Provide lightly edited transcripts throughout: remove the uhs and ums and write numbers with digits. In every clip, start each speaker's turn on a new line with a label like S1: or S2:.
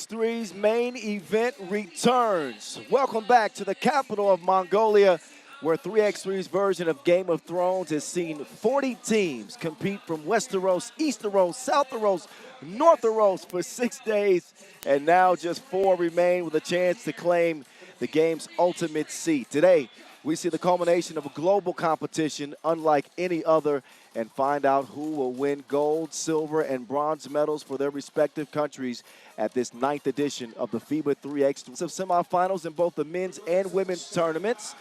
S1: 3x3's main event returns. Welcome back to the capital of Mongolia, where 3x3's version of Game of Thrones has seen 40 teams compete from Westeros, Easteros, Southeros, Northeros for 6 days, and now just 4 remain with a chance to claim the game's ultimate seat. Today, we see the culmination of a global competition unlike any other and find out who will win gold, silver, and bronze medals for their respective countries at this 9th edition of the FIBA 3x3 semifinals in both the men's and women's tournaments.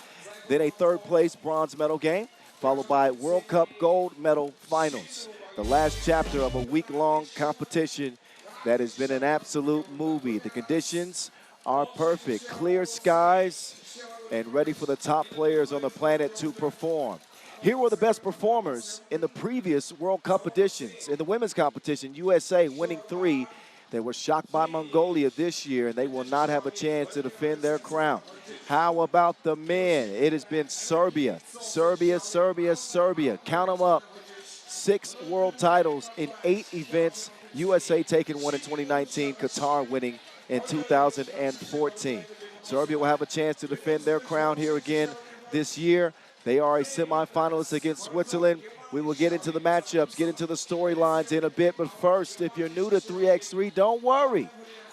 S1: Then a third-place bronze medal game, followed by World Cup gold medal finals. The last chapter of a week-long competition that has been an absolute movie. The conditions are perfect. Clear skies and ready for the top players on the planet to perform. Here were the best performers in the previous World Cup editions. In the women's competition, USA winning 3. They were shocked by Mongolia this year, and they will not have a chance to defend their crown. How about the men? It has been Serbia, Serbia, Serbia, Serbia. Count them up. 6 world titles in 8 events. USA taking one in 2019, Qatar winning in 2014. Serbia will have a chance to defend their crown here again this year. They are a semifinalist against Switzerland. We will get into the matchups, get into the storylines in a bit. But first, if you're new to 3x3, don't worry.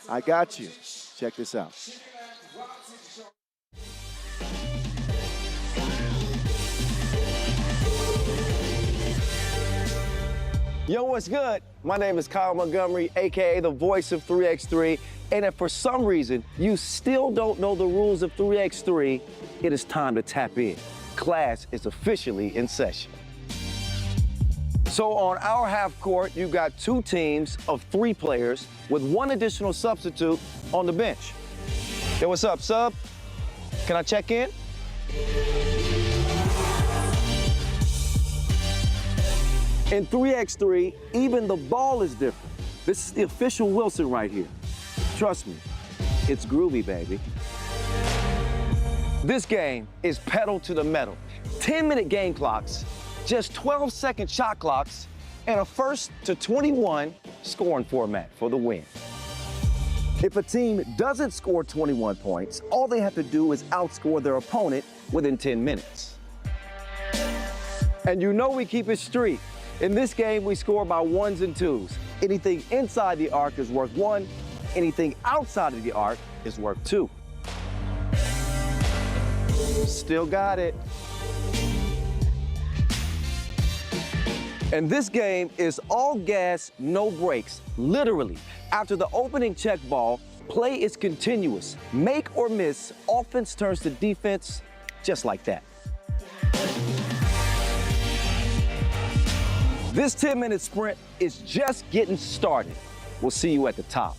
S1: I got you. Check this out.
S2: Yo, what's good? My name is Kyle Montgomery, AKA the voice of 3x3. And if for some reason you still don't know the rules of 3x3, it is time to tap in. Class is officially in session. So on our half court, you've got 2 teams of 3 players with 1 additional substitute on the bench. Hey, what's up, sub? Can I check in? In 3x3, even the ball is different. This is the official Wilson right here. Trust me, it's groovy, baby. This game is pedal to the metal. 10-minute game clocks, just 12-second shot clocks, and a 1st to 21 scoring format for the win. If a team doesn't score 21 points, all they have to do is outscore their opponent within 10 minutes. And you know we keep it street. In this game, we score by 1s and 2s. Anything inside the arc is worth 1. Anything outside of the arc is worth 2. Still got it. And this game is all gas, no brakes. Literally, after the opening check ball, play is continuous. Make or miss, offense turns to defense, just like that. This 10-minute sprint is just getting started. We'll see you at the top.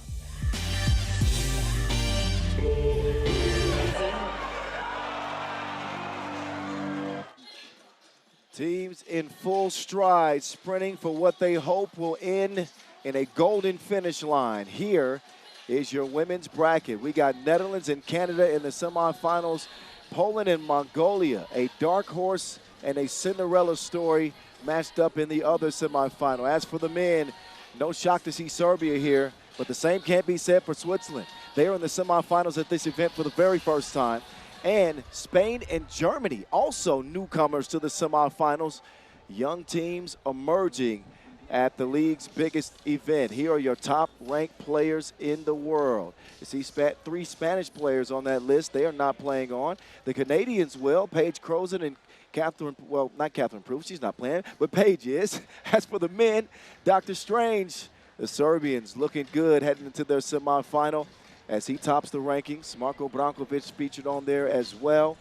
S1: Teams in full stride, sprinting for what they hope will end in a golden finish line. Here is your women's bracket. We got Netherlands and Canada in the semifinals, Poland and Mongolia, a dark horse and a Cinderella story matched up in the other semifinal. As for the men, no shock to see Serbia here, but the same can't be said for Switzerland. They are in the semifinals at this event for the very first time. And Spain and Germany, also newcomers to the semifinals. Young teams emerging at the league's biggest event. Here are your top-ranked players in the world. You see 3 Spanish players on that list. They are not playing on. The Canadians will. Paige Crozet and Catherine, well, not Catherine Proof, she's not playing, but Paige is. As for the men, Dr. Strange, the Serbians looking good heading into their semifinal as he tops the rankings. Marko Brankovic featured on there as well.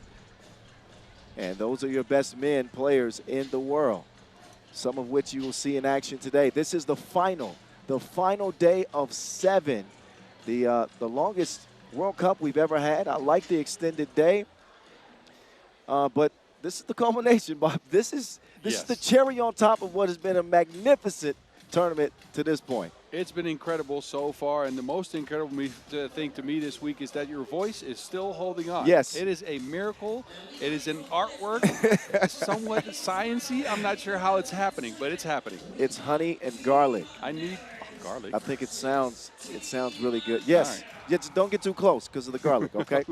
S1: And those are your best men players in the world, some of which you will see in action today. This is the final day of 7, the longest World Cup we've ever had. I like the extended day, but this is the culmination, Bob. This is the cherry on top of what has been a magnificent tournament to this point.
S3: It's been incredible so far, and the most incredible thing to me this week is that your voice is still holding on.
S1: Yes.
S3: It is a miracle. It is an artwork, somewhat sciencey. I'm not sure how it's happening, but it's happening.
S1: It's honey and garlic.
S3: I need Garlic.
S1: I think it sounds really good. Yes.
S3: Right.
S1: Yeah, just don't get too close because of the garlic, okay?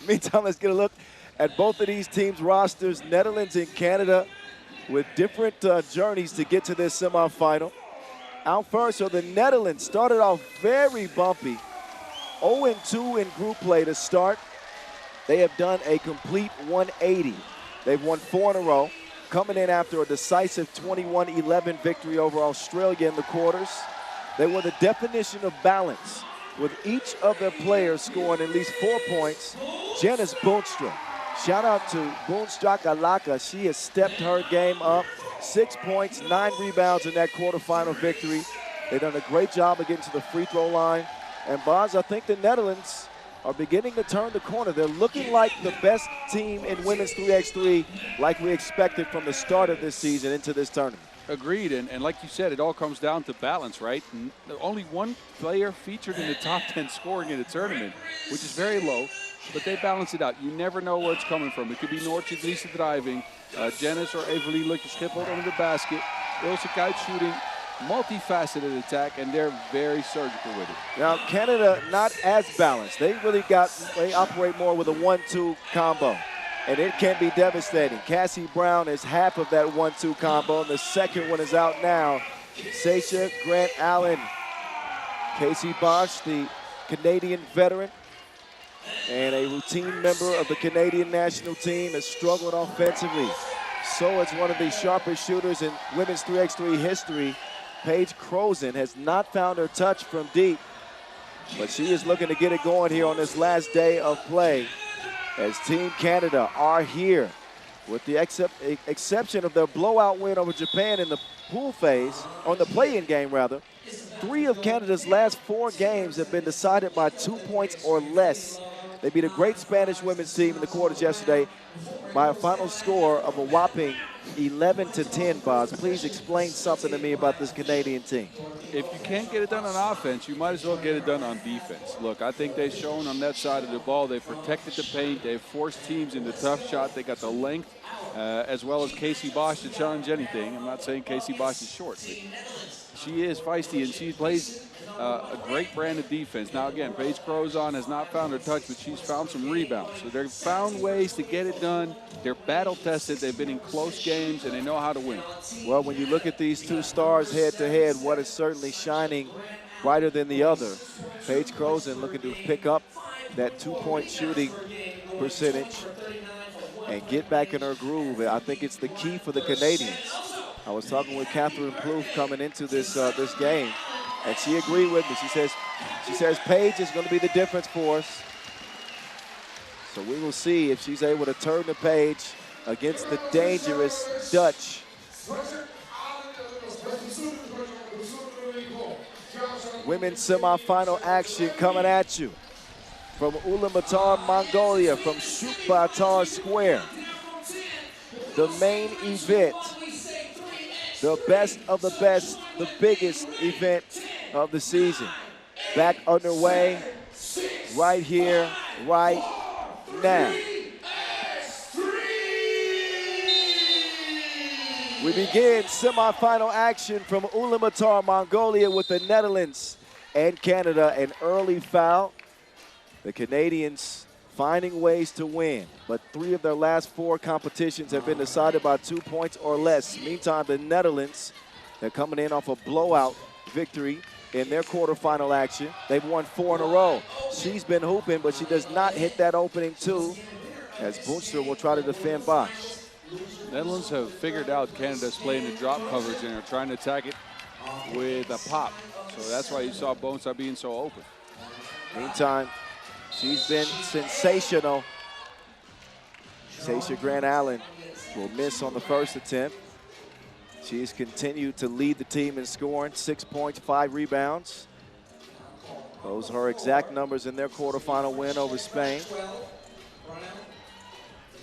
S1: Meantime, let's get a look at both of these teams' rosters. Netherlands and Canada with different journeys to get to this semifinal. Out first are the Netherlands. Started off very bumpy. 0-2 in group play to start. They have done a complete 180. They've won 4 in a row, coming in after a decisive 21-11 victory over Australia in the quarters. They were the definition of balance, with each of their players scoring at least 4 points. Janice Boonstra, shout out to Boonstra. She has stepped her game up. 6 points, 9 rebounds in that quarterfinal victory. They've done a great job of getting to the free throw line. And Boz, I think the Netherlands are beginning to turn the corner. They're looking like the best team in women's 3x3 like we expected from the start of this season into this tournament.
S3: Agreed, and like you said, it all comes down to balance, right? Only one player featured in the top 10 scoring in the tournament, which is very low, but they balance it out. You never know where it's coming from. It could be Noortje Driessen driving, Janice or Evelie Lutje Schiphol under the basket, Ilse Kuyt shooting, multifaceted attack, and they're very surgical with it.
S1: Now, Canada not as balanced. They operate more with a 1-2 combo, and it can be devastating. Cassie Brown is half of that 1-2 combo, and the second one is out now. Sasha Grant Allen, Casey Bosch, the Canadian veteran, and a routine member of the Canadian national team, has struggled offensively. So is one of the sharpest shooters in women's 3x3 history. Paige Crozen has not found her touch from deep, but she is looking to get it going here on this last day of play as Team Canada are here. With the exception of their blowout win over Japan in the pool phase, on the play-in game rather, 3 of Canada's last 4 games have been decided by 2 points or less. They beat a great Spanish women's team in the quarters yesterday by a final score of a whopping 11-10, Boz. Please explain something to me about this Canadian team.
S3: If you can't get it done on offense, you might as well get it done on defense. Look, I think they've shown on that side of the ball, they've protected the paint, they've forced teams into tough shot, they got the length, as well as Casey Bosch to challenge anything. I'm not saying Casey Bosch is short, but she is feisty and she plays a great brand of defense. Now again, Paige Crozen has not found her touch, but she's found some rebounds. So they've found ways to get it done. They're battle tested, they've been in close games, and they know how to win.
S1: Well, when you look at these 2 stars head to head, one is certainly shining brighter than the other. Paige Crozen looking to pick up that 2-point shooting percentage and get back in her groove. I think it's the key for the Canadians. I was talking with Catherine Plouffe coming into this game, and she agreed with me. She says Paige is going to be the difference for us. So we will see if she's able to turn the page against the dangerous Dutch. Women's semifinal action coming at you from Ulaanbaatar, Mongolia, from Ulaanbaatar Square. The main event, the best of the best, the biggest event of the season. Back underway right here, right now. We begin semifinal action from Ulaanbaatar, Mongolia, with the Netherlands and Canada. An early foul. The Canadians finding ways to win, but 3 of their last 4 competitions have been decided by 2 points or less. Meantime, the Netherlands, they're coming in off a blowout victory in their quarterfinal action. They've won 4 in a row. She's been hooping, but she does not hit that opening 2, as Boonstra will try to defend Bosch.
S3: Netherlands have figured out Canada's playing the drop coverage and are trying to attack it with a pop. So that's why you saw Boonstra being so open.
S1: Meantime, she's been sensational. Sasha Grant Allen will miss on the first attempt. She's continued to lead the team in scoring, 6 points, 5 rebounds. Those are her exact numbers in their quarterfinal win over Spain.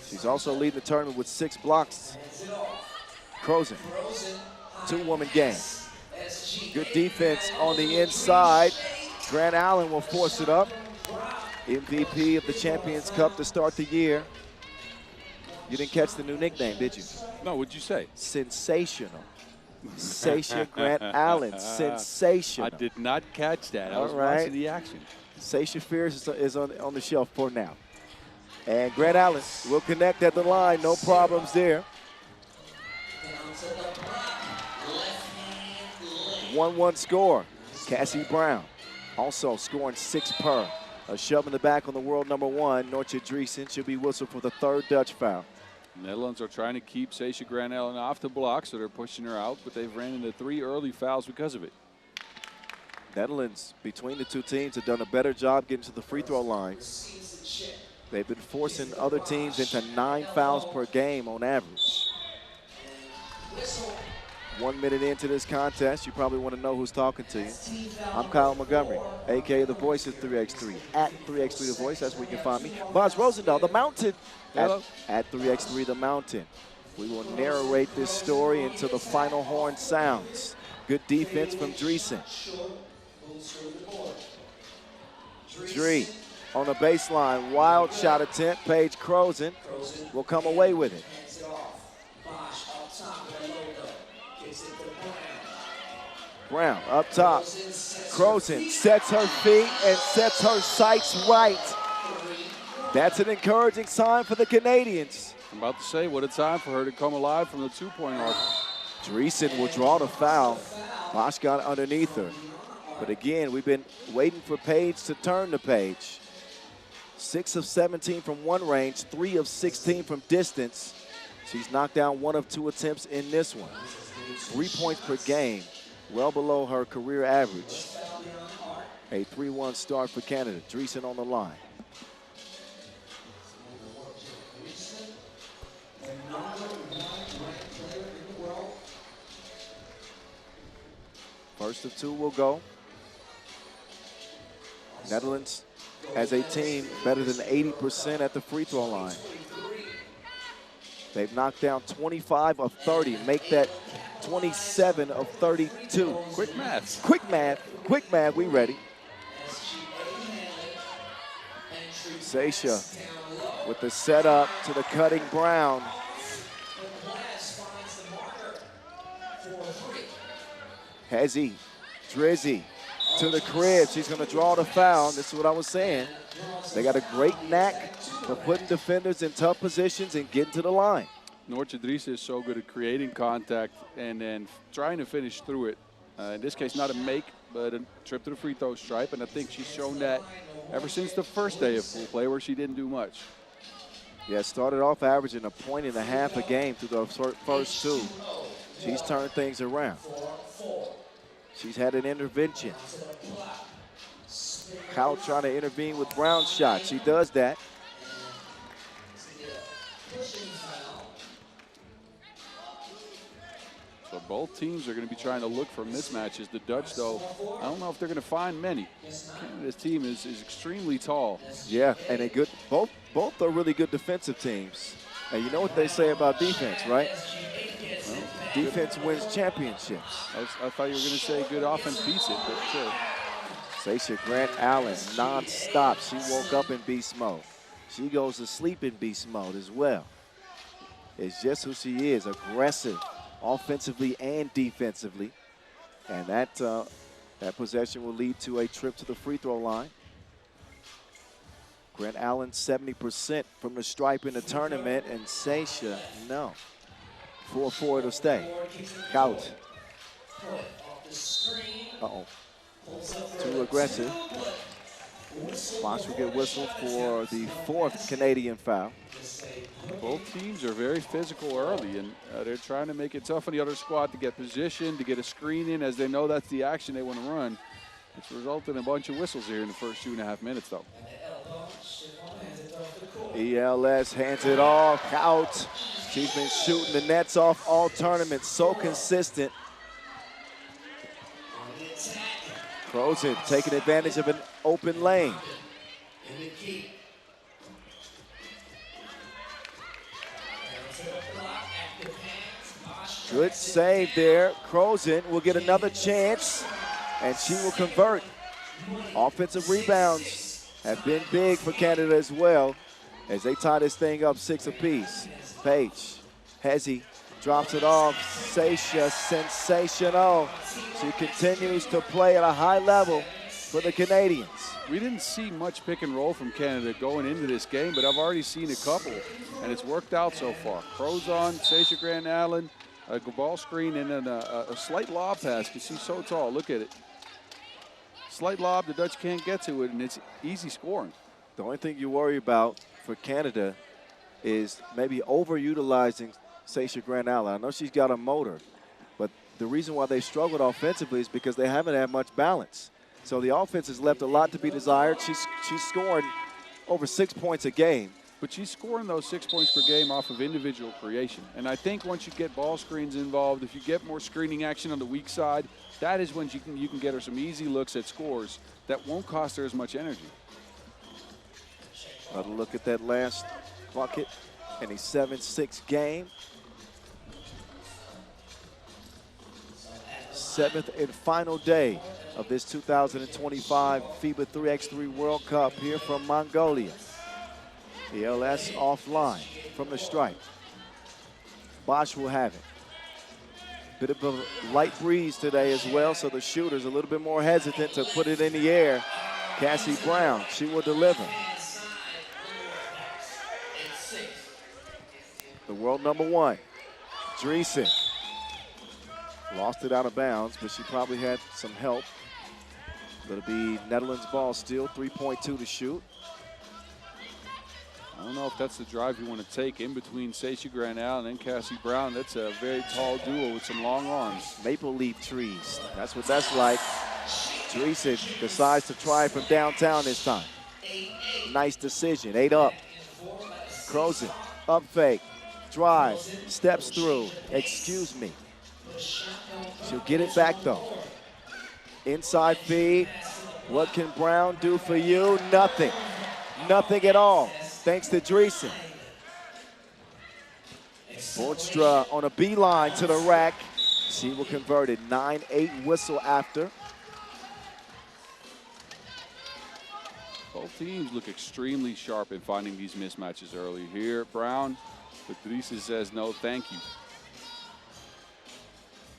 S1: She's also leading the tournament with 6 blocks. Crozen, 2-woman game. Good defense on the inside. Grant Allen will force it up. MVP of the Champions Cup to start the year. You didn't catch the new nickname, did you?
S3: No, what'd you say?
S1: Sensational. Seisha Grant Allen, sensational.
S3: I did not catch that. I was
S1: All right.
S3: watching the action.
S1: Seisha Fierce is on the shelf for now. And Grant Allen will connect at the line. No problems there. 1-1 score. Cassie Brown also scoring 6 per. A shove in the back on the world number 1. Nortje Driesen should be whistled for the 3rd Dutch foul.
S3: Netherlands are trying to keep Seisha Grant Allen off the block, so they're pushing her out, but they've ran into 3 early fouls because of it.
S1: Netherlands, between the two teams, have done a better job getting to the free throw line. They've been forcing other teams into 9 fouls per game on average. 1 minute into this contest, you probably want to know who's talking to you. I'm Kyle Montgomery, a.k.a. the voice of 3x3. At 3x3 The Voice, that's where you can find me. Boz Rosendahl, The Mountain, at 3x3 The Mountain. We will narrate this story until the final horn sounds. Good defense from Driesen. Dree on the baseline, wild shot attempt. Paige Crozen will come away with it. Brown up top. Crozen sets her feet and sets her sights right. That's an encouraging sign for the Canadians.
S3: I'm about to say, what a time for her to come alive from the 2-point arc.
S1: Driesen will draw the foul. Bosch got underneath her. But again, we've been waiting for Paige to turn the page. 6 of 17 from one range, 3 of 16 from distance. She's knocked down 1 of 2 attempts in this one. 3 points per game, well below her career average. A 3-1 start for Canada. Driesen on the line. First of 2 will go. Netherlands, as a team, better than 80% at the free throw line. They've knocked down 25 of 30, make that 27 of 32.
S3: Quick math.
S1: Quick math, quick math, we ready. Seisha with the setup to the cutting Brown. Hezzy, Drizzy to the crib. She's going to draw the foul. This is what I was saying. They got a great knack for putting defenders in tough positions and getting to the line.
S3: Nortje Driesen is so good at creating contact and then trying to finish through it. In this case, not a make, but a trip to the free throw stripe. And I think she's shown that ever since the first day of full play where she didn't do much.
S1: Yeah, started off averaging 1.5 points a game through the first 2. She's turned things around. She's had an intervention. Kyle trying to intervene with Brown's shot. She does that.
S3: So both teams are going to be trying to look for mismatches. The Dutch, though, I don't know if they're going to find many. Canada's team is extremely tall.
S1: Yeah, and a good both are really good defensive teams. And you know what they say about defense, right? Well, defense wins championships.
S3: I thought you were going to say good offense beats it, but sure.
S1: Seisha Grant Allen, non-stop. She woke up in beast mode. She goes to sleep in beast mode as well. It's just who she is, aggressive, offensively and defensively. And that possession will lead to a trip to the free throw line. Grant Allen, 70% from the stripe in the tournament, and Seisha, no. 4-4 it'll stay. Out. Uh-oh. Too aggressive. Bosch will get whistled for the 4th Canadian foul.
S3: Both teams are very physical early, and they're trying to make it tough on the other squad to get position, to get a screen in, as they know that's the action they want to run. It's resulted in a bunch of whistles here in the first 2.5 minutes, though.
S1: ELS hands it off, out. She's been shooting the nets off all tournament, so consistent. Crozen taking advantage of an open lane. Good save there. Crozen will get another chance, and she will convert. Offensive rebounds have been big for Canada as well, as they tie this thing up 6 apiece. Paige, Hezzy, Drops it off. Seisha, sensational. She continues to play at a high level for the Canadians.
S3: We didn't see much pick and roll from Canada going into this game, but I've already seen a couple, and it's worked out so far. Crozon, Seisha Grant Allen, a ball screen, and then a slight lob pass because she's so tall. Look at it. Slight lob, the Dutch can't get to it, and it's easy scoring.
S1: The only thing you worry about for Canada is maybe overutilizing Seisha Grant Allen. I know she's got a motor, but the reason why they struggled offensively is because they haven't had much balance. So the offense has left a lot to be desired. She's scoring over 6 points a game.
S3: But she's scoring those 6 points per game off of individual creation. And I think once you get ball screens involved, if you get more screening action on the weak side, that is when you can get her some easy looks at scores that won't cost her as much energy.
S1: Another look at that last bucket in a 7-6 game. 7th and final day of this 2025 FIBA 3x3 World Cup here from Mongolia. ELS offline from the stripe. Bosch will have it. Bit of a light breeze today as well, so the shooter's a little bit more hesitant to put it in the air. Cassie Brown, she will deliver. The world #1, Dreesen. Lost it out of bounds, but she probably had some help. It'll be Netherlands ball still, 3.2 to shoot.
S3: I don't know if that's the drive you want to take in between Seisha Grant Allen and Cassie Brown. That's a very tall duo with some long arms.
S1: Maple leaf trees, that's what that's like. Dreesen decides to try from downtown this time. Nice decision, 8 up. Crozon, up fake, drive, steps through, excuse me. She'll get it back though. Inside feed, what can Brown do for you? Nothing, nothing at all, thanks to Dreesen. Boonstra on a beeline to the rack. She will convert it, 9-8 whistle after.
S3: Both teams look extremely sharp in finding these mismatches early here. Brown, but Dreesen says no thank you.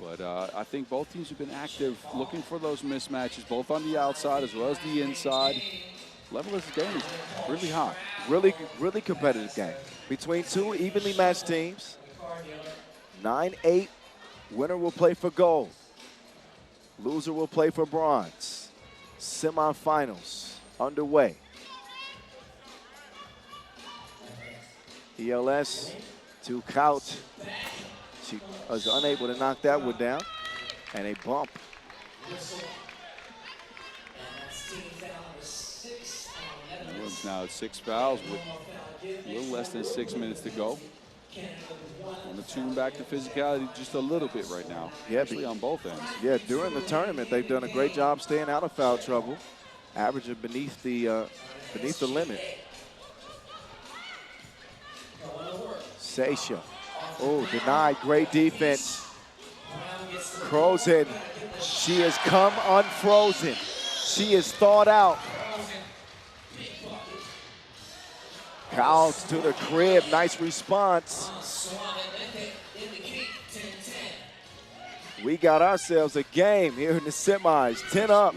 S3: But I think both teams have been active looking for those mismatches, both on the outside as well as the inside. Level of this game is really high.
S1: Really competitive game between two evenly matched teams. 9-8, winner will play for gold. Loser will play for bronze. Semifinals underway. ELS to Kout. She was unable to knock that one down. And a bump.
S3: Netherlands now at 6 fouls with a little less than 6 minutes to go. Want to tune back to physicality just a little bit right now, especially on both ends.
S1: Yeah, during the tournament, they've done a great job staying out of foul trouble, averaging beneath the limit. Seisha, oh, denied, great defense. Crozon, she has come unfrozen. She is thawed out. Cows to the crib, nice response. We got ourselves a game here in the semis, 10 up.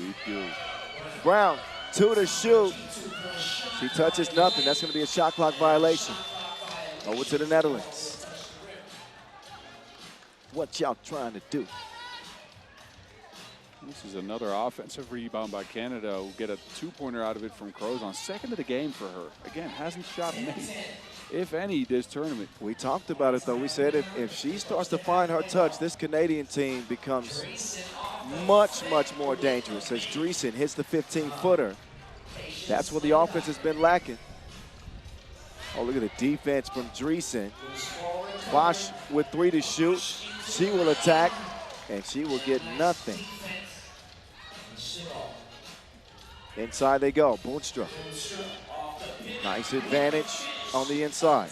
S1: Brown, 2 to shoot. She touches nothing, that's gonna be a shot clock violation. Over to the Netherlands. What y'all trying to do?
S3: This is another offensive rebound by Canada. We'll get a 2-pointer out of it from Crozon. Second of the game for her. Again, hasn't shot many, if any, this tournament.
S1: We talked about it, though. We said if she starts to find her touch, this Canadian team becomes much, much more dangerous as Dreesen hits the 15-footer. That's what the offense has been lacking. Oh, look at the defense from Dreesen. Bosch with 3 to shoot. She will attack, and she will get nothing. Inside they go, Boonstra. Nice advantage on the inside.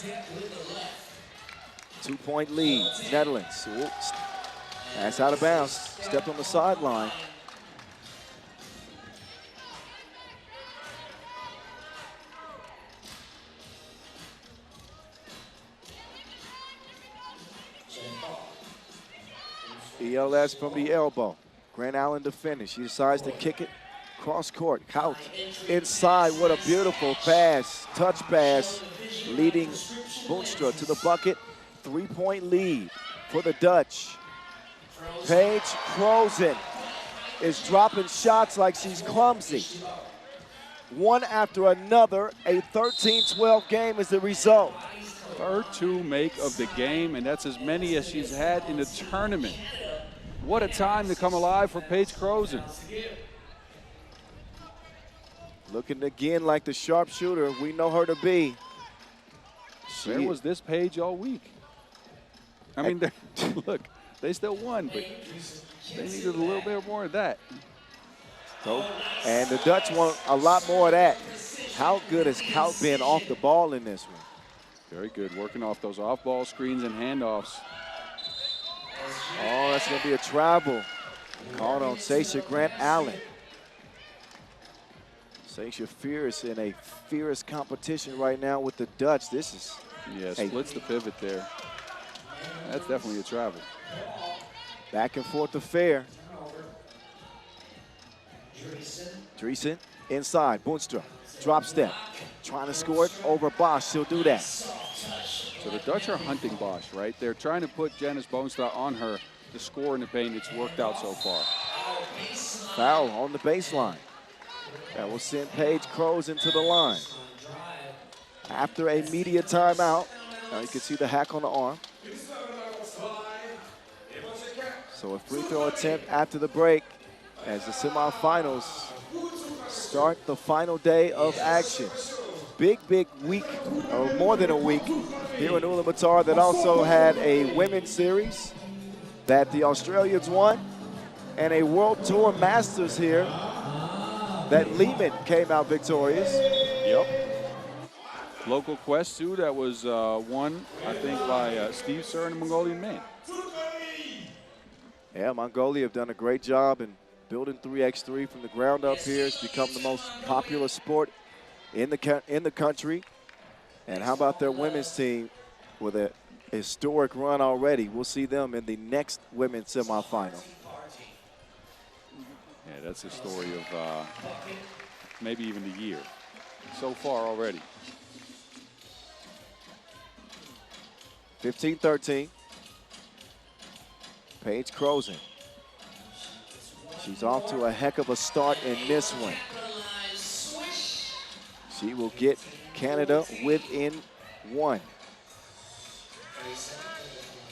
S1: 2-point lead, Netherlands. Oops. Pass out of bounds, stepped on the sideline. ELS from the elbow. Grant Allen to finish. He decides to kick it cross court. Out inside. What a beautiful pass. Touch pass. Leading Boonstra to the bucket. 3-point lead for the Dutch. Paige Crozen is dropping shots like she's clumsy. One after another. A 13-12 game is the result.
S3: Her 2 make of the game, and that's as many as she's had in the tournament. What a time to come alive for Paige Crozen.
S1: Looking again like the sharpshooter we know her to be.
S3: Where was this Paige all week? I mean, look, they still won, but they needed a little bit more of that.
S1: So, and the Dutch want a lot more of that. How good has Kout been off the ball in this one?
S3: Very good, working off those off-ball screens and handoffs.
S1: Oh, that's going to be a travel. Called on Sasha Grant Allen. Sasha fierce in a fierce competition right now with the Dutch. This is...
S3: Yeah, splits the pivot there. That's definitely a travel.
S1: Back and forth affair. Dreesen inside. Boonstra. Drop step. Trying to score it over Bosch. She'll do that.
S3: So the Dutch are hunting Bosch, right? They're trying to put Janice Boonstra on her to score in the paint. It's worked out so far.
S1: Foul on the baseline. That will send Paige Crozen to the line. After a media timeout, now you can see the hack on the arm. So a free throw attempt after the break as the semifinals start the final day of action. Big week, or more than a week, here in Ulaanbaatar that also had a women's series that the Australians won and a World Tour Masters here that Lehman came out victorious.
S3: Yep. Local quest too, that was won, I think, by Steve Sir and the Mongolian man.
S1: Yeah, Mongolia have done a great job in building 3x3 from the ground up here. It's become the most popular sport in the country. And how about their women's team with a historic run already? We'll see them in the next women's semifinal.
S3: Yeah, that's the story of maybe even the year so far already.
S1: 15-13. Paige Crozen. She's off to a heck of a start in this one. She will get Canada within 1.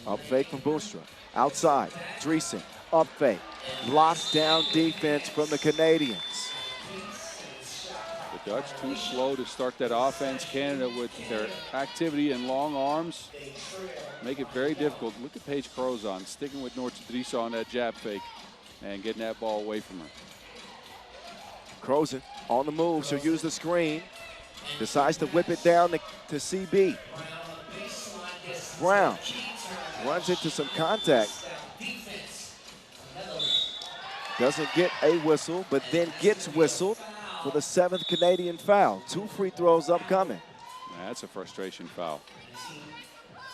S1: Up fake from Boonstra. Outside, Dreesen, up fake. Lockdown defense from the Canadians.
S3: The Dutch too slow to start that offense. Canada with their activity and long arms make it very difficult. Look at Paige Crozen sticking with Noortje on that jab fake and getting that ball away from her.
S1: Crozen on the move. She'll use the screen. Decides to whip it down to CB. Brown runs into some contact. Doesn't get a whistle, but then gets whistled for the 7th Canadian foul. 2 free throws upcoming.
S3: That's a frustration foul.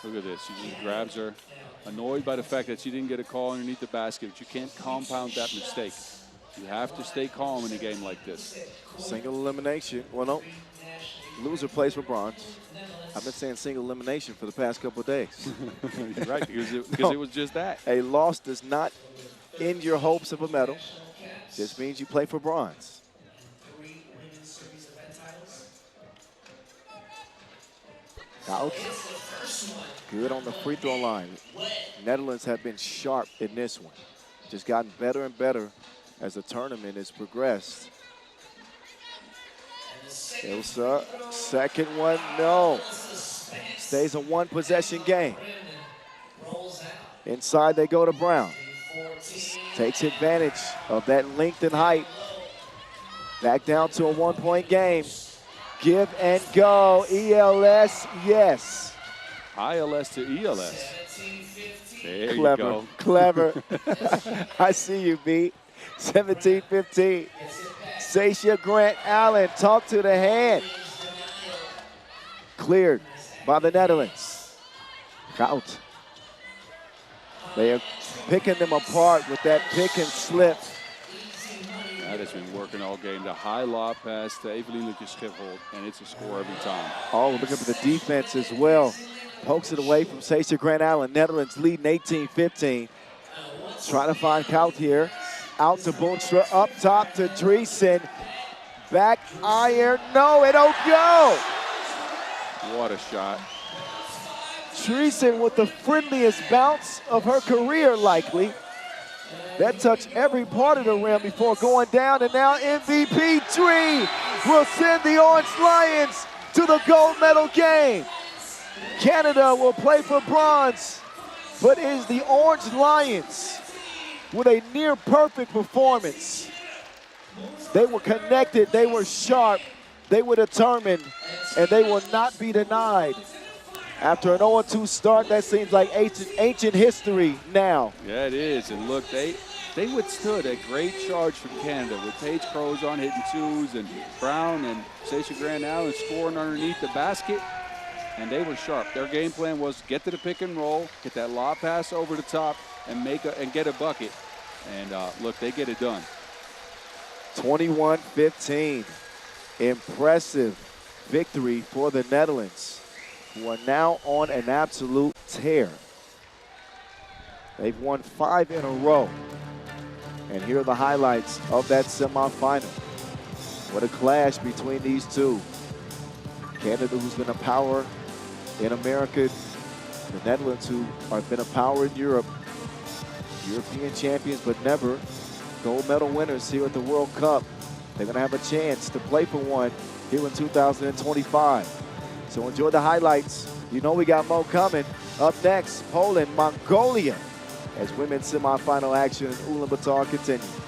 S3: Look at this. She just grabs her, annoyed by the fact that she didn't get a call underneath the basket. But you can't compound that mistake. You have to stay calm in a game like this.
S1: Single elimination. Well, no. Loser plays for bronze. I've been saying single elimination for the past couple of days.
S3: You're right, because it was just that.
S1: A loss does not end your hopes of a medal. Just means you play for bronze. Out. Good on the free throw line. Netherlands have been sharp in this one. Just gotten better and better as the tournament has progressed. Ilsa, second one, no. Stays a 1-possession game. Inside they go to Brown. Takes advantage of that length and height. Back down to a 1-point game. Give and go. ELS, yes.
S3: ILS to ELS. There
S1: Clever,
S3: you go.
S1: clever. I see you, B. 17-15. Sasha Grant Allen, talk to the hand. Cleared by the Netherlands. Kout. They are picking them apart with that pick and slip.
S3: That has been working all game. The high lob pass to Evelien Schiphol, and it's a score every time.
S1: Oh, look at the defense as well. Pokes it away from Sasha Grand Island. Netherlands leading 18-15. Trying to find Kout here. Out to Boonstra, up top to Dreesen. Back iron, no, it don't go.
S3: What a shot.
S1: Dreesen with the friendliest bounce of her career, likely. That touched every part of the rim before going down, and now MVP 3 will send the Orange Lions to the gold medal game. Canada will play for bronze, but it is the Orange Lions with a near-perfect performance. They were connected, they were sharp, they were determined, and they will not be denied. After an 0-2 start, that seems like ancient history now.
S3: Yeah, it is. And look, they withstood a great charge from Canada with Paige Crozon hitting twos and Brown and Sasha Grand Island scoring underneath the basket. And they were sharp. Their game plan was get to the pick and roll, get that lob pass over the top, and get a bucket. And look, they get it done.
S1: 21-15. Impressive victory for the Netherlands, who are now on an absolute tear. They've won 5 in a row. And here are the highlights of that semifinal. What a clash between these two. Canada, who's been a power in America. The Netherlands, who have been a power in Europe. European champions, but never gold medal winners here at the World Cup. They're going to have a chance to play for one here in 2025. So enjoy the highlights. You know we got more coming. Up next, Poland, Mongolia, as women's semifinal action in Ulaanbaatar continues.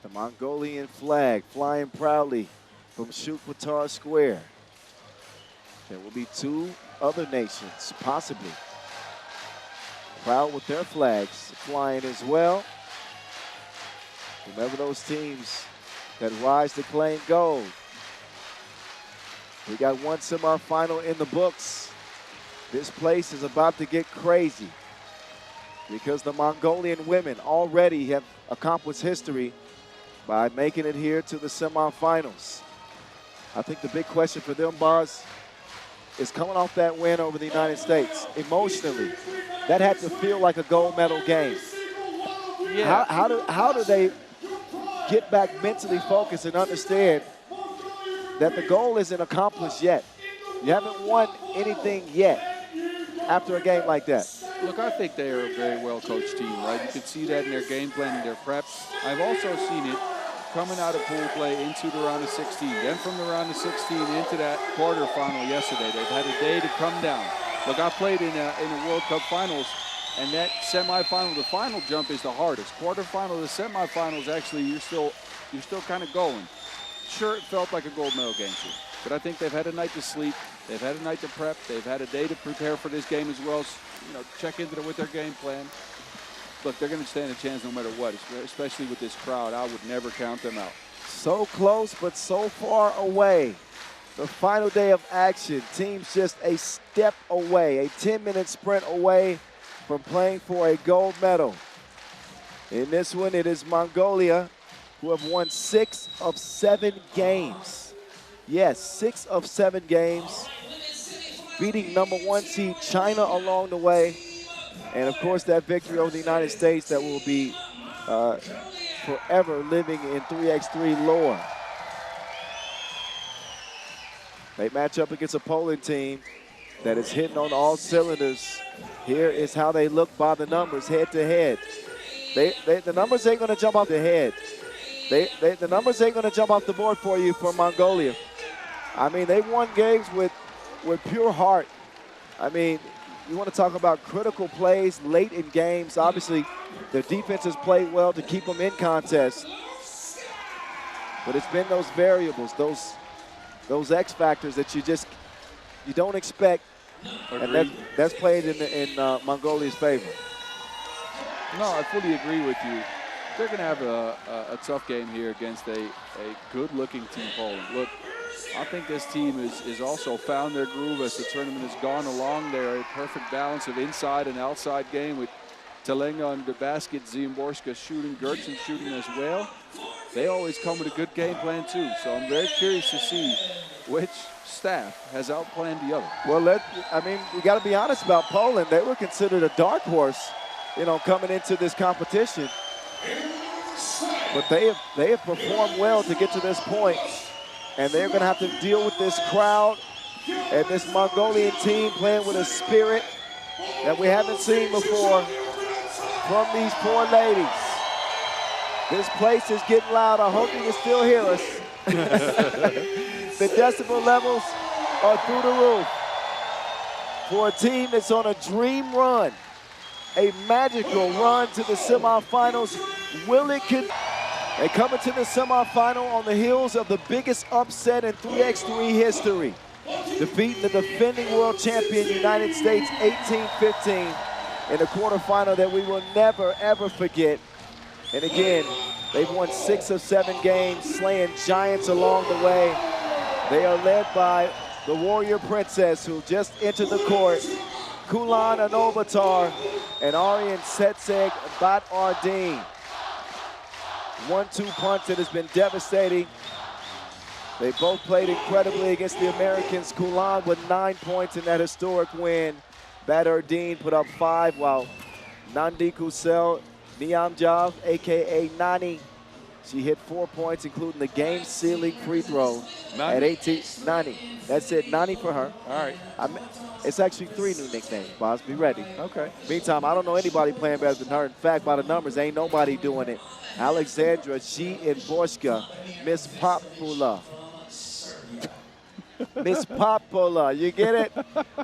S1: The Mongolian flag flying proudly from Ulaanbaatar Square. There will be 2 other nations, possibly, proud with their flags flying as well. Remember those teams that rise to claim gold. We got one semifinal in the books. This place is about to get crazy because the Mongolian women already have accomplished history by making it here to the semifinals. I think the big question for them, Boz, is coming off that win over the United States. Emotionally, that had to feel like a gold medal game.
S3: Yeah.
S1: How do they get back mentally focused and understand that the goal isn't accomplished yet? You haven't won anything yet after a game like that.
S3: Look, I think they are a very well-coached team, right? You can see that in their game plan and their prep. I've also seen it coming out of pool play into the round of 16. Then from the round of 16 into that quarterfinal yesterday. They've had a day to come down. Look, I played in the World Cup finals, and that semifinal, the final jump is the hardest. Quarterfinal, the semifinals, actually, you're still kind of going. Sure, it felt like a gold medal game too, but I think they've had a night to sleep. They've had a night to prep. They've had a day to prepare for this game as well. You know, check into it with their game plan. Look, they're going to stand a chance no matter what, especially with this crowd. I would never count them out.
S1: So close, but so far away. The final day of action. Teams just a step away, a 10-minute sprint away from playing for a gold medal. In this one, it is Mongolia, who have won 6 of 7 games. Yes, 6 of 7 games, beating #1 seed China along the way. And of course, that victory over the United States that will be forever living in 3x3 lore. They match up against a Poland team that is hitting on all cylinders. Here is how they look by the numbers, head to head. The numbers ain't gonna jump off the head. The numbers ain't gonna jump off the board for you for Mongolia. I mean, they won games with pure heart. I mean, you want to talk about critical plays late in games. Obviously, their defense has played well to keep them in contest. But it's been those variables, those X factors that you don't expect.
S3: Agreed.
S1: And that's played in Mongolia's favor.
S3: No, I fully agree with you. They're going to have a tough game here against a good-looking team, Poland. Look, I think this team is also found their groove as the tournament has gone along. They're a perfect balance of inside and outside game with Telenga on the basket, Ziemborska shooting, Gertsen shooting as well. They always come with a good game plan too. So I'm very curious to see which staff has outplanned the other.
S1: Well, I mean, we got to be honest about Poland. They were considered a dark horse, you know, coming into this competition. But they have performed well to get to this point. And they're going to have to deal with this crowd and this Mongolian team playing with a spirit that we haven't seen before from these poor ladies. This place is getting loud. I hope you can still hear us. The decibel levels are through the roof. For a team that's on a dream run, a magical run to the semifinals, will it continue? They come into the semifinal on the heels of the biggest upset in 3x3 history, defeating the defending world champion United States 18-15 in a quarterfinal that we will never, ever forget. And again, they've won 6 of 7 games, slaying giants along the way. They are led by the Warrior Princess, who just entered the court, Ulaanbaatar and Aryan Setseg Bat-Ardeen. 1-2 punch that has been devastating. They both played incredibly against the Americans. Kulan with 9 points in that historic win. Bat-Ardeen put up 5, while Nandi Kusel Niamjav, a.k.a. Nani, she hit 4 points, including the game-sealing free throw at 18. Nani. That's it, Nani for her.
S3: All right.
S1: It's actually 3 new nicknames, boss. Be ready.
S3: Okay.
S1: Meantime, I don't know anybody playing better than her. In fact, by the numbers, ain't nobody doing it. Alexandra Ziemborska, Miss Popula. Miss Popula, you get it?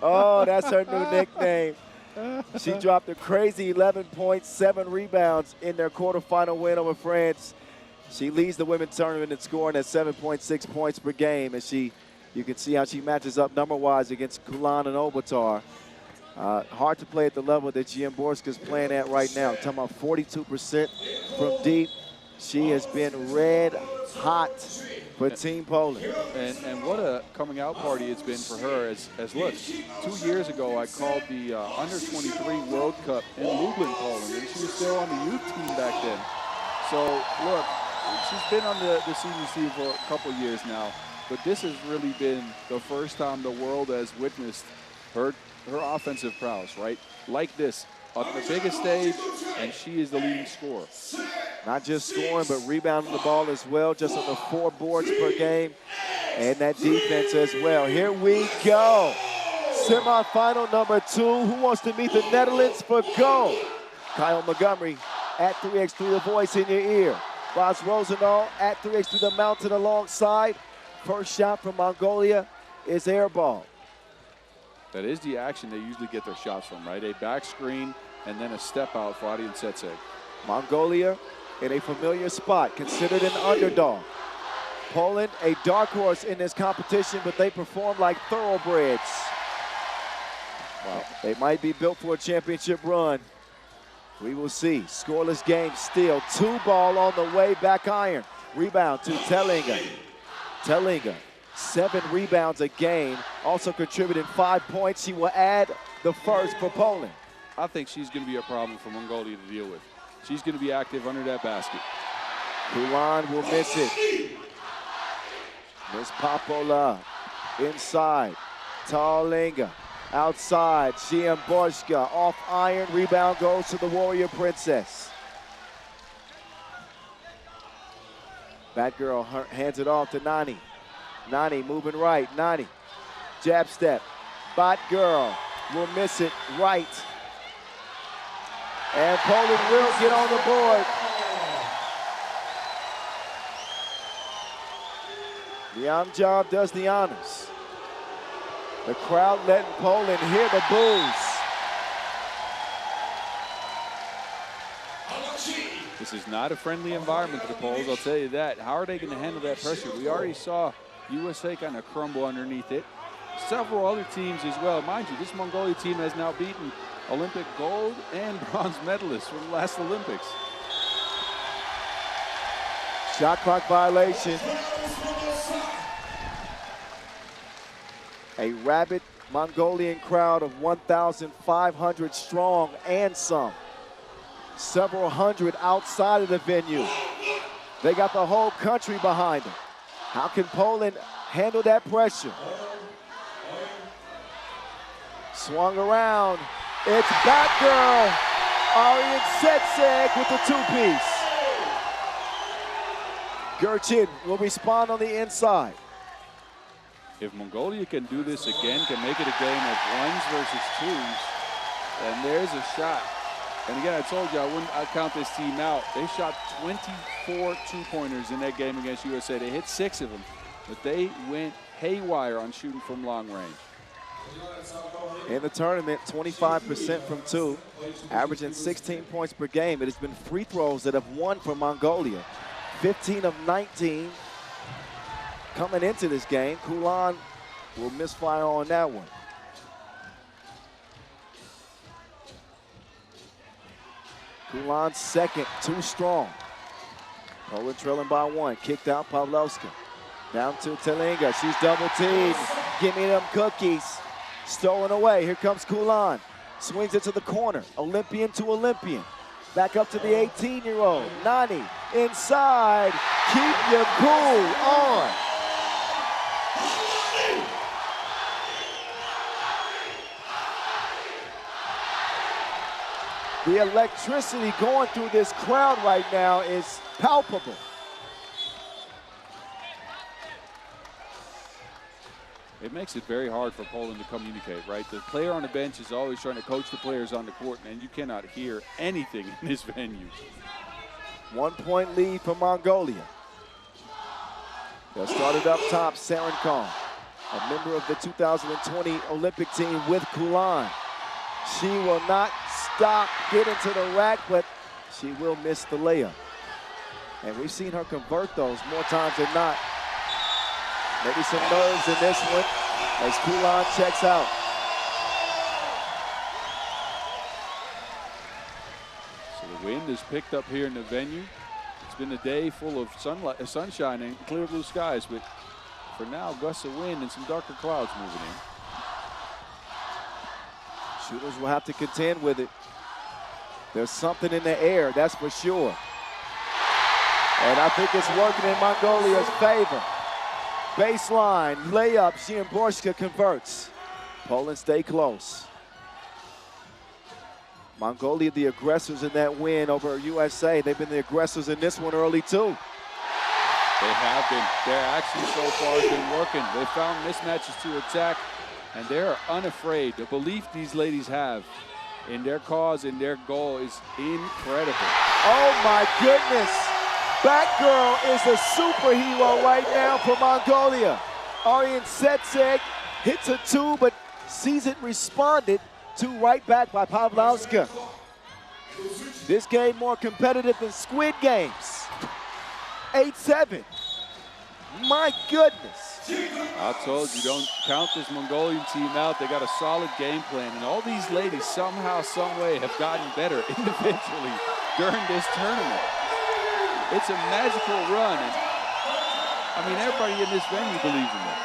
S1: Oh, that's her new nickname. She dropped a crazy 11 points, 7 rebounds in their quarterfinal win over France. She leads the women's tournament in scoring at 7.6 points per game, and you can see how she matches up number-wise against Ulaanbaatar. Hard to play at the level that Ziemborska is playing at right now. I'm talking about 42% from deep. She has been red hot for Team Poland.
S3: And what a coming out party it's been for her. As look, 2 years ago I called the Under-23 World Cup in Lublin, Poland, and she was still on the youth team back then. So look, she's been on the senior team for a couple years now, but this has really been the first time the world has witnessed her offensive prowess, right? Like this, on the biggest stage, and she is the leading scorer.
S1: Not just scoring, but rebounding the ball as well, just on the 4 boards per game, and that defense as well. Here we go. Semifinal number 2. Who wants to meet the Netherlands for gold? Kyle Montgomery at 3x3, the voice in your ear. Bas Rosendahl at 3x3, the mountain alongside. First shot from Mongolia is air ball.
S3: That is the action they usually get their shots from, right? A back screen and then a step out for Aryan Setseg.
S1: Mongolia in a familiar spot, considered an underdog. Poland, a dark horse in this competition, but they perform like thoroughbreds. Well, they might be built for a championship run. We will see. Scoreless game still. 2 ball on the way, back iron. Rebound to Telenga. Telenga, 7 rebounds a game, also contributing 5 points. She will add the first for Poland.
S3: I think she's going to be a problem for Mongolia to deal with. She's going to be active under that basket.
S1: Ulan will miss it. Miss Popola inside. Talinga outside. Ulaanbaatar off iron. Rebound goes to the Warrior Princess. Batgirl hands it off to Nani. Nani moving right. Nani. Jab step. Batgirl will miss it right. And Poland will get on the board. Ulaanbaatar does the honors. The crowd letting Poland hear the boos.
S3: This is not a friendly environment to the Poles, I'll tell you that. How are they going to handle that pressure? We already saw USA kind of crumble underneath it. Several other teams as well. Mind you, this Mongolia team has now beaten Olympic gold and bronze medalists from the last Olympics.
S1: Shot clock violation. A rabid Mongolian crowd of 1,500 strong and some. Several hundred outside of the venue. They got the whole country behind them. How can Poland handle that pressure? Swung around. It's Batgirl. Arian Setseg with the two-piece. Gurchin will respond on the inside.
S3: If Mongolia can do this again, can make it a game of ones versus twos, then there's a shot. And again, I told you I'd count this team out. They shot 24 two-pointers in that game against USA. They hit 6 of them, but they went haywire on shooting from long range.
S1: In the tournament, 25% from 2, averaging 16 points per game. It has been free throws that have won for Mongolia. 15 of 19 coming into this game. Kulan will misfire on that one. Kulan's second, too strong. Poland trailing by 1. Kicked out Pawlowska. Down to Talinga. She's double teamed. Give me them cookies. Stolen away. Here comes Kulan. Swings it to the corner. Olympian to Olympian. Back up to the 18-year-old. Nani inside. Keep your cool on. The electricity going through this crowd right now is palpable.
S3: It makes it very hard for Poland to communicate, right? The player on the bench is always trying to coach the players on the court, and you cannot hear anything in this venue.
S1: 1-point lead for Mongolia. They'll start it up top, Sarenkon, a member of the 2020 Olympic team with Kulan. She will not stop getting to the rack, but she will miss the layup. And we've seen her convert those more times than not. Maybe some nerves in this one as Kulan checks out.
S3: So the wind is picked up here in the venue. It's been a day full of sunshine and clear blue skies, but for now, gusts of wind and some darker clouds moving in.
S1: Shooters will have to contend with it. There's something in the air, that's for sure. And I think it's working in Mongolia's favor. Baseline, layup, Ulaanbaatar converts. Poland stay close. Mongolia, the aggressors in that win over USA. They've been the aggressors in this one early too.
S3: They have been. They're actually so far been working. They found mismatches to attack, and they're unafraid. The belief these ladies have in their cause and their goal is incredible.
S1: Oh my goodness. Batgirl is a superhero right now for Mongolia. Arian Setseg hits a 2, but sees it responded to right back by Pawlowska. This game more competitive than Squid Games. 8-7. My goodness.
S3: I told you, don't count this Mongolian team out. They got a solid game plan, and all these ladies somehow, some way have gotten better individually during this tournament. It's a magical run, and I mean, everybody in this venue believes in it.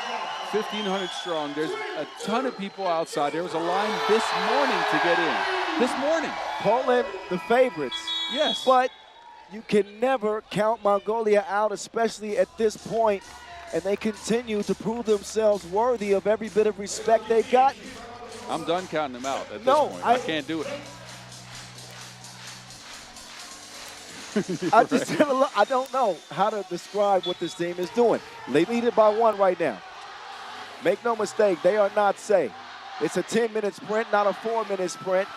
S3: 1,500 strong. There's a ton of people outside. There was a line this morning to get in. this morning.
S1: Poland, the favorites.
S3: Yes.
S1: But you can never count Mongolia out, especially at this point, and they continue to prove themselves worthy of every bit of respect they've gotten.
S3: I'm done counting them out at this point. I can't do it.
S1: I don't know how to describe what this team is doing. They lead it by 1 right now. Make no mistake, they are not safe. It's a 10-minute sprint, not a 4-minute sprint.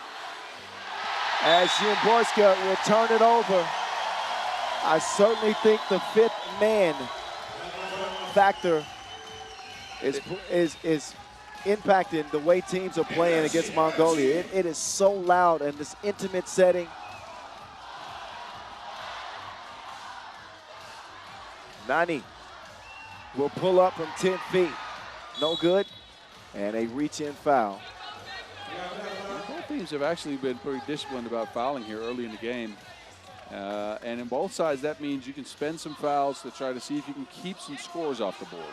S1: As Ulaanbaatar will turn it over. I certainly think the 5th man factor is impacting the way teams are playing against Mongolia. It is so loud in this intimate setting. Nani will pull up from 10 feet. No good. And a reach-in foul.
S3: Both teams have actually been pretty disciplined about fouling here early in the game. And in both sides, that means you can spend some fouls to try to see if you can keep some scores off the board.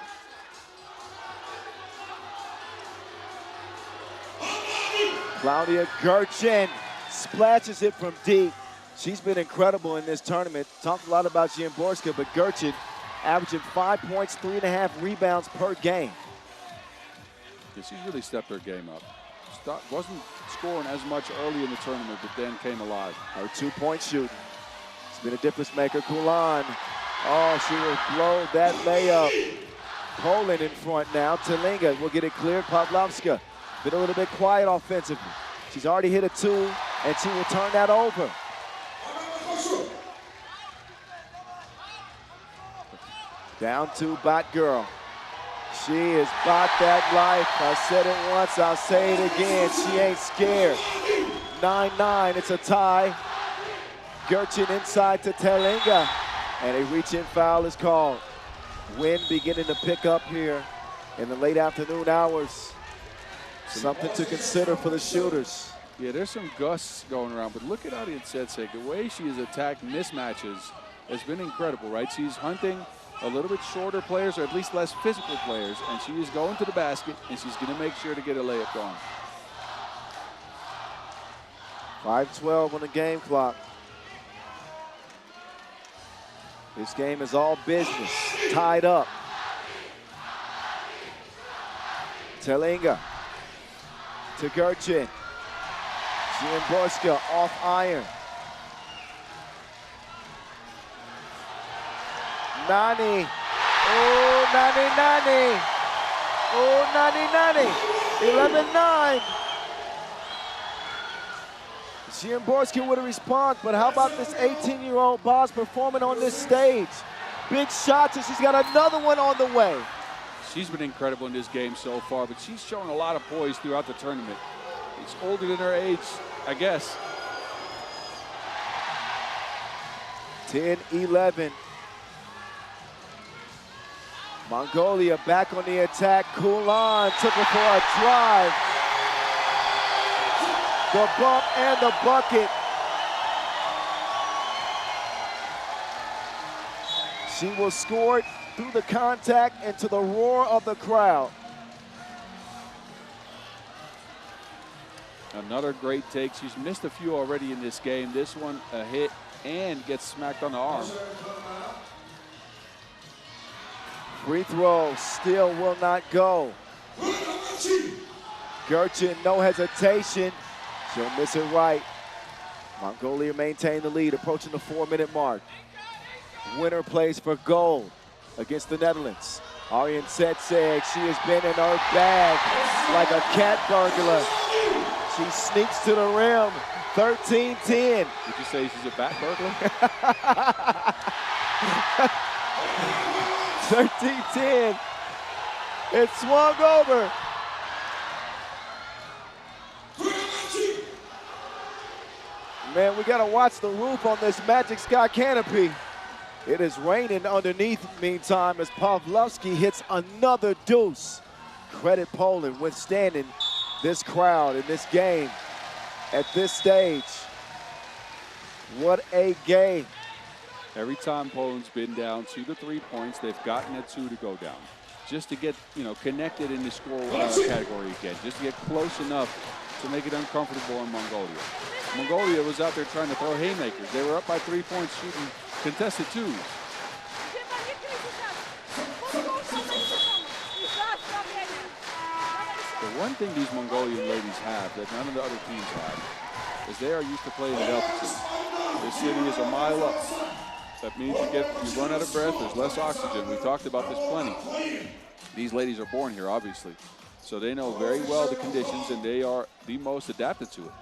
S1: Claudia Gertchen splashes it from deep. She's been incredible in this tournament. Talked a lot about Ulaanbaatar, but Gertchen averaging 5 points, 3.5 rebounds per game.
S3: Yeah, she's really stepped her game up. Wasn't scoring as much early in the tournament, but then came alive.
S1: Her 2-point shooting. It's been a difference maker. Kulan. Oh, she will blow that layup. Poland in front now. Telinga will get it cleared. Pavlovska been a little bit quiet offensively. She's already hit a 2, and she will turn that over. Down to Bot Girl. She is bot that life. I said it once, I'll say it again. She ain't scared. 9-9, it's a tie. Gertchen inside to Telinga. And a reach-in foul is called. Wind beginning to pick up here in the late afternoon hours. Something to consider for the shooters.
S3: Yeah, there's some gusts going around, but look at Adi Tsetsek. The way she has attacked mismatches has been incredible, right? She's hunting a little bit shorter players, or at least less physical players, and she is going to the basket, and she's going to make sure to get a layup going.
S1: 5:12 on the game clock. This game is all business, tied up. Telinga to Gertchen. Ulaanbaatar off iron. Nani. Oh, Nani. Oh, Nani. 11-9. Ulaanbaatar with a response, but how about this 18-year-old boss performing on this stage? Big shots, and she's got another one on the way.
S3: She's been incredible in this game so far, but she's shown a lot of poise throughout the tournament. It's older than her age, I guess.
S1: 10-11. Mongolia back on the attack. Kulan took her for a drive. The bump and the bucket. She will score it through the contact and to the roar of the crowd.
S3: Another great take. She's missed a few already in this game. This one, a hit and gets smacked on the arm.
S1: Free throw still will not go. Gertchen, no hesitation. She'll miss it right. Mongolia maintain the lead, approaching the 4-minute mark. Winner plays for gold against the Netherlands. Arjen Tsetsek, she has been in her bag like a cat burglar. She sneaks to the rim, 13-10.
S3: Did you say she's a bat burglar?
S1: 13-10. It swung over. Man, we gotta watch the roof on this Magic Sky canopy. It is raining underneath meantime as Pavlovsky hits another deuce. Credit Poland withstanding this crowd in this game at this stage. What a game.
S3: Every time Poland's been down 2 to 3 points, they've gotten a 2 to go down. Just to get, connected in the score category again. Just to get close enough to make it uncomfortable in Mongolia. Mongolia was out there trying to throw haymakers. They were up by 3 points shooting contested twos. The one thing these Mongolian ladies have that none of the other teams have is they are used to playing at altitude. This city is a mile up. That means you run out of breath, there's less oxygen. We talked about this plenty. These ladies are born here, obviously. So they know very well the conditions, and they are the most adapted to it.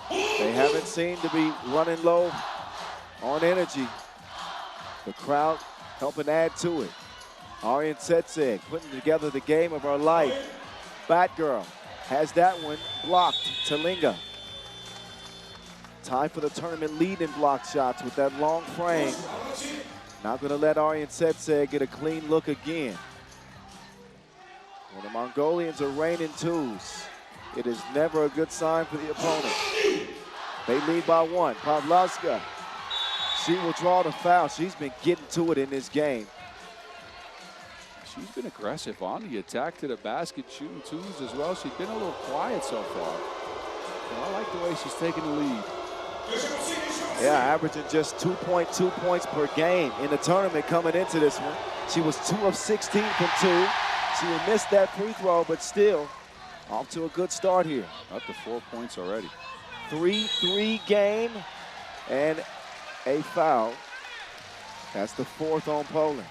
S1: They haven't seemed to be running low on energy. The crowd helping add to it. Aryan Setseg putting together the game of her life. Batgirl has that one blocked. Talinga. Time for the tournament lead in block shots with that long frame. Not going to let Aryan Setseg get a clean look again. When the Mongolians are raining twos, it is never a good sign for the opponent. They lead by one. Pavlovska, she will draw the foul. She's been getting to it in this game.
S3: She's been aggressive on the attack to the basket, shooting twos as well. She's been a little quiet so far. But I like the way she's taking the lead.
S1: Yeah, averaging just 2.2 points per game in the tournament coming into this one. She was 2 of 16 from 2. She missed that free throw, but still off to a good start here.
S3: Up to 4 points already.
S1: 3-3 game and a foul. That's the 4th on Poland.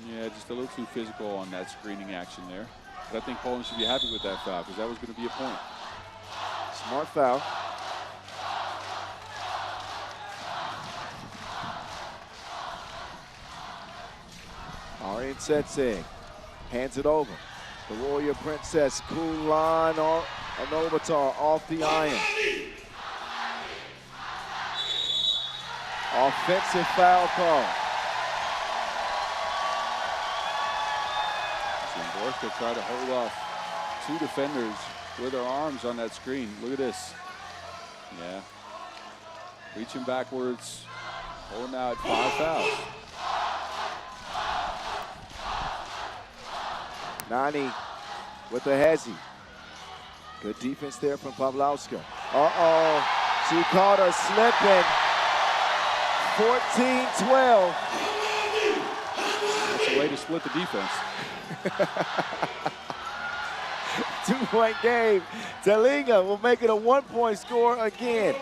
S3: Yeah, just a little too physical on that screening action there. But I think Poland should be happy with that foul because that was going to be a point.
S1: Smart foul. Aryan Setseg hands it over. The Warrior Princess, Ulaanbaatar off the iron. Offensive foul call.
S3: Borska tried to hold off 2 defenders with their arms on that screen. Look at this. Yeah. Reaching backwards, holding out 5 fouls.
S1: Nani with the hezzy. Good defense there from Pavlovska. Uh-oh, she caught her slipping. 14-12.
S3: That's a way to split the defense.
S1: 2-point game. Talinga will make it a 1-point score again.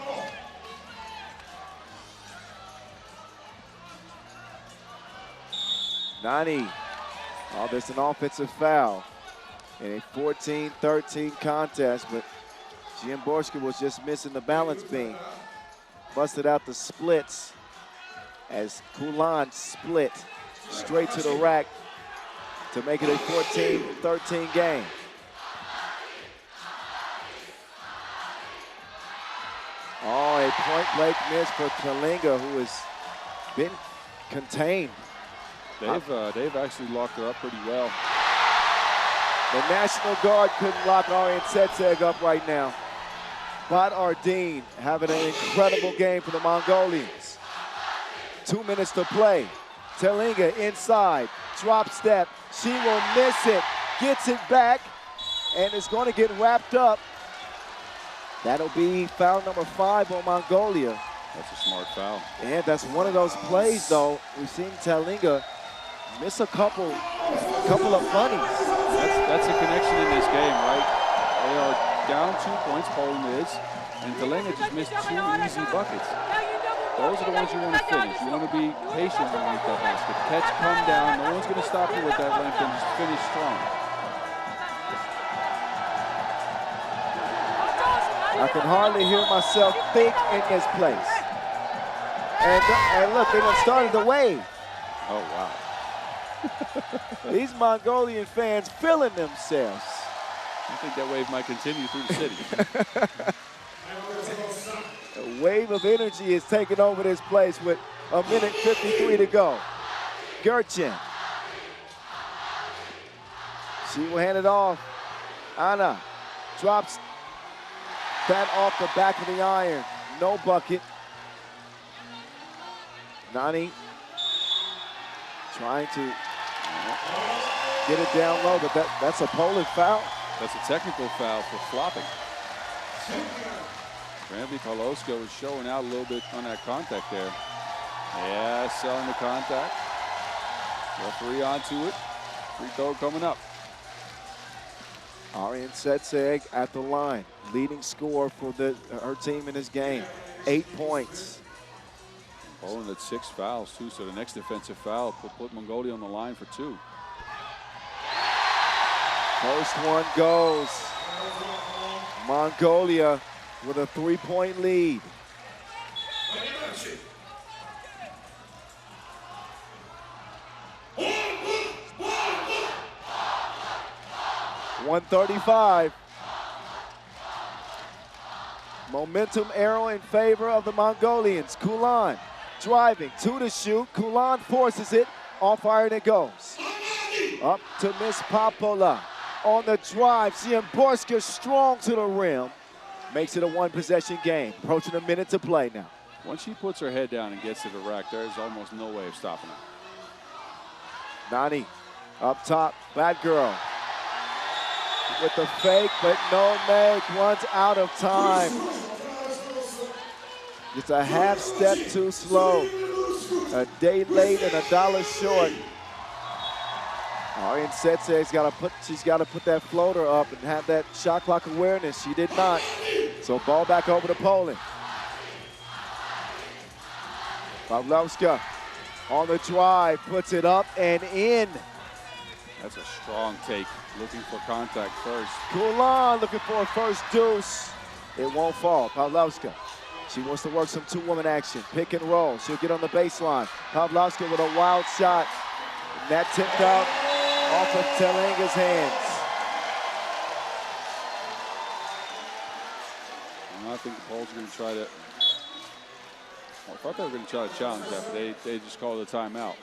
S1: Nani. Oh, there's an offensive foul in a 14-13 contest, but Borska was just missing the balance beam. Busted out the splits as Kulan split straight to the rack to make it a 14-13 game. Oh, a point-blank miss for Talinga, who has been contained.
S3: They've actually locked her up pretty well.
S1: The National Guard couldn't lock Aryan Setseg up right now. Bat Ardeen having an incredible game for the Mongolians. 2 minutes to play. Talinga inside, drop step. She will miss it, gets it back, and is going to get wrapped up. That'll be foul number 5 on Mongolia.
S3: That's a smart foul.
S1: And that's one of those plays, though. We've seen Talinga miss a couple of bunnies.
S3: That's a connection in this game, right? They are down 2 points, Poland is, and Talinga just missed 2 easy buckets. Those are the ones you want to finish. You want to be patient underneath that basket. Catch, come down. No one's going to stop you with that length and just finish strong.
S1: I can hardly hear myself think in this place. And look, they done started the wave.
S3: Oh, wow.
S1: These Mongolian fans feeling themselves.
S3: I think that wave might continue through the city.
S1: A wave of energy is taking over this place with a minute 53 to go. Gerchen. She will hand it off. Anna drops that off the back of the iron. No bucket. Nani trying to Get it down low, but that's a Poland foul.
S3: That's a technical foul for flopping. Randy Pawlowski is showing out a little bit on that contact there. Yeah, selling the contact. Referee onto it. Free throw coming up.
S1: Arian Setseg at the line, leading scorer for her team in this game. 8 points.
S3: Poland had 6 fouls too, so the next defensive foul will put Mongolia on the line for 2.
S1: First one goes. Mongolia with a 3-point lead. .135. Momentum arrow in favor of the Mongolians. Kulan driving, 2 to shoot. Kulan forces it, off iron it goes. Up to Miss Popola. On the drive, Ziemborska strong to the rim. Makes it a 1-possession game. Approaching a minute to play now.
S3: Once she puts her head down and gets to the rack, there is almost no way of stopping her.
S1: Nani up top, bad girl. With the fake, but no make, runs out of time. Just a half step too slow. A day late and $1 short. Arian Setseg's she's got to put that floater up and have that shot clock awareness. She did not. So ball back over to Poland. Pawlowska on the drive, puts it up and in.
S3: That's a strong take, looking for contact first.
S1: Kulan looking for a first deuce. It won't fall. Pawlowska. She wants to work some 2-woman action. Pick and roll. She'll get on the baseline. Pawlowska with a wild shot. And that tipped out off of Telinga's hands.
S3: And I think the Poles are going to try to. Well, I thought they were going to try to challenge that, but they just called a timeout.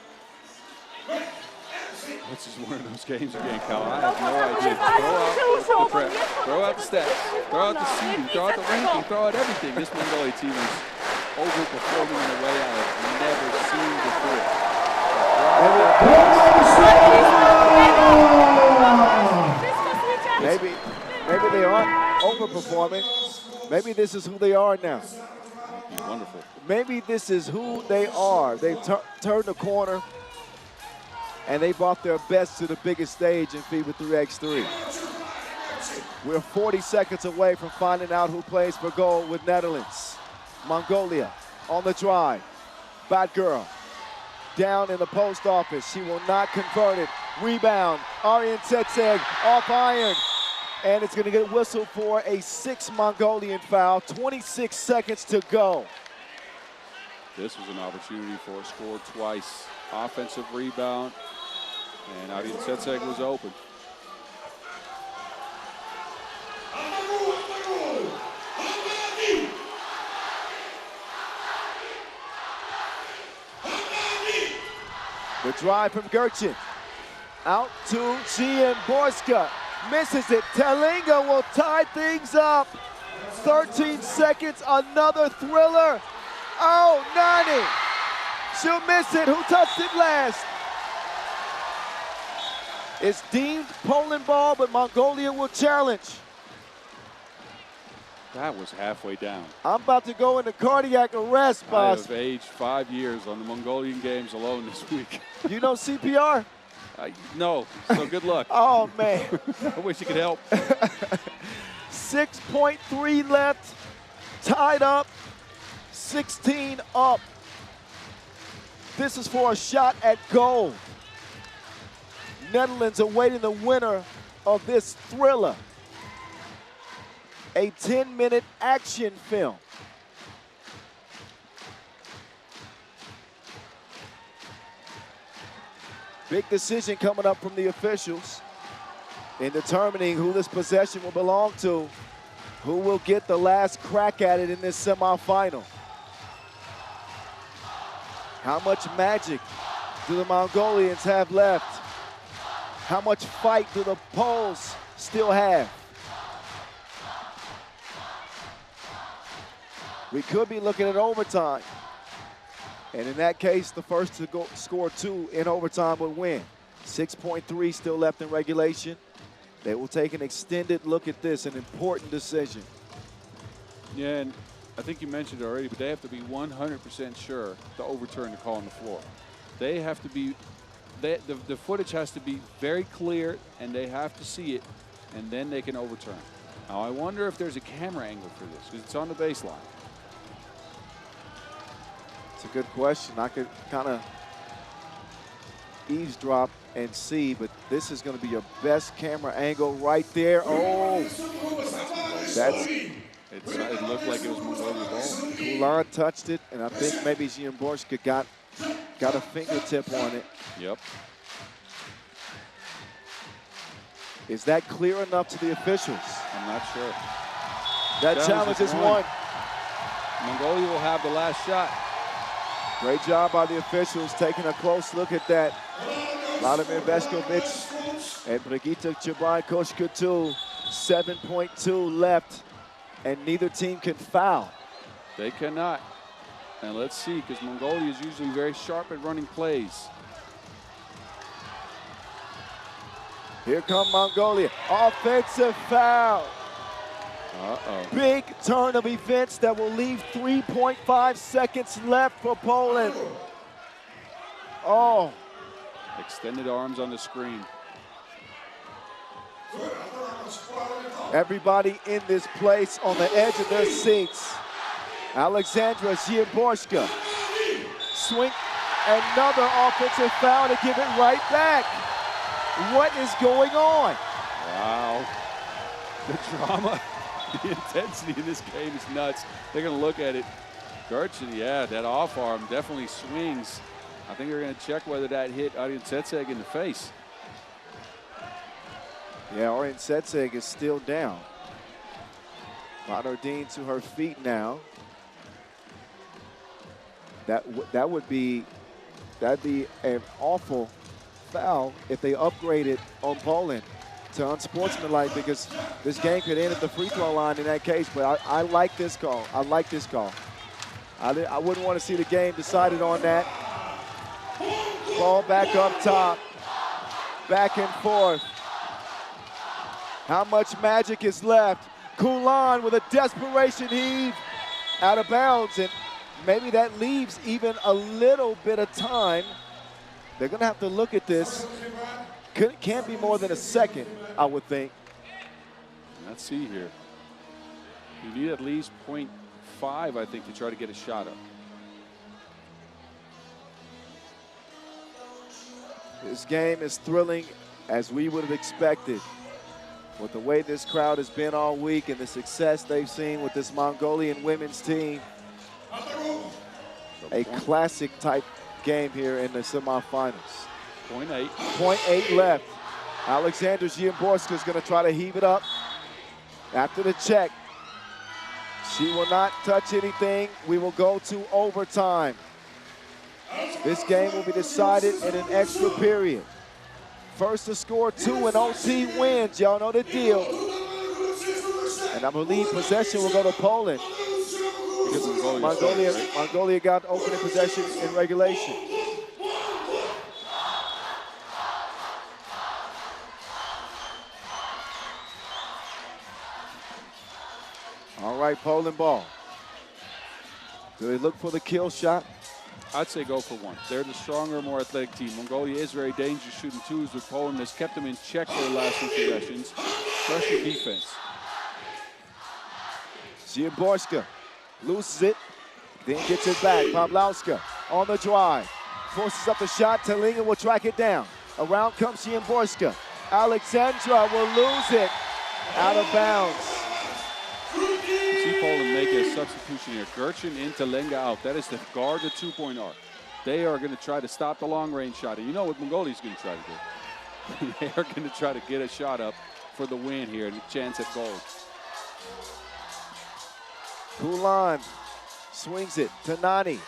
S3: This is one of those games again, Cal. I have no idea. Throw out the prep, throw out the stats, throw out the seeding, throw out the ranking, throw out everything. This Mongolia team is overperforming in a way I have never seen before.
S1: Maybe they aren't overperforming. Maybe this is who they are now.
S3: That'd be wonderful. Maybe
S1: this is who they are. They've turned the corner. And they brought their best to the biggest stage in FIBA 3x3. We're 40 seconds away from finding out who plays for gold with Netherlands. Mongolia on the drive. Bad girl down in the post office. She will not convert it. Rebound. Arian Setseg off iron. And it's going to get whistled for a 6 Mongolian foul. 26 seconds to go.
S3: This was an opportunity for a score twice. Offensive rebound. And Arian Setseg was open.
S1: The drive from Gerchin. Out to Ziemborska. Misses it. Telinga will tie things up. 13 seconds, another thriller. Oh, Nani. She'll miss it. Who touched it last? It's deemed Poland ball, but Mongolia will challenge.
S3: That was halfway down.
S1: I'm about to go into cardiac arrest, boss.
S3: I have aged 5 years on the Mongolian games alone this week.
S1: You know CPR?
S3: No, so good luck.
S1: Oh, man.
S3: I wish you could help.
S1: 6.3 left, tied up, 16 up. This is for a shot at gold. Netherlands awaiting the winner of this thriller. A 10-minute action film. Big decision coming up from the officials in determining who this possession will belong to, who will get the last crack at it in this semifinal. How much magic do the Mongolians have left? How much fight do the Poles still have? We could be looking at overtime. And in that case, the first to score 2 in overtime would win. 6.3 still left in regulation. They will take an extended look at this, an important decision.
S3: Yeah, and I think you mentioned it already, but they have to be 100% sure to overturn the call on the floor. They have to be, the footage has to be very clear, and they have to see it, and then they can overturn. Now, I wonder if there's a camera angle for this, because it's on the baseline.
S1: It's a good question. I could kind of eavesdrop and see, but this is going to be your best camera angle right there. Oh,
S3: it looked like it was Mongolia ball.
S1: Ulan touched it, and I think maybe Ulaanbaatar got a fingertip on it.
S3: Yep.
S1: Is that clear enough to the officials?
S3: I'm not sure.
S1: That challenge is won.
S3: Mongolia will have the last shot.
S1: Great job by the officials taking a close look at that. Vladimir Veskovic and Brigitte Chebay-Koshkatu, 7.2 left, and neither team can foul.
S3: They cannot. And let's see, because Mongolia is usually very sharp at running plays.
S1: Here come Mongolia. Offensive foul.
S3: Uh-oh.
S1: Big turn of events that will leave 3.5 seconds left for Poland. Oh.
S3: Extended arms on the screen.
S1: Everybody in this place on the edge of their seats. Alexandra Zieborska. Swing. Another offensive foul to give it right back. What is going on?
S3: Wow. The drama, the intensity in this game is nuts. They're going to look at it. Gertchen, yeah, that off arm definitely swings. I think they're going to check whether that hit Arjen Setseg in the face.
S1: Yeah, Arjen Setseg is still down. Monardine to her feet now. That'd be an awful foul if they upgraded on Poland to unsportsmanlike, because this game could end at the free throw line in that case. But I like this call. I like this call. I wouldn't want to see the game decided on that. Ball back up top. Back and forth. How much magic is left? Kulan with a desperation heave out of bounds, and maybe that leaves even a little bit of time. They're going to have to look at this. Can't be more than a second, I would think.
S3: Let's see here. You need at least 0.5, I think, to try to get a shot up.
S1: This game is thrilling as we would have expected. With the way this crowd has been all week and the success they've seen with this Mongolian women's team. A classic type game here in the semifinals.
S3: 0.8.
S1: 0.8 left. Alexander Zieborska is going to try to heave it up after the check. She will not touch anything. We will go to overtime. This game will be decided in an extra period. First to score 2 and OT wins. Y'all know the deal. And I believe possession will go to Poland, because Mongolia got opening possession in regulation. All right, Poland ball. Do they look for the kill shot?
S3: I'd say go for one. They're the stronger, more athletic team. Mongolia is very dangerous shooting twos, with Poland has kept them in check for the last 2 possessions. Pressure defense.
S1: Zieborska loses it, then gets it back. Pawlowska on the drive. Forces up the shot. Telinga will track it down. Around comes Zieborska. Alexandra will lose it. Out of bounds.
S3: You see Poland make a substitution here. Gertchen in, Telinga out. That is to guard the two-point arc. They are going to try to stop the long-range shot. And you know what Mongolia's going to try to do. They are going to try to get a shot up for the win here and a chance at gold.
S1: Kulan swings it to Nani.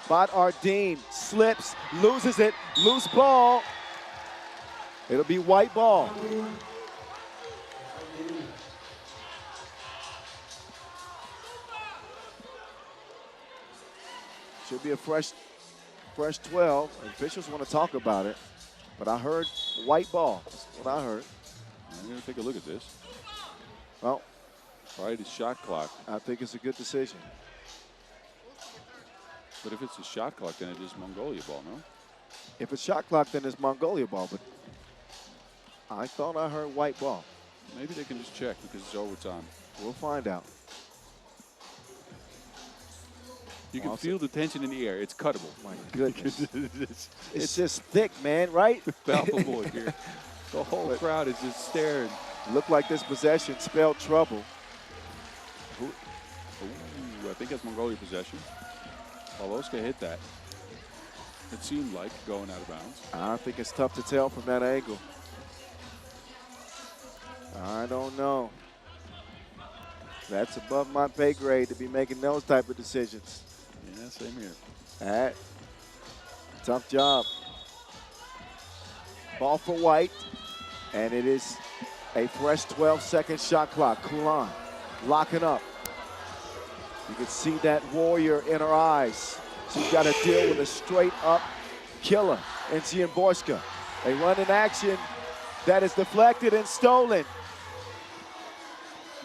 S1: Ardeen slips, loses it, loose ball. It'll be white ball. Should be a fresh 12. Officials want to talk about it. But I heard white ball. That's what I heard.
S3: I'm going to take a look at this.
S1: Well,
S3: Probably the shot clock.
S1: I think it's a good decision.
S3: But if it's a shot clock, then it is Mongolia ball, no?
S1: If it's shot clock, then it's Mongolia ball. But I thought I heard white ball.
S3: Maybe they can just check because it's overtime.
S1: We'll find out.
S3: You can
S1: Awesome.
S3: feel the tension in the air. It's cuttable.
S1: My goodness.
S3: it's
S1: It's just thick, man, right?
S3: palpable here. The whole crowd is just staring.
S1: Looked like this possession spelled trouble.
S3: Ooh, I think that's Mongolia possession. Pavlovska hit that. It seemed like going out of bounds.
S1: I think it's tough to tell from that angle. I don't know. That's above my pay grade to be making those type of decisions.
S3: Yeah, same here.
S1: That tough job. Ball for White, and it is a fresh 12-second shot clock. Kulan locking up. You can see that warrior in her eyes. She's got to deal with a straight-up killer in Ulaanbaatar. They run in action that is deflected and stolen.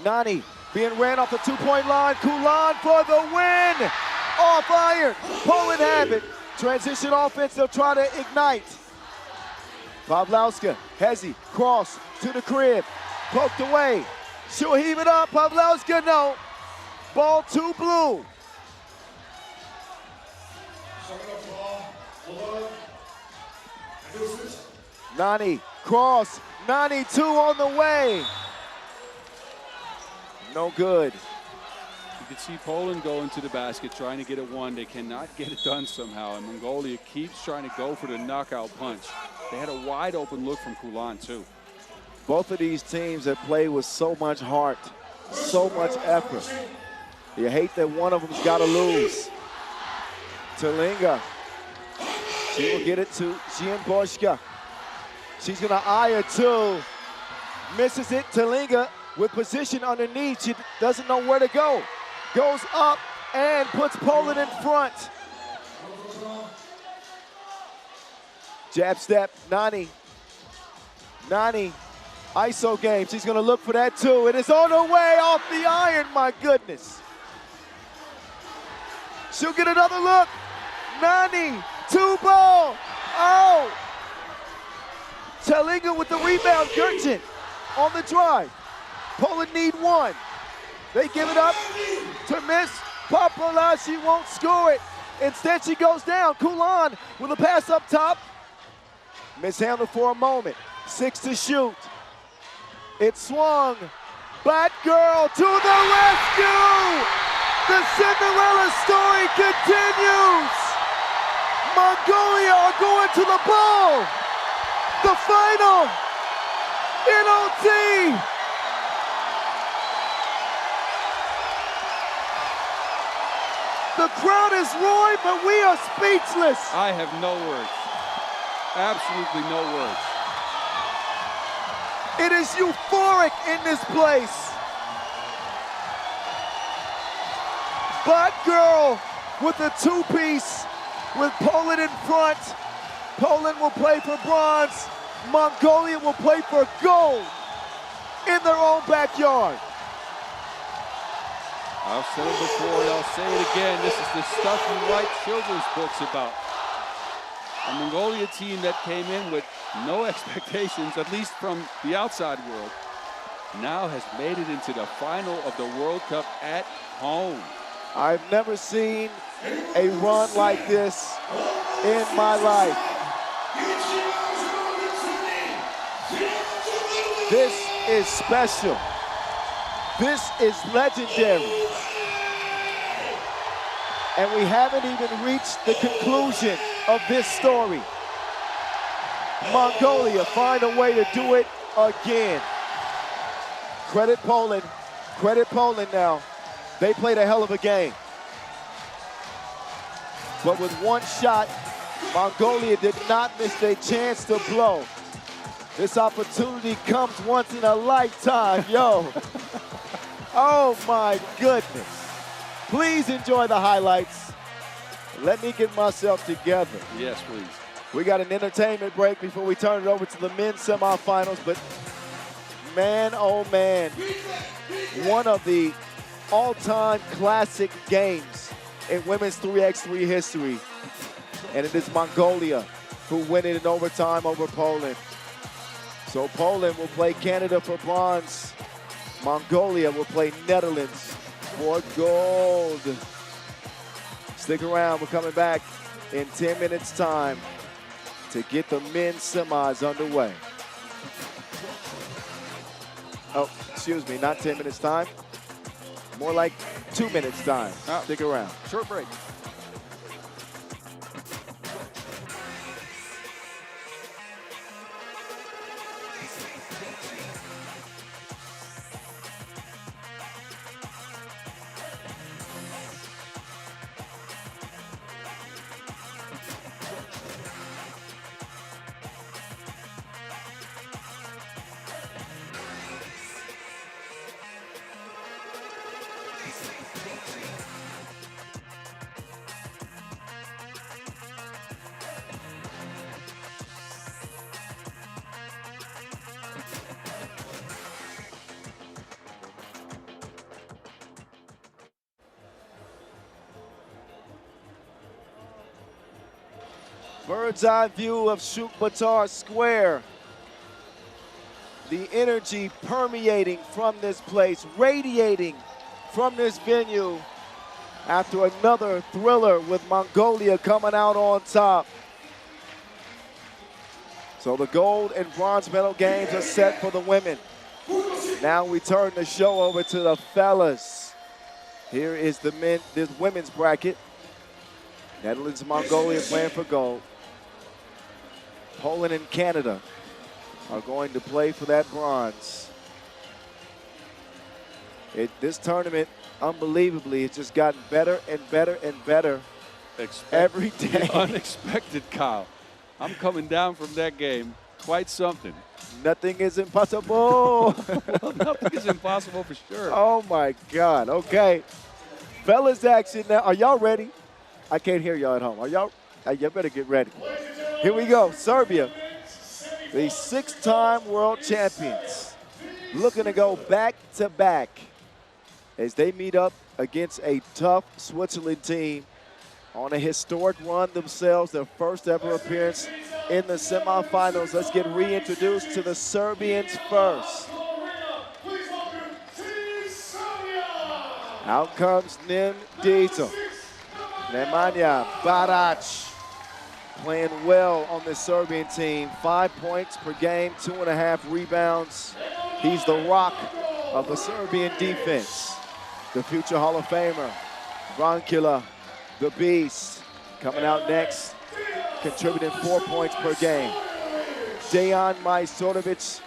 S1: Nani being ran off the two-point line. Kulan for the win. Off iron. Poland have it. Transition offense, they'll try to ignite. Pavlovska, Hezi, cross to the crib. Poked away. She'll heave it up. Pavlovska, no. Ball to blue. Nani, cross. Nani, two on the way. No good.
S3: You can see Poland go into the basket trying to get it one. They cannot get it done somehow, and Mongolia keeps trying to go for the knockout punch. They had a wide open look from Kulan, too.
S1: Both of these teams have played with so much heart, so much effort. You hate that one of them's got to lose. Talinga, she will get it to Ulaanbaatar. She's going to eye her too. Misses it. Talinga with position underneath. She doesn't know where to go. Goes up and puts Poland in front. Jab step, Nani. Nani, ISO game. She's going to look for that too. It is on her way off the iron, my goodness. She'll get another look. Nani, two ball. Oh! Talinga with the rebound. Gurchin on the drive. Poland need one. They give it up to miss. Papala, she won't score it. Instead, she goes down. Kulan with a pass up top. Mishandled for a moment. 6 to shoot. It swung. Batgirl to the rescue. The Cinderella story continues. Mongolia are going to the ball. The final in OT. The crowd is roaring, but we are speechless.
S3: I have no words. Absolutely no words.
S1: It is euphoric in this place. Batgirl with a two-piece with Poland in front. Poland will play for bronze. Mongolia will play for gold in their own backyard.
S3: I've said it before, and I'll say it again. This is the stuff you write children's books about. A Mongolia team that came in with no expectations, at least from the outside world, now has made it into the final of the World Cup at home.
S1: I've never seen a run like this in my life. This is special. This is legendary. And we haven't even reached the conclusion of this story. Mongolia find a way to do it again. Credit Poland now. They played a hell of a game. But with one shot, Mongolia did not miss their chance to blow. This opportunity comes once in a lifetime, yo. Oh my goodness. Please enjoy the highlights. Let me get myself together.
S3: Yes, please.
S1: We got an entertainment break before we turn it over to the men's semifinals, but man, oh man, one of the all-time classic games in women's 3x3 history, and it is Mongolia who win it in overtime over Poland. So Poland will play Canada for bronze. Mongolia will play Netherlands for gold. Stick around, we're coming back in 10 minutes time to get the men's semis underway. Oh, excuse me, not 10 minutes time. More like 2 minutes time. Stick around.
S3: Short break.
S1: Bird's eye view of Ulaanbaatar Square. The energy permeating from this place, radiating from this venue after another thriller with Mongolia coming out on top. So the gold and bronze medal games are set for the women. Now we turn the show over to the fellas. Here is the women's bracket. Netherlands and Mongolia playing for gold. Poland and Canada are going to play for that bronze. This tournament, unbelievably, it's just gotten better and better and better every day.
S3: Unexpected, Kyle. I'm coming down from that game. Quite something.
S1: Nothing is impossible.
S3: Well, nothing is impossible for sure.
S1: Oh, my God. Okay. Fellas action now. Are y'all ready? I can't hear y'all at home. Are y'all? You better get ready. Here we go. Serbia, the 6-time world champions, looking to go back-to-back as they meet up against a tough Switzerland team on a historic run themselves, their first ever appearance in the semifinals. Let's get reintroduced to the Serbians first. Out comes Nemanja Barac, playing well on the Serbian team. 5 points per game, 2.5 rebounds. He's the rock of the Serbian defense. The future Hall of Famer, Vrankula, the Beast, coming out next, contributing 4 points per game. Dejan Majstorovic,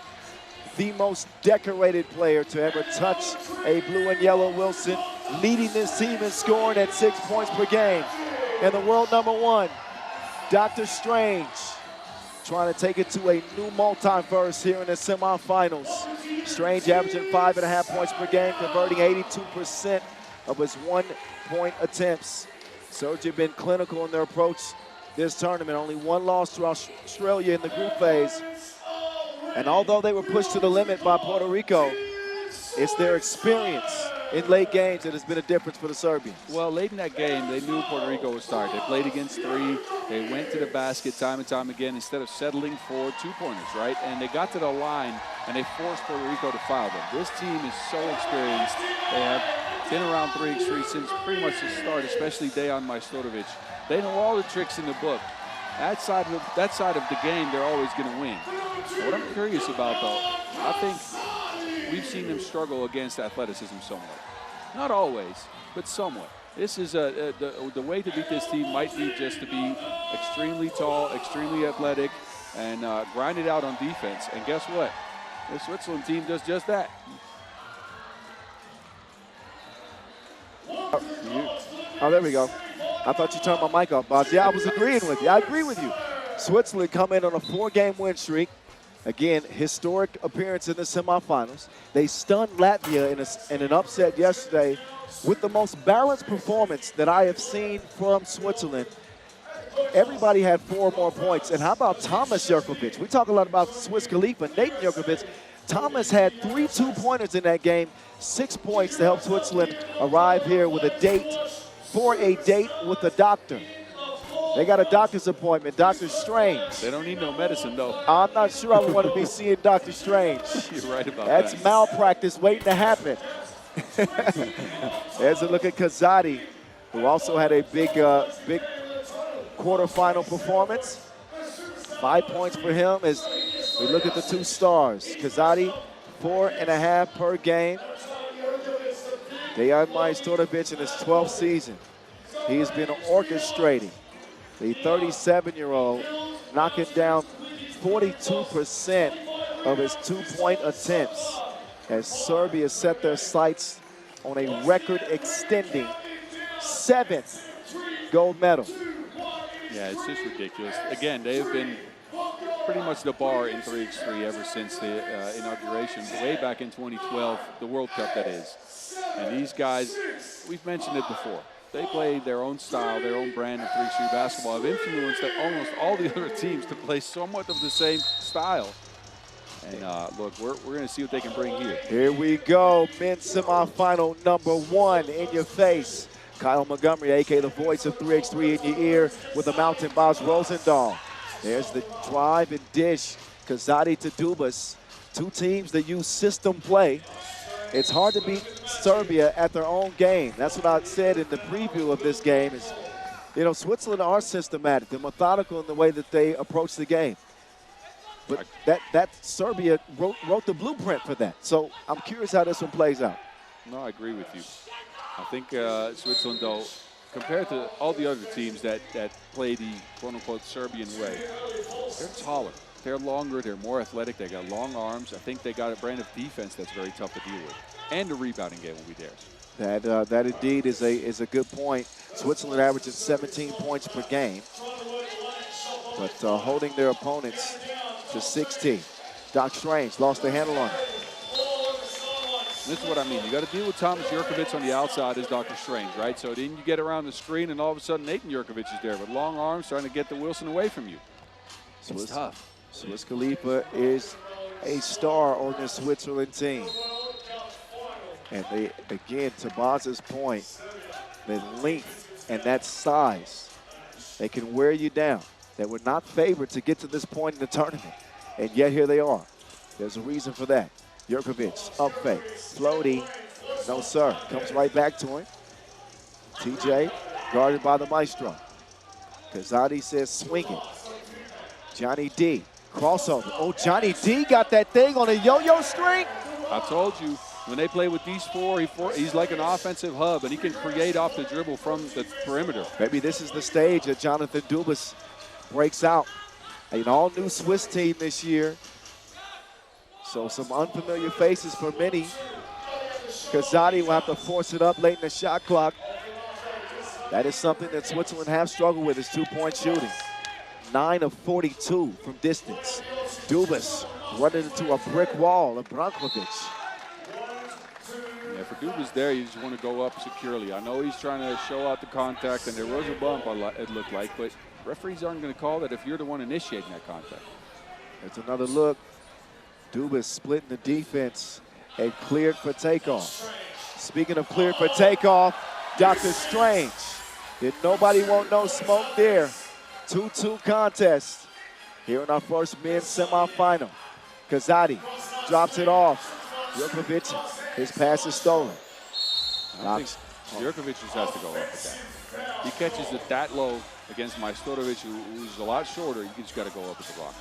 S1: the most decorated player to ever touch a blue and yellow Wilson, leading this team in scoring at 6 points per game. And the world #1, Dr. Strange, trying to take it to a new multiverse here in the semifinals. Strange averaging 5.5 points per game, converting 82% of his 1-point attempts. Serbia have been clinical in their approach this tournament. Only one loss to Australia in the group phase. And although they were pushed to the limit by Puerto Rico, it's their experience in late games that has been a difference for the Serbians.
S3: Well, late in that game, they knew Puerto Rico would start. They played against 3. They went to the basket time and time again instead of settling for 2-pointers, right? And they got to the line, and they forced Puerto Rico to foul them. This team is so experienced. They have been around 3x3 since pretty much the start, especially Dejan Majstorovic. They know all the tricks in the book. That side of the game, they're always going to win. What I'm curious about, though, I think we've seen them struggle against athleticism somewhat. Not always, but somewhat. This is the way to beat this team might be just to be extremely tall, extremely athletic, and grind it out on defense. And guess what? The Switzerland team does just that.
S1: Oh, there we go. I thought you turned my mic off, boss. Yeah, I was agreeing with you. I agree with you. Switzerland come in on a 4-game win streak. Again, historic appearance in the semifinals. They stunned Latvia in an upset yesterday with the most balanced performance that I have seen from Switzerland. everybody had 4 more points. And how about Thomas Jurkovic? We talk a lot about Swiss Khalifa, Nathan Jurkovic. Thomas had 3 2-pointers in that game, 6 points to help Switzerland arrive here with a date with a doctor. They got a doctor's appointment, Dr. Strange.
S3: They don't need no medicine, though.
S1: I'm not sure I want to be seeing Dr. Strange.
S3: You're right about that.
S1: That's malpractice waiting to happen. There's a look at Kazadi, who also had a big quarterfinal performance. 5 points for him as we look at the 2 stars. Kazadi, 4.5 per game. Dejan Majstorovic in his 12th season. He's been orchestrating the 37-year-old, knocking down 42% of his 2-point attempts as Serbia set their sights on a record-extending 7th gold medal.
S3: Yeah, it's just ridiculous. Again, they have been pretty much the bar in 3x3 ever since the inauguration, way back in 2012, the World Cup that is. And these guys, we've mentioned it before, they play their own style, their own brand of 3x3 basketball, have influenced almost all the other teams to play somewhat of the same style. And look, we're going to see what they can bring here.
S1: Here we go, men's semifinal number 1 in your face. Kyle Montgomery, a.k.a. the voice of 3x3 in your ear with the Mountain Boss Rosendahl. There's the drive and dish, Kazadi to Dubas. 2 teams that use system play. It's hard to beat Serbia at their own game. That's what I said in the preview of this game is, you know, Switzerland are systematic. They're methodical in the way that they approach the game. But that Serbia wrote the blueprint for that. So I'm curious how this one plays out.
S3: No, I agree with you. I think Switzerland, though, compared to all the other teams that play the quote-unquote Serbian way, they're taller. They're longer, they're more athletic, they got long arms. I think they got a brand of defense that's very tough to deal with. And the rebounding game will be theirs.
S1: That indeed is a good point. Switzerland averages 17 points per game, but holding their opponents to 16. Doc Strange lost the handle on it.
S3: This is what I mean. You got to deal with Thomas Jurkovic on the outside as Dr. Strange, right? So then you get around the screen, and all of a sudden Nathan Jurkovic is there with long arms trying to get the Wilson away from you. It's tough.
S1: Swiss Khalifa is a star on this Switzerland team. And they, again, to Baz's point, the length and that size, they can wear you down. They were not favored to get to this point in the tournament. And yet here they are. There's a reason for that. Jurkovic, up fake, floaty, no sir. Comes right back to him. TJ, guarded by the maestro. Kazadi says swing it. Johnny D, crossover. Oh, Johnny D got that thing on a yo-yo string.
S3: I told you, when they play with these 4, he's like an offensive hub, and he can create off the dribble from the perimeter.
S1: Maybe this is the stage that Jonathan Dubas breaks out. An all-new Swiss team this year. So some unfamiliar faces for many. Kazadi will have to force it up late in the shot clock. That is something that Switzerland have struggled with, is 2-point shooting. 9 of 42 from distance. Dubas running into a brick wall of Brankovic.
S3: Yeah, for Dubas there, you just want to go up securely. I know he's trying to show out the contact, and there was a bump, it looked like, but referees aren't going to call that if you're the one initiating that contact.
S1: It's another look. Dubas splitting the defense and cleared for takeoff. Speaking of cleared for takeoff, Dr. Strange. Did nobody want no smoke there? 2-2 contest here in our first men's semifinal. Kazadi drops it off. Jurkovic, his pass is stolen.
S3: I think Jurkovic just has to go up with that. He catches it that low against Majstorovic, who's a lot shorter. You just got to go up with the block.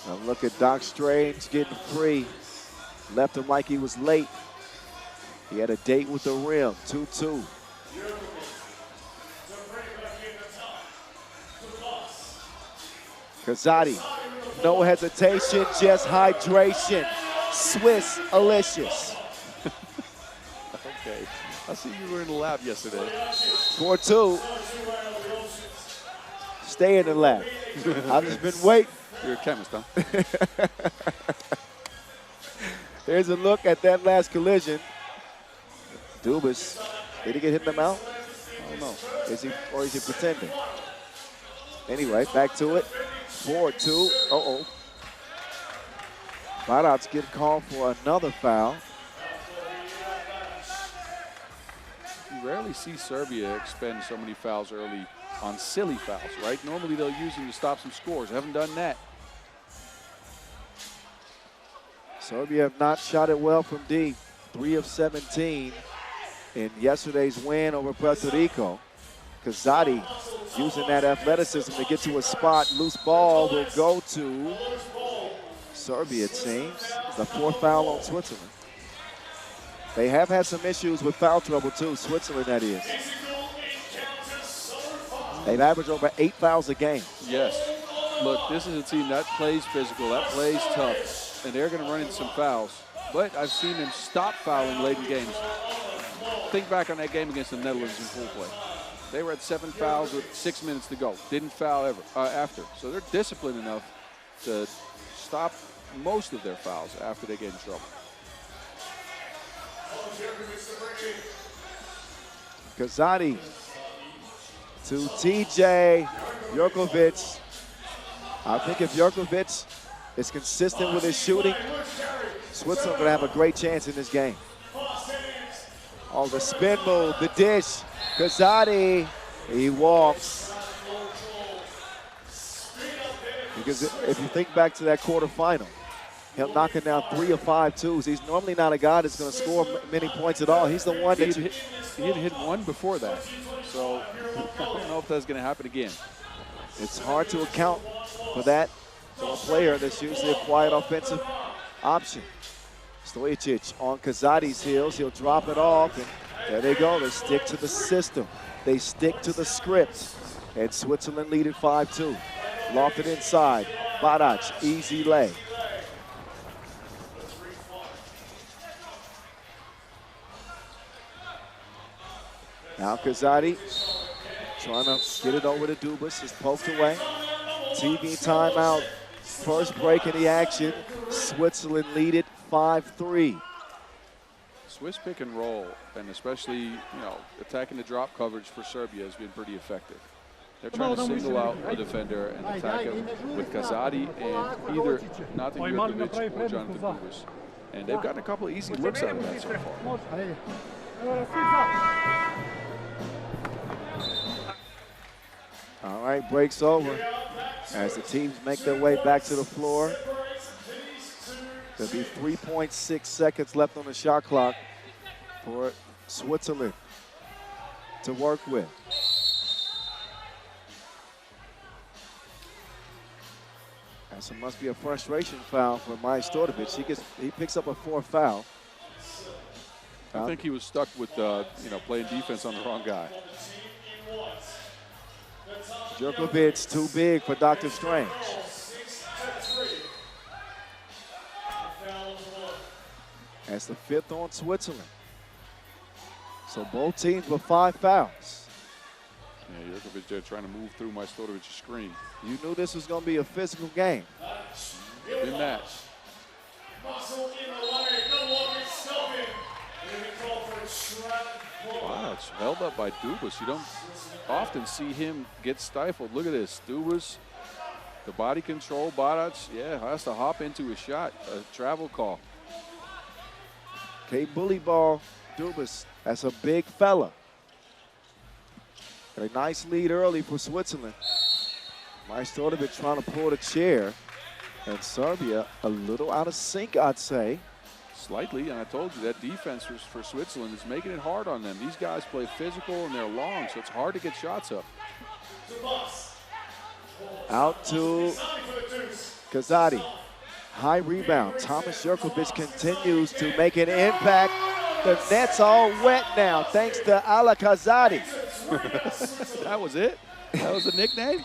S1: Now look at Doc Strange getting free. Left him like he was late. He had a date with the rim, 2-2. Kazadi, no hesitation, just hydration. Swiss Alicious.
S3: Okay, I see you were in the lab yesterday.
S1: 4-2. Stay in the lab. I've just been waiting.
S3: You're a chemist, huh?
S1: There's a look at that last collision. Dubas, did he get hit in the mouth?
S3: I don't know.
S1: Is he pretending? Anyway, back to it. 4-2. Uh-oh. Barats get called for another foul.
S3: You rarely see Serbia expend so many fouls early on silly fouls, right? Normally they'll use them to stop some scores. Haven't done that.
S1: Serbia have not shot it well from deep. 3 of 17 in yesterday's win over Puerto Rico. Kazadi using that athleticism to get to a spot. Loose ball will go to Serbia, it seems. The 4th foul on Switzerland. They have had some issues with foul trouble too, Switzerland that is. They've averaged over 8 fouls a game.
S3: Yes. Look, this is a team that plays physical, that plays tough, and they're going to run into some fouls. But I've seen them stop fouling late in games. Think back on that game against the Netherlands in full play. They were at 7 fouls with 6 minutes to go. Didn't foul ever after. So they're disciplined enough to stop most of their fouls after they get in trouble.
S1: Kazadi to TJ Jurkovic. I think if Jurkovic is consistent with his shooting, Switzerland will have a great chance in this game. Oh, the spin move, the dish. Kazadi, he walks. Because if you think back to that quarterfinal, him knocking down 3 of 5 twos. He's normally not a guy that's going to score many points at all. He's the one that
S3: he had hit one before that. So I don't know if that's going to happen again.
S1: It's hard to account for that for a player that's usually a quiet offensive option. Stojacic on Kazadi's heels. He'll drop it off, and there they go. They stick to the system. They stick to the script. And Switzerland lead at 5-2. Lofted inside. Barac, easy lay. Now Kazadi trying to get it over to Dubas. It's poked away. TV timeout. First break in the action. Switzerland lead it 5-3.
S3: Swiss pick and roll, and especially, attacking the drop coverage for Serbia has been pretty effective. They're trying to single out a defender and attack him with Kazadi and either Nathan Jurkovic or Jonathan Dubas. And they've gotten a couple of easy looks out of that so far.
S1: All right, breaks over as the teams make their way back to the floor. There'll be 3.6 seconds left on the shot clock for Switzerland to work with. And so must be a frustration foul for Maja Storovic. He picks up a 4th foul.
S3: I think he was stuck with playing defense on the wrong guy.
S1: Jurkovic too big for Dr. Strange. That's the 5th on Switzerland. So both teams with 5 fouls.
S3: Yeah, Jurkovic there trying to move through Majstorovic's screen.
S1: You knew this was going to be a physical game.
S3: In that. Wow, it's held up by Dubas. You don't often see him get stifled. Look at this. Dubas, the body control, Barac, has to hop into a shot, a travel call.
S1: Okay, bully ball, Dubas. That's a big fella. Got a nice lead early for Switzerland. Majstorovic trying to pull the chair. And Serbia a little out of sync, I'd say.
S3: Slightly, and I told you that defense for Switzerland is making it hard on them. These guys play physical and they're long, so it's hard to get shots up.
S1: Out to Kazadi. High rebound. Thomas Jurkovic continues to make an impact. The net's all wet now, thanks to Ala Kazadi.
S3: That was it? That was the nickname?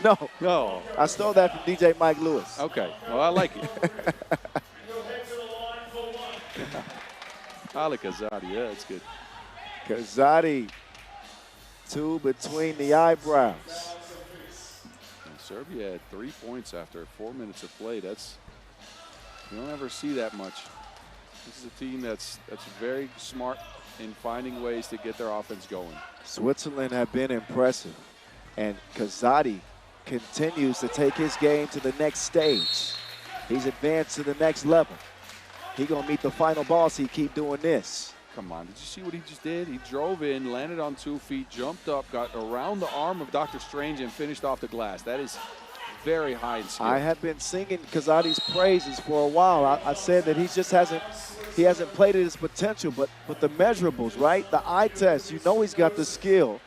S1: No. I stole that from DJ Mike Lewis.
S3: Okay. Well, I like it. Ala Kazadi, yeah, that's good.
S1: Kazadi, 2 between the eyebrows.
S3: And Serbia had 3 points after 4 minutes of play. You don't ever see that much. This is a team that's very smart in finding ways to get their offense going.
S1: Switzerland have been impressive, and Kazadi continues to take his game to the next stage. He's advanced to the next level. He gonna meet the final boss. He keep doing this.
S3: Come on, did you see what he just did? He drove in, landed on 2 feet, jumped up, got around the arm of Dr. Strange, and finished off the glass. That is very high in skill.
S1: I have been singing Kazadi's praises for a while. I said that he hasn't played at his potential, but the measurables, right? The eye test, you know he's got the skill.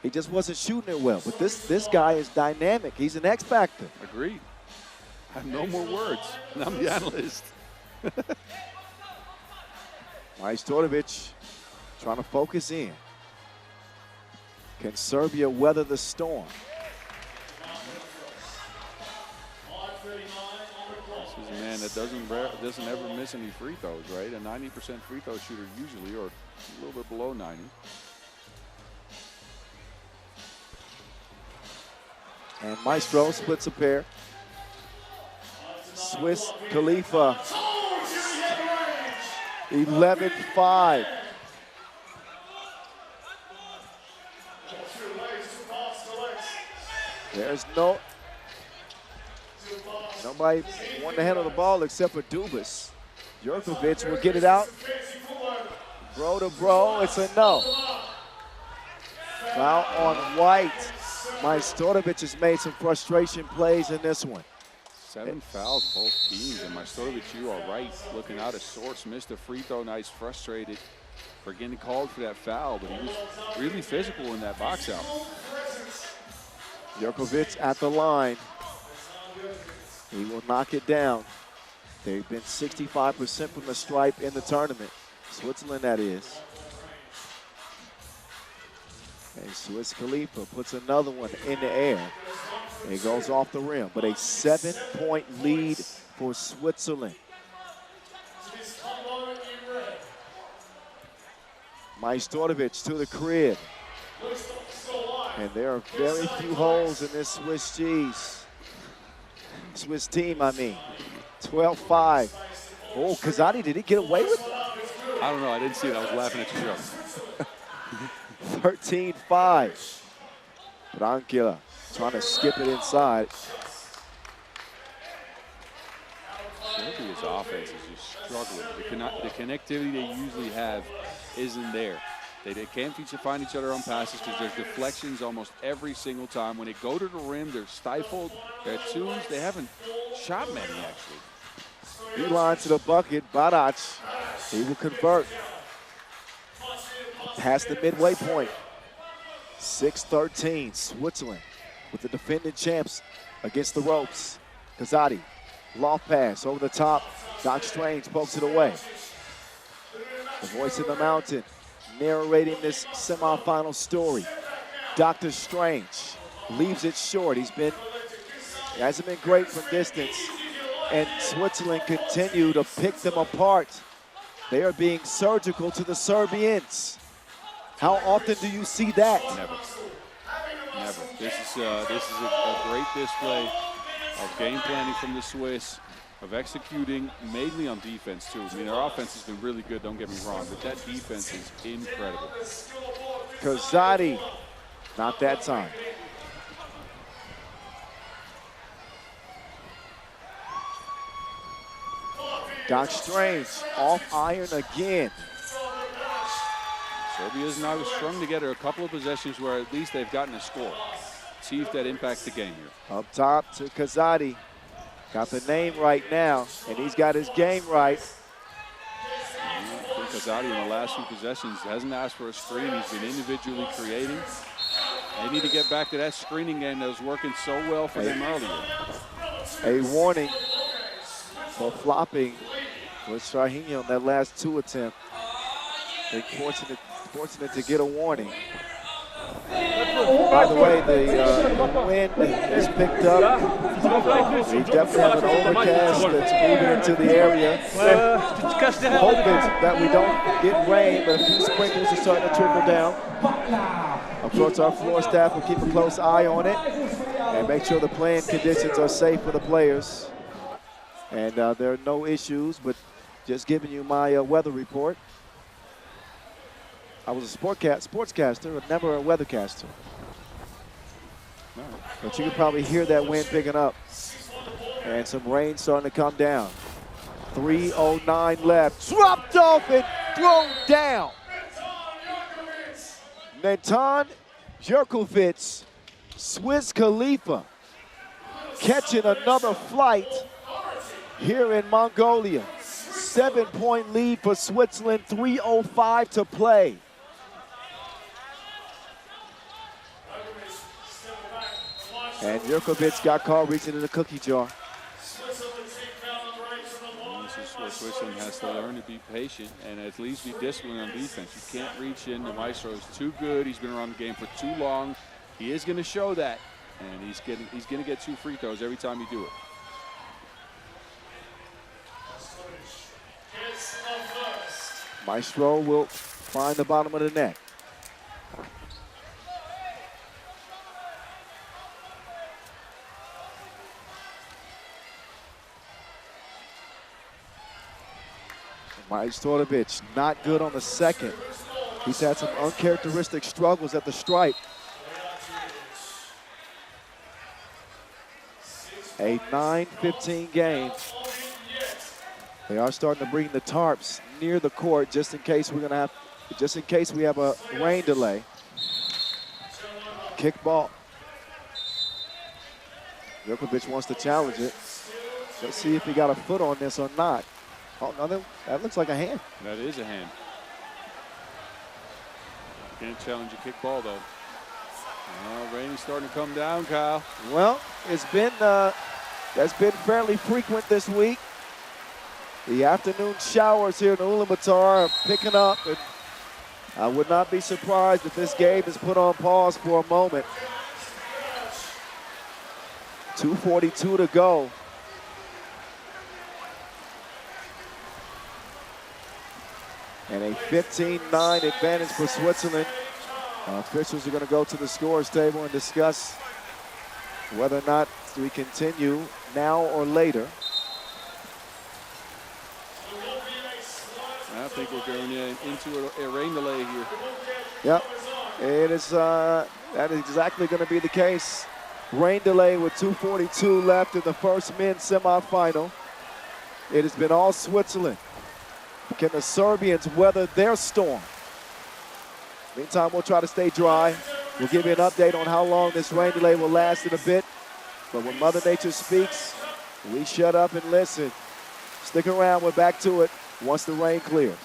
S1: He just wasn't shooting it well. But this guy is dynamic. He's an X factor.
S3: Agreed. I have no more words, and I'm the analyst.
S1: Majstorovic trying to focus in. Can Serbia weather the storm?
S3: This is a man that doesn't ever miss any free throws, right? A 90% free throw shooter usually, or a little bit below 90.
S1: And Maestro splits a pair. Swiss Khalifa, 11-5. There's nobody wanting to handle the ball except for Dubas. Jurkovic will get it out. Bro to bro, it's a no. Foul on White. Majstorovic has made some frustration plays in this one.
S3: 7 fouls, both teams. And Majstorovic, you are right. Looking out of sorts, missed a free throw. Now he's frustrated for getting called for that foul, but he was really physical in that box out.
S1: Jurkovic at the line. He will knock it down. They've been 65% from the stripe in the tournament. Switzerland, that is. And Swiss Khalifa puts another one in the air. It goes off the rim, but a 7-point lead for Switzerland. Majstorovic to the crib. And there are very few holes in this Swiss cheese. Swiss team, I mean. 12-5. Oh, Kazadi, did he get away with it?
S3: I don't know. I didn't see it. I was laughing at your joke.
S1: 13-5. Brankila trying to skip it inside.
S3: Serbia's offense is just struggling. The connectivity they usually have isn't there. They can't find each other on passes because there's deflections almost every single time. When they go to the rim, they're stifled. Their twos, they haven't shot many, actually.
S1: Beeline to the bucket. Barac, he will convert. Past the midway point. 6-13, Switzerland with the defending champs against the ropes. Kazadi, loft pass over the top. Doc Strange pokes it away. The voice of the mountain narrating this semifinal story. Dr. Strange leaves it short. He hasn't been great from distance, and Switzerland continue to pick them apart. They are being surgical to the Serbians. How often do you see that?
S3: Never. Never. This is a great display of game planning from the Swiss, of executing mainly on defense too. I mean, our offense has been really good, don't get me wrong, but that defense is incredible.
S1: Kazadi, not that time. Doc Strange off iron again.
S3: Serbia's now strung together a couple of possessions where at least they've gotten a score. See if that impacts the game here.
S1: Up top to Kazadi. Got the name right now, and he's got his game right.
S3: I think Kazadi in the last few possessions hasn't asked for a screen. He's been individually creating. They need to get back to that screening game that was working so well for them earlier.
S1: A warning for flopping with Shaheen on that last 2 attempt. They're fortunate to get a warning. By the way, the wind is picked up. We definitely have an overcast that's moving into the area. Hoping that we don't get rain, but a few sprinkles are starting to trickle down. Of course, our floor staff will keep a close eye on it and make sure the playing conditions are safe for the players. And there are no issues, but just giving you my weather report. I was a sportscaster, but never a weathercaster.
S3: All right.
S1: But you can probably hear that wind picking up. And some rain starting to come down. 3:09 left. Dropped off and thrown down. Netan Jerkovic, Swiss Khalifa, catching another flight here in Mongolia. 7-point lead for Switzerland, 3:05 to play. And Jerkovic got caught reaching in the cookie jar.
S3: Switzerland has to learn to be patient and at least be disciplined on defense. You can't reach in. The Maestro is too good. He's been around the game for too long. He is going to show that, and he's going to get 2 free throws every time you do it.
S1: Maestro will find the bottom of the net. Majstorovic not good on the second. He's had some uncharacteristic struggles at the stripe. A 9-15 game. They are starting to bring the tarps near the court just in case we have a rain delay. Kick ball. Jerkovic wants to challenge it. Let's see if he got a foot on this or not. Oh, no, that looks like a hand.
S3: That is a hand. Can't challenge a kick ball, though. Rain is starting to come down, Kyle.
S1: Well, that's been fairly frequent this week. The afternoon showers here in Ulaanbaatar are picking up, and I would not be surprised if this game is put on pause for a moment. 2:42 to go. And a 15-9 advantage for Switzerland. Officials are going to go to the scores table and discuss whether or not we continue now or later.
S3: I think we're going into a rain delay here.
S1: Yep, it is. That is exactly going to be the case. Rain delay with 2:42 left in the first men's semifinal. It has been all Switzerland. Can the Serbians weather their storm? Meantime, we'll try to stay dry. We'll give you an update on how long this rain delay will last in a bit. But when Mother Nature speaks, we shut up and listen. Stick around. We're back to it once the rain clears.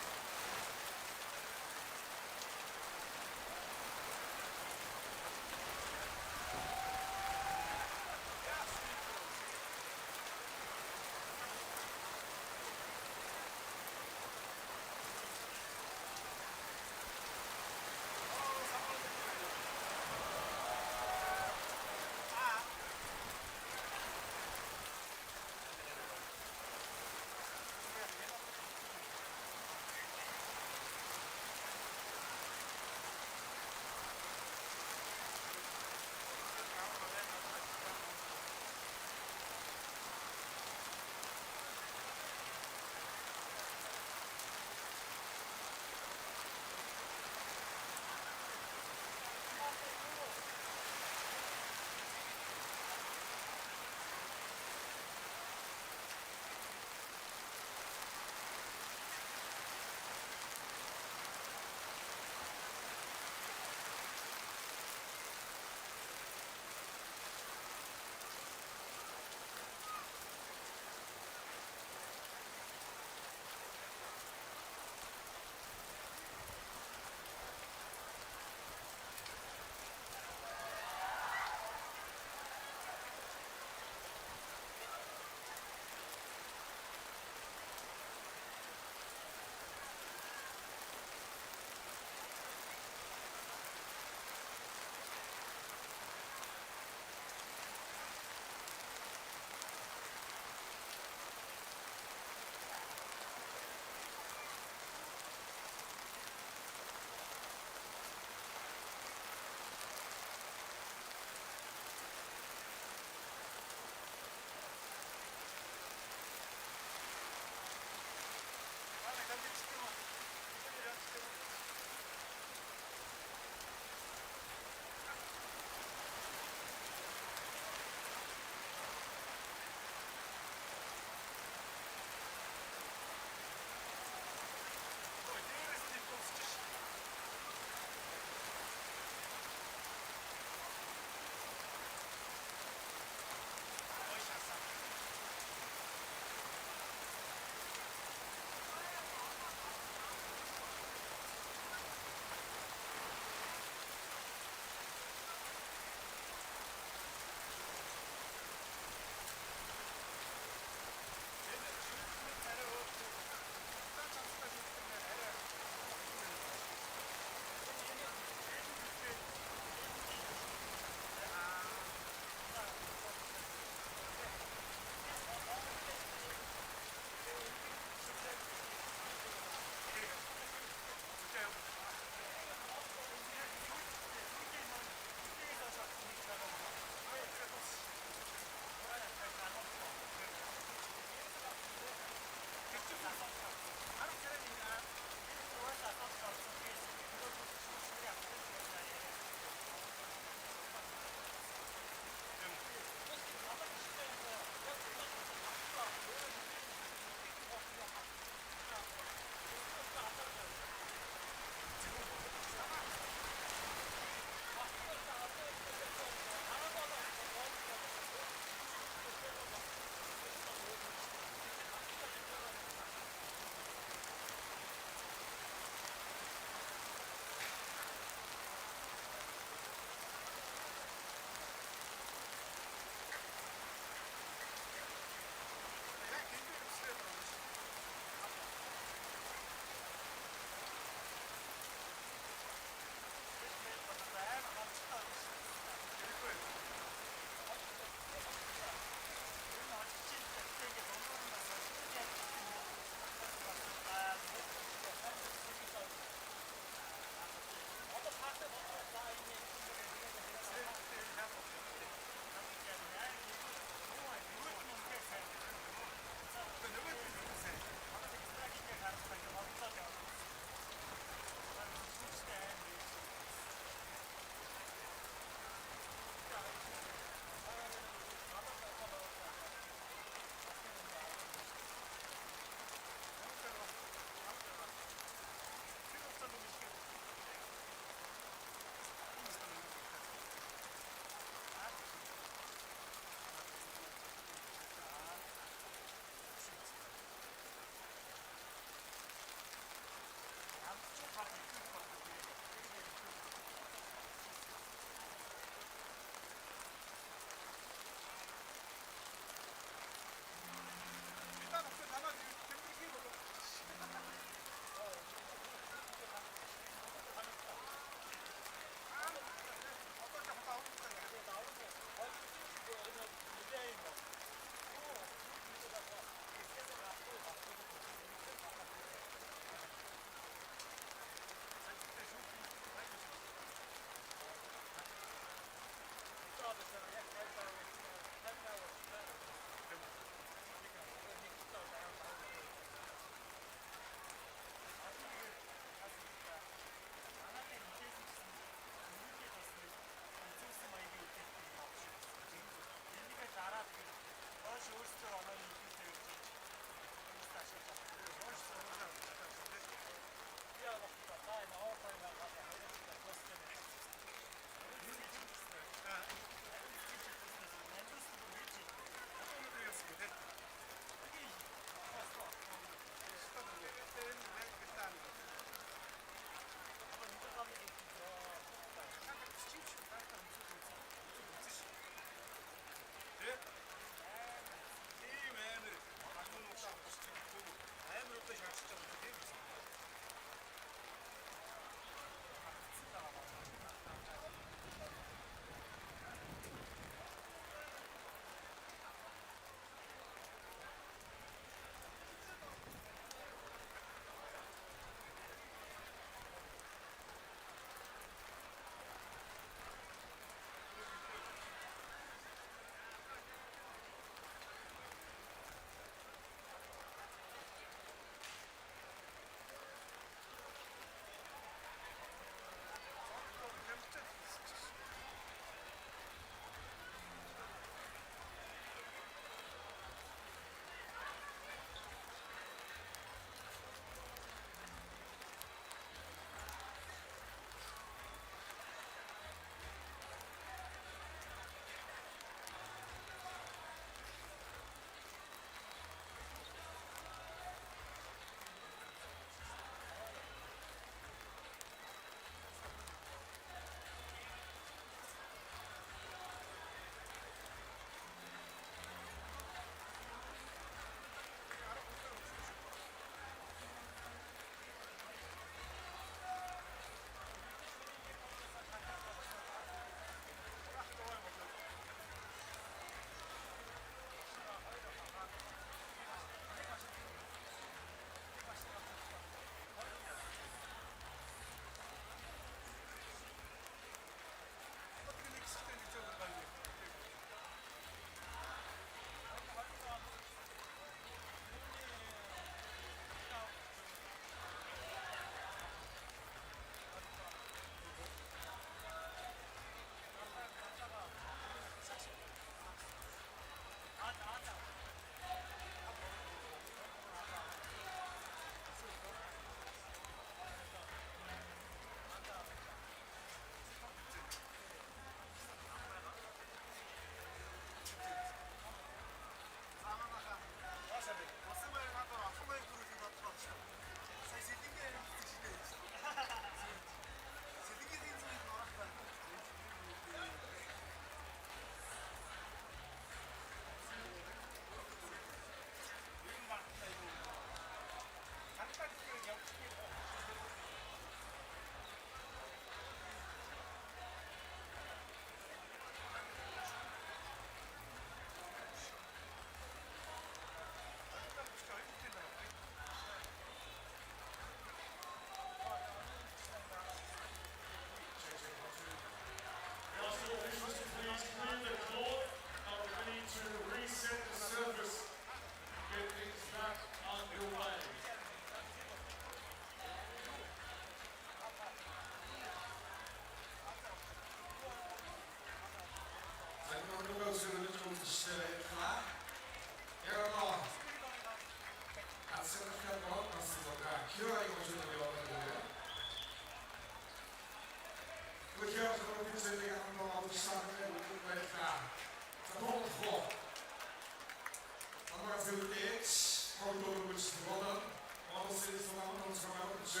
S4: 2.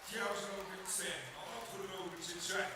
S4: Tjauwslopen 10. Allemaal voor de open zit zijn.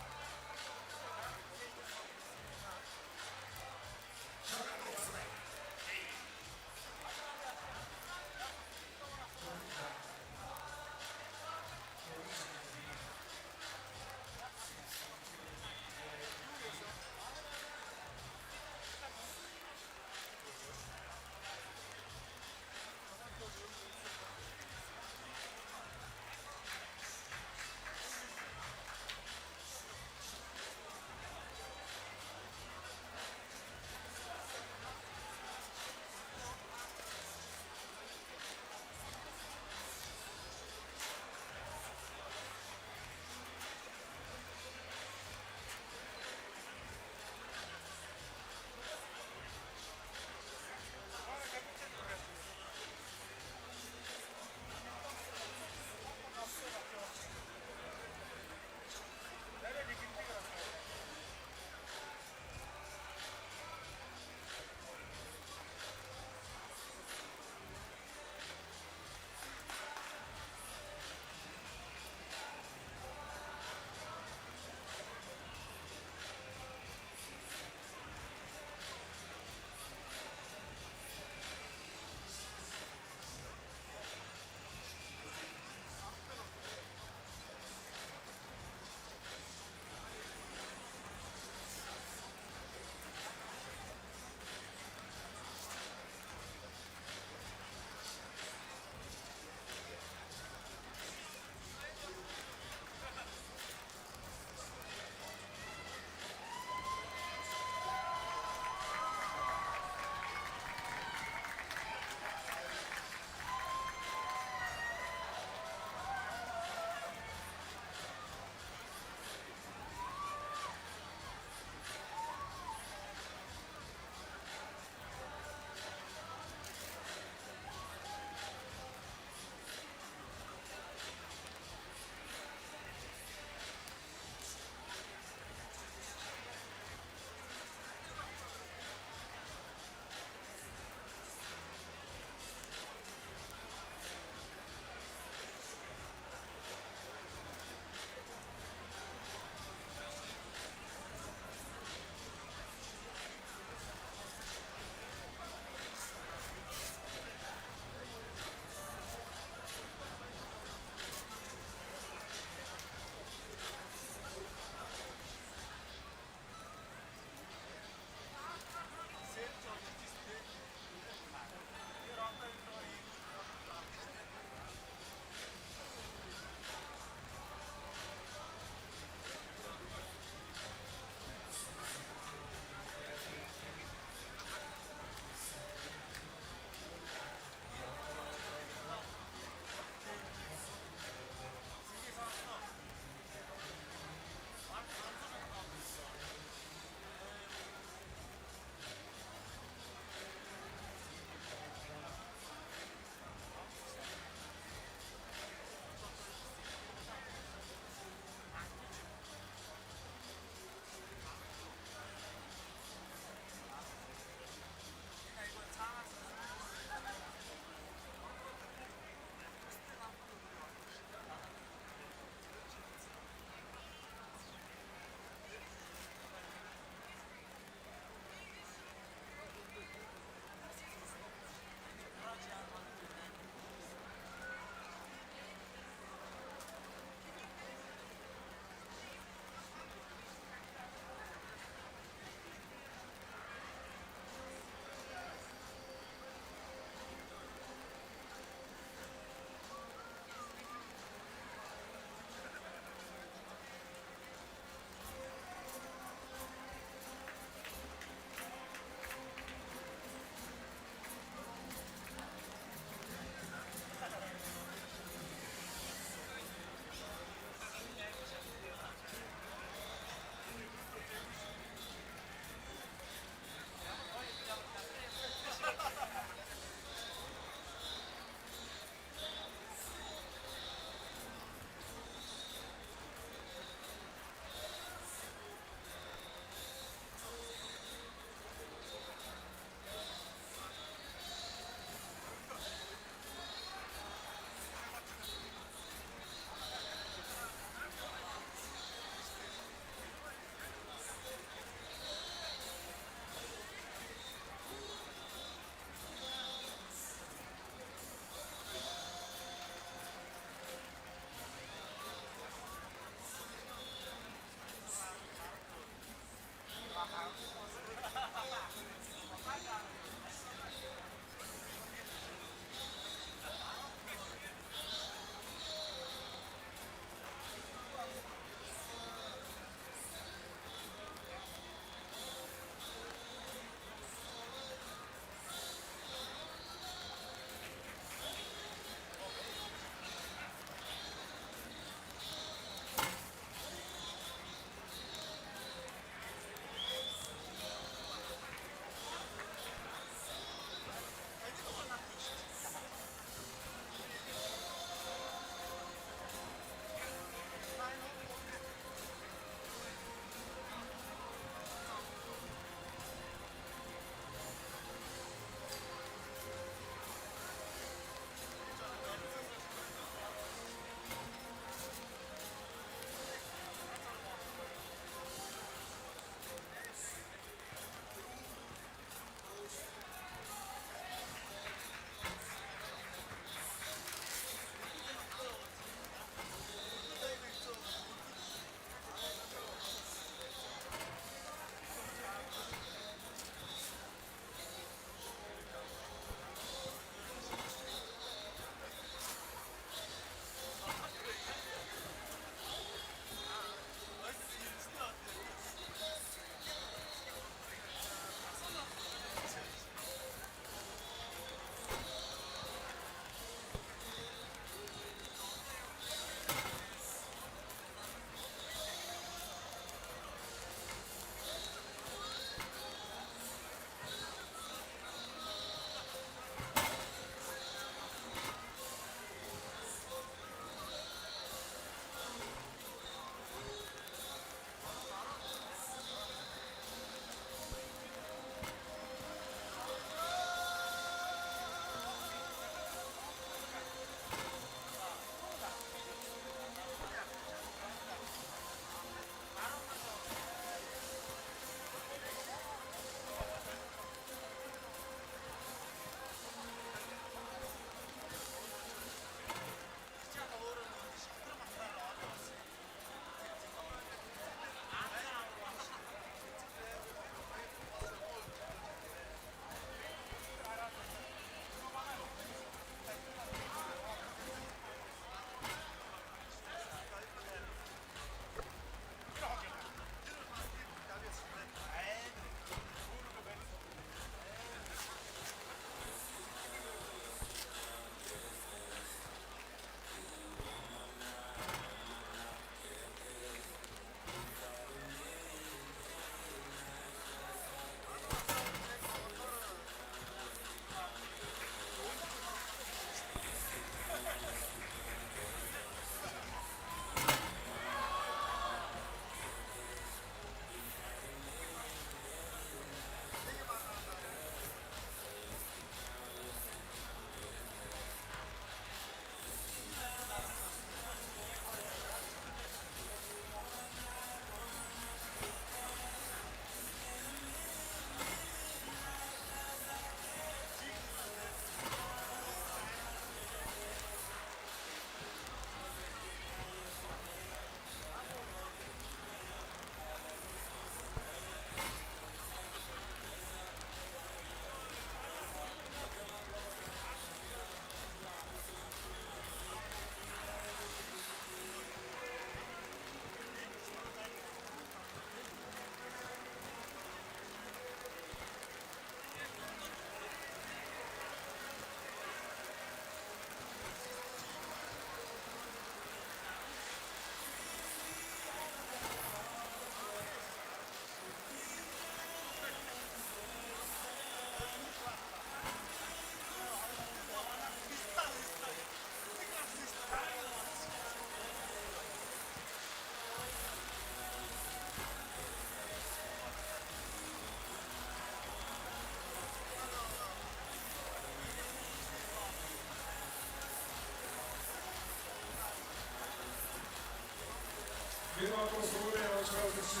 S4: FIBA 3x3.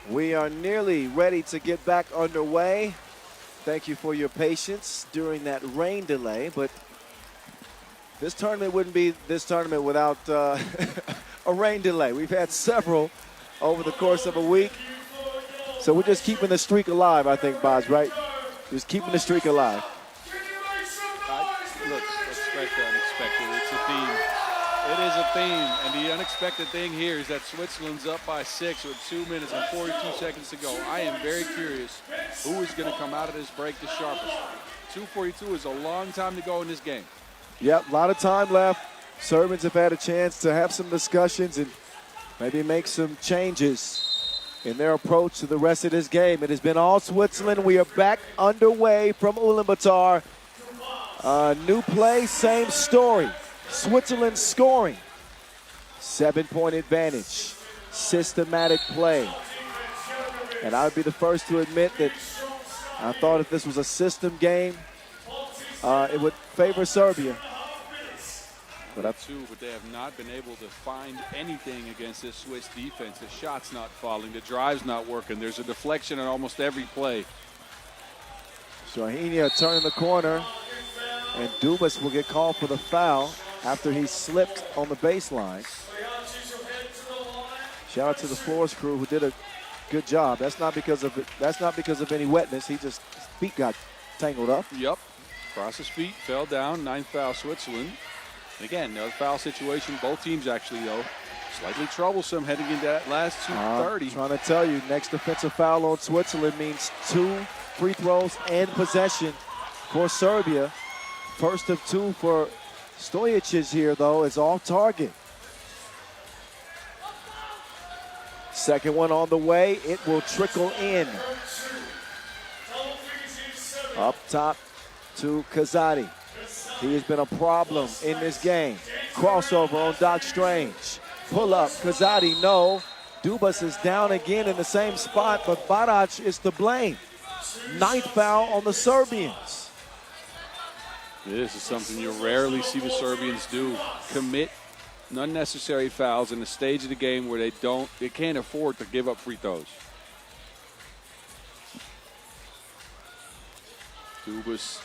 S1: We are nearly ready to get back underway. Thank you for your patience during that rain delay, but this tournament wouldn't be this tournament without a rain delay. We've had several over the course of a week. So we're just keeping the streak alive, I think, Boz, right? Just keeping the streak alive.
S3: Look, expect the unexpected. It's a theme. It is a theme, and the unexpected thing here is that Switzerland's up by 6 with 2 minutes and 42 seconds to go. I am very curious who is going to come out of this break the sharpest. 2:42 is a long time to go in this game.
S1: Yep, a lot of time left. Serbians have had a chance to have some discussions and maybe make some changes in their approach to the rest of this game. It has been all Switzerland. We are back underway from Ulaanbaatar. New play, same story. Switzerland scoring. 7-point advantage. Systematic play. And I would be the first to admit that I thought if this was a system game, it would favor Serbia.
S3: But they have not been able to find anything against this Swiss defense. The shot's not falling. The drive's not working. There's a deflection on almost every play.
S1: Shahinia turning the corner, and Dubas will get called for the foul after he slipped on the baseline. Shout out to the floors crew who did a good job. That's not because of any wetness. His feet got tangled up.
S3: Yep. Cross his feet, fell down. 9th foul Switzerland. And again, another foul situation. Both teams actually, though, slightly troublesome heading into that last 2:30.
S1: Trying to tell you, next defensive foul on Switzerland means 2 free throws and possession for Serbia. First of 2 for Stojicic here, though, is off target. Second one on the way. It will trickle in. Up top to Kazadi. He has been a problem in this game. Crossover on Doc Strange. Pull up, Kazadi, no. Dubas is down again in the same spot, but Barac is to blame. 9th foul on the Serbians.
S3: This is something you rarely see the Serbians do. Commit unnecessary fouls in the stage of the game where they can't afford to give up free throws. Dubas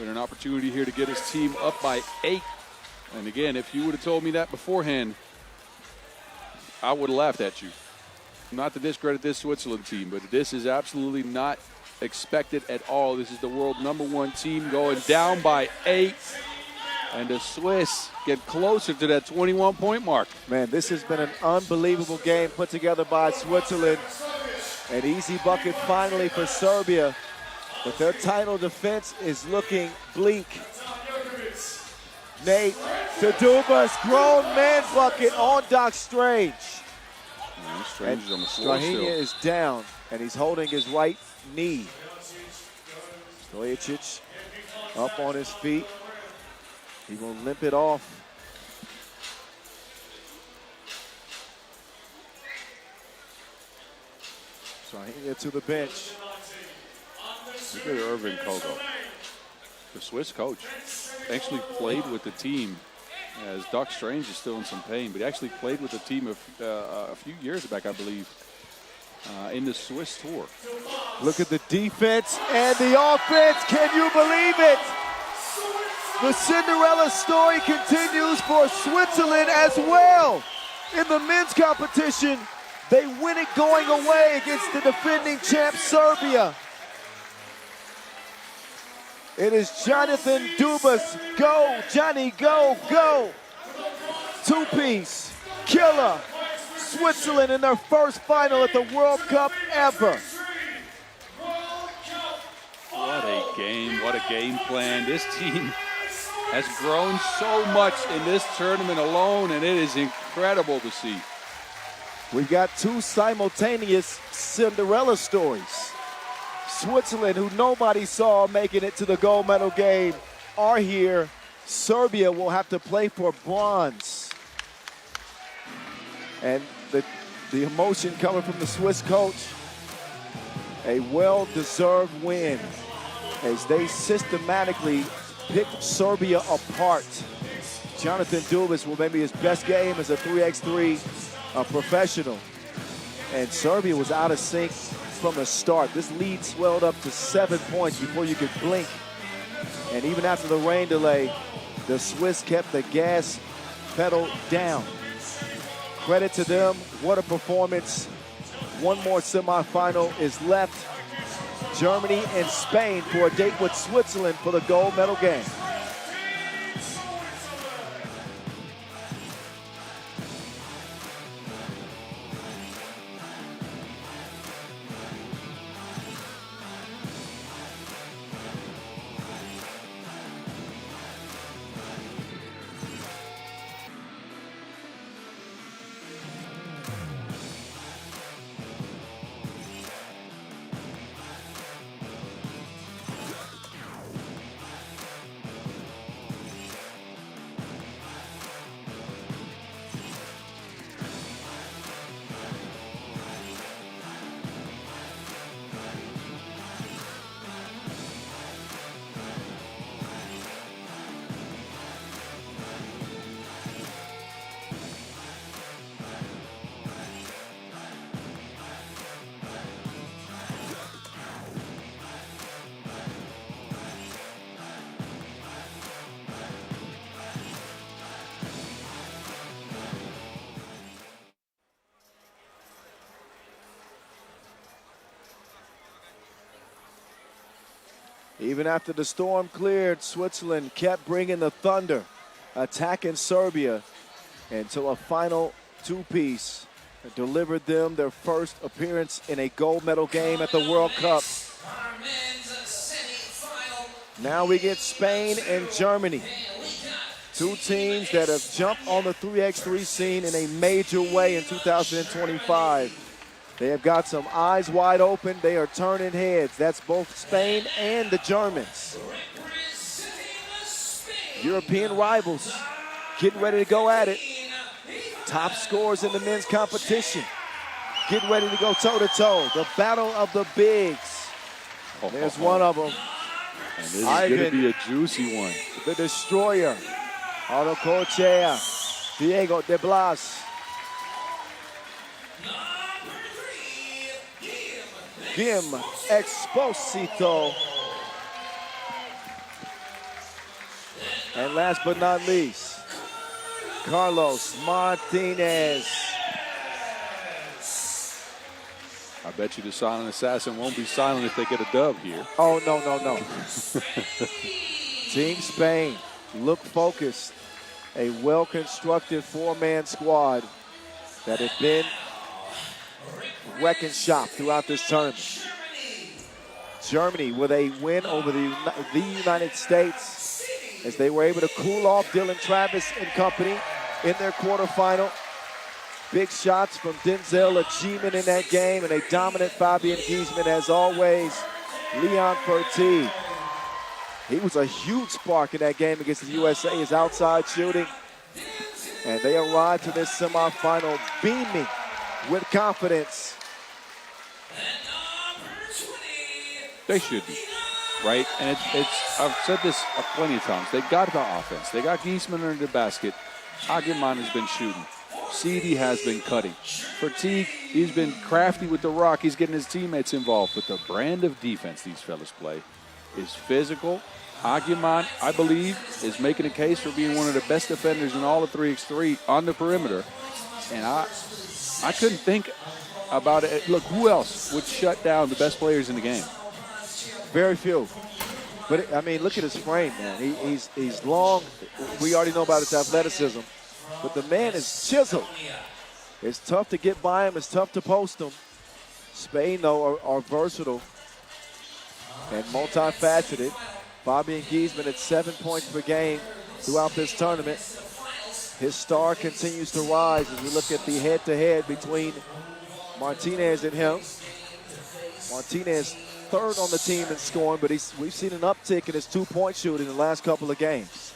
S3: with an opportunity here to get his team up by 8. And again, if you would have told me that beforehand, I would have laughed at you. Not to discredit this Switzerland team, but this is absolutely not expected at all. This is the world #1 team going down by 8. And the Swiss get closer to that 21-point mark.
S1: Man, this has been an unbelievable game put together by Switzerland. An easy bucket finally for Serbia. But their title defense is looking bleak. Nate to Dubas, grown man bucket on Doc Strange.
S3: Strange is on the floor still.
S1: Strahinja is down, and he's holding his right knee. Stojicic up on his feet. He will limp it off. Strahinja to the bench.
S3: Look at Irvin Kogo. The Swiss coach actually played with the team, as Doc Strange is still in some pain, but he actually played with the team a few years back, I believe, in the Swiss tour.
S1: Look at the defense and the offense. Can you believe it? The Cinderella story continues for Switzerland as well. In the men's competition, they win it going away against the defending champ Serbia. It is Jonathan Dubas. Go, Johnny, go, go. Two-piece, killer. Switzerland in their first final at the World Cup ever.
S3: What a game. What a game plan. This team has grown so much in this tournament alone, and it is incredible to see.
S1: We've got two simultaneous Cinderella stories. Switzerland, who nobody saw making it to the gold medal game, are here. Serbia will have to play for bronze. And the emotion coming from the Swiss coach, a well-deserved win as they systematically picked Serbia apart. Jonathan Dubas will maybe his best game as a 3x3 professional. And Serbia was out of sync from the start. This lead swelled up to 7 points before you could blink. And even after the rain delay, the Swiss kept the gas pedal down. Credit to them. What a performance. One more semifinal is left. Germany and Spain for a date with Switzerland for the gold medal game. Even after the storm cleared, Switzerland kept bringing the thunder, attacking Serbia until a final two-piece delivered them their first appearance in a gold medal game at the World Cup. Now we get Spain and Germany. Two teams that have jumped on the 3x3 scene in a major way in 2025. They have got some eyes wide open. They are turning heads. That's both Spain and the Germans. European rivals getting ready to go at it. Top scorers in the men's competition. Getting ready to go toe-to-toe. The battle of the bigs. There's one of them.
S3: And this is going to be a juicy one.
S1: The destroyer. Otto Corchea. Diego de Blas. Gim Exposito. And last but not least, Carlos Martinez.
S3: I bet you the silent assassin won't be silent if they get a dub here.
S1: Oh, no, no, no. Team Spain, look focused. A well-constructed four-man squad that has been wrecking shop throughout this tournament. Germany with a win over the United States as they were able to cool off Dylan Travis and company in their quarterfinal. Big shots from Denzel Achievement in that game and a dominant Fabian Giesman as always. Leon Fertig. He was a huge spark in that game against the USA, his outside shooting. And they arrived to this semifinal beaming with confidence.
S3: They should be, right? And it's I've said this plenty of times. They got the offense. They got Giesman under the basket. Aguiman has been shooting. Seedy has been cutting. Fatigue, he's been crafty with the rock. He's getting his teammates involved. But the brand of defense these fellas play is physical. Aguiman, I believe, is making a case for being one of the best defenders in all of 3x3 on the perimeter. And I couldn't think about it. Look, who else would shut down the best players in the game?
S1: Very few. But, I mean, look at his frame, man. He's long. We already know about his athleticism. But the man is chiseled. It's tough to get by him. It's tough to post him. Spain, though, are versatile. and multifaceted. Fabian Giesman at 7 points per game throughout this tournament. His star continues to rise as we look at the head-to-head between Martinez and him. Martinez third on the team in scoring, but we've seen an uptick in his 2-point shooting in the last couple of games.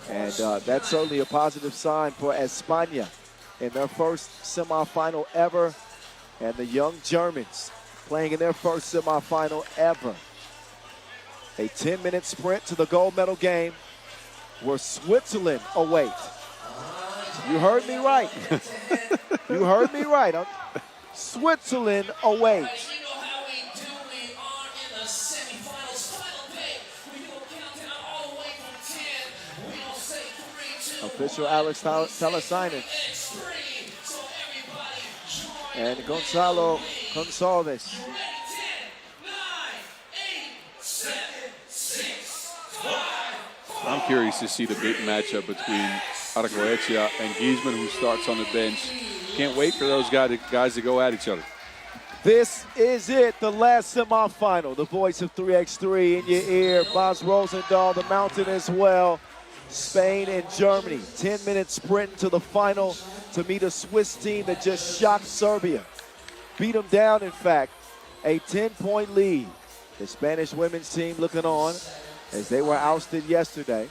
S1: And that's certainly a positive sign for España in their first semifinal ever. And the young Germans playing in their first semifinal ever. A 10-minute sprint to the gold medal game where Switzerland awaits. You heard me right. You heard me right. Switzerland awaits. Official Alex Talasainen. And Gonzalo Gonçalves.
S3: I'm curious to see the big matchup between Argoetia and Giesman, who starts on the bench. Can't wait for those guys to go at each other.
S1: This is it, the last semifinal. The voice of 3x3 in your ear. Bas Rosendahl, the mountain as well. Spain and Germany. 10-minute sprint to the final to meet a Swiss team that just shocked Serbia. Beat them down, in fact. A 10-point lead. The Spanish women's team looking on as they were ousted yesterday.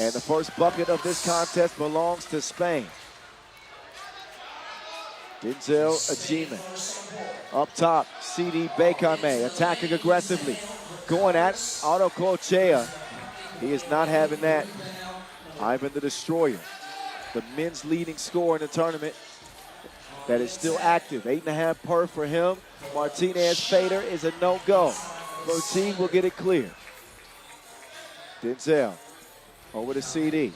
S1: And the first bucket of this contest belongs to Spain. Denzel Ajiman. Up top, CD Bekame attacking aggressively. Going at Otto Kochea. He is not having that. Ivan the Destroyer, the men's leading scorer in the tournament that is still active. 8.5 per for him. Martinez fader is a no-go. Bertine will get it clear. Denzel over to CD.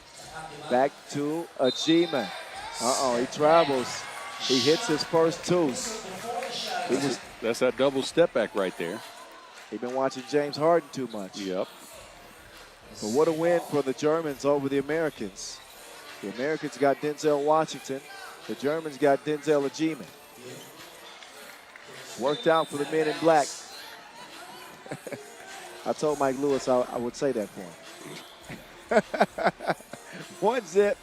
S1: Back to Ajiman. He travels. He hits his first two.
S3: That's that double step back right there.
S1: He's been watching James Harden too much.
S3: Yep.
S1: But what a win for the Germans over the Americans. The Americans got Denzel Washington. The Germans got Denzel Ajiman. Worked out for the men in black. I told Mike Lewis I would say that for him. 1-0.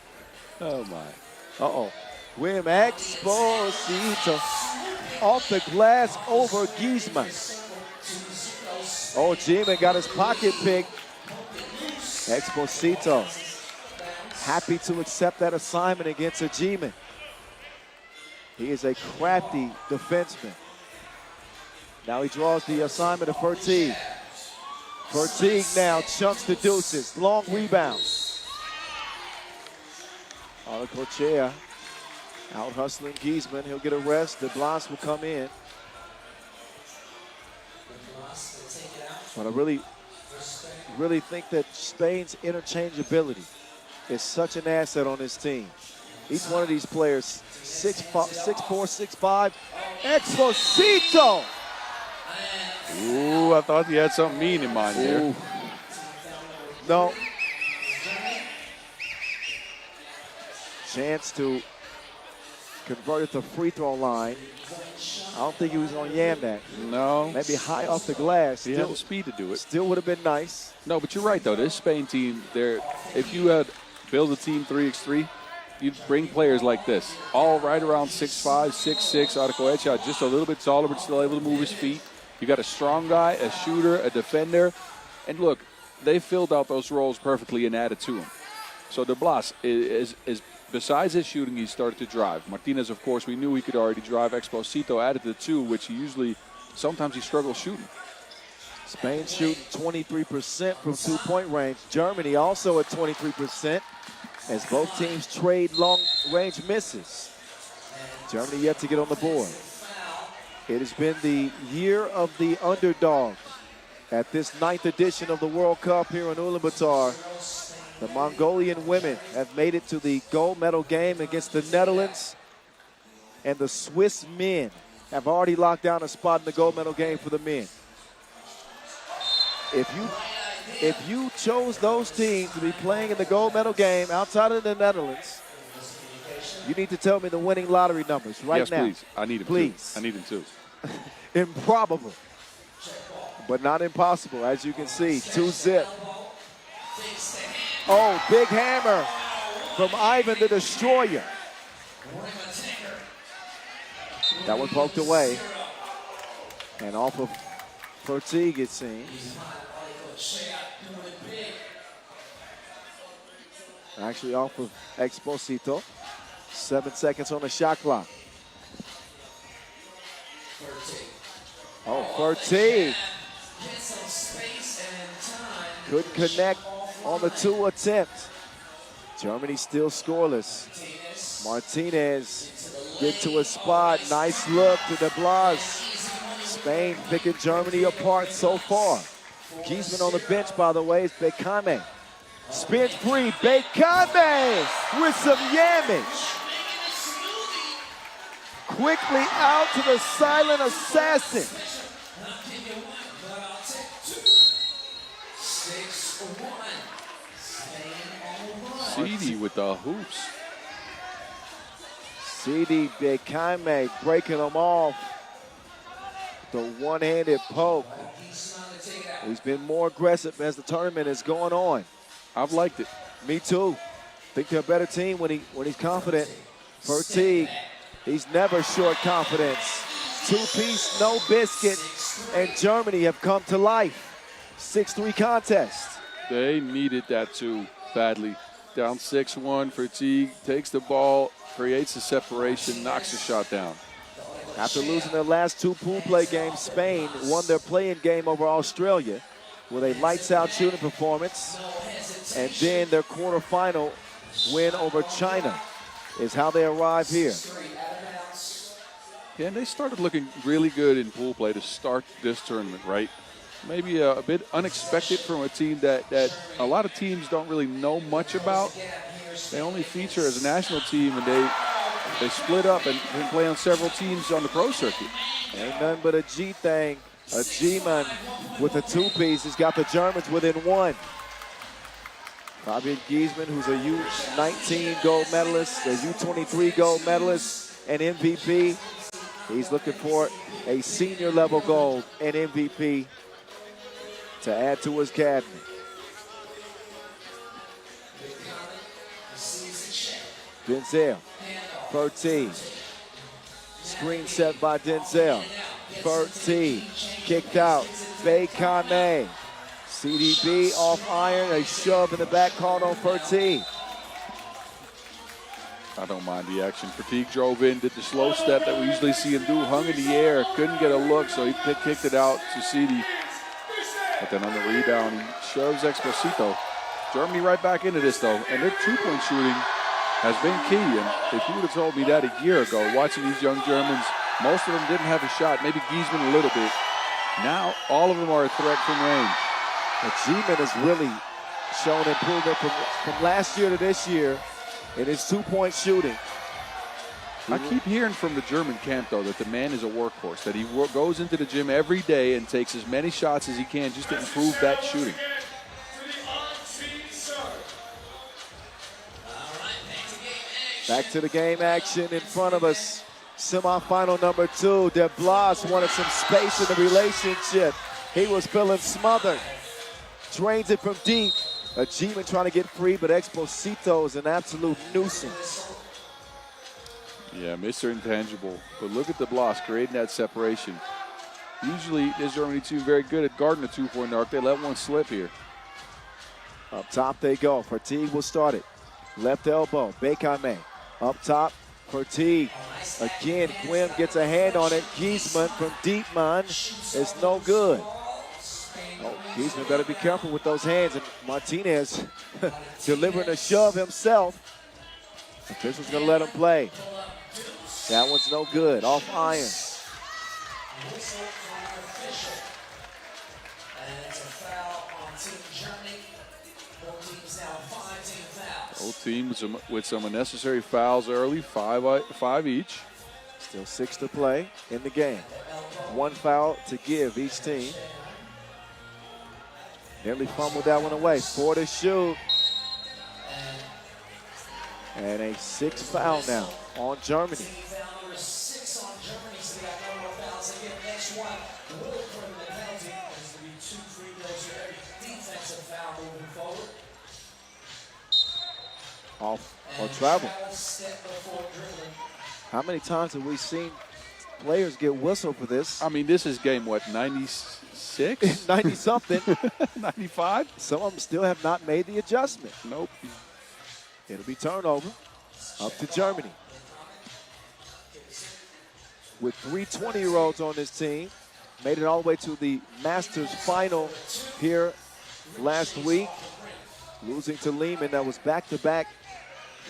S3: Oh, my.
S1: Uh-oh. Wim Exposito off the glass over Giesman. Ajiman got his pocket picked. Exposito happy to accept that assignment against Ajiman. He is a crafty defenseman. Now he draws the assignment of Fertig. Fertig now chunks the deuces. Long rebound. Arcochea out hustling Giesman. He'll get a rest. De Blas will come in. But I really think that Spain's interchangeability is such an asset on this team. Each one of these players, 6'4", 6'5". Exposito!
S3: Ooh, I thought you had something mean in mind there.
S1: No. Chance to convert it to free throw line. I don't think he was going to yam that.
S3: No.
S1: Maybe high off the glass.
S3: He had the speed to do it.
S1: Still would have been nice.
S3: No, but you're right, though. This Spain team, if you had built a team 3x3, you'd bring players like this. All right around 6'5", 6'6", Arcoecha, just a little bit taller, but still able to move his feet. You got a strong guy, a shooter, a defender. And look, they filled out those roles perfectly and added to them. So De Blas is besides his shooting, he started to drive. Martinez, of course, we knew he could already drive. Exposito added the two, which sometimes he struggles shooting.
S1: Spain shooting 23% from two-point range. Germany also at 23% as both teams trade long-range misses. Germany yet to get on the board. It has been the year of the underdog at this 9th edition of the World Cup here in Ulaanbaatar. The Mongolian women have made it to the gold medal game against the Netherlands. And the Swiss men have already locked down a spot in the gold medal game for the men. If you chose those teams to be playing in the gold medal game outside of the Netherlands, you need to tell me the winning lottery numbers right now.
S3: Yes, please. I need them
S1: please.
S3: Too. I need them too.
S1: Improbable. but not impossible, as you can see. 2-zip. Oh, big hammer from Ivan the Destroyer. That one poked away. And off of Fertig, it seems. Actually off of Exposito. 7 seconds on the shot clock. Oh, Fertig. Couldn't connect on the 2 attempts. Germany still scoreless. Martinez get to a spot. Nice look to De Blas. Spain picking Germany apart so far. Giesman on the bench, by the way, is Bekame. Spin free, Bekame with some yamage. Quickly out to the silent assassin.
S3: CD with the hoops.
S1: CD Bekame breaking them off. The one-handed poke. He's been more aggressive as the tournament is going on.
S3: I've liked it.
S1: Me too. Think they're a better team when he's confident. Fertig, he's never short confidence. 2-piece, no biscuit, and Germany have come to life. 6-3 contest.
S3: They needed that too badly. Down 6-1, Fertig takes the ball, creates a separation, knocks the shot down.
S1: After losing their last 2 pool play games, Spain won their play-in game over Australia with a lights-out shooting performance. And then their quarterfinal win over China is how they arrive here.
S3: Yeah, and they started looking really good in pool play to start this tournament, right? Maybe a bit unexpected from a team that a lot of teams don't really know much about. They only feature as a national team, and they split up and play on several teams on the pro circuit.
S1: Ain't nothing but a G thing. A G-man with a 2-piece has got the Germans within 1. Fabian Giesman, who's a U19 gold medalist, a U23 gold medalist, and MVP. He's looking for a senior level gold and MVP to add to his cabinet. Denzel, Fertig. Screen set by Denzel. Fertig, kicked out. Bekame. CDB off iron, a shove in the back caught on Fertig.
S3: I don't mind the action. Fertig drove in, did the slow step that we usually see him do, hung in the air, couldn't get a look, so he kicked it out to CD. But then on the rebound, he shoves Exposito. Germany right back into this, though, and their 2-point shooting has been key. And if you would have told me that a year ago, watching these young Germans, most of them didn't have a shot, maybe Giesman a little bit. Now, all of them are a threat from range.
S1: But G-Man has really shown improvement from last year to this year in his 2-point shooting.
S3: I keep hearing from the German camp, though, that the man is a workhorse, that he goes into the gym every day and takes as many shots as he can just to improve that shooting.
S1: Back to the game action in front of us. Semifinal number 2. De Blas wanted some space in the relationship. He was feeling smothered. Drains it from deep. A G-man trying to get free, but Exposito is an absolute nuisance.
S3: Yeah, Mr. Intangible. But look at De Blas creating that separation. Usually, this Germany team very good at guarding the 2-point arc. They let one slip here.
S1: Up top they go. Fertig will start it. Left elbow. Bekame. Up top. Fertig. Again, Quim gets a hand on it. Giesman from deep man is no good. Oh, Giesman better be careful with those hands. And Martinez delivering a shove himself. Official's going to let him play. That one's no good. Off iron.
S3: Both teams with some unnecessary fouls early, five each.
S1: Still 6 to play in the game. 1 foul to give each team. Nearly fumbled that one away. 4 to shoot. And a 6th foul now on Germany. Off or travel. How many times have we seen players get whistled for this?
S3: I mean, this is game, what, 96?
S1: 90 something.
S3: 95?
S1: Some of them still have not made the adjustment.
S3: Nope.
S1: It'll be turnover up to Germany. With 3 20-year-olds on this team, made it all the way to the Masters final here last week, losing to Lehman. That was back-to-back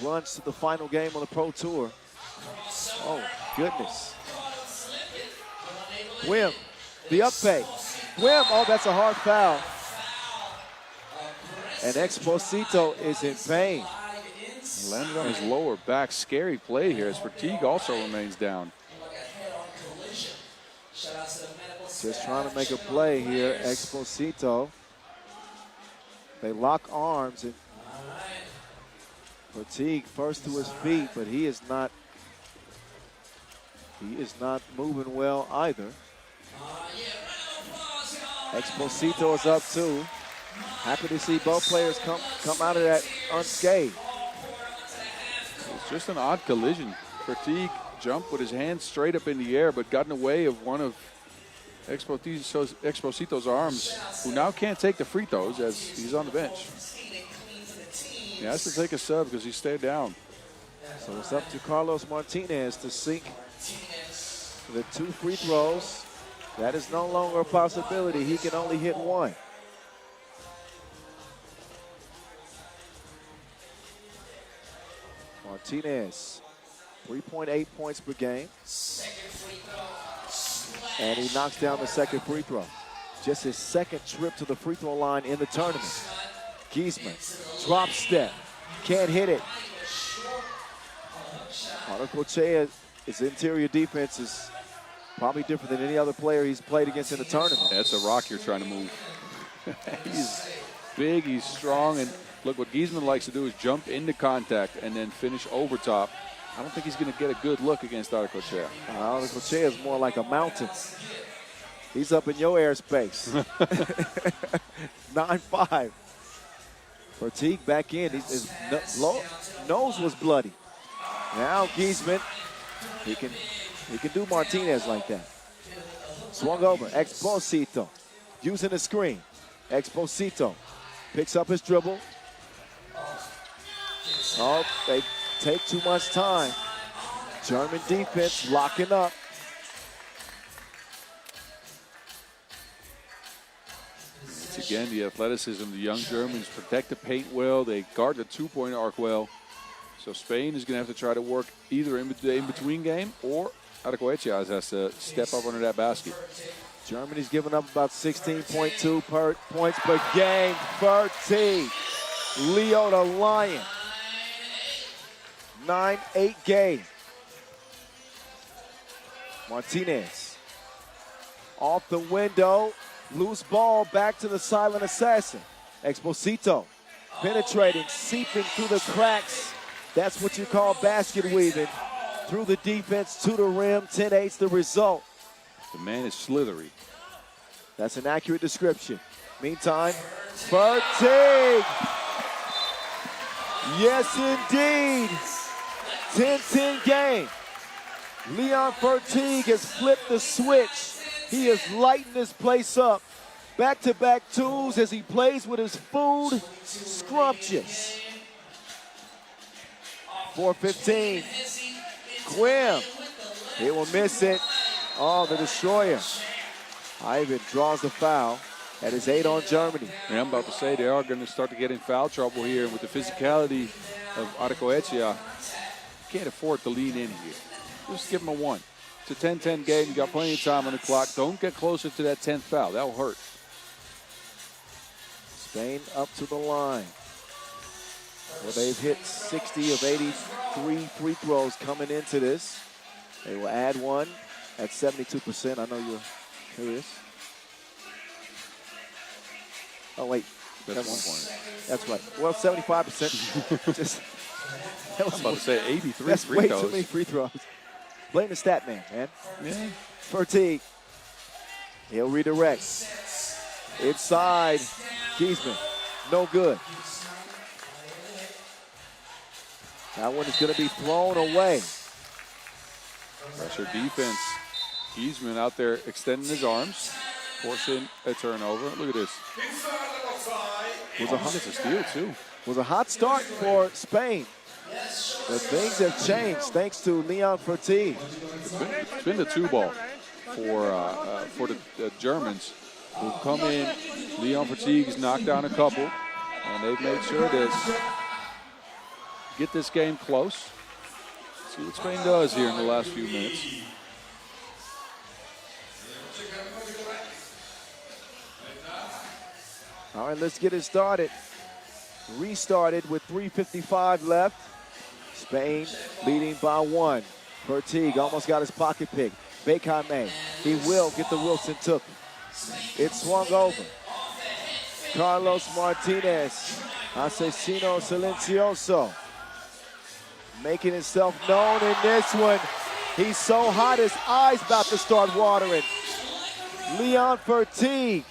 S1: runs to the final game on the Pro Tour. Oh, goodness. Wim, the up pay. Wim, oh, that's a hard foul. And Exposito is in pain.
S3: Landed on his lower back. Scary play here as Fatigue also remains down.
S1: Just trying to make a play here, Exposito. They lock arms and Fatigue first to his feet, but he is not moving well either. Exposito is up too. Happy to see both players come out of that unscathed.
S3: It's just an odd collision. Fatigue jumped with his hands straight up in the air, but got in the way of one of Exposito's arms, who now can't take the free throws as he's on the bench. He has to take a sub because he stayed down.
S1: So it's up to Carlos Martinez to sink the 2 free throws. That is no longer a possibility. He can only hit 1. Martinez, 3.8 points per game. And he knocks down the second free throw. Just his second trip to the free throw line in the tournament. Giesman, drop step, can't hit it. Arcochea, his interior defense is probably different than any other player he's played against in the tournament.
S3: That's a rock you're trying to move. He's big, he's strong, and look, what Giesman likes to do is jump into contact and then finish over top. I don't think he's going to get a good look against Arcochea.
S1: Arcochea is more like a mountain. He's up in your airspace. 9-5. Fatigue back in. His nose was bloody. Now Giesman, he can do Martinez like that. Swung over, Exposito, using the screen. Exposito picks up his dribble. Oh, they take too much time. German defense locking up.
S3: Once again, the athleticism, the young Germans protect the paint well. They guard the two-point arc well. So Spain is going to have to try to work either in the in-between game, or Arcoechea has to step up under that basket.
S1: Germany's giving up about 16.2 points per game. Fatigue, Leo the Lion. 9-8 game. Martinez off the window. Loose ball back to the silent assassin. Exposito penetrating, seeping through the cracks. That's what you call basket weaving. Through the defense to the rim. 10-8's the result.
S3: The man is slithery.
S1: That's an accurate description. Meantime, Fatigue. Yes, indeed. 10-10 game. Leon Fatigue has flipped the switch. He is lighting this place up. Back-to-back twos as he plays with his food. Scrumptious. 4:15. Quim. He will miss it. Oh, the destroyer. Ivan draws the foul. That is 8 on Germany.
S3: Yeah, I'm about to say they are going to start to get in foul trouble here with the physicality of Arcoechea. Can't afford to lean in here. Just give him a 1. It's a 10-10 game. You got plenty of time on the clock. Don't get closer to that 10th foul. That'll hurt.
S1: Spain up to the line. Well, they've hit 60 of 83 free throws coming into this. They will add one at 72%. I know you're curious. Oh, wait.
S3: That's 1 point.
S1: That's right. Well, 75%. Just,
S3: I was about to say 83
S1: that's
S3: free
S1: way
S3: throws.
S1: too many free throws. Blame the stat man.
S3: Yeah.
S1: Fatigue He'll redirect. Inside, Giesman. No good. That one is going to be thrown away.
S3: Pressure defense. Giesman out there extending his arms, forcing a turnover. Look at this. It's a steal, too.
S1: Was a hot start for Spain. But things have changed thanks to Leon Fertig.
S3: It's been the 2-ball for the Germans who come in. Leon Fertig's knocked down a couple, and they've made sure to get this game close. See what Spain does here in the last few minutes.
S1: All right, let's get it started. Restarted with 3:55 left. Spain leading by 1. Fertig almost got his pocket pick. Bekame, he will get the Wilson took. It swung over. Carlos Martinez, Asesino Silencioso, making himself known in this one. He's so hot, his eyes about to start watering. Leon Fertig,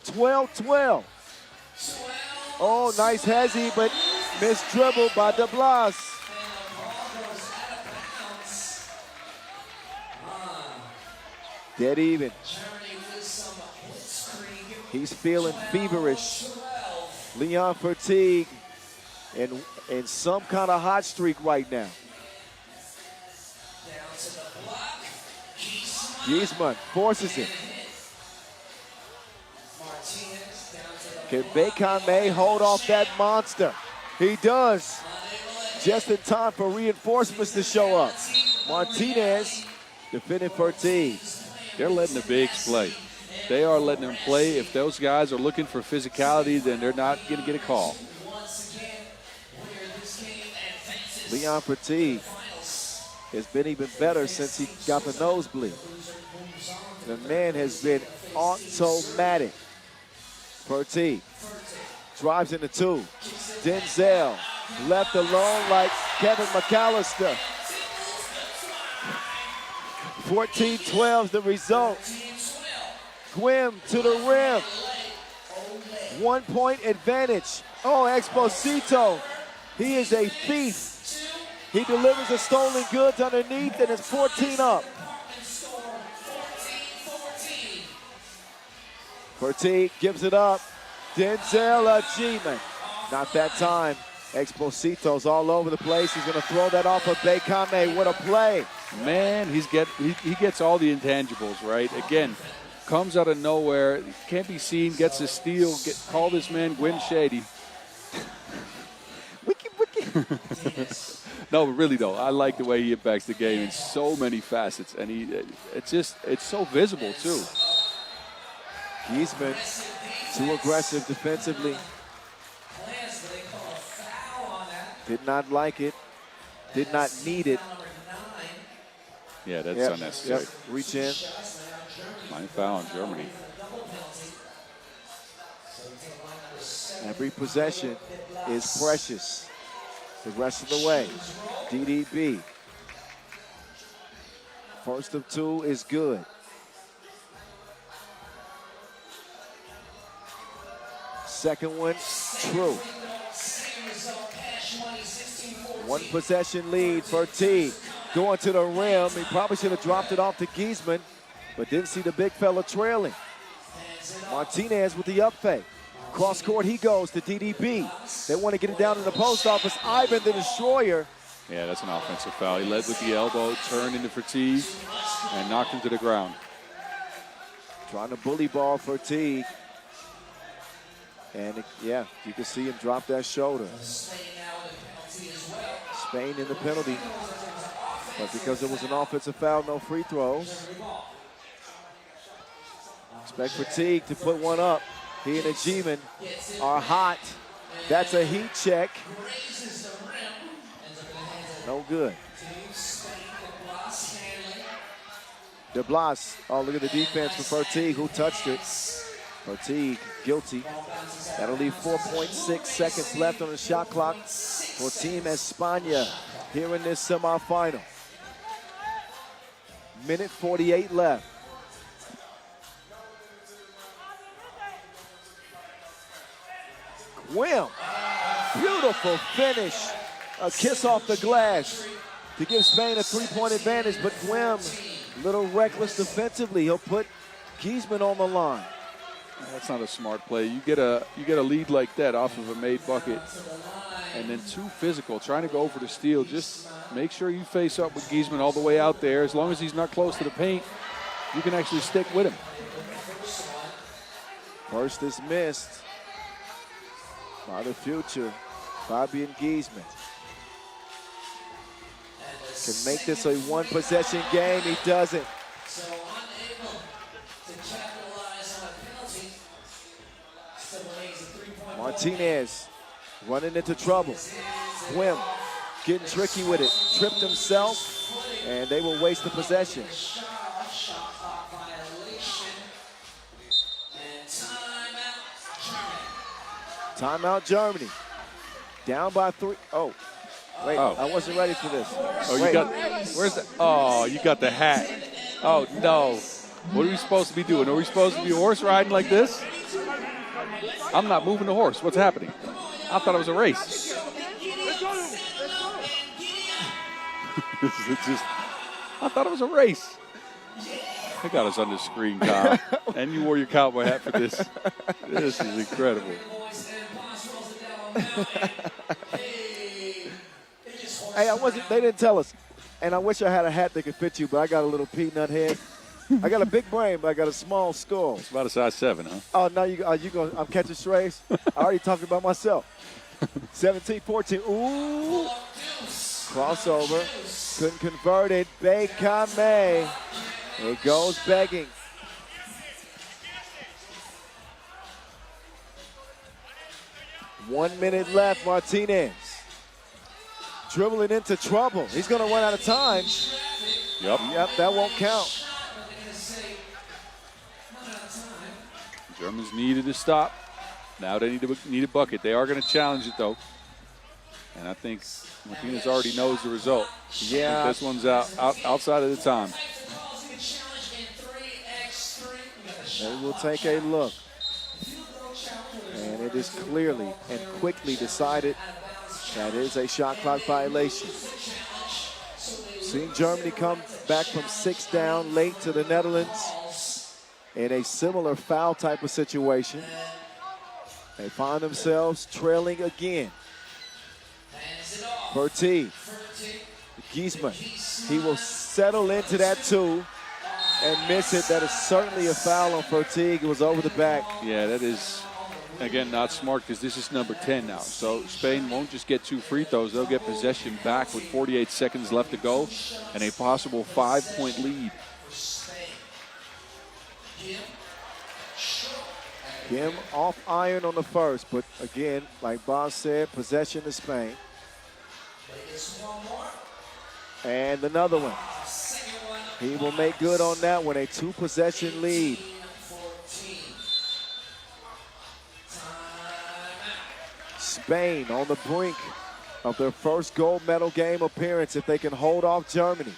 S1: 12-12. Oh, nice hezzy, but missed dribble by De Blas. Dead even. He's feeling feverish. Leon Fertig in some kind of hot streak right now. Giesman forces it. Can Bekame hold off that monster? He does. Just in time for reinforcements to show up. Martinez defending Fertig.
S3: They're letting the bigs play. They are letting them play. If those guys are looking for physicality, then they're not going to get a call.
S1: Leon Fertig has been even better since he got the nosebleed. The man has been automatic. Fertig drives into 2. Denzel left alone like Kevin McAllister. 14-12 the result. Gwim to the rim. 1-point advantage. Oh, Exposito. He is a thief. He delivers the stolen goods underneath, and it's 14 up. Fertig gives it up. Denzel Ajiman. Not that time. Exposito's all over the place. He's going to throw that off of Bekame. What a play.
S3: Man, he gets all the intangibles, right? Again, comes out of nowhere, can't be seen, gets a steal. Call this man Gwyn Shady. No, but really though, I like the way he impacts the game in so many facets, and it's so visible too.
S1: Giesman, too aggressive defensively. Did not like it. Did not need it.
S3: Yeah, that's unnecessary.
S1: Yep. Reach in.
S3: 9th foul in Germany.
S1: Every possession is precious. The rest of the way, DDB. First of 2 is good. Second one, true. 1 possession lead for T. Going to the rim. He probably should have dropped it off to Giesman, but didn't see the big fella trailing. Martinez with the up fake. Cross court he goes to DDB. They want to get it down in the post office. Ivan the Destroyer.
S3: Yeah, that's an offensive foul. He led with the elbow, turned into Fertig, and knocked him to the ground.
S1: Trying to bully ball Fertig. And yeah, you can see him drop that shoulder. Spain in the penalty. But because it was an offensive foul, no free throws. Expect Fertig to put one up. He and Ajiman are hot. That's a heat check. No good. De Blas. Oh, look at the defense for Fertig. Who touched it? Fertig guilty. That'll leave 4.6 seconds left on the shot clock for Team España here in this semifinal. Minute 48 left. Wim, beautiful finish. A kiss off the glass to give Spain a 3-point advantage, but Wim, a little reckless defensively. He'll put Giesman on the line.
S3: That's not a smart play. You get a lead like that off of a made bucket, and then too physical, trying to go for the steal. Just make sure you face up with Giesman all the way out there. As long as he's not close to the paint, you can actually stick with him.
S1: First is missed by the future, Fabian Giesman. Can make this a one-possession game. He doesn't.
S5: So unable to capitalize on a penalty. Still remains a 3-point
S1: Martinez running into trouble. Wim getting tricky with it. Tripped himself, and they will waste the possession.
S5: shot clock violation. And
S1: Timeout Germany. Down by 3. Oh. Wait, I wasn't ready for this.
S3: Oh, you got, where's the, oh, you got the hat. Oh, no. What are we supposed to be doing? Are we supposed to be horse riding like this? I'm not moving the horse. What's happening? I thought it was a race. I thought it was a race. They got us on the screen, Kyle. And you wore your cowboy hat for this. This is incredible.
S1: Hey, they didn't tell us. And I wish I had a hat that could fit you, but I got a little peanut head. I got a big brain, but I got a small skull.
S3: It's about a size 7, huh?
S1: Oh, now I'm catching strays? I already talked about myself. 17-14. Ooh. Crossover. Couldn't convert it. Bekame. It goes begging. One minute left. Martinez. Dribbling into trouble. He's going to run out of time.
S3: Yep,
S1: that won't count.
S3: Germans needed to stop. Now they need a bucket. They are going to challenge it, though. And I think Martinez already knows the result.
S1: Yeah.
S3: This one's outside of the time.
S1: They will take a look. And it is clearly and quickly decided that is a shot clock violation. Seeing Germany come back from 6 down late to the Netherlands in a similar foul type of situation. They find themselves trailing again. Bertie, Giesman, he will settle into that 2 and miss it. That is certainly a foul on Fertig. It was over the back.
S3: Yeah, that is, again, not smart because this is number 10 now. So Spain won't just get 2 free throws. They'll get possession back with 48 seconds left to go and a possible 5-point lead.
S1: Kim off iron on the first, but again, like Bob said, possession to Spain. And another one. He will make good on that one, a 2-possession lead. Spain on the brink of their first gold medal game appearance if they can hold off Germany.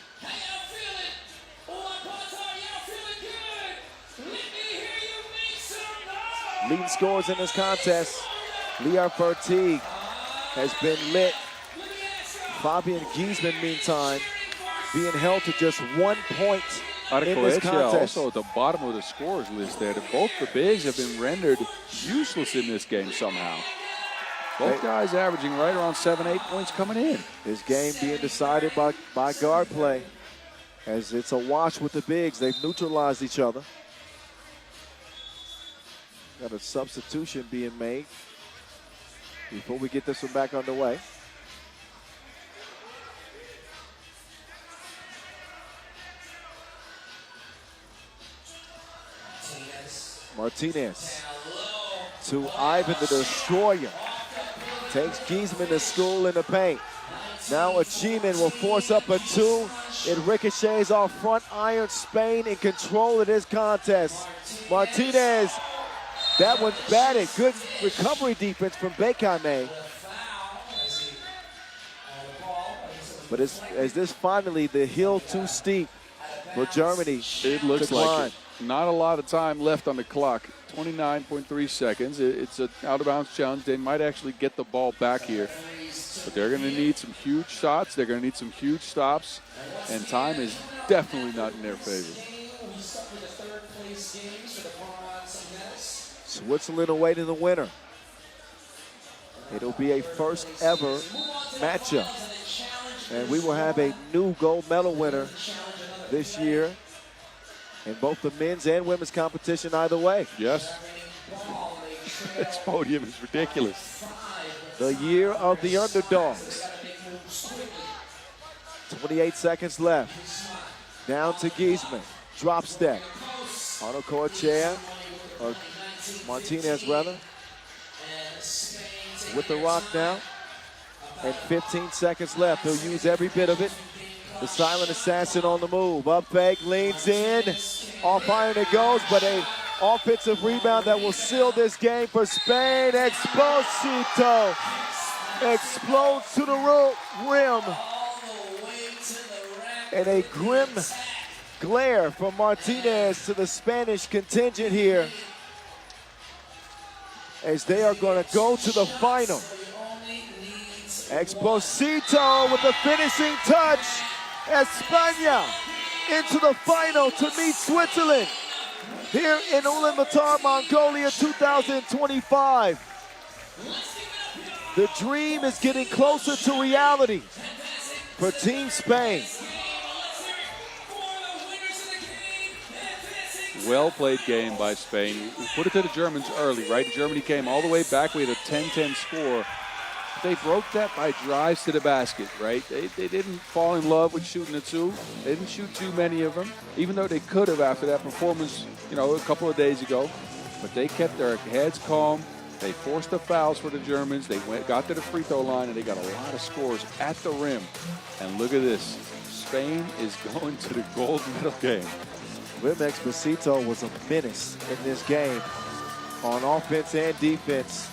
S1: Leading scorers in this contest, Liar Fertig has been lit. Fabian Giesman, meantime, being held to just 1 point in this contest.
S3: Also at the bottom of the scorers list there, both the bigs have been rendered useless in this game somehow. Both guys averaging right around 7-8 points coming in.
S1: This game being decided by guard play, as it's a wash with the bigs. They've neutralized each other. Got a substitution being made before we get this one back underway. Martinez to Ivan the Destroyer. Takes Giesman to school in the paint. Now Achiman will force up a 2. It ricochets off front iron. Spain in control of this contest. Martinez, that one's batted. Good recovery defense from Bekane. But is this finally the hill too steep for Germany.
S3: It looks
S1: to
S3: like
S1: climb.
S3: it. Not a lot of time left on the clock. 29.3 seconds. It's an out-of-bounds challenge. They might actually get the ball back here. But they're going to need some huge shots. They're going to need some huge stops. And time is definitely not in their favor.
S1: Switzerland awaiting the winner. It'll be a first ever matchup. And we will have a new gold medal winner this year in both the men's and women's competition either way.
S3: Yes. This podium is ridiculous.
S1: The year of the underdogs. 28 seconds left. Down to Giesman. Drop step. Arno Corchea, or Martinez rather, with the rock now. And 15 seconds left. He'll use every bit of it. The silent assassin on the move. Up fake, leans in. Off iron it goes, but a offensive rebound that will seal this game for Spain. Exposito explodes to the rim. And a grim glare from Martinez to the Spanish contingent here, as they are going to go to the final. Exposito with the finishing touch. España into the final to meet Switzerland here in Ulaanbaatar, Mongolia 2025. The dream is getting closer to reality for Team Spain.
S3: Well-played game by Spain. We put it to the Germans early, right? Germany came all the way back. We had a 10-10 score. They broke that by drives to the basket, right? They didn't fall in love with shooting the two. They didn't shoot too many of them, even though they could have after that performance, a couple of days ago. But they kept their heads calm. They forced the fouls for the Germans. They got to the free throw line, and they got a lot of scores at the rim. And look at this. Spain is going to the gold medal game.
S1: Wim Exposito was a menace in this game on offense and defense.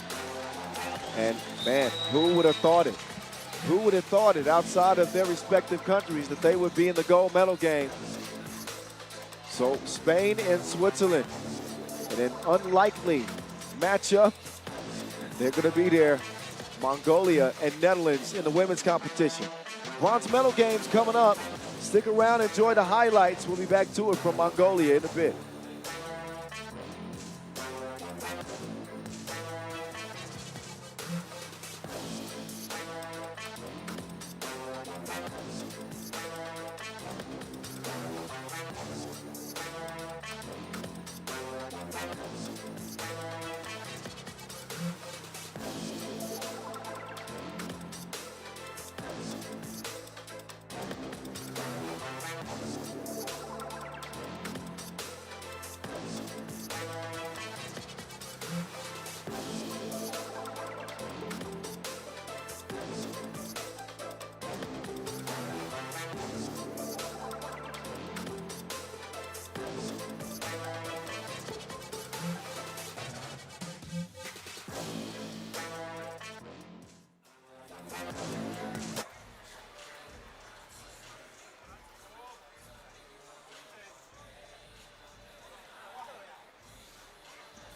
S1: And man, who would have thought it? Who would have thought it outside of their respective countries that they would be in the gold medal game? So Spain and Switzerland in an unlikely matchup. They're going to be there. Mongolia and Netherlands in the women's competition. Bronze medal games coming up. Stick around, enjoy the highlights. We'll be back to it from Mongolia in a bit.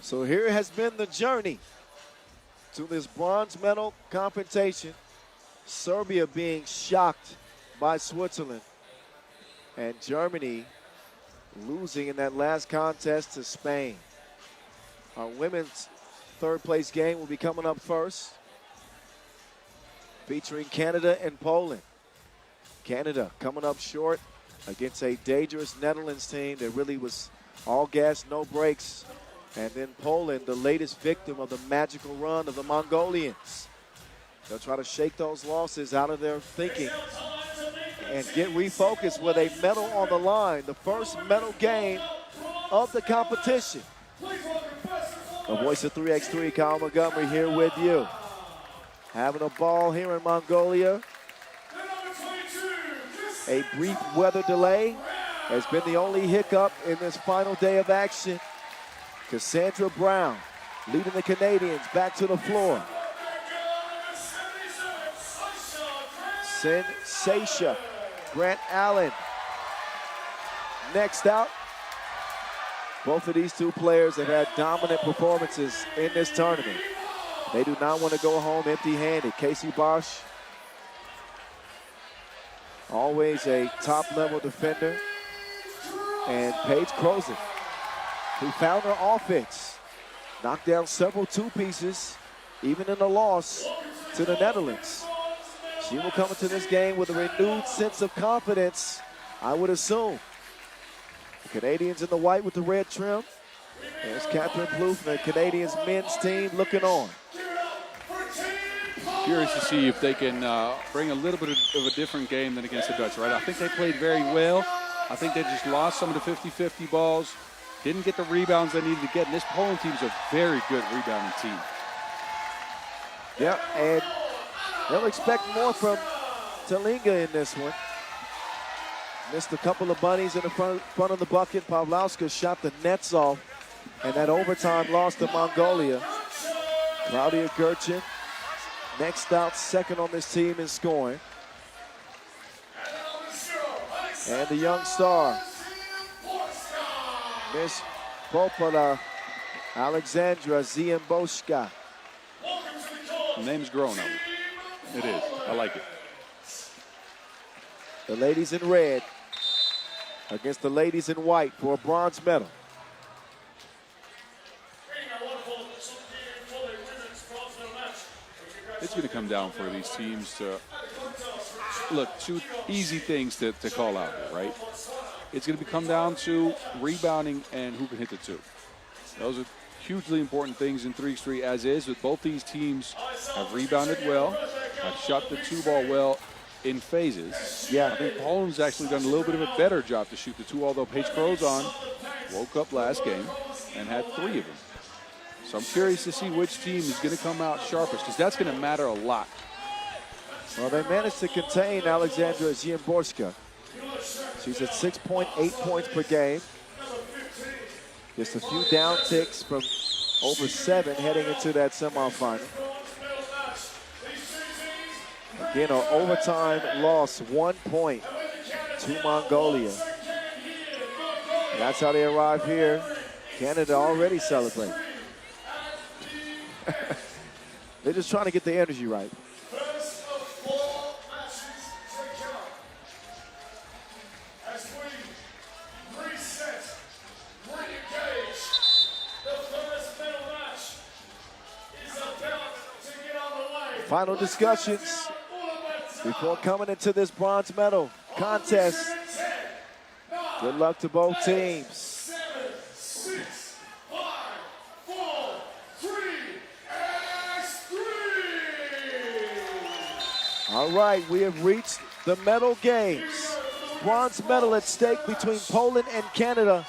S1: So here has been the journey to this bronze medal confrontation. Serbia being shocked by Switzerland, and Germany losing in that last contest to Spain. Our women's third place game will be coming up first, featuring Canada and Poland. Canada coming up short against a dangerous Netherlands team that really was all gas, no brakes. And then Poland, the latest victim of the magical run of the Mongolians. They'll try to shake those losses out of their thinking and get refocused with a medal on the line. The first medal game of the competition. The voice of 3x3, Kyle Montgomery, here with you. Having a ball here in Mongolia. A brief weather delay has been the only hiccup in this final day of action. Cassandra Brown leading the Canadians back to the floor. Sensation. Grant Allen next out. Both of these two players have had dominant performances in this tournament. They do not want to go home empty-handed. Casey Bosch, always a top-level defender. And Paige Crozen, who found her offense, knocked down several two-pieces, even in the loss to the Netherlands. She will come into this game with a renewed sense of confidence, I would assume. The Canadians in the white with the red trim. There's Catherine Plouffe, the Canadians men's team looking on.
S3: Curious to see if they can bring a little bit of a different game than against the Dutch, right? I think they played very well. I think they just lost some of the 50-50 balls, didn't get the rebounds they needed to get, and this Poland team is a very good rebounding team.
S1: Yeah, and they'll expect more from Talinga in this one. Missed a couple of bunnies in the front of the bucket. Pawlowska shot the nets off, and that overtime loss to Mongolia. Claudia Gertchen, next out, second on this team in scoring. And the young star, Miss Popola Alexandra Ziemboska.
S3: The name's growing on me. It is. I like it.
S1: The ladies in red against the ladies in white for a bronze medal.
S3: It's going to come down for these teams to, look, two easy things to call out here, right? It's going to come down to rebounding and who can hit the two. Those are hugely important things in 3x3 as is, but both these teams have rebounded well, have shot the two ball well in phases.
S1: Yeah.
S3: I think Poland's actually done a little bit of a better job to shoot the two, although Paige Crozen woke up last game and had 3 of them. So I'm curious to see which team is going to come out sharpest, because that's going to matter a lot.
S1: Well, they managed to contain Alexandra Ziemborska. She's at 6.8 points per game. Just a few down ticks from over 7 heading into that semifinal. Again, an overtime loss, 1 point to Mongolia. And that's how they arrive here. Canada already celebrating. They're just trying to get the energy right. Final discussions before coming into this bronze medal contest. Good luck to both teams. All right, we have reached the medal games. Bronze medal at stake between Poland and Canada,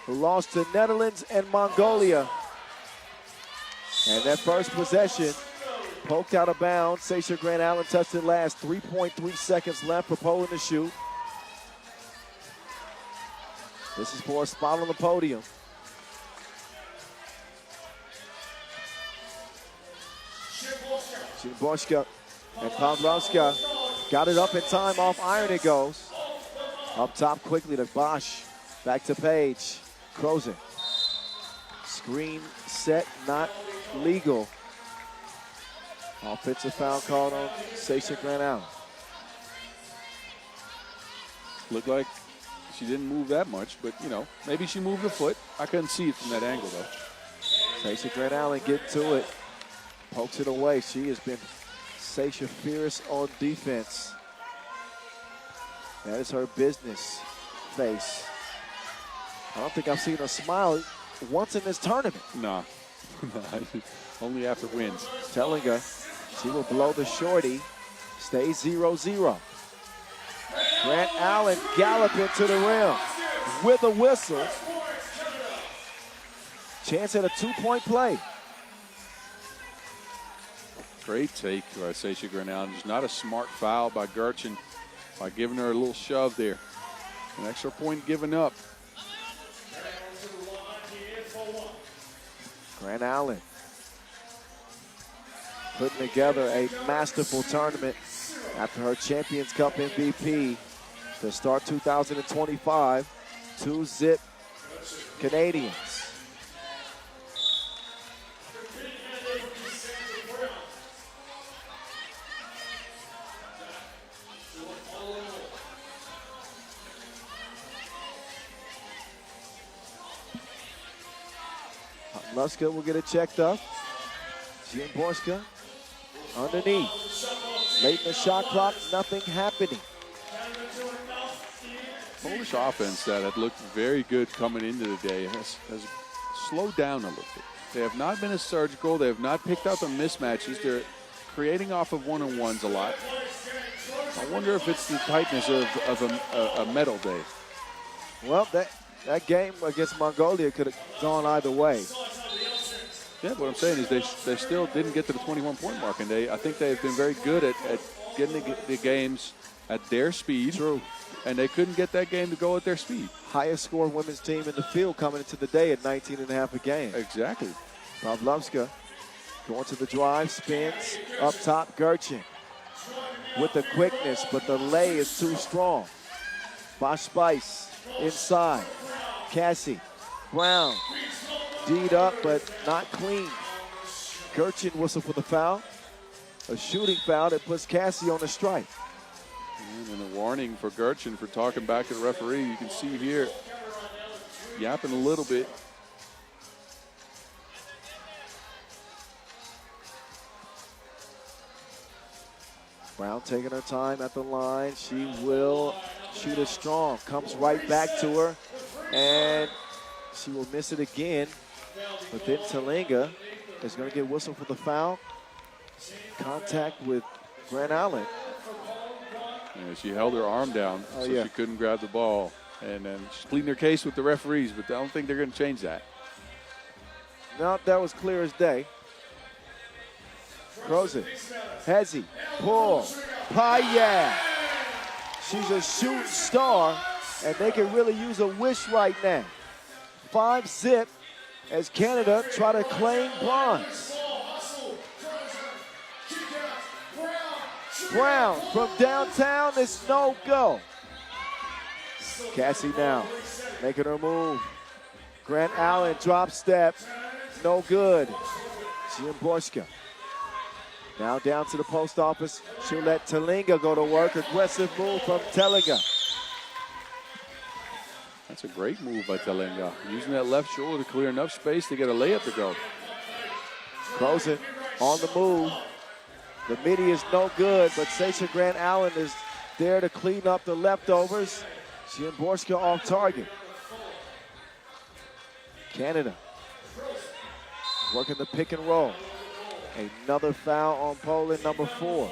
S1: who lost to Netherlands and Mongolia. And that first possession poked out of bounds. Sasha Grant Allen touched it last. 3.3 seconds left for Poland to shoot. This is for a spot on the podium. Ziemborska and Pawlowska got it up in time. Off iron it goes. Up top quickly to Bosch. Back to Paige. Crozen. Screen set, not legal. Offensive foul called on Sasha Grant Allen.
S3: Looked like she didn't move that much, but, you know, maybe she moved her foot. I couldn't see it from that angle, though.
S1: Sasha Grant Allen getting to it. Pokes it away. She has been Sasha fierce on defense. That is her business face. I don't think I've seen her smile once in this tournament.
S3: Nah. Only after wins.
S1: Telling her she will blow the shorty. Stay 0-0. Grant Allen galloping to the rim with a whistle. Chance at a 2-point play.
S3: Great take by Sasha Grant Allen. Just not a smart foul by Gertchen by giving her a little shove there. An extra point given up.
S1: Grant Allen putting together a masterful tournament after her Champions Cup MVP to start 2025. 2-zip Canadians. Luska will get it checked up. Borska underneath. Late in the shot clock, nothing happening.
S3: Polish offense that had looked very good coming into the day has slowed down a little bit. They have not been as surgical. They have not picked out the mismatches. They're creating off of one-on-ones a lot. I wonder if it's the tightness of a medal day.
S1: Well, that game against Mongolia could have gone either way.
S3: Yeah, what I'm saying is they still didn't get to the 21-point mark, and I think they've been very good at getting the games at their speed.
S1: True.
S3: And they couldn't get that game to go at their speed.
S1: Highest scoring women's team in the field coming into the day at 19.5 a game.
S3: Exactly.
S1: Pavlovska going to the drive, spins, up top, Gerchin with the quickness, but the lay is too strong. Bosch Spice inside. Cassie, Brown, D'd up, but not clean. Gerchin whistle for the foul. A shooting foul that puts Cassie on the strike.
S3: And a warning for Gerchin for talking back to the referee. You can see here, yapping a little bit.
S1: Brown taking her time at the line. She will shoot it strong. Comes right back to her, and she will miss it again. But then Talinga is going to get whistled for the foul. Contact with Grant Allen.
S3: Yeah, she held her arm down, so she couldn't grab the ball. And then she's pleading her case with the referees, but I don't think they're going to change that.
S1: No, that was clear as day. Krozik, Hezzy, pull, Payet. She's a shooting star, and they can really use a wish right now. 5-zip as Canada try to claim bronze. Brown from downtown is no go. Cassie now making her move. Grant Allen drop step, no good. Borska now down to the post office. She'll let Talinga go to work. Aggressive move from Talinga.
S3: That's a great move by Talinga. Using that left shoulder to clear enough space to get a layup to go.
S1: Krozen on the move. The midi is no good, but Sasha Grant Allen is there to clean up the leftovers. Borska off target. Canada working the pick and roll. Another foul on Poland, number 4.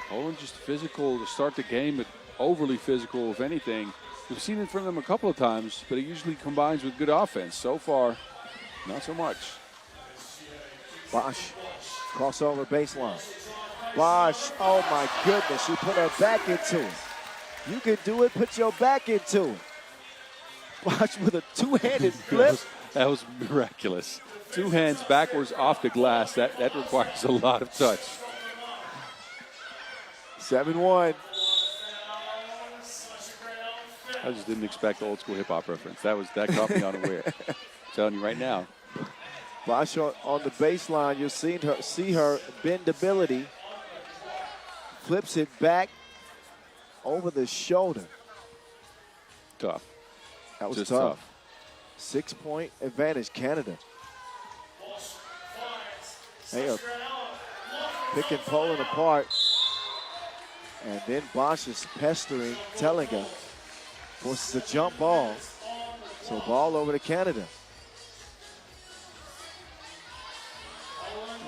S3: Poland just physical to start the game, but overly physical, if anything. We've seen it from them a couple of times, but it usually combines with good offense. So far, not so much.
S1: Bosch, crossover baseline. Bosch, oh my goodness, she put her back into it. You can do it, put your back into it. Bosch with a two-handed flip.
S3: That was miraculous. 2 hands backwards off the glass. That requires a lot of touch.
S1: 7-1.
S3: I just didn't expect the old school hip hop reference. That caught me unaware. I'm telling you right now.
S1: Bosch on the baseline, you'll see her bendability. Flips it back over the shoulder.
S3: Tough.
S1: That was
S3: just
S1: tough. 6-point advantage, Canada. They are picking Poland apart. And then Bosch is pestering Talinga. Forces a jump ball. So ball over to Canada.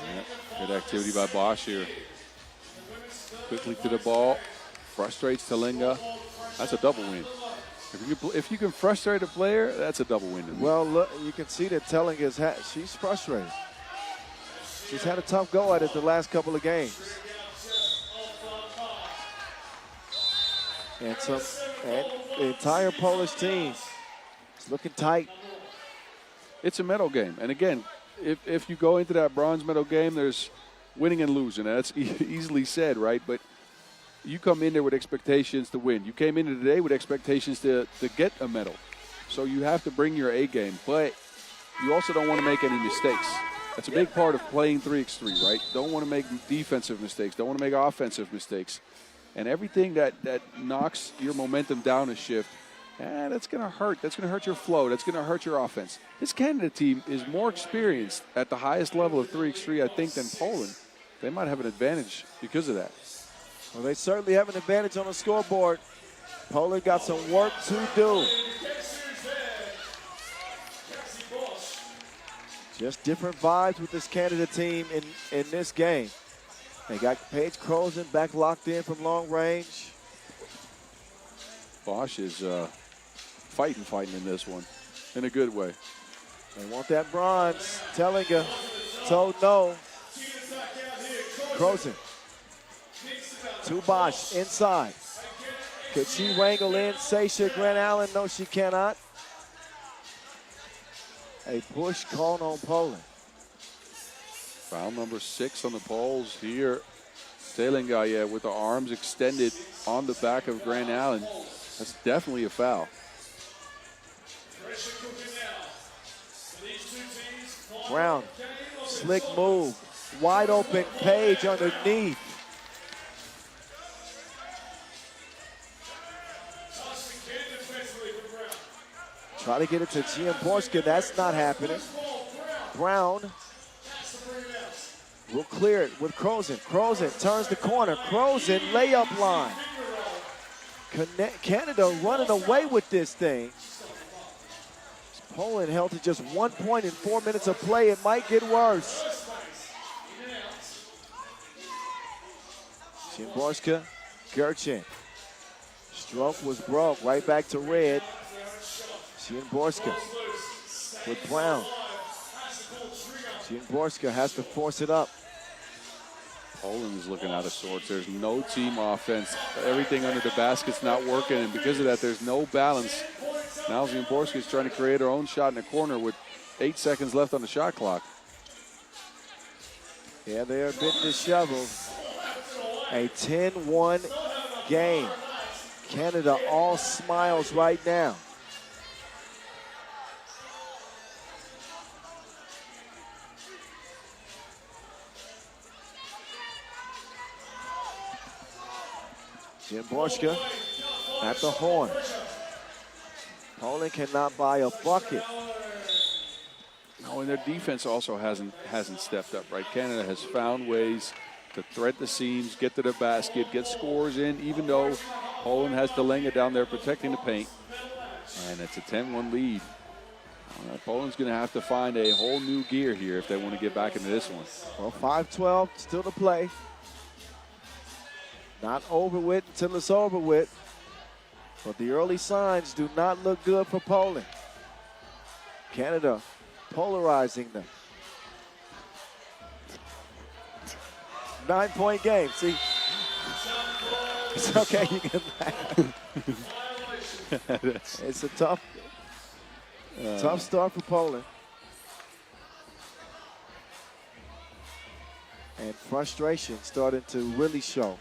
S3: Yeah, good activity by Bosch here. Quickly to the ball. Frustrates Talinga. That's a double win. If you can frustrate a player, that's a double win.
S1: Well, look, you can see that Talinga she's frustrated. She's had a tough go at it the last couple of games. And the entire Polish team is looking tight.
S3: It's a medal game. And again, if you go into that bronze medal game, there's winning and losing. That's easily said, right? But you come in there with expectations to win. You came into today with expectations to get a medal. So you have to bring your A game, but you also don't want to make any mistakes. That's a big part of playing 3x3, right? Don't want to make defensive mistakes. Don't want to make offensive mistakes. And everything that knocks your momentum down a shift, that's going to hurt. That's going to hurt your flow. That's going to hurt your offense. This Canada team is more experienced at the highest level of 3x3, I think, than Poland. They might have an advantage because of that.
S1: Well, they certainly have an advantage on the scoreboard. Poland got some work to do. Just different vibes with this Canada team in this game. They got Paige Crozen back locked in from long range.
S3: Bosch is fighting in this one in a good way.
S1: They want that bronze. Tellinger told no. Crozen to Bosch inside. Could she wrangle in Sasha Grant Allen? No, she cannot. A push called on Poland.
S3: Foul number 6 on the poles here. Tellinger, with the arms extended on the back of Grant Allen. That's definitely a foul.
S1: Brown, slick move. Wide open Paige underneath. Try to get it to Giamborska. That's not happening. Brown will clear it with Crozen. Crozen turns the corner. Crozen layup line. Canada running away with this thing. Poland held to just 1 point in 4 minutes of play. It might get worse. Giamborska, Gerchen. Stroke was broke. Right back to red. Giamborska with Brown. Giamborska has to force it up.
S3: Poland is looking out of sorts. There's no team offense. Everything under the basket's not working, and because of that, there's no balance. Now Giamborska is trying to create her own shot in the corner with 8 seconds left on the shot clock.
S1: Yeah, they are a bit disheveled. A 10-1 game. Canada all smiles right now. Giamborska at the horn. Poland cannot buy a bucket.
S3: No, and their defense also hasn't stepped up, right? Canada has found ways to thread the seams, get to the basket, get scores in, even though Poland has Delenga down there protecting the paint. And it's a 10-1 lead. Poland's going to have to find a whole new gear here if they want to get back into this one.
S1: Well, 5-12 still to play. Not over with until it's over with. But the early signs do not look good for Poland. Canada polarizing them. 9-point game. See, it's okay. You can laugh. It's a tough start for Poland. And frustration starting to really show.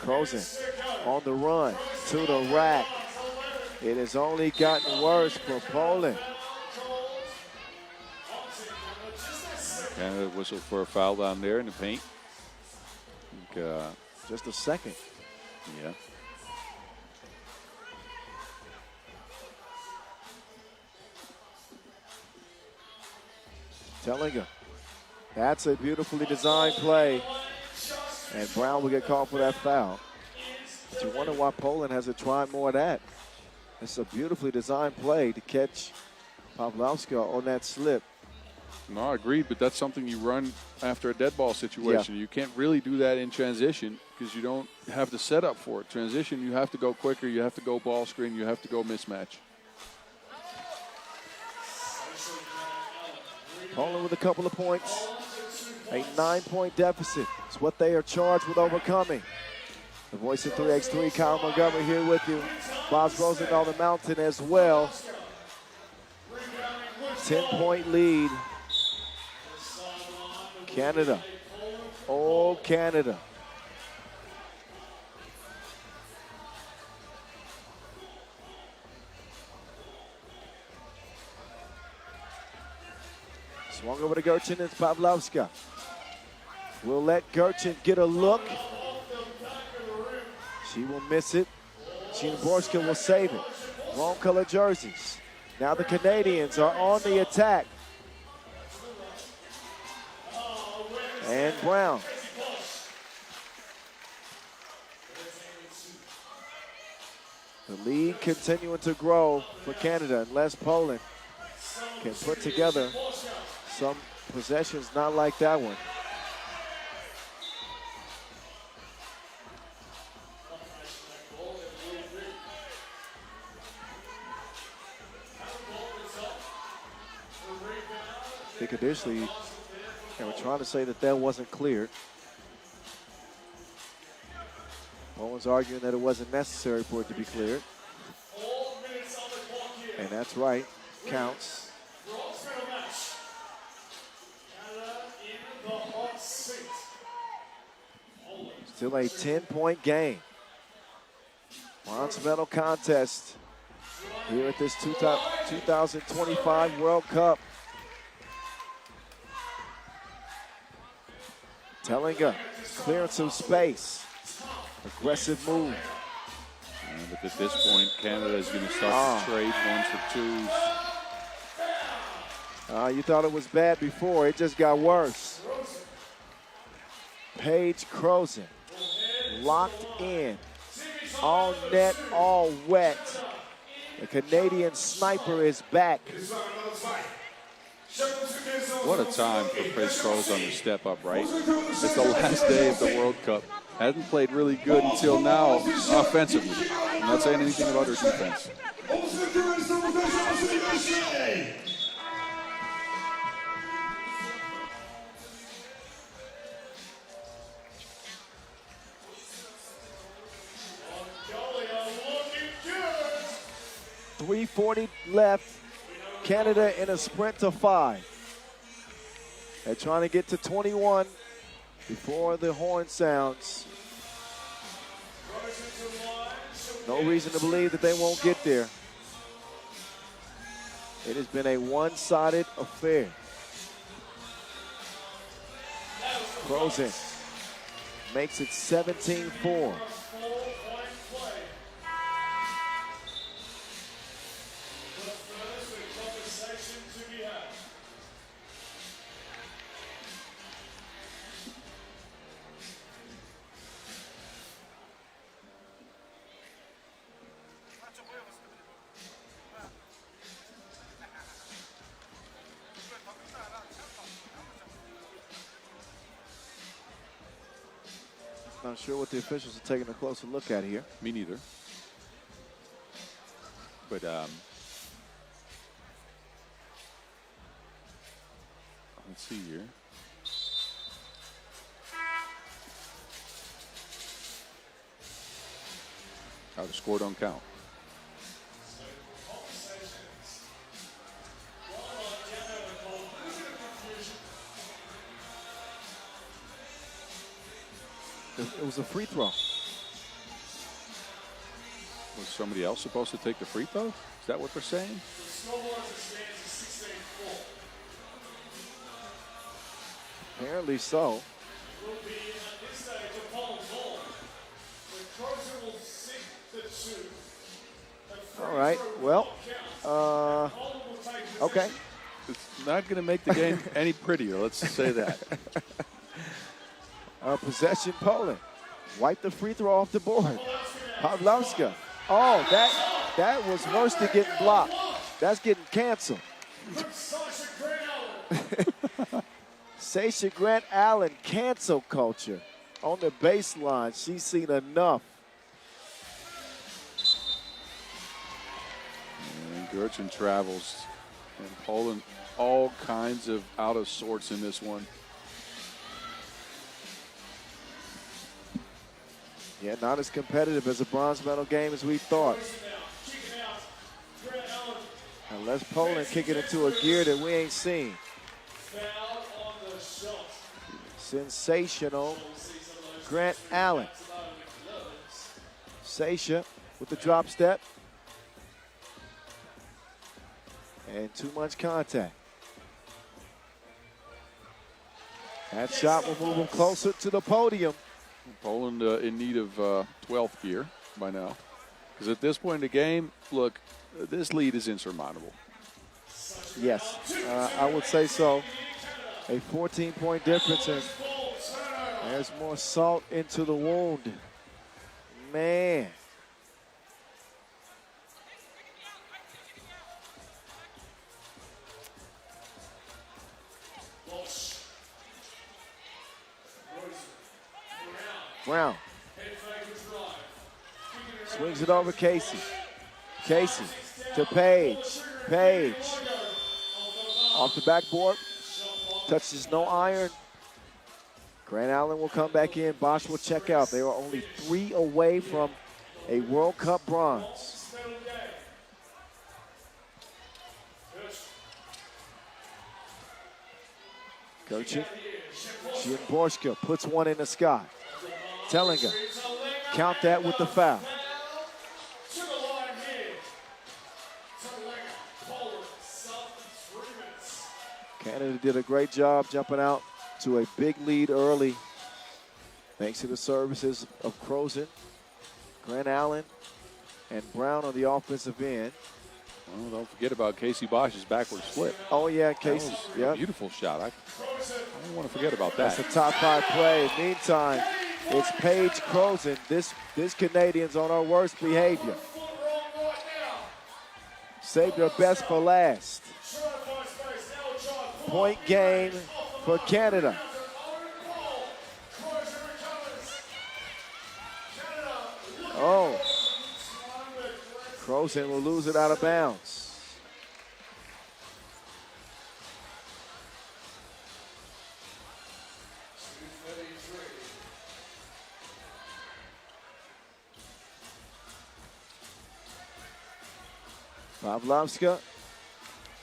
S1: Crozen on the run to the rack. It has only gotten worse for Poland.
S3: Canada whistled for a foul down there in the paint.
S1: Just a second.
S3: Yeah.
S1: Tellinger. That's a beautifully designed play. And Brown will get called for that foul. But you wonder why Poland hasn't tried more of that. It's a beautifully designed play to catch Pawlowska on that slip.
S3: No, I agreed, but that's something you run after a dead ball situation. Yeah. You can't really do that in transition because you don't have the setup for it. Transition, you have to go quicker, you have to go ball screen, you have to go mismatch.
S1: Poland with a couple of points. A 9-point deficit is what they are charged with overcoming. The voice of 3x3, Kyle Montgomery here with you. Boz Rosendahl, the Mountain as well. 10-point lead. Canada. Oh, Canada. Swung over to Gerchen and Pavlovska. Will let Gerchen get a look. She will miss it. Borska will save it. Wrong color jerseys. Now the Canadians are on the attack. And Brown. The lead continuing to grow for Canada unless Poland can put together some possessions not like that one. I think initially they were trying to say that that wasn't cleared. Poland's arguing that it wasn't necessary for it to be cleared. And that's right, counts. Still a 10-point game. Bronze medal contest here at this 2025 World Cup. Tellinga clearing some space. Aggressive move.
S3: But at this point, Canada is going to start to trade ones for twos.
S1: You thought it was bad before. It just got worse. Paige Croson locked in. All net, all wet. The Canadian sniper is back.
S3: What a time for Paige Croson to step up, right? It's the last day of the World Cup. Hasn't played really good until now offensively. I'm not saying anything about her defense.
S1: .340 left. Canada in a sprint to 5. They're trying to get to 21 before the horn sounds. No reason to believe that they won't get there. It has been a one-sided affair. Croson makes it 17-4. Not sure what the officials are taking a closer look at here.
S3: Me neither. But let's see here. How the score don't count.
S1: It was a free throw.
S3: Was somebody else supposed to take the free throw? Is that what they're saying?
S1: Apparently so. All right, well, okay.
S3: It's not going to make the game any prettier, let's say that.
S1: Possession Poland. Wipe the free throw off the board. Pavlovska. Oh, that was worse than getting blocked. That's getting canceled. Sasha Grant Allen, cancel culture. On the baseline, she's seen enough.
S3: And Gerchen travels. And Poland all kinds of out of sorts in this one.
S1: Yeah, not as competitive as a bronze medal game as we thought. Unless Poland kick it into a gear that we ain't seen. Sensational Grant Allen. Sasha with the drop step. And too much contact. That shot will move them closer to the podium.
S3: Poland in need of 12th gear by now. Because at this point in the game, look, this lead is insurmountable.
S1: Yes, I would say so. A 14-point difference, and there's more salt into the wound. Man. Brown swings it over Casey. Casey to Page. Page off the backboard. Touches no iron. Grant Allen will come back in. Bosch will check out. They are only 3 away from a World Cup bronze. Coaching. Borska puts one in the sky. Tellinger, count that with the foul. Canada did a great job jumping out to a big lead early, thanks to the services of Crozen, Grant Allen, and Brown on the offensive end.
S3: Well, don't forget about Casey Bosch's backward split.
S1: Oh, yeah, Casey.
S3: Yeah, beautiful shot. I don't want to forget about that.
S1: That's a top 5 play. Meantime, it's Paige Crozen. This Canadian's on her worst behavior. Saved her best for last. Point game for Canada. Oh. Crozen will lose it out of bounds. Pavlovska,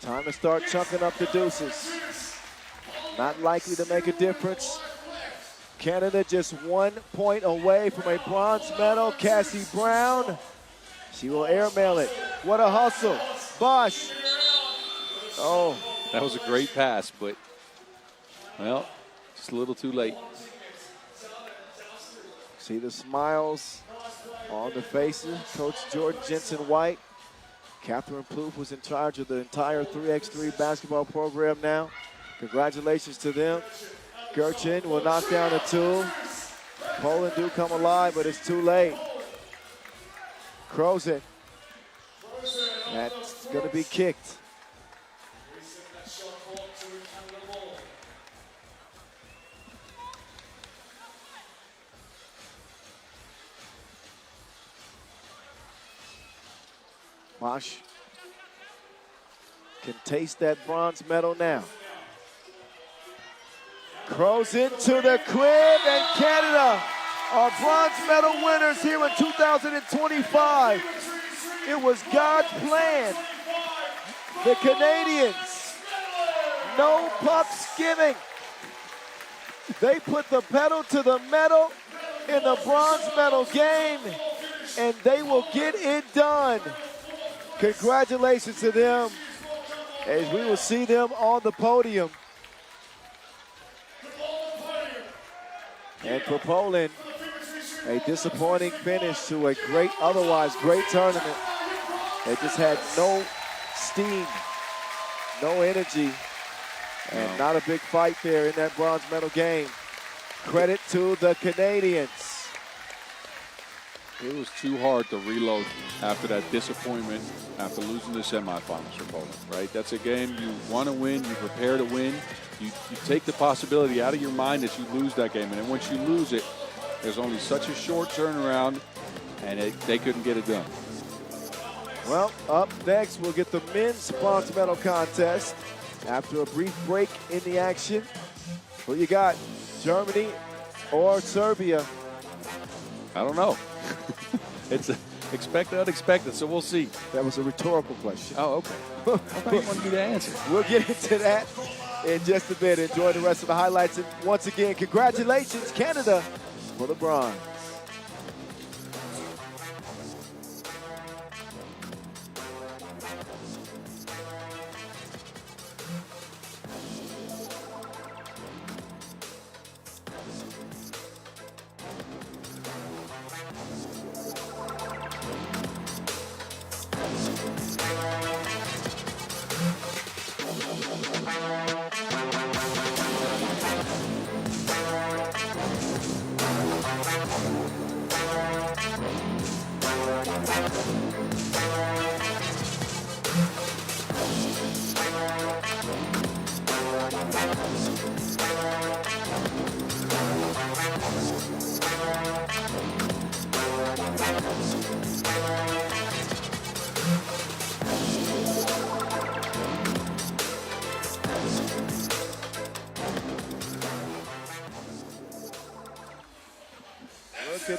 S1: time to start chunking up the deuces. Not likely to make a difference. Canada just 1 point away from a bronze medal. Cassie Brown, she will airmail it. What a hustle. Bosch. Oh.
S3: That was a great pass, but, well, just a little too late.
S1: See the smiles on the faces. Coach Jordan Jensen-White. Catherine Plouffe was in charge of the entire 3x3 basketball program now. Congratulations to them. Gerchin will knock down a 2. Poland do come alive, but it's too late. Crozen. That's going to be kicked. Bosch can taste that bronze medal now. Crozen to the crib, and Canada are bronze medal winners here in 2025. It was God's plan. The Canadians, no pucks giving. They put the pedal to the metal in the bronze medal game, and they will get it done. Congratulations to them, as we will see them on the podium. And for Poland, a disappointing finish to a otherwise great tournament. They just had no steam, no energy, and not a big fight there in that bronze medal game. Credit to the Canadians.
S3: It was too hard to reload after that disappointment, after losing the semifinals for Poland, right? That's a game you want to win, you prepare to win. You take the possibility out of your mind that you lose that game, and then once you lose it, there's only such a short turnaround, and they couldn't get it done.
S1: Well, up next, we'll get the men's bronze medal contest after a brief break in the action. Who you got, Germany or Serbia?
S3: I don't know. It's expected, unexpected, so we'll see.
S1: That was a rhetorical question.
S3: Oh, okay. I thought you wanted me to answer.
S1: We'll get into that in just a bit. Enjoy the rest of the highlights. And once again, congratulations, Canada, for the bronze.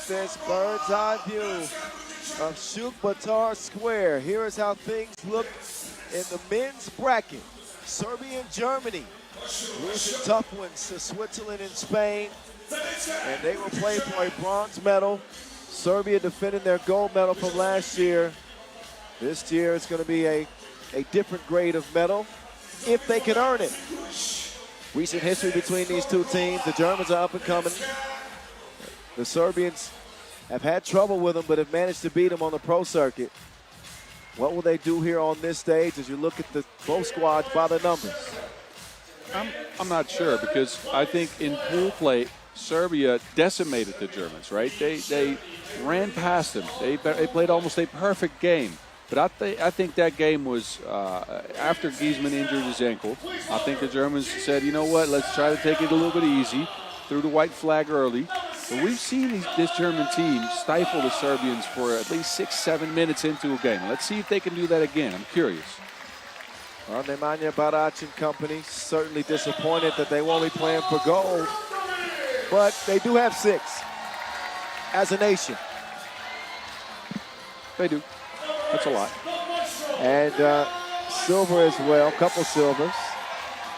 S1: at this bird's eye view of Ulaanbaatar Square. Here is how things look in the men's bracket. Serbia and Germany losing tough ones to Switzerland and Spain, and they will play for a bronze medal. Serbia defending their gold medal from last year. This year it's going to be a different grade of medal if they can earn it. Recent history between these two teams. The Germans are up and coming. The Serbians have had trouble with them, but have managed to beat them on the pro circuit. What will they do here on this stage as you look at both squads by the numbers?
S3: I'm not sure, because I think in pool play, Serbia decimated the Germans, right? They ran past them. They played almost a perfect game. But I think that game was after Giesman injured his ankle. I think the Germans said, you know what, let's try to take it a little bit easy. Threw the white flag early. But we've seen this German team stifle the Serbians for at least 6-7 minutes into a game. Let's see if they can do that again. I'm curious.
S1: Well, Nemanja Barac and company certainly disappointed that they won't be playing for gold. But they do have 6 as a nation.
S3: They do. That's a lot.
S1: And silver as well, a couple silvers.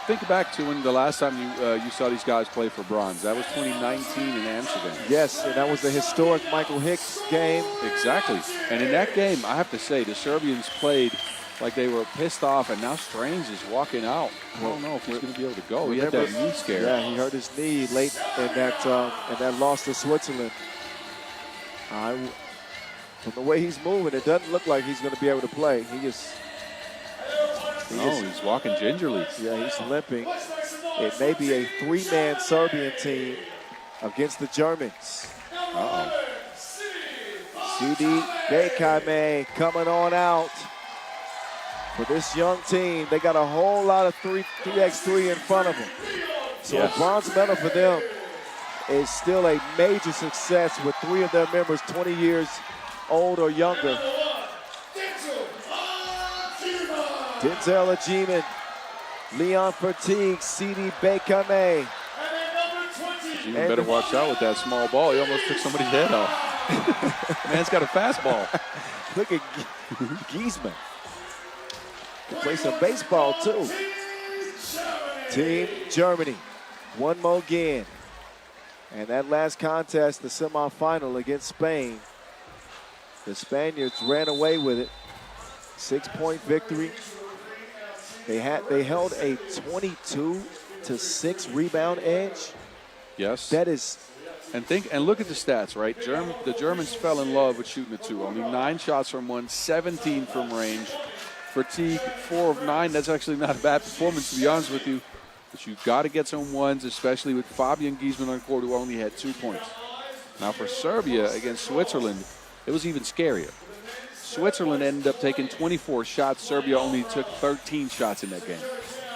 S3: Think back to when the last time you saw these guys play for bronze. That was 2019 in Amsterdam.
S1: Yes, and that was the historic Michael Hicks game.
S3: Exactly. And in that game, I have to say, the Serbians played like they were pissed off, and now Strange is walking out. I don't know if he's going to be able to go. He had that knee scare.
S1: Yeah, he hurt his knee late in that loss to Switzerland. From the way he's moving, it doesn't look like he's going to be able to play. He's
S3: walking gingerly.
S1: Yeah, he's limping. It may be a 3-man Serbian team against the Germans. CD Bekame coming on out. For this young team, they got a whole lot of 3x3 in front of them. So a bronze medal for them is still a major success with 3 of their members 20 years old or younger. Denzel Ajiman, Leon Fertig, CD Bekame.
S3: You better watch out with that small ball. He almost took somebody's head off. Man's got a fastball.
S1: Look at Giesman. Can play some baseball too. Team Germany, one more again. And that last contest, the semifinal against Spain, the Spaniards ran away with it. 6-point victory. They held a 22-6 rebound edge.
S3: Yes.
S1: That is.
S3: And look at the stats, right? The Germans fell in love with shooting the 2. Only 9 shots from 1, 17 from range. Fatigue, 4 of 9. That's actually not a bad performance, to be honest with you. But you've got to get some ones, especially with Fabian Giesman on court, who only had 2 points. Now for Serbia against Switzerland, it was even scarier. Switzerland ended up taking 24 shots. Serbia only took 13 shots in that game.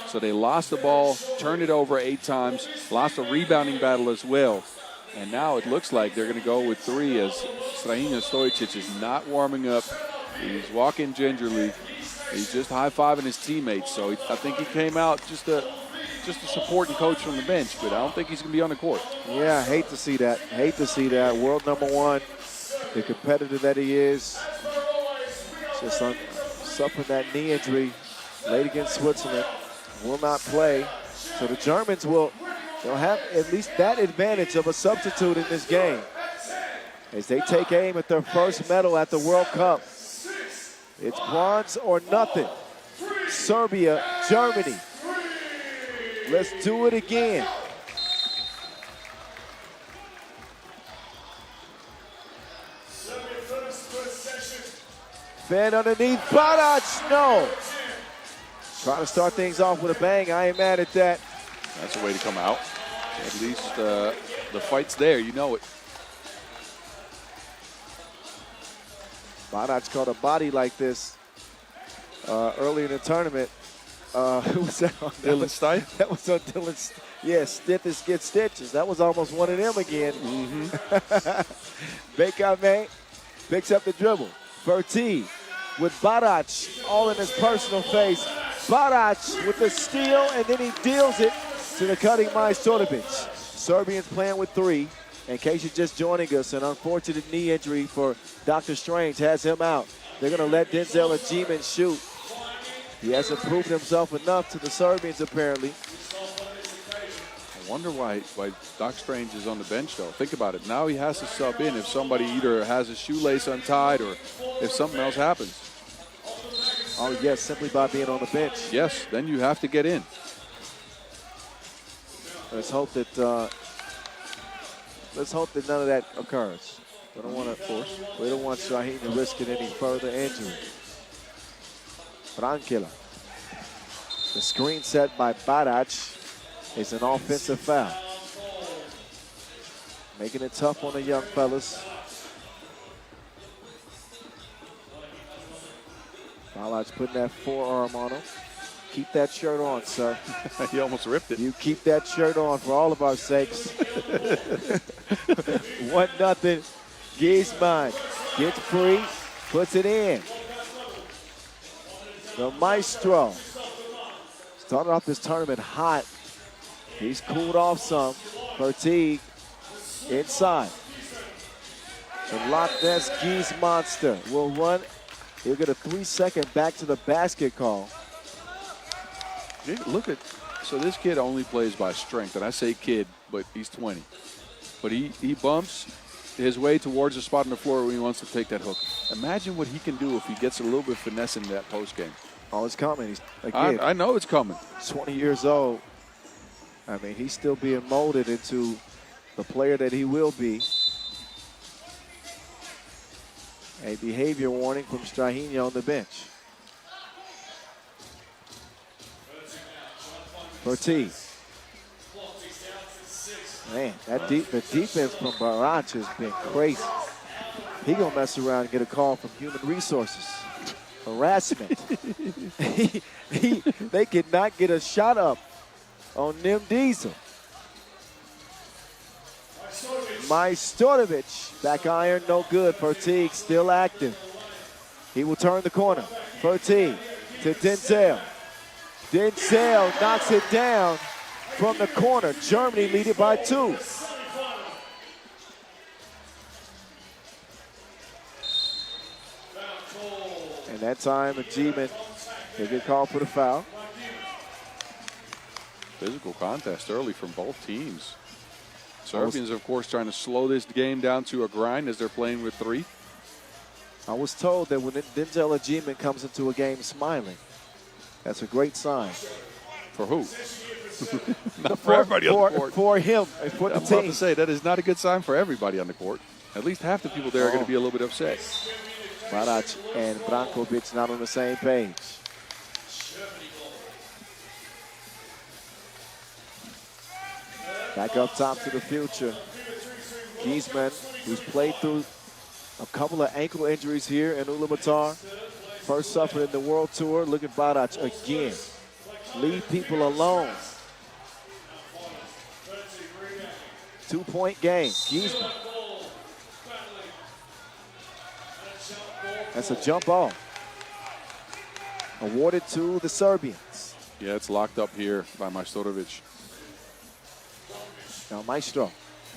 S3: So they lost the ball, turned it over 8 times, lost a rebounding battle as well. And now it looks like they're going to go with 3 as Strahina Stojicic is not warming up. He's walking gingerly. He's just high-fiving his teammates. So I think he came out just to support and coach from the bench, but I don't think he's going to be on the court.
S1: Yeah, hate to see that. Hate to see that. World #1, the competitor that he is, just suffering that knee injury late against Switzerland, will not play. So the Germans they'll have at least that advantage of a substitute in this game as they take aim at their first medal at the World Cup. It's bronze or nothing. Serbia, Germany. Let's do it again. Fed underneath, Barac, no. Trying to start things off with a bang. I ain't mad at that.
S3: That's a way to come out. At least the fight's there, you know it.
S1: Barac caught a body like this early in the tournament. Who was that on?
S3: Dylan Stipe?
S1: That was on Dylan. Yeah, stiffest get stitches. That was almost one of them again. Bekame picks up the dribble. Fertig with Barac all in his personal face. Barac with the steal, and then he deals it to the cutting Majstorovic. Serbians playing with 3, In case you're just joining us, an unfortunate knee injury for Dr. Strange has him out. They're going to let Denzel Ajiman shoot. He hasn't proven himself enough to the Serbians, apparently.
S3: I wonder why Doc Strange is on the bench, though. Think about it. Now he has to sub in if somebody either has a shoelace untied or if something else happens.
S1: Oh, yes, simply by being on the bench.
S3: Yes, then you have to get in.
S1: Let's hope that none of that occurs. We don't want to force. We don't want Shaheen to risk any further injury. Brankila. The screen set by Barac is an offensive foul. Making it tough on the young fellas. Barac putting that forearm on him. Keep that shirt on, sir.
S3: He almost ripped it.
S1: You keep that shirt on for all of our sakes. 1-0. Griezmann gets free, puts it in. The Maestro started off this tournament hot. He's cooled off some. Fatigue inside. The Loch Ness Geese Monster will run. He'll get a 3-second back to the basket call.
S3: Look at, so this kid only plays by strength, and I say kid, but he's 20. But he bumps his way towards the spot on the floor when he wants to take that hook. Imagine what he can do if he gets a little bit of finesse in that post game.
S1: Oh, it's coming. He's, again,
S3: I know it's coming.
S1: 20 years old. I mean, he's still being molded into the player that he will be. A behavior warning from Strahinja on the bench. Bertie. Man, the defense from Barac has been crazy. He gonna mess around and get a call from Human Resources. Harassment. They could not get a shot up on Nim Diesel. Majstorovic, back iron, no good. Fertig still active. He will turn the corner. Fertig to Denzel. Denzel knocks it down from the corner. Germany lead it by 2. And that time, Ajiman, he'll get called for the foul.
S3: Physical contest early from both teams. Serbians, of course, trying to slow this game down to a grind as they're playing with 3.
S1: I was told that when Denzel Ajiman comes into a game smiling, that's a great sign.
S3: For who? Not for everybody on the court.
S1: For him and for the
S3: I'm
S1: team.
S3: about to say, that is not a good sign for everybody on the court. At least half the people there are going to be a little bit upset.
S1: Barac and Brankovic not on the same page. Back up top to the future. Griezmann, who's played through a couple of ankle injuries here in Ulaanbaatar. First suffered in the World Tour. Look at Barac again. Leave people alone. 2-point game. Griezmann. That's a jump ball. Awarded to the Serbians.
S3: Yeah, it's locked up here by Majstorovic.
S1: Now Maestro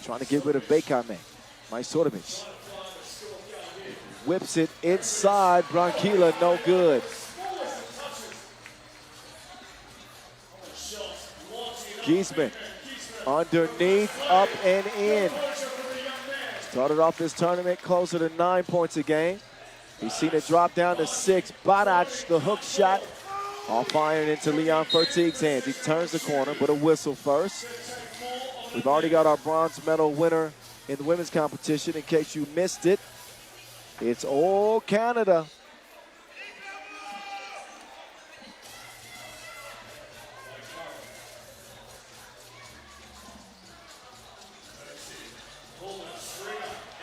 S1: trying to get rid of Bekame. Majstorovic whips it inside. Brankila, no good. Griezmann underneath, up and in. Started off this tournament closer to 9 points a game. He's seen it drop down to 6. Barac, the hook shot, off iron into Leon Fertig's hands. He turns the corner, but a whistle first. We've already got our bronze medal winner in the women's competition. In case you missed it, it's all Canada.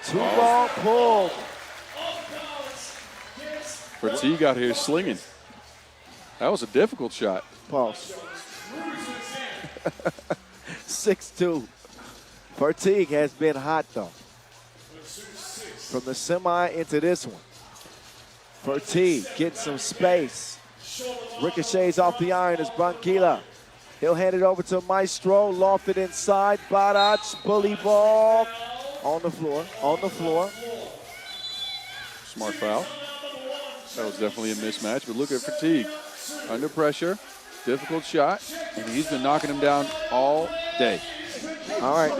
S1: Two-ball pull.
S3: Fertig out here slinging. That was a difficult shot.
S1: Pause. 6-2. Fertig has been hot, though. From the semi into this one. Fertig gets some space. Ricochets off the iron as Brankila. He'll hand it over to Maestro. Lofted inside. Barac, bully ball. On the floor, on the floor.
S3: Smart foul. That was definitely a mismatch, but look at fatigue. Under pressure, difficult shot, and he's been knocking him down all day.
S1: All right.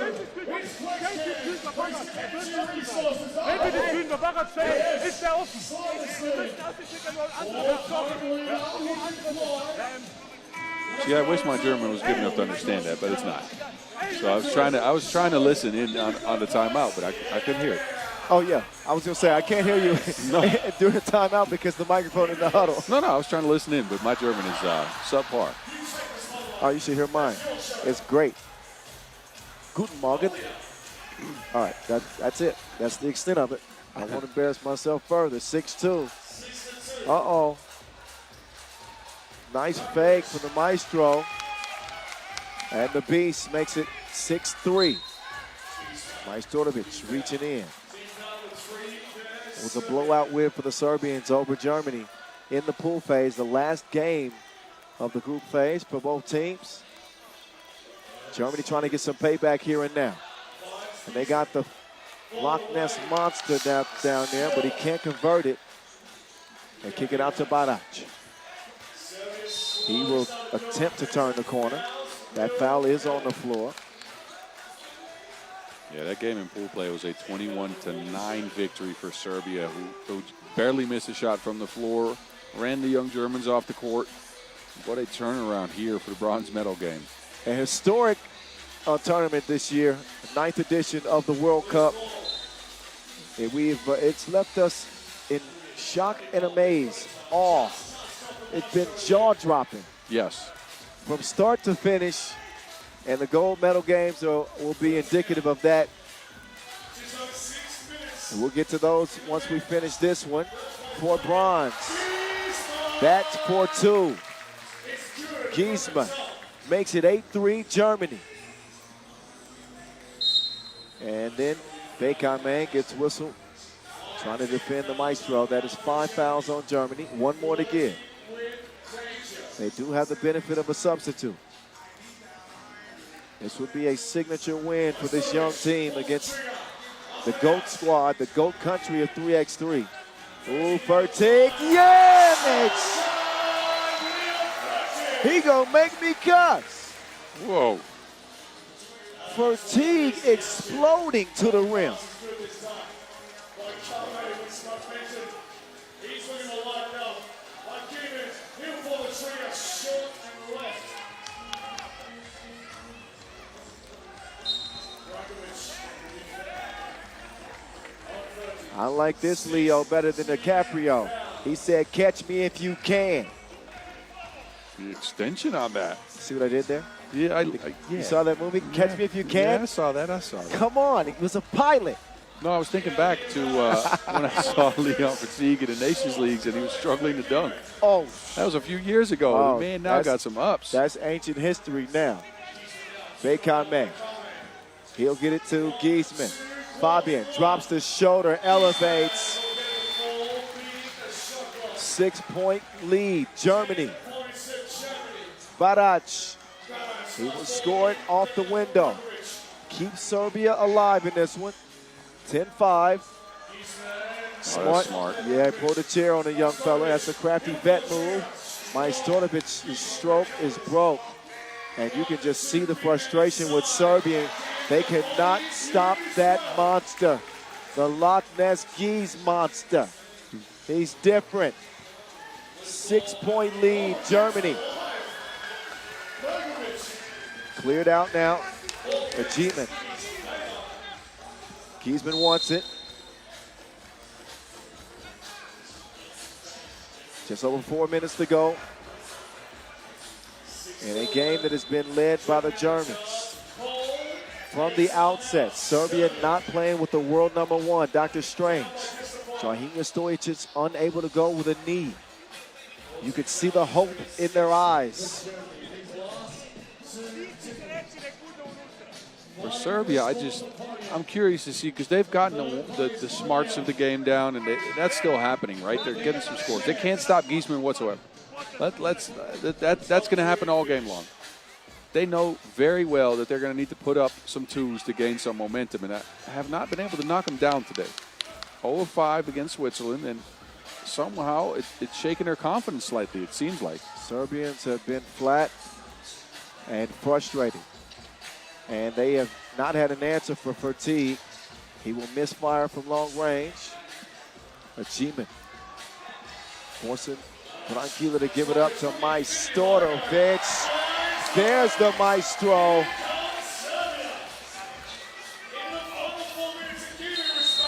S3: See, I wish my German was good enough to understand that, but it's not. So I was trying to listen in on the timeout, but I couldn't hear it.
S1: Oh, yeah. I was going to say, I can't hear you during the timeout because the microphone in the huddle.
S3: No, I was trying to listen in, but my German is subpar.
S1: Oh, you should hear mine. It's great. Guten Morgen. All right, that's it. That's the extent of it. I don't want to embarrass myself further. 6-2. Uh-oh. Nice fake from the maestro. And the Beast makes it 6-3. Majstorovic reaching in. It was a blowout win for the Serbians over Germany in the pool phase, the last game of the group phase for both teams. Germany trying to get some payback here and now. And they got the Loch Ness Monster down there, but he can't convert it. They kick it out to Barac. He will attempt to turn the corner. That foul is on the floor.
S3: Yeah, that game in pool play was a 21-9 victory for Serbia, who barely missed a shot from the floor, ran the young Germans off the court. What a turnaround here for the bronze medal game.
S1: A historic tournament this year, 9th edition of the World Cup. And it's left us in shock and amaze, awe. It's been jaw-dropping.
S3: Yes.
S1: From start to finish, and the gold medal games will be indicative of that. And we'll get to those once we finish this one. For bronze, that's for 2. Giesman makes it 8-3, Germany. And then Bekamang gets whistled, trying to defend the maestro. That is 5 fouls on Germany, 1 more to give. They do have the benefit of a substitute. This would be a signature win for this young team against the GOAT squad, the GOAT country of 3x3. Ooh, Fertig, yeah, he gonna make me cuss.
S3: Whoa.
S1: Fertig exploding to the rim. I like this Leo better than DiCaprio. He said, catch me if you can.
S3: The extension on that.
S1: See what I did there?
S3: Yeah,
S1: You
S3: yeah.
S1: saw that movie, Catch Me If You Can?
S3: Yeah, I saw that.
S1: Come on, he was a pilot.
S3: No, I was thinking back to when I saw Leon Fatigue in the Nations Leagues and he was struggling to dunk.
S1: Oh.
S3: That was a few years ago.
S1: Oh,
S3: Man, now got some ups.
S1: That's ancient history now. Bekamang. He'll get it to Giesman. Fabian drops the shoulder, elevates. 6-point lead, Germany. Barac. He will score it off the window. Keep Serbia alive in this one. 10-5.
S3: Smart.
S1: Yeah, pulled a chair on the young fella. That's a crafty vet move. Majstorovic's stroke is broke. And you can just see the frustration with Serbia. They cannot stop that monster. The Loch Ness Geese monster. He's different. 6-point lead, Germany. Cleared out now. Achievement. Giesman wants it. Just over 4 minutes to go. In a game that has been led by the Germans. From the outset, Serbia not playing with the world number 1, Dr. Strange. Jahinja Stojic unable to go with a knee. You could see the hope in their eyes.
S3: For Serbia, I'm curious to see, because they've gotten the smarts of the game down, and that's still happening, right? They're getting some scores. They can't stop Giesman whatsoever. That's going to happen all game long. they know very well that they're going to need to put up some twos to gain some momentum, and have not been able to knock them down today. 0-5 against Switzerland, and somehow it's shaken their confidence slightly, it seems like.
S1: Serbians have been flat and frustrated, and they have not had an answer for Fatigue. He will misfire from long range. Achievement forcing Branquilla to give it up to Majstorovic. There's the Maestro.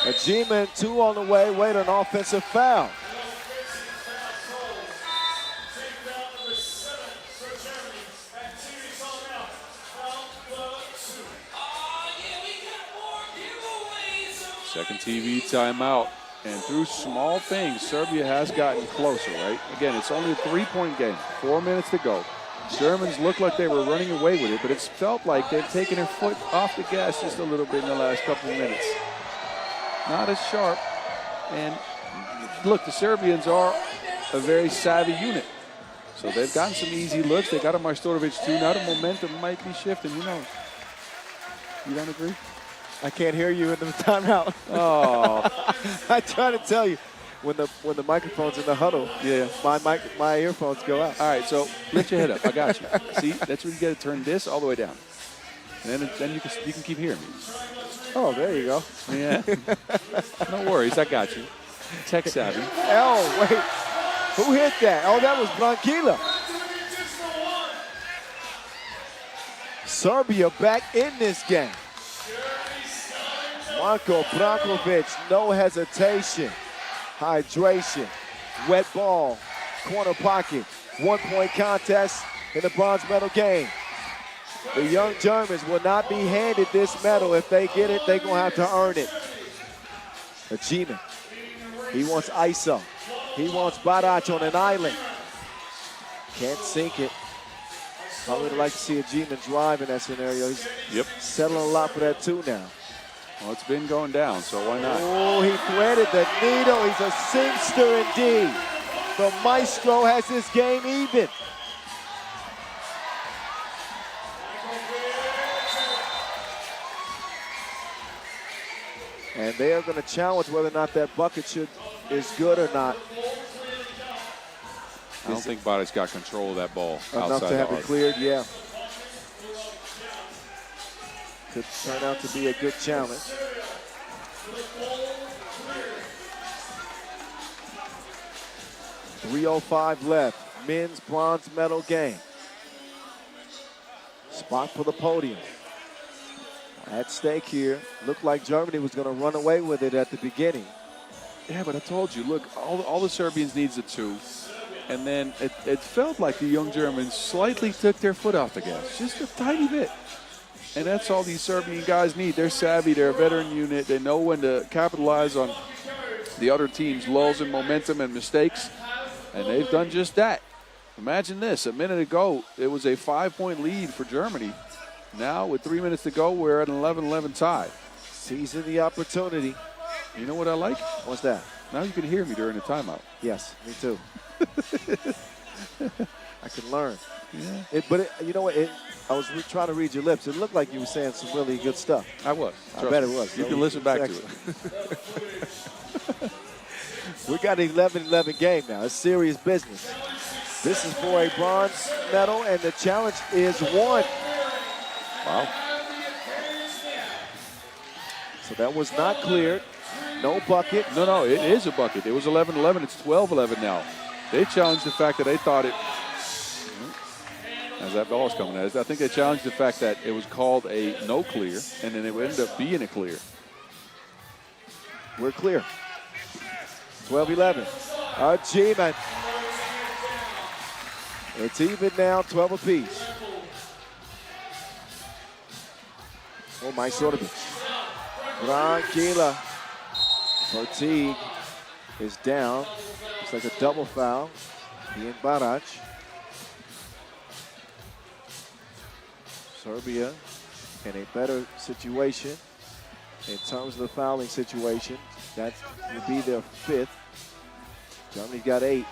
S1: Achievement, 2 on the way. Wait, an offensive foul.
S3: Second TV timeout. And through small things, Serbia has gotten closer, right? Again, it's only a 3-point game. 4 minutes to go. Germans look like they were running away with it, but it's felt like they've taken their foot off the gas just a little bit in the last couple of minutes. Not as sharp. And look, the Serbians are a very savvy unit. So they've gotten some easy looks. They got a Majstorovic too. Now the momentum might be shifting. Who knows? You don't agree?
S1: I can't hear you in the timeout.
S3: Oh.
S1: I try to tell you, when the microphone's in the huddle,
S3: yeah,
S1: my earphones go out.
S3: All right, so lift your head up. I got you. See, that's where you got to turn this all the way down. And then you can keep hearing me.
S1: Oh, there you go.
S3: Yeah. No worries, I got you. Tech savvy.
S1: Oh, wait. Who hit that? Oh, that was Branquilla. Serbia back in this game. Marko Brankovic, no hesitation. Hydration, wet ball, corner pocket, 1-point contest in the bronze medal game. The young Germans will not be handed this medal. If they get it, they're going to have to earn it. Achievement. He wants ISO. He wants Barac on an island. Can't sink it. I would like to see Achievement drive in that scenario. He's settling a lot for that too now.
S3: Well, it's been going down, so why not?
S1: Oh, he threaded the needle. He's a singster indeed. The Maestro has his game even. And they are going to challenge whether or not that bucket is good or not.
S3: I don't think Bara's got control of that ball
S1: Enough
S3: outside
S1: to have
S3: the
S1: it
S3: arc.
S1: cleared, yeah. Could turn out to be a good challenge. .305 left. Men's bronze medal game. Spot for the podium. At stake here. Looked like Germany was going to run away with it at the beginning.
S3: Yeah, but I told you, look, all the Serbians needs a 2. And then it felt like the young Germans slightly took their foot off the gas, just a tiny bit. And that's all these Serbian guys need. They're savvy. They're a veteran unit. They know when to capitalize on the other team's lulls in momentum and mistakes. And they've done just that. Imagine this. A minute ago, it was a 5-point lead for Germany. Now, with 3 minutes to go, we're at an 11-11 tie.
S1: Seizing the opportunity.
S3: You know what I like?
S1: What's that?
S3: Now you can hear me during the timeout.
S1: Yes, me too. I can learn.
S3: Yeah.
S1: You know what? I was trying to read your lips. It looked like you were saying some really good stuff.
S3: I was.
S1: I bet it was.
S3: You can listen back to it.
S1: We got an 11-11 game now. It's serious business. This is for a bronze medal, and the challenge is won.
S3: Wow.
S1: So that was not cleared. No bucket.
S3: No, it is a bucket. It was 11-11. It's 12-11 now. They challenged the fact that they thought it, as that ball is coming at us, I think they challenged the fact that it was called a no clear, and then it would end up being a clear.
S1: We're clear. 12-11. Achievement. It's even now, 12 apiece. Oh, my sort of it. Branquilla. Fatigue is down. It's like a double foul. He and Barac. Serbia in a better situation in terms of the fouling situation. That would be their 5th. Germany's got 8.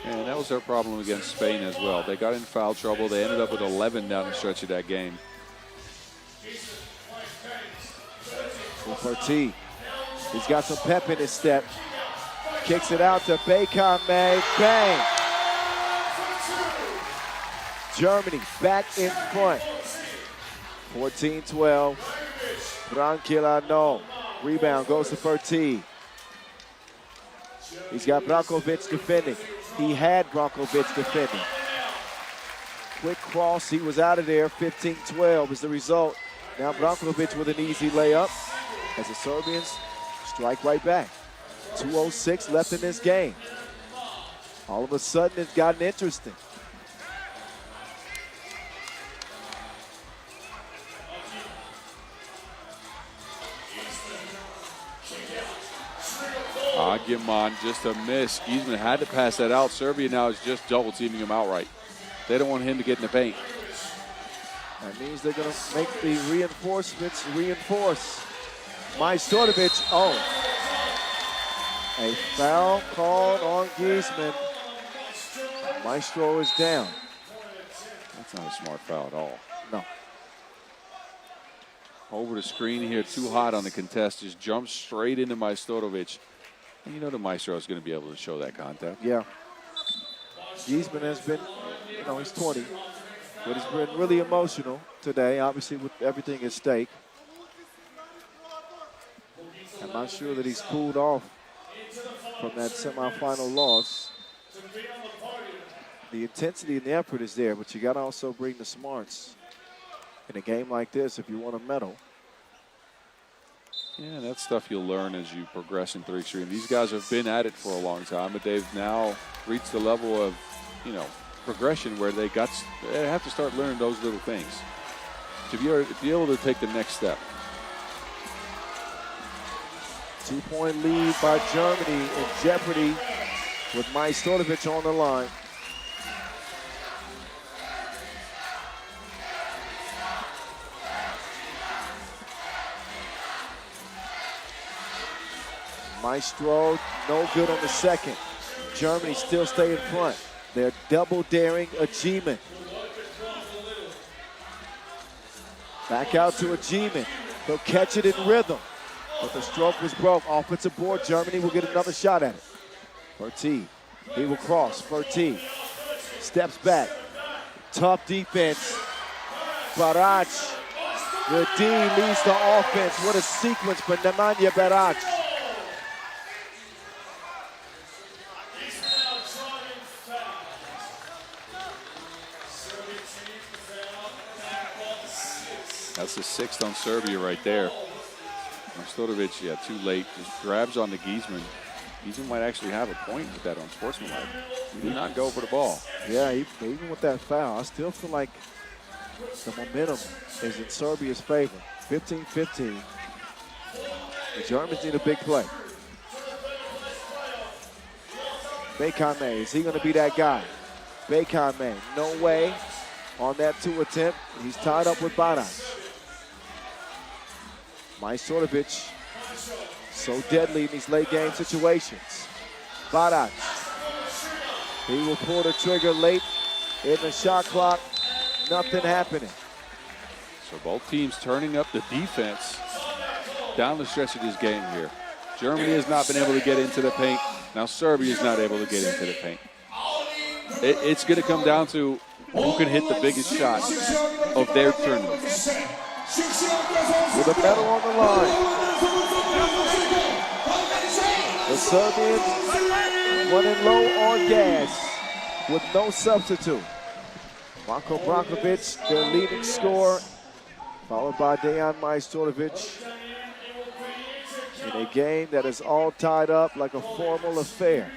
S3: And that was their problem against Spain as well. They got in foul trouble. They ended up with 11 down the stretch of that game.
S1: T. He's got some pep in his step. Kicks it out to Bekame. Bang! Germany back in front. 14-12. Branquilano. Rebound goes to Ferti. He's got Brankovic defending. He had Brankovic defending. Quick cross, he was out of there. 15-12 is the result. Now Brankovic with an easy layup as the Serbians strike right back. 2:06 left in this game. All of a sudden, it's gotten interesting.
S3: Agiman, just a miss. Giesman had to pass that out. Serbia now is just double teaming him outright. They don't want him to get in the paint.
S1: That means they're going to make the reinforcements reinforce. Majstorovic, oh. A foul called on Giesman. Maestro is down.
S3: That's not a smart foul at all.
S1: No.
S3: Over the screen here, too hot on the contest. Just jumps straight into Majstorovic. And you know the Maestro is going to be able to show that contact.
S1: Yeah. Giesman has been, he's 20. But he's been really emotional today, obviously with everything at stake. I'm not sure that he's cooled off from that semifinal loss. The intensity and the effort is there, but you got to also bring the smarts in a game like this if you want a medal.
S3: Yeah, that's stuff you'll learn as you progress in 3x3. And these guys have been at it for a long time, but they've now reached the level of, progression where they have to start learning those little things to be able to take the next step.
S1: 2-point lead by Germany in jeopardy with Majstorovic on the line. Maestro, no good on the second. Germany still stay in front. They're double daring Ajiman. Back out to Ajiman. He'll catch it in rhythm. But the stroke was broke. Offensive board, Germany will get another shot at it. Ferti, he will cross. Ferti steps back. Tough defense. Barac. The D leads the offense. What a sequence for Nemanja Barac.
S3: That's the sixth on Serbia right there. Majstorovic, too late. Just grabs on to Giesman. Giesman might actually have a point with that on sportsmanlike. He did not go for the ball.
S1: Yeah, even with that foul, I still feel like the momentum is in Serbia's favor. 15-15. The Germans need a big play. Bekame, is he going to be that guy? Bekame, no way on that 2 attempt. He's tied up with Barac. Majstorovic, so deadly in these late game situations. Barac, he will pull the trigger late in the shot clock. Nothing happening.
S3: So both teams turning up the defense down the stretch of this game here. Germany has not been able to get into the paint. Now Serbia is not able to get into the paint. It's going to come down to who can hit the biggest shot of their tournament.
S1: With a medal on the line. The Serbians running low on gas with no substitute. Marko Brankovic, their leading scorer, followed by Dejan Majstorovic. In a game that is all tied up like a formal affair.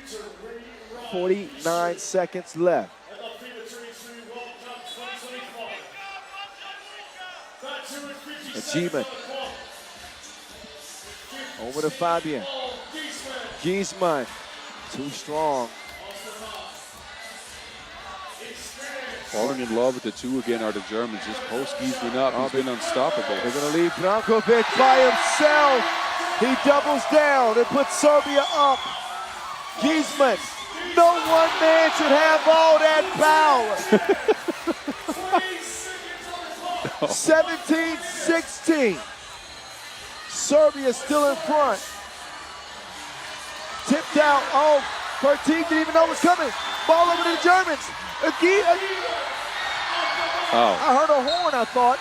S1: 49 seconds left. Ajiman. Over to Fabian. Giesman. Too strong.
S3: Falling in love with the two again are the Germans. Just post Giesman up. He's been unstoppable.
S1: They're going to leave Brankovic by himself. He doubles down and puts Serbia up. Giesman No one man should have all that power. 17-16. Serbia still in front. Tipped out. Oh, her team didn't even know it was coming. Ball over to the Germans. Again.
S3: Oh.
S1: I heard a horn, I thought.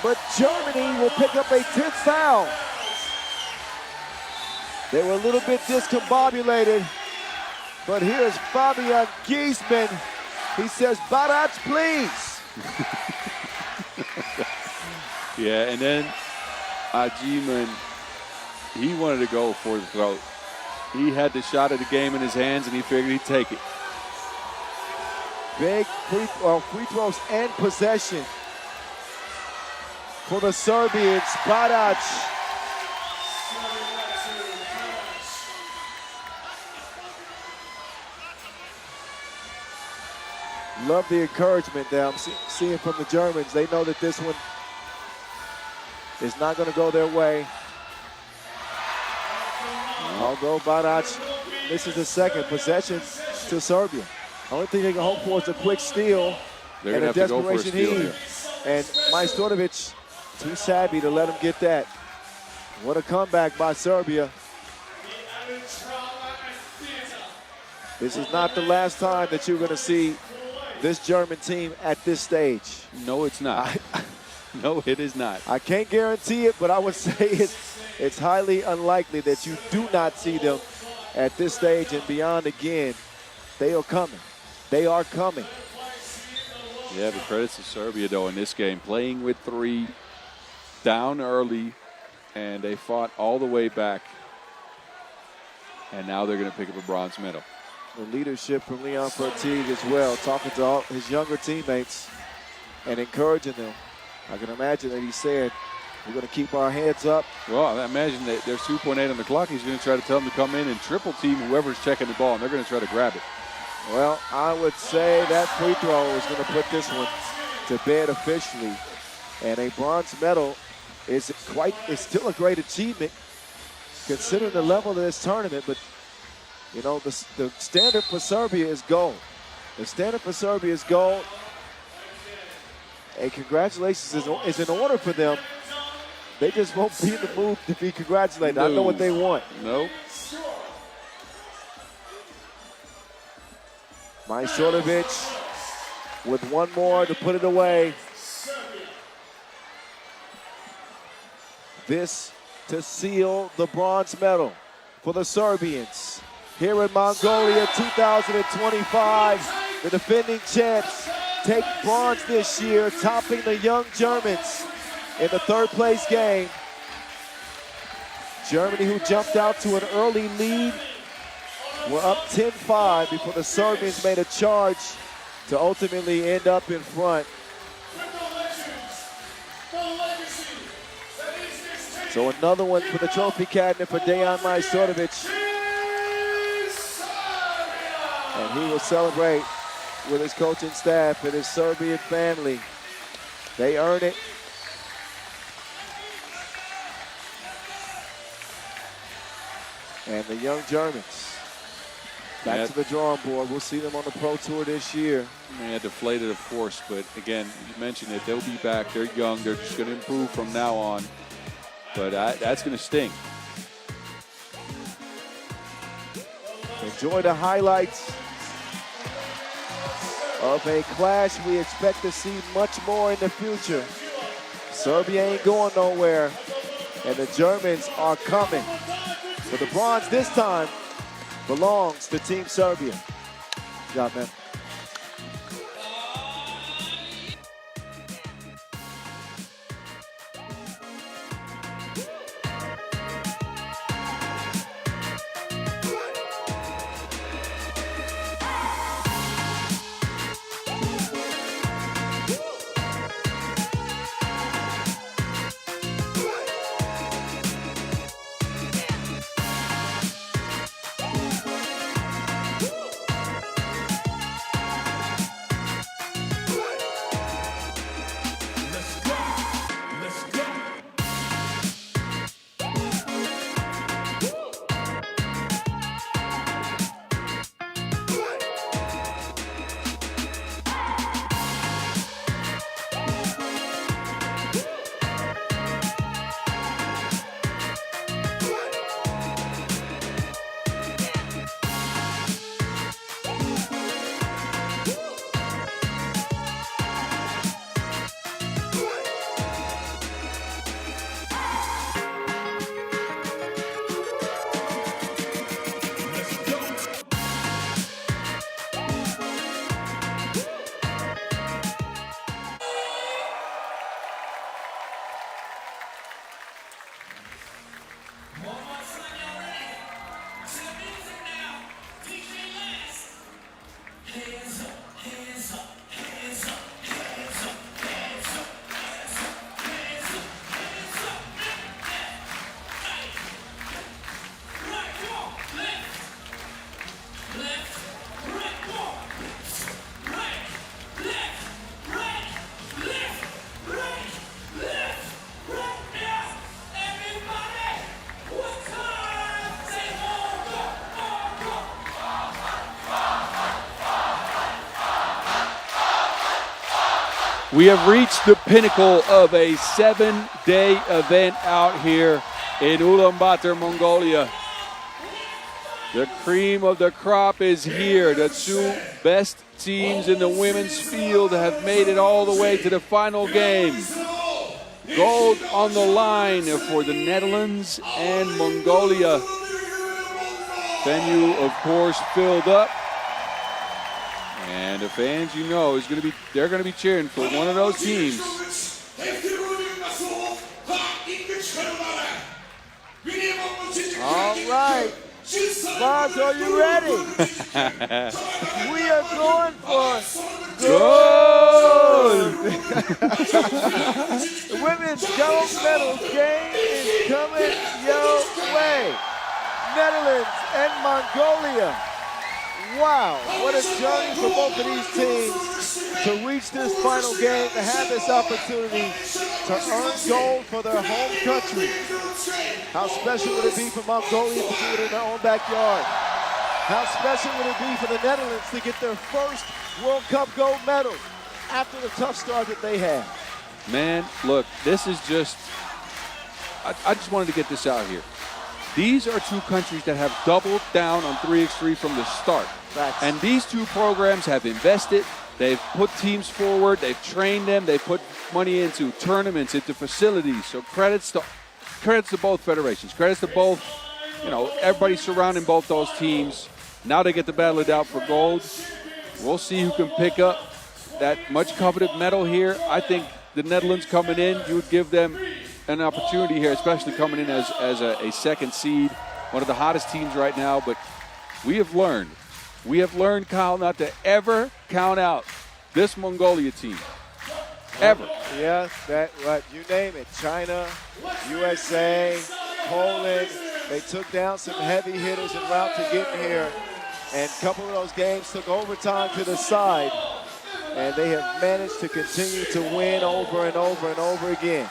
S1: But Germany will pick up a 10th foul. They were a little bit discombobulated. But here's Fabian Giesman. He says, Barac, please.
S3: Yeah, and then Ajiman, he wanted to go for the throat. He had the shot of the game in his hands, and he figured he'd take it.
S1: Big free throws and possession for the Serbians. Barac. Love the encouragement that I'm seeing from the Germans. They know that this one is not going to go their way. Although Barac, this is the second possession to Serbia. Only thing they can hope for is a quick steal and a desperation heave. And Majstorovic, too savvy to let him get that. What a comeback by Serbia. This is not the last time that you're going to see this German team at this stage.
S3: No, it's not. No, it is not.
S1: I can't guarantee it, but I would say it's highly unlikely that you do not see them at this stage and beyond again. They are coming. They are coming.
S3: Yeah, but credits to Serbia, though, in this game. Playing with 3, down early, and they fought all the way back. And now they're going to pick up a bronze medal.
S1: The leadership from Leon Fertig as well, talking to all his younger teammates and encouraging them. I can imagine that he said, we're going to keep our heads up.
S3: Well, I imagine that there's 2.8 on the clock. He's going to try to tell them to come in and triple team whoever's checking the ball, and they're going to try to grab it.
S1: Well, I would say that free throw is going to put this one to bed officially. And a bronze medal is still a great achievement considering the level of this tournament. But, you know, the standard for Serbia is gold. The standard for Serbia is gold. And congratulations is in order for them. They just won't be in the mood to be congratulated.
S3: No.
S1: I know what they want.
S3: Nope.
S1: Majstorovic with one more to put it away. This to seal the bronze medal for the Serbians. Here in Mongolia 2025, the defending champs take bronze this year, topping the young Germans in the third place game. Germany, who jumped out to an early lead, were up 10-5 before the Serbians made a charge to ultimately end up in front. So another one for the trophy cabinet for Dejan Majstorovic. And he will celebrate with his coaching staff and his Serbian family. They earn it. And the young Germans back to the drawing board. We'll see them on the Pro Tour this year.
S3: They had deflated, of course, but again, you mentioned it. They'll be back. They're young. They're just going to improve from now on. But that's going to sting.
S1: Enjoy the highlights of a clash we expect to see much more in the future. Serbia ain't going nowhere, and the Germans are coming. But the bronze this time belongs to Team Serbia. Good job, man.
S3: We have reached the pinnacle of a 7-day event out here in Ulaanbaatar, Mongolia. The cream of the crop is here. The two best teams in the women's field have made it all the way to the final game. Gold on the line for the Netherlands and Mongolia. Venue, of course, filled up. And the fans, you know, they're going to be cheering for one of those teams.
S1: All right. Boz, are you ready? We are going for gold. The women's gold medal game is coming your way. Netherlands and Mongolia. Wow, what a journey for both of these teams to reach this final game, to have this opportunity to earn gold for their home country. How special would it be for Mongolia to do it in their own backyard? How special would it be for the Netherlands to get their first World Cup gold medal after the tough start that they had?
S3: Man, look, this is just, I just wanted to get this out here. These are two countries that have doubled down on 3x3 from the start.
S1: Facts.
S3: And these two programs have invested, they've put teams forward, they've trained them, they've put money into tournaments, into facilities. So credits to both federations, credits to both, you know, everybody surrounding both those teams. Now they get to battle it out for gold. We'll see who can pick up that much coveted medal here. I think the Netherlands coming in, you would give them an opportunity here, especially coming in as a second seed, one of the hottest teams right now. But we have learned, Kyle, not to ever count out this Mongolia team, ever.
S1: Yeah, what you name it, China, USA, Poland, they took down some heavy hitters en route to getting here, and a couple of those games took overtime to the side, and they have managed to continue to win over and over and over again.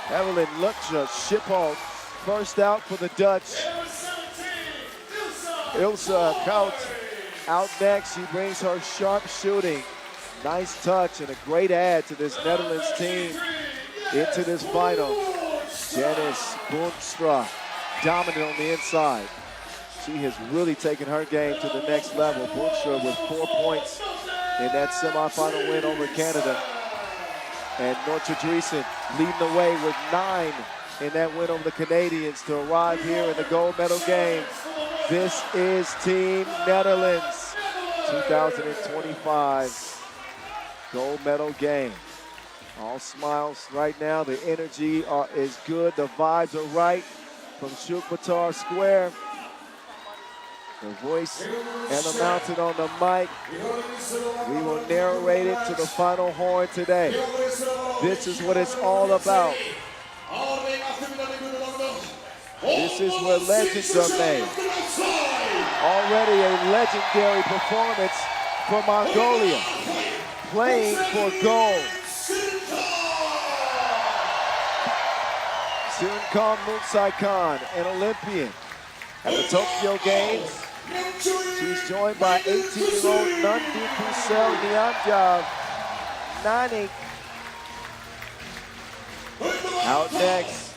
S1: Evelyn Lutja Schiphol, first out for the Dutch. Ilse Kout out next. She brings her sharp shooting. Nice touch and a great add to this Netherlands team into this final. Janice Boonstra dominant on the inside. She has really taken her game to the next level. Boonstra with 4 points in that semifinal win over Canada. And Nortra Driesen leading the way with 9 in that win over the Canadians to arrive here in the gold medal game. This is Team Netherlands 2025 gold medal game. All smiles right now. The energy is good. The vibes are right from Ulaanbaatar Square. The voice and the mountain on the mic. We will narrate it to the final horn today. This is what it's all about. This is where legends are made. Already a legendary performance for Mongolia, playing for gold. Sirinkon Munsaikan, an Olympian at the Tokyo Games. She's joined by 18-year-old Nundi Kusel Nyanjav Nani. Out next,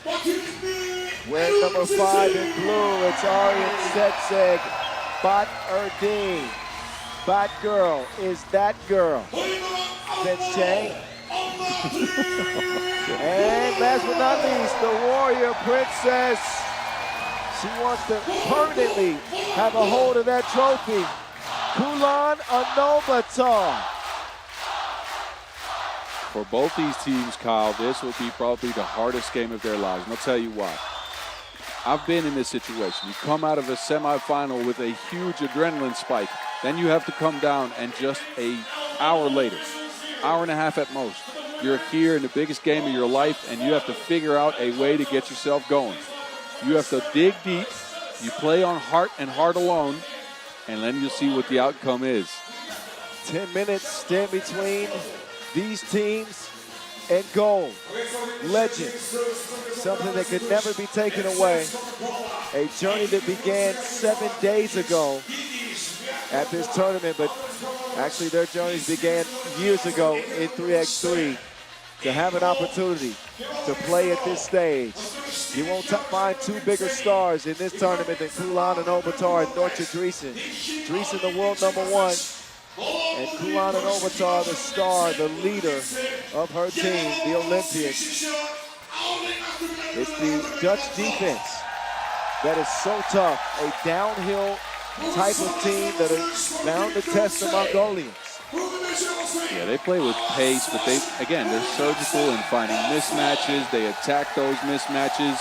S1: wearing number 5 in blue, it's Aryan Setseg Bat Erdeen. Bat girl is that girl. Setseg. And last but not least, the warrior princess. She wants to permanently have a hold of that trophy. Ulaanbaatar.
S3: For both these teams, Kyle, this will be probably the hardest game of their lives. And I'll tell you why. I've been in this situation. You come out of a semifinal with a huge adrenaline spike. Then you have to come down, and just an hour later, hour and a half at most, you're here in the biggest game of your life, and you have to figure out a way to get yourself going. You have to dig deep. You play on heart and heart alone, and then you'll see what the outcome is.
S1: 10 minutes stand between these teams and gold. Legends. Something that could never be taken away. A journey that began 7 days ago at this tournament, but Actually, their journeys began years ago in 3x3 to have an opportunity to play at this stage. You won't find two bigger stars in this tournament than Ulaanbaatar and Nortje Driesen. Driesen, the world #1, and Ulaanbaatar, the star, the leader of her team, the Olympian. It's the Dutch defense that is so tough, a downhill type of team that is bound to test the Mongolians.
S3: Yeah, they play with pace, but they're surgical in finding mismatches. They attack those mismatches.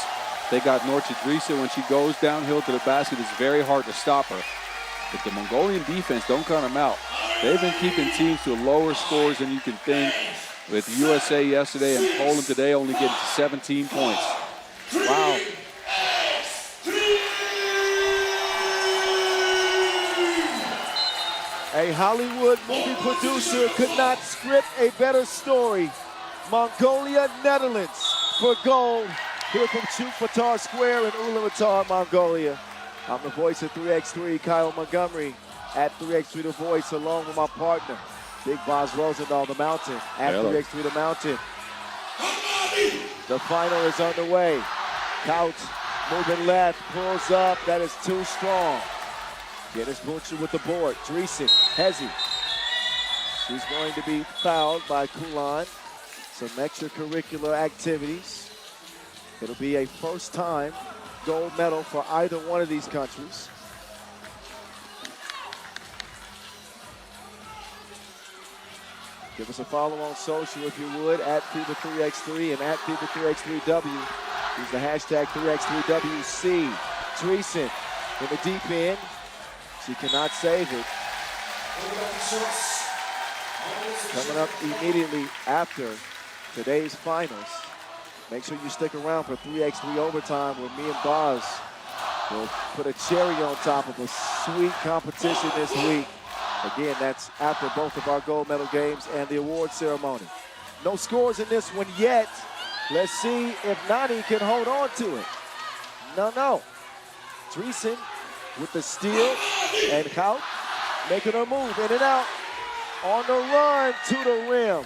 S3: They got Nortje Driesen. When she goes downhill to the basket, it's very hard to stop her. But the Mongolian defense, don't count them out. They've been keeping teams to lower scores than you can think. With USA yesterday and Poland today only getting to 17 points.
S1: Wow. A Hollywood movie producer could not script a better story. Mongolia, Netherlands for gold. Here from Ulaanbaatar Square in Ulaanbaatar, Mongolia. I'm the voice of 3x3, Kyle Montgomery, at 3x3 The Voice, along with my partner, Big Boz Rosendahl, The Mountain, at 3x3 The Mountain. The final is underway. Couch moving left, pulls up, that is too strong. Dennis Butcher with the board. Driesen, Hezi. She's going to be fouled by Kulan. Some extracurricular activities. It'll be a first-time gold medal for either one of these countries. Give us a follow on social if you would, at FIBA 3x3 and at FIBA 3x3W. Use the hashtag 3x3WC. Driesen in the deep end. She cannot save it. Coming up immediately after today's finals. Make sure you stick around for 3x3 overtime where me and Boz will put a cherry on top of a sweet competition this week. Again, that's after both of our gold medal games and the award ceremony. No scores in this one yet. Let's see if Nani can hold on to it. No. Driesen with the steal, and Hout making her move in and out. On the run to the rim.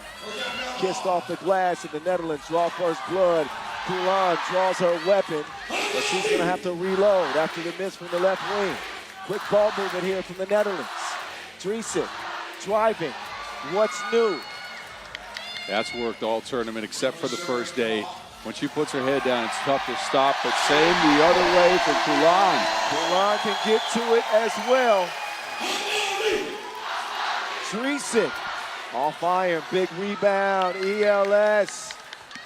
S1: Kissed off the glass, and the Netherlands draw first blood. Kulan draws her weapon, but she's going to have to reload after the miss from the left wing. Quick ball movement here from the Netherlands. Driesen driving. What's new?
S3: That's worked all tournament except for the first day. When she puts her head down, it's tough to stop, but same the other way for Kulan.
S1: Kulan can get to it as well. Driesen off iron, big rebound, ELS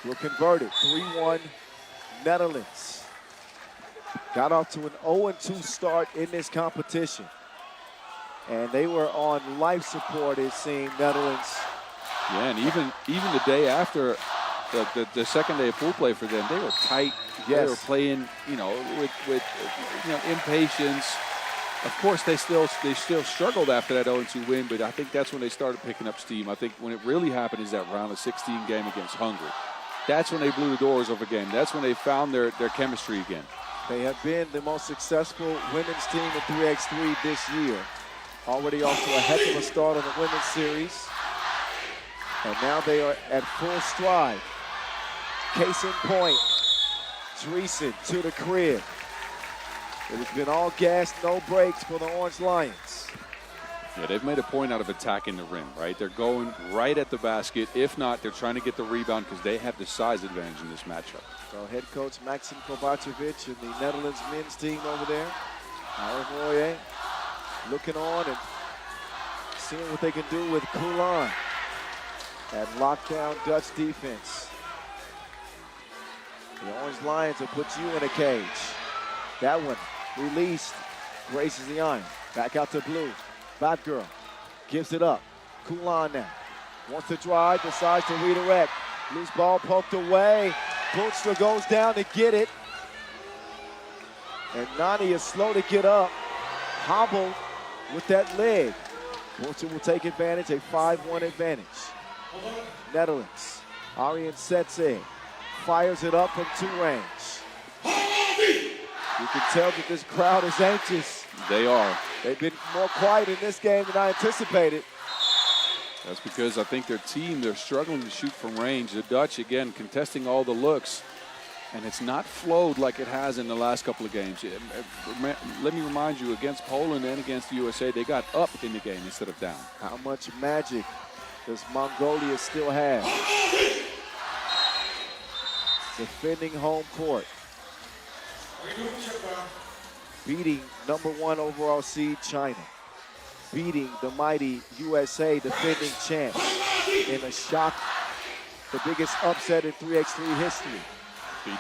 S1: will convert it, 3-1 Netherlands. Got off to an 0-2 start in this competition. And they were on life support, it seemed, Netherlands.
S3: Yeah, and even the day after the second day of pool play for them, they were tight.
S1: Yes.
S3: They were playing, with impatience. Of course, they still struggled after that 0-2 win, but I think that's when they started picking up steam. I think when it really happened is that round of 16 game against Hungary. That's when they blew the doors off again. That's when they found their chemistry again.
S1: They have been the most successful women's team in 3x3 this year. Already off to a heck of a start on the women's series. And now they are at full stride. Case in point, Driesen to the crib. It has been all gas, no brakes for the Orange Lions.
S3: Yeah, they've made a point out of attacking the rim, right? They're going right at the basket. If not, they're trying to get the rebound because they have the size advantage in this matchup.
S1: So head coach Maxim Kovacevic and the Netherlands men's team over there. Aaron Royer looking on and seeing what they can do with Kulan. That lockdown Dutch defense. The Orange Lions will put you in a cage. That one released, graces the iron. Back out to blue. Bad girl gives it up. Kulan now wants to drive, decides to redirect. Loose ball poked away. Bootstra goes down to get it. And Nani is slow to get up. Hobbled with that leg. Bootstra will take advantage, a 5-1 advantage. Netherlands. Arjen Setse fires it up from 2 range. You can tell that this crowd is anxious.
S3: They are.
S1: They've been more quiet in this game than I anticipated.
S3: That's because I think their team, they're struggling to shoot from range. The Dutch, again, contesting all the looks, and it's not flowed like it has in the last couple of games. Let me remind you, against Poland and against the USA, they got up in the game instead of down.
S1: How much magic does Mongolia still have? Defending home court. Beating #1 overall seed China. Beating the mighty USA defending champs in a shock, the biggest upset in 3x3 history.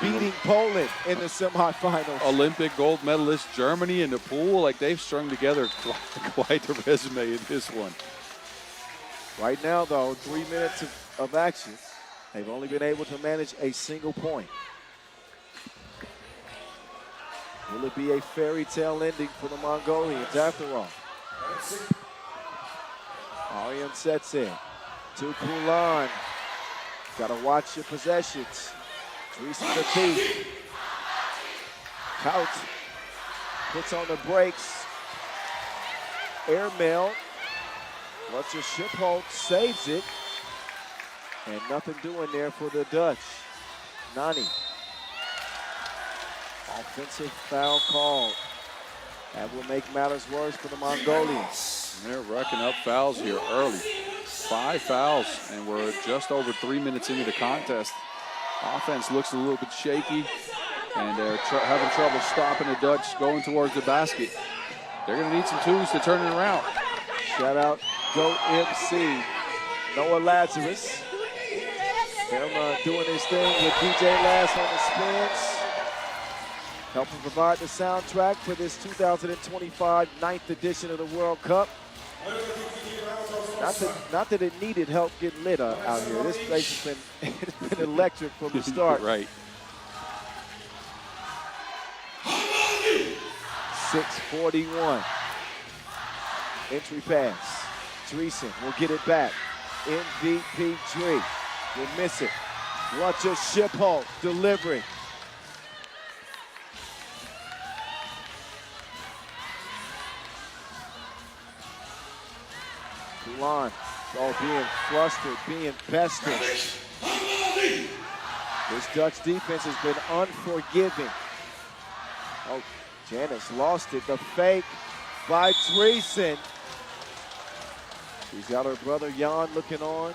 S1: Beating Poland in the semifinals.
S3: Olympic gold medalist Germany in the pool, like they've strung together quite a resume in this one.
S1: Right now, though, 3 minutes of action. They've only been able to manage a single point. Will it be a fairy tale ending for the Mongolians after all? Aryan sets in to Kulan. Got to watch your possessions. Dreesen the thief. Couch puts on the brakes. Airmail. Lets a ship hold, saves it. And nothing doing there for the Dutch. Nani. Offensive foul called. That will make matters worse for the Mongolians.
S3: And they're racking up fouls here early. 5 fouls, and we're just over 3 minutes into the contest. Offense looks a little bit shaky, and they're having trouble stopping the Dutch going towards the basket. They're going to need some twos to turn it around.
S1: Shout out GOAT MC, Noah Lazarus. Him doing his thing with DJ Lass on the spins. Helping provide the soundtrack for this 2025 9th edition of the World Cup. Not that it needed help getting lit out here. This place has been, it's been electric from the start.
S3: Right.
S1: 6:41. Entry pass. Dreesen will get it back. MVP Dree will miss it. Watch a ship hold. Delivering. Kulan, all being flustered, being pestered. This Dutch defense has been unforgiving. Oh, Janice lost it. The fake by Dreesen. She's got her brother Jan looking on.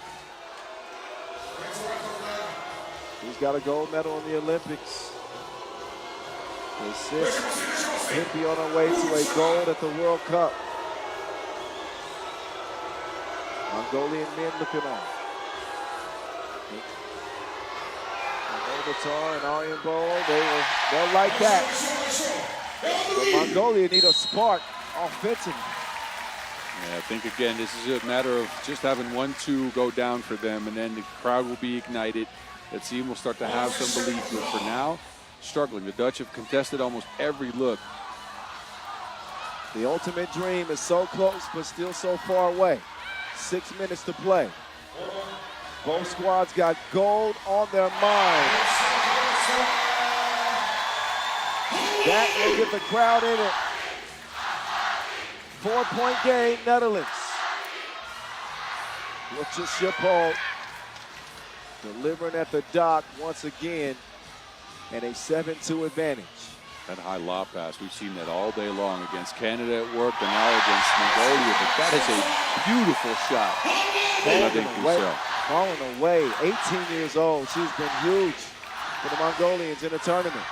S1: He's got a gold medal in the Olympics. The assist, Hippie on her way to a gold at the World Cup. Mongolian men looking on. Ulaanbaatar and Aryan Bowl, they'll like that. But Mongolia need a spark offensively.
S3: Yeah, I think, again, this is a matter of just having 1-2 go down for them, and then the crowd will be ignited. The team will start to have some belief. But for now, struggling. The Dutch have contested almost every look.
S1: The ultimate dream is so close, but still so far away. 6 minutes to play. Both squads got gold on their minds. That will get the crowd in it. 4-point game, Netherlands. Looks a ship hold. Delivering at the dock once again. And a 7-2 advantage.
S3: That high lob pass, we've seen that all day long against Canada at work and now against Mongolia, but that is a beautiful shot.
S1: Falling away, 18 years old. She's been huge for the Mongolians in the tournament.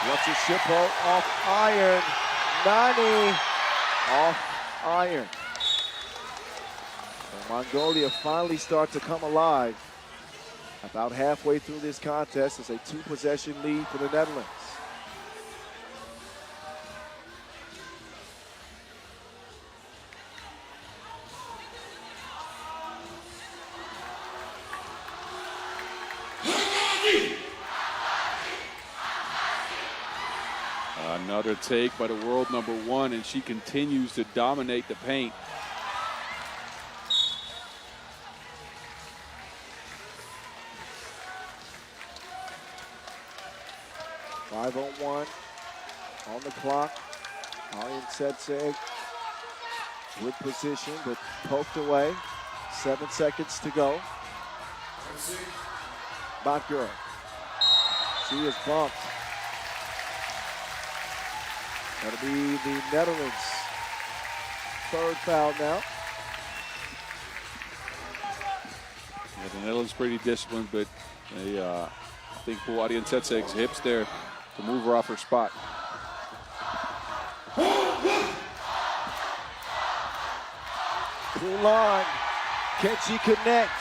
S1: Watch a ship hold off iron. Nani off iron. And Mongolia finally start to come alive. About halfway through this contest, it's a 2-possession lead for the Netherlands.
S3: Another take by the world #1, and she continues to dominate the paint. .501 on the clock. Aryan Setseg
S1: Good position, but poked away. 7 seconds to go. Bakker. She is bumped. That'll be the Netherlands' third foul now.
S3: Yeah, the Netherlands pretty disciplined, but they, I think Puadi and Tsetseg's hips there to move her off her spot.
S1: Ulaan, can she connect?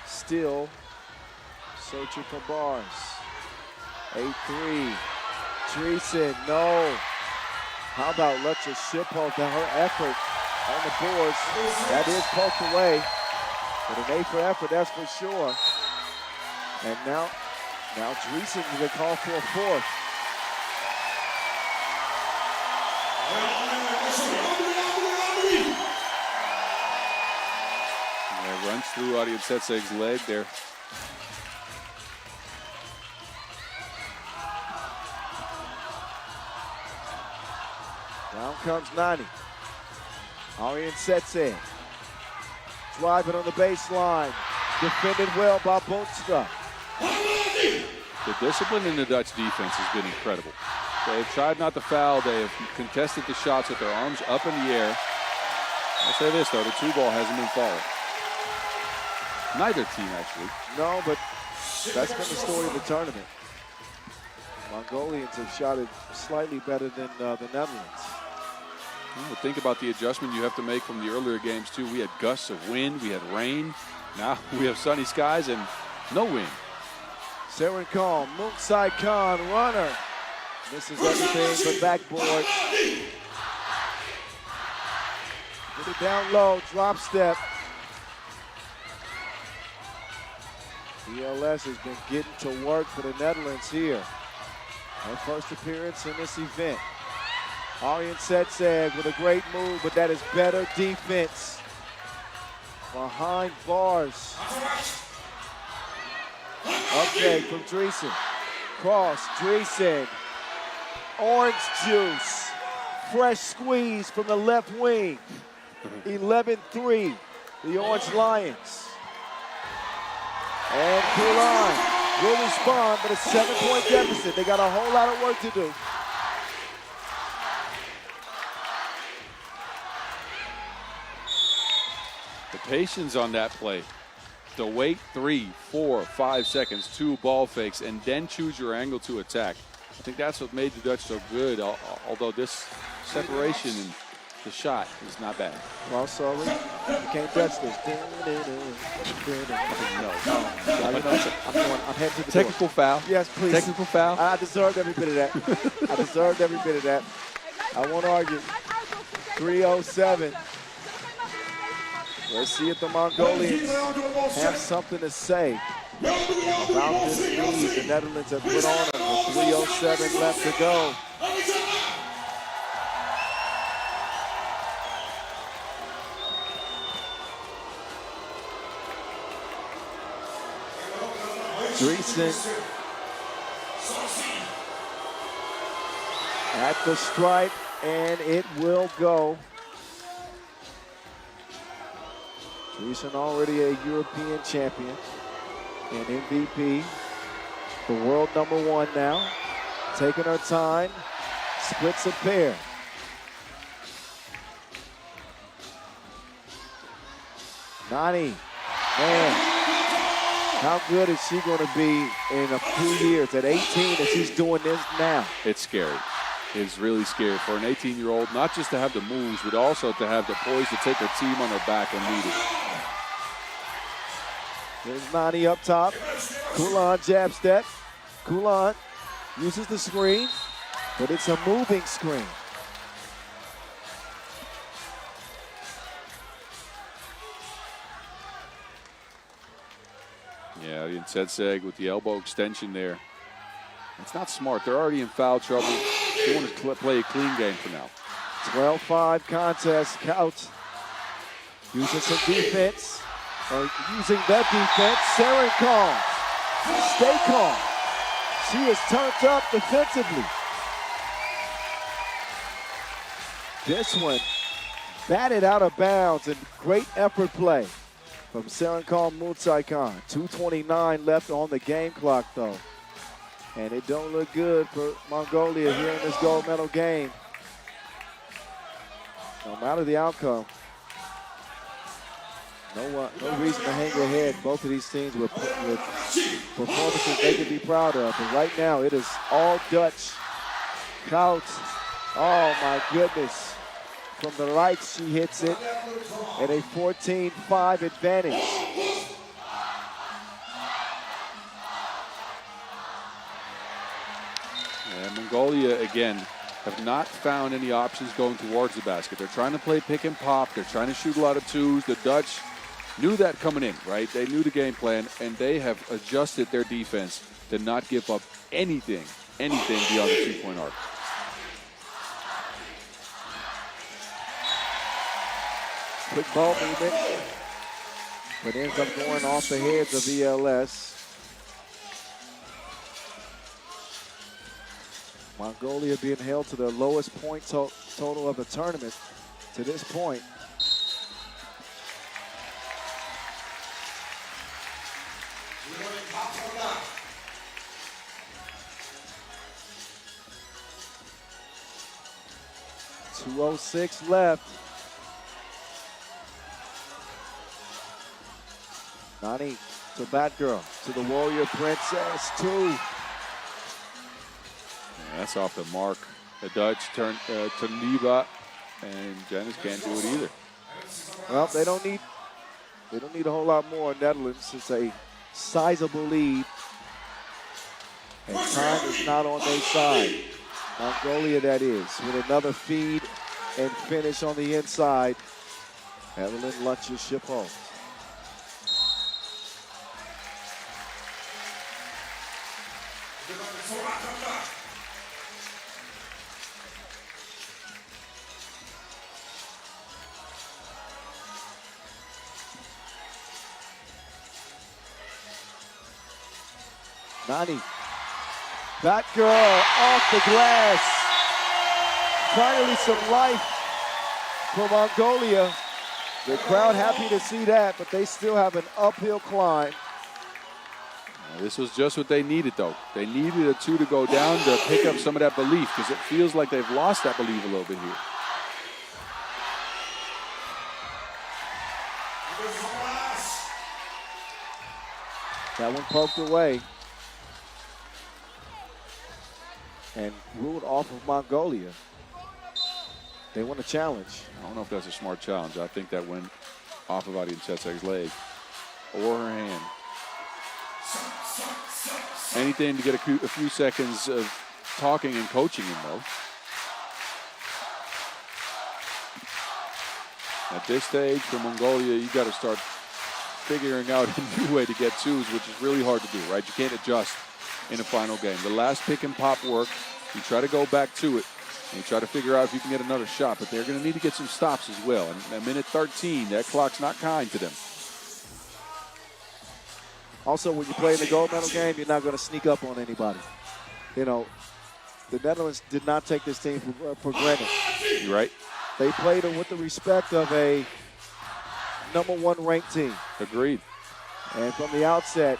S1: Still searching for bars. 8-3. Dreesen, no. How about Lutcher Shippo to her effort on the boards? That is poked away. But an A for effort, that's for sure. And now Dreesen will call for a fourth.
S3: Yeah, runs through Adi Tsetseg's leg there.
S1: Down comes Nani. Arjen Setseg. Driving on the baseline. Defended well by Boonstra.
S3: The discipline in the Dutch defense has been incredible. They've tried not to foul. They have contested the shots with their arms up in the air. I'll say this, though. The two ball hasn't been falling. Neither team, actually.
S1: No, but that's been the story of the tournament. Mongolians have shot it slightly better than the Netherlands.
S3: Well, think about the adjustment you have to make from the earlier games, too. We had gusts of wind. We had rain. Now we have sunny skies and no wind.
S1: Saren Khan, Moonside Khan, runner. Misses everything but backboard. Get it down low, drop step. ELS has been getting to work for the Netherlands here. Her first appearance in this event. Arjen Setseg with a great move, but that is better defense. Behind bars. Update from Dreesen. Cross, Dreesen. Orange juice. Fresh squeeze from the left wing. 11-3, the Orange Lions. And Ulaan will respond, but a 7-point deficit. They got a whole lot of work to do.
S3: The patience on that play. To wait 3, 4, 5 seconds, 2 ball fakes, and then choose your angle to attack. I think that's what made the Dutch so good, although this separation and the shot is not bad.
S1: Well, sorry, you can't touch this. No. I'm heading to the
S3: Technical
S1: door.
S3: foul.
S1: Yes, please.
S3: Technical foul.
S1: I deserved every bit of that. I deserved every bit of that. I won't argue. 3:07. Let's see if the Mongolians have something to say about this lead the Netherlands have put on them with 3:07 left to go. Dreesen at the stripe, and it will go. Dreesen already a European champion and MVP, the world #1 now. Taking her time, splits a pair. Nani, man, how good is she going to be in a few years at 18 and she's doing this now?
S3: It's scary. It's really scary for an 18-year-old, not just to have the moves, but also to have the poise to take her team on her back when needed.
S1: There's Nani up top. Ulaan jab step. Ulaan uses the screen, but it's a moving screen.
S3: Yeah, and Tsetseg with the elbow extension there. It's not smart. They're already in foul trouble. They want to play a clean game for now.
S1: 12-5 contest. Couch using some defense. Or using that defense. Saren calm. Stay calm. She is turned up defensively. This one batted out of bounds, and great effort play from Serenkal Mutsaikan. 2:29 left on the game clock, though. And it don't look good for Mongolia here in this gold medal game. No matter the outcome, no reason to hang your head. Both of these teams with performances they can be proud of. But right now, it is all Dutch. Kout, oh my goodness. From the right, she hits it at a 14-5 advantage.
S3: And Mongolia, again, have not found any options going towards the basket. They're trying to play pick and pop. They're trying to shoot a lot of twos. The Dutch knew that coming in, right? They knew the game plan, and they have adjusted their defense to not give up anything beyond the two-point arc.
S1: Quick ball movement, but ends up going off the heads of ELS. Mongolia being held to the lowest point total of the tournament to this point. .206 left. Nani to Batgirl, to the Warrior Princess, 2.
S3: Yeah, that's off the mark. The Dutch turn to Niba, and Janice can't do it either.
S1: Well, they don't need a whole lot more. Netherlands, it's a sizable lead, and time is not on their side. Mongolia, that is, with another feed and finish on the inside. Evelyn lunches ship home. Nani, Batgirl off the glass. Finally some life for Mongolia. The crowd happy to see that, but they still have an uphill climb.
S3: This was just what they needed, though. They needed a 2 to go down to pick up some of that belief, because it feels like they've lost that belief a little bit here.
S1: That one poked away and ruled off of Mongolia. They want a challenge.
S3: I don't know if that's a smart challenge. I think that went off of Adi Chetsek's leg or her hand. Anything to get a few seconds of talking and coaching him, though. At this stage for Mongolia, you got to start figuring out a new way to get twos, which is really hard to do, right? You can't adjust in a final game. The last pick and pop work, you try to go back to it, and you try to figure out if you can get another shot, but they're going to need to get some stops as well. And at minute 13, that clock's not kind to them.
S1: Also, when you play in the gold medal game, you're not going to sneak up on anybody. You know, the Netherlands did not take this team for granted.
S3: You're right.
S1: They played them with the respect of a #1 ranked team.
S3: Agreed.
S1: And from the outset,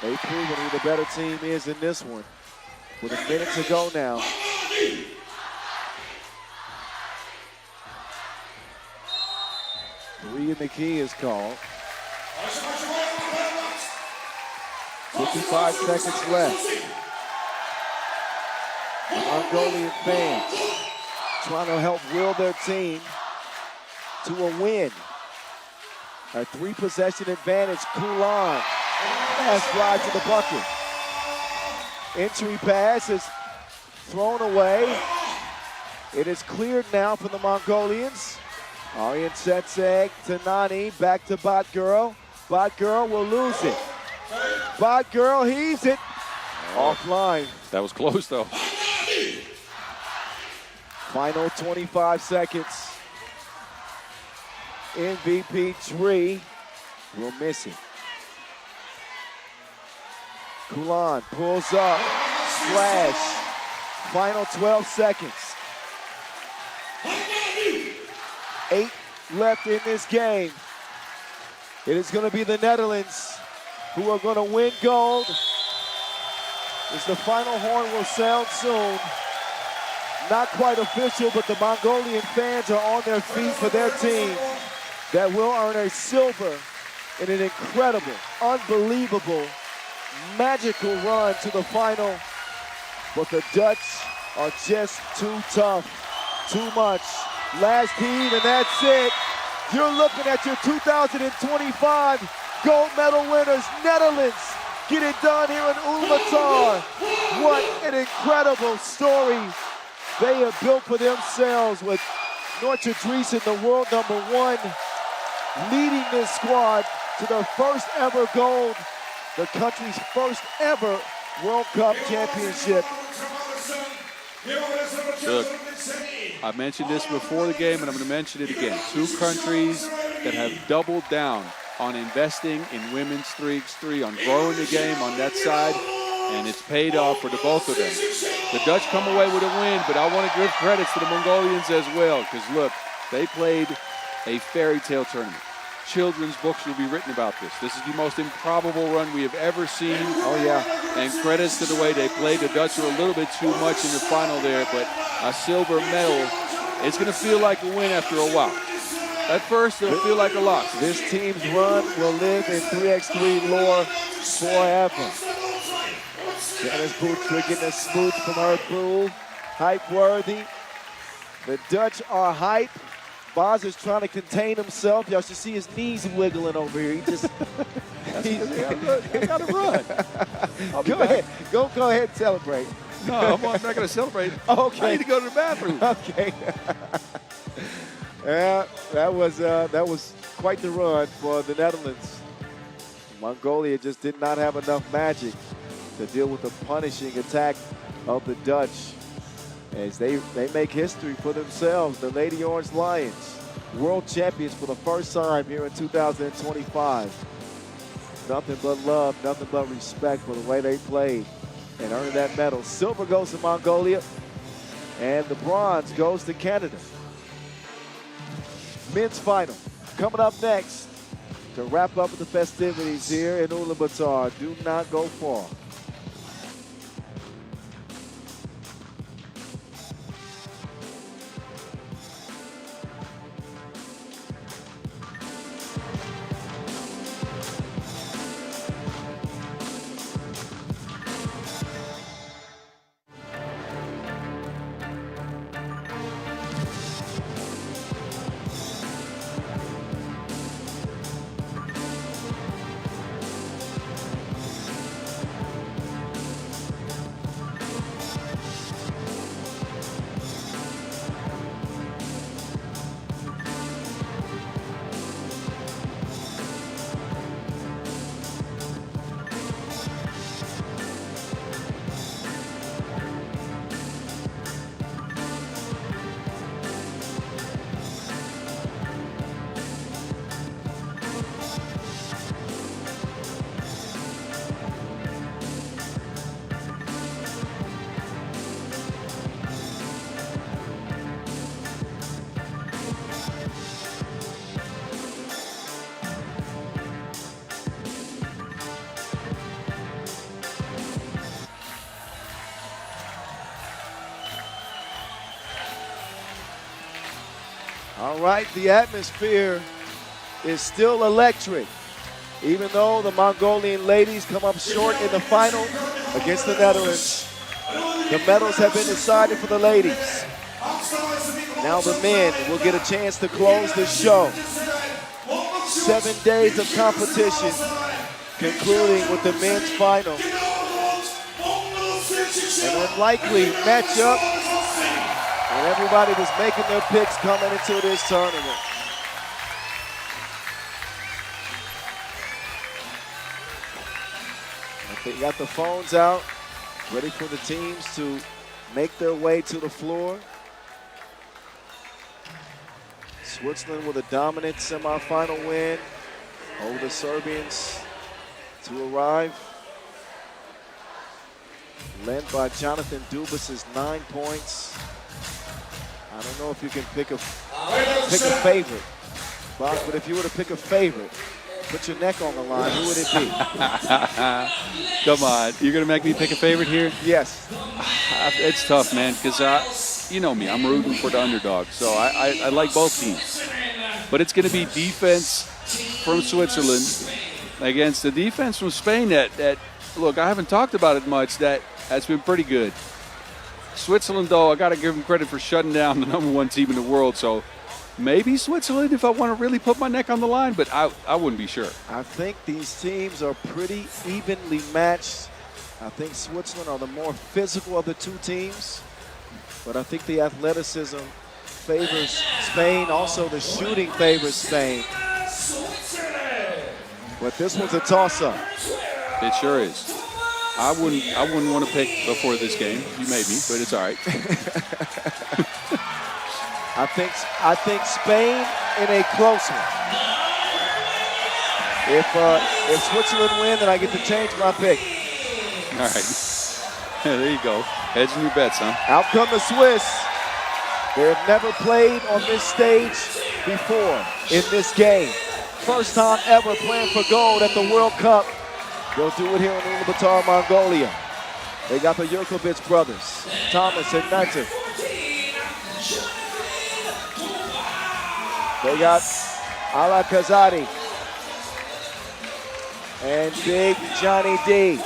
S1: they proven who the better team is in this one. With a minute to go now. Three in the key is called. 55 seconds left. Mongolian fans trying to help will their team to a win. A 3-possession advantage. Kulan. Pass ride to the bucket. Entry pass is thrown away. It is cleared now for the Mongolians. Aryan Setseg to Nani. Back to Batgirl. Batgirl will lose it. Batgirl heaves it. Offline.
S3: That was close, though.
S1: Final 25 seconds. MVP Tree will miss it. Kulan pulls up. Splash. Final 12 seconds. 8 left in this game. It is going to be the Netherlands who are going to win gold. As the final horn will sound soon. Not quite official, but the Mongolian fans are on their feet for their team that will earn a silver in an incredible, unbelievable, magical run to the final. But the Dutch are just too tough, too much. Last heat, and that's it. You're looking at your 2025 gold medal winners, Netherlands. Get it done here in Ulaanbaatar. What an incredible story they have built for themselves with Noortje Driesen, the world #1, leading this squad to their first ever gold, the country's first ever World Cup championship.
S3: Look, I mentioned this before the game, and I'm going to mention it again. 2 countries that have doubled down on investing in women's 3x3, on growing the game on that side, and it's paid off for the both of them. The Dutch come away with a win, but I want to give credits to the Mongolians as well, because look, they played a fairy tale tournament. Children's books will be written about this. This is the most improbable run we have ever seen.
S1: Oh, yeah.
S3: And credits to the way they played. The Dutch were a little bit too much in the final there, but a silver medal, it's going to feel like a win after a while. At first, it'll feel like a loss.
S1: This team's run will live in 3x3 lore forever. Janice Boetrup getting a smooch from her pool. Hype-worthy. The Dutch are hype. Boz is trying to contain himself. Y'all should see his knees wiggling over here. He just...
S3: I got to run.
S1: Go ahead. Go ahead and celebrate.
S3: No, I'm not going to celebrate.
S1: Okay.
S3: I need to go to the bathroom.
S1: Okay. Yeah, that was quite the run for the Netherlands. Mongolia just did not have enough magic to deal with the punishing attack of the Dutch, as they make history for themselves. The Lady Orange Lions, world champions for the first time here in 2025. Nothing but love, nothing but respect for the way they played and earned that medal. Silver goes to Mongolia, and the bronze goes to Canada. Men's final coming up next to wrap up the festivities here in Ulaanbaatar. Do not go far. All right, the atmosphere is still electric. Even though the Mongolian ladies come up short in the final against the Netherlands, the medals have been decided for the ladies. Now the men will get a chance to close the show. 7 days of competition, concluding with the men's final. An unlikely matchup, and everybody was making their picks coming into this tournament. They got the phones out, ready for the teams to make their way to the floor. Switzerland with a dominant semifinal win over the Serbians to arrive. Led by Jonathan Dubas's 9 points. I don't know if you can pick a favorite, Boss, but if you were to pick a favorite, put your neck on the line, who would it be?
S3: Come on, you're gonna make me pick a favorite here?
S1: Yes.
S3: It's tough, man, because you know me, I'm rooting for the underdog, so I like both teams. But it's gonna be defense from Switzerland against the defense from Spain that look, I haven't talked about it much, that's been pretty good. Switzerland, though, I got to give them credit for shutting down the #1 team in the world. So maybe Switzerland if I want to really put my neck on the line, but I wouldn't be sure.
S1: I think these teams are pretty evenly matched. I think Switzerland are the more physical of the two teams, but I think the athleticism favors Spain. Also, the shooting favors Spain. But this one's a toss-up.
S3: It sure is. I wouldn't want to pick before this game. You made me, but it's all right.
S1: I think Spain in a close one. If Switzerland win, then I get to change my pick.
S3: All right. There you go. Hedging your bets, huh?
S1: Out come the Swiss. They have never played on this stage before in this game. First time ever playing for gold at the World Cup. They'll do it here in Ulaanbaatar, Mongolia. They got the Jurkovic brothers, Thomas and Natter. They got Ala Kazadi and Big Johnny D.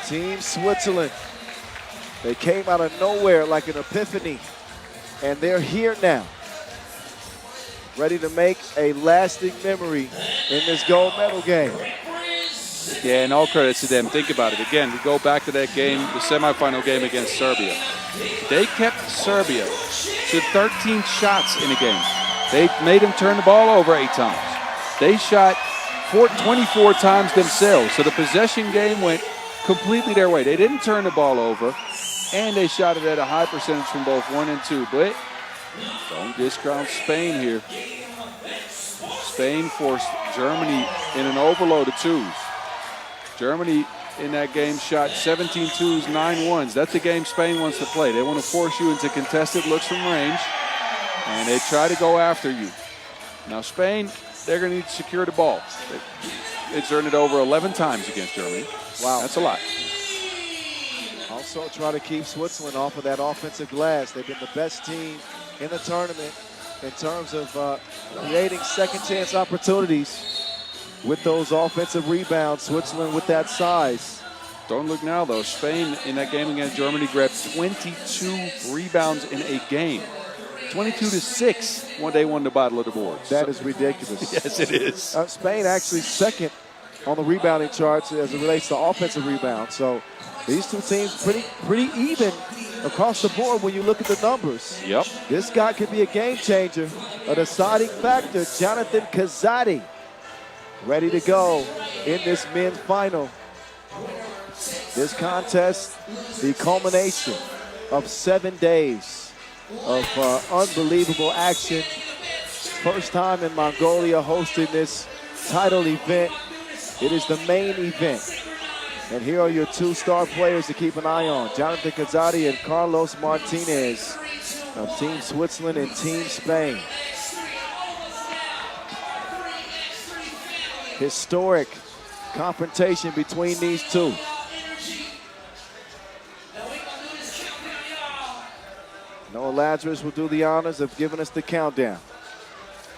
S1: Team Switzerland. They came out of nowhere like an epiphany, and they're here now, ready to make a lasting memory in this gold medal game.
S3: Yeah, and all credits to them. Think about it. Again, we go back to that game, the semifinal game against Serbia. They kept Serbia to 13 shots in a game. They made them turn the ball over 8 times. They shot 24 times themselves. So the possession game went completely their way. They didn't turn the ball over, and they shot it at a high percentage from both 1 and 2. But don't discount Spain here. Spain forced Germany in an overload of 2s. Germany in that game shot 17 2s, 9 1s. That's the game Spain wants to play. They want to force you into contested looks from range, and they try to go after you. Now Spain, they're going to need to secure the ball. They turned it over 11 times against Germany. Wow. That's a lot.
S1: Also try to keep Switzerland off of that offensive glass. They've been the best team in the tournament in terms of creating second chance opportunities with those offensive rebounds. Switzerland with that size.
S3: Don't look now, though. Spain in that game against Germany grabbed 22 rebounds in a game. 22-6 when they won the Battle of the Boards.
S1: That is ridiculous.
S3: Yes, it is.
S1: Spain actually second on the rebounding charts as it relates to offensive rebounds. So these two teams pretty even across the board when you look at the numbers.
S3: Yep.
S1: This guy could be a game changer, a deciding factor. Jonathan Kazadi ready to go in this men's final. This contest, the culmination of 7 days of unbelievable action. First time in Mongolia hosting this title event. It is the main event. And here are your 2 star players to keep an eye on. Jonathan Kazadi and Carlos Martinez of Team Switzerland and Team Spain. Historic confrontation between these two. Noah Lazarus will do the honors of giving us the countdown.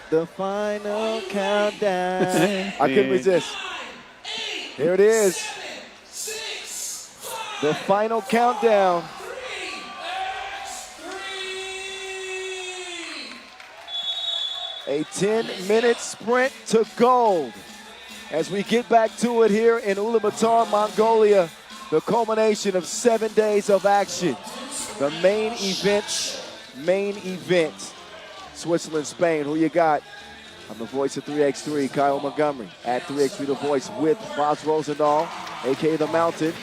S1: The final countdown. I couldn't resist. Here it is. The final countdown. A 10-minute sprint to gold. As we get back to it here in Ulaanbaatar, Mongolia, the culmination of 7 days of action. The main event, Switzerland, Spain. Who you got? I'm the voice of 3x3, Kyle Montgomery. At 3x3 The Voice with Boz Rosendahl, a.k.a. The Mountain.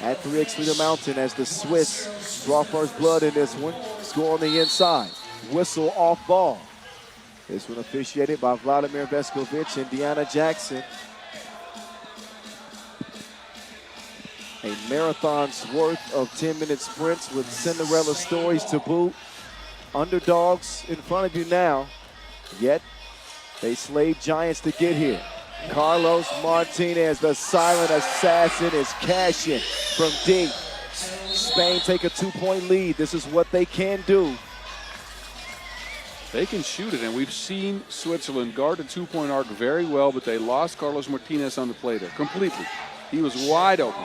S1: At 3x3 The Mountain as the Swiss draw first blood in this one. Score on the inside. Whistle off ball. This one officiated by Vladimir Veskovic and Deanna Jackson. a marathon's worth of 10-minute sprints with Cinderella stories to boot. Underdogs in front of you now, yet they slayed giants to get here. Carlos Martinez, the silent assassin, is cashing from deep. Spain take a 2-point lead. This is what they can do.
S3: They can shoot it, and we've seen Switzerland guard the 2-point arc very well, but they lost Carlos Martinez on the play there completely. He was wide open.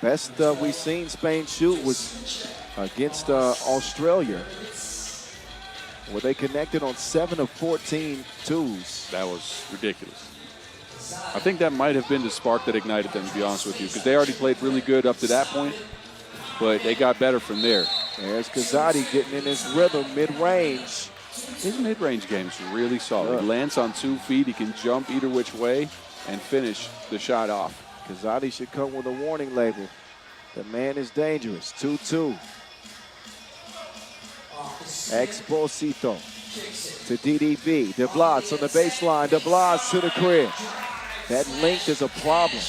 S1: Best we've seen Spain shoot was against Australia, where they connected on 7 of 14 twos.
S3: That was ridiculous. I think that might have been the spark that ignited them, to be honest with you, because they already played really good up to that point, but they got better from there.
S1: There's Kazadi getting in his rhythm mid-range.
S3: His mid-range game is really solid. He lands on 2 feet. He can jump either which way and finish the shot off.
S1: Kazadi should come with a warning label. The man is dangerous. 2-2. Exposito to DDB. De Blas on the baseline. De Blas to the crib. That length is a problem.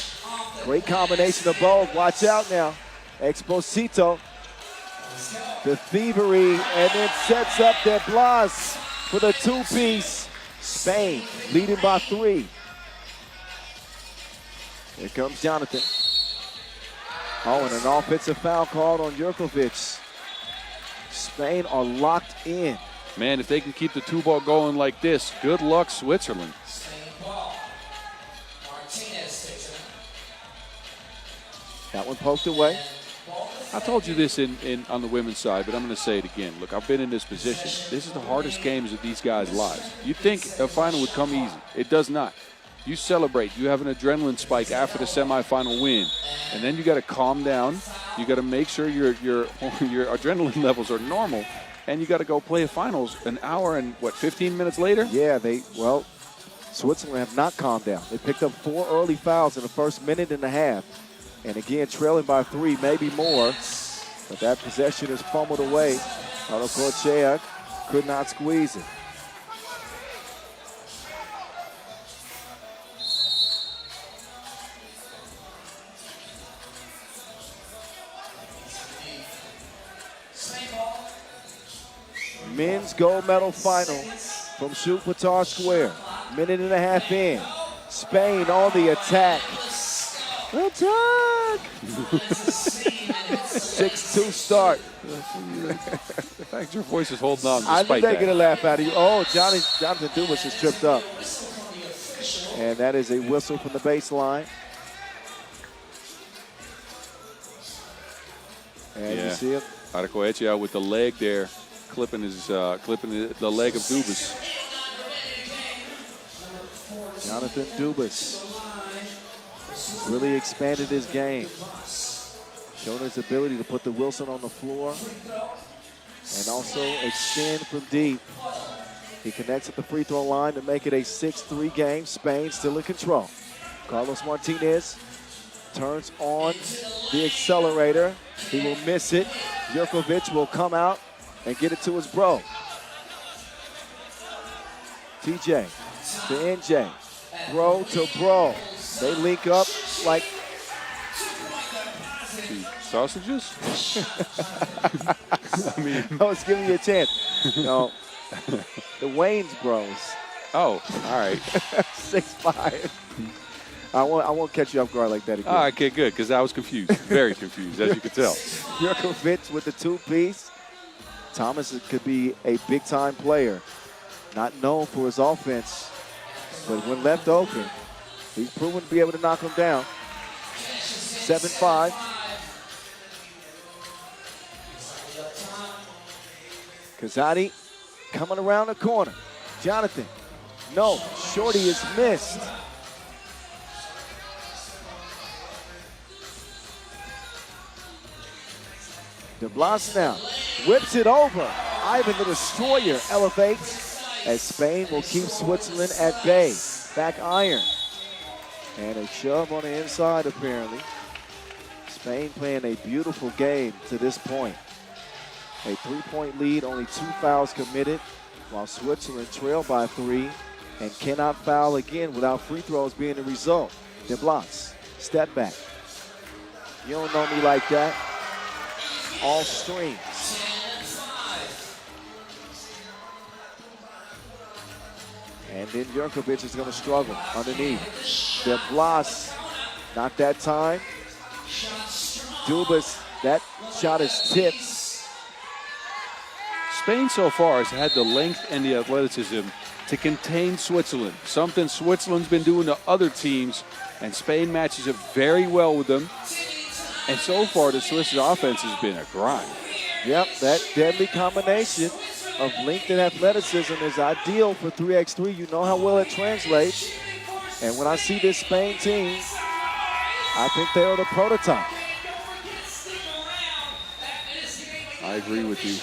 S1: Great combination of both. Watch out now. Exposito. The thievery, and then sets up De Blas for the 2-piece. Spain leading by 3. Here comes Jonathan. Oh, and an offensive foul called on Jurkovic. Spain are locked in.
S3: Man, if they can keep the 2-ball going like this, good luck, Switzerland.
S1: That one poked away.
S3: I told you this on the women's side, but I'm going to say it again. Look, I've been in this position. This is the hardest games of these guys' lives. You'd think a final would come easy. It does not. You celebrate. You have an adrenaline spike after the semifinal win, and then you got to calm down. You got to make sure your adrenaline levels are normal, and you got to go play a finals an hour and 15 minutes later.
S1: Yeah, Switzerland have not calmed down. They picked up 4 early fouls in the first minute and a half. And again, trailing by 3, maybe more. But that possession is fumbled away. Corchea could not squeeze it. Men's gold medal final from Schupatar Square. Minute and a half in. Spain on the attack. Attack! 6-2 start.
S3: The fact your voice is holding on
S1: I
S3: despite
S1: knew they'd
S3: that.
S1: get a laugh out of you. Oh, Jonathan Dumas is tripped up. And that is a whistle from the baseline. And you see it?
S3: Arcoechea with the leg there, clipping the leg of Dubas.
S1: Jonathan Dubas really expanded his game, showing his ability to put the Wilson on the floor and also extend from deep. He connects at the free throw line to make it a 6-3 game. Spain still in control. Carlos Martinez turns on the accelerator. He will miss it. Jurkovic will come out and get it to his bro. TJ to NJ. Bro to bro. They link up like
S3: sausages?
S1: I mean, I was giving you a chance. No, the Wayne's bros.
S3: Oh, all right.
S1: 6'5". I won't catch you off guard like that again.
S3: All right, okay, good, because I was confused. Very confused, as you could tell.
S1: Jurkovic with the 2-piece. Thomas could be a big-time player. Not known for his offense, but when left open, he's proven to be able to knock him down. 7-5. Kazadi coming around the corner. Jonathan, no, Shorty is missed. De Blas now whips it over. Ivan the Destroyer elevates as Spain will keep Switzerland at bay. Back iron. And a shove on the inside apparently. Spain playing a beautiful game to this point. A 3-point lead, only 2 fouls committed, while Switzerland trail by 3 and cannot foul again without free throws being the result. De Blas, step back. You don't know me like that. All strings. And then Jurkovic is going to struggle underneath. De Blas, not that time. Dubas, that shot is tipped.
S3: Spain so far has had the length and the athleticism to contain Switzerland, something Switzerland's been doing to other teams, and Spain matches up very well with them. And so far, the Swiss offense has been a grind.
S1: Yep, that deadly combination of length and athleticism is ideal for 3x3. You know how well it translates. And when I see this Spain team, I think they are the prototype.
S3: I agree with you.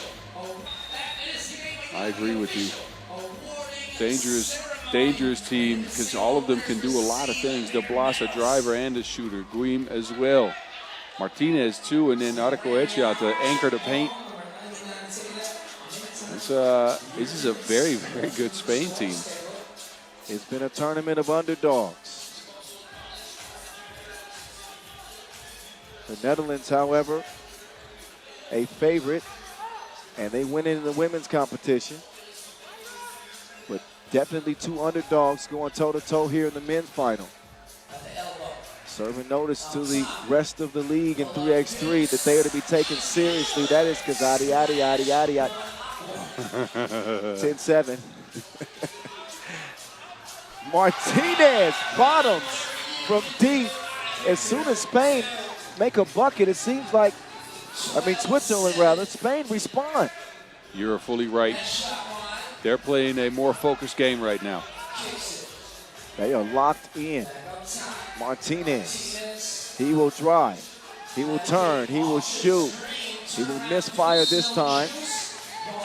S3: I agree with you. Dangerous team, because all of them can do a lot of things. De Blas, a driver and a shooter. Guim as well. Martinez too, and then Arcoechea to anchor the paint. This is a very, very good Spain team.
S1: It's been a tournament of underdogs. The Netherlands, however, a favorite, and they went in the women's competition. But definitely two underdogs going toe-to-toe here in the men's final. Serving notice to the rest of the league in 3x3 that they are to be taken seriously. That is Kazadi, 10-7. Martinez bottoms from deep. As soon as Spain make a bucket, it seems like, Switzerland rather, Spain respond.
S3: You're fully right. They're playing a more focused game right now.
S1: They are locked in. Martinez, he will drive, he will turn, he will shoot, he will misfire this time.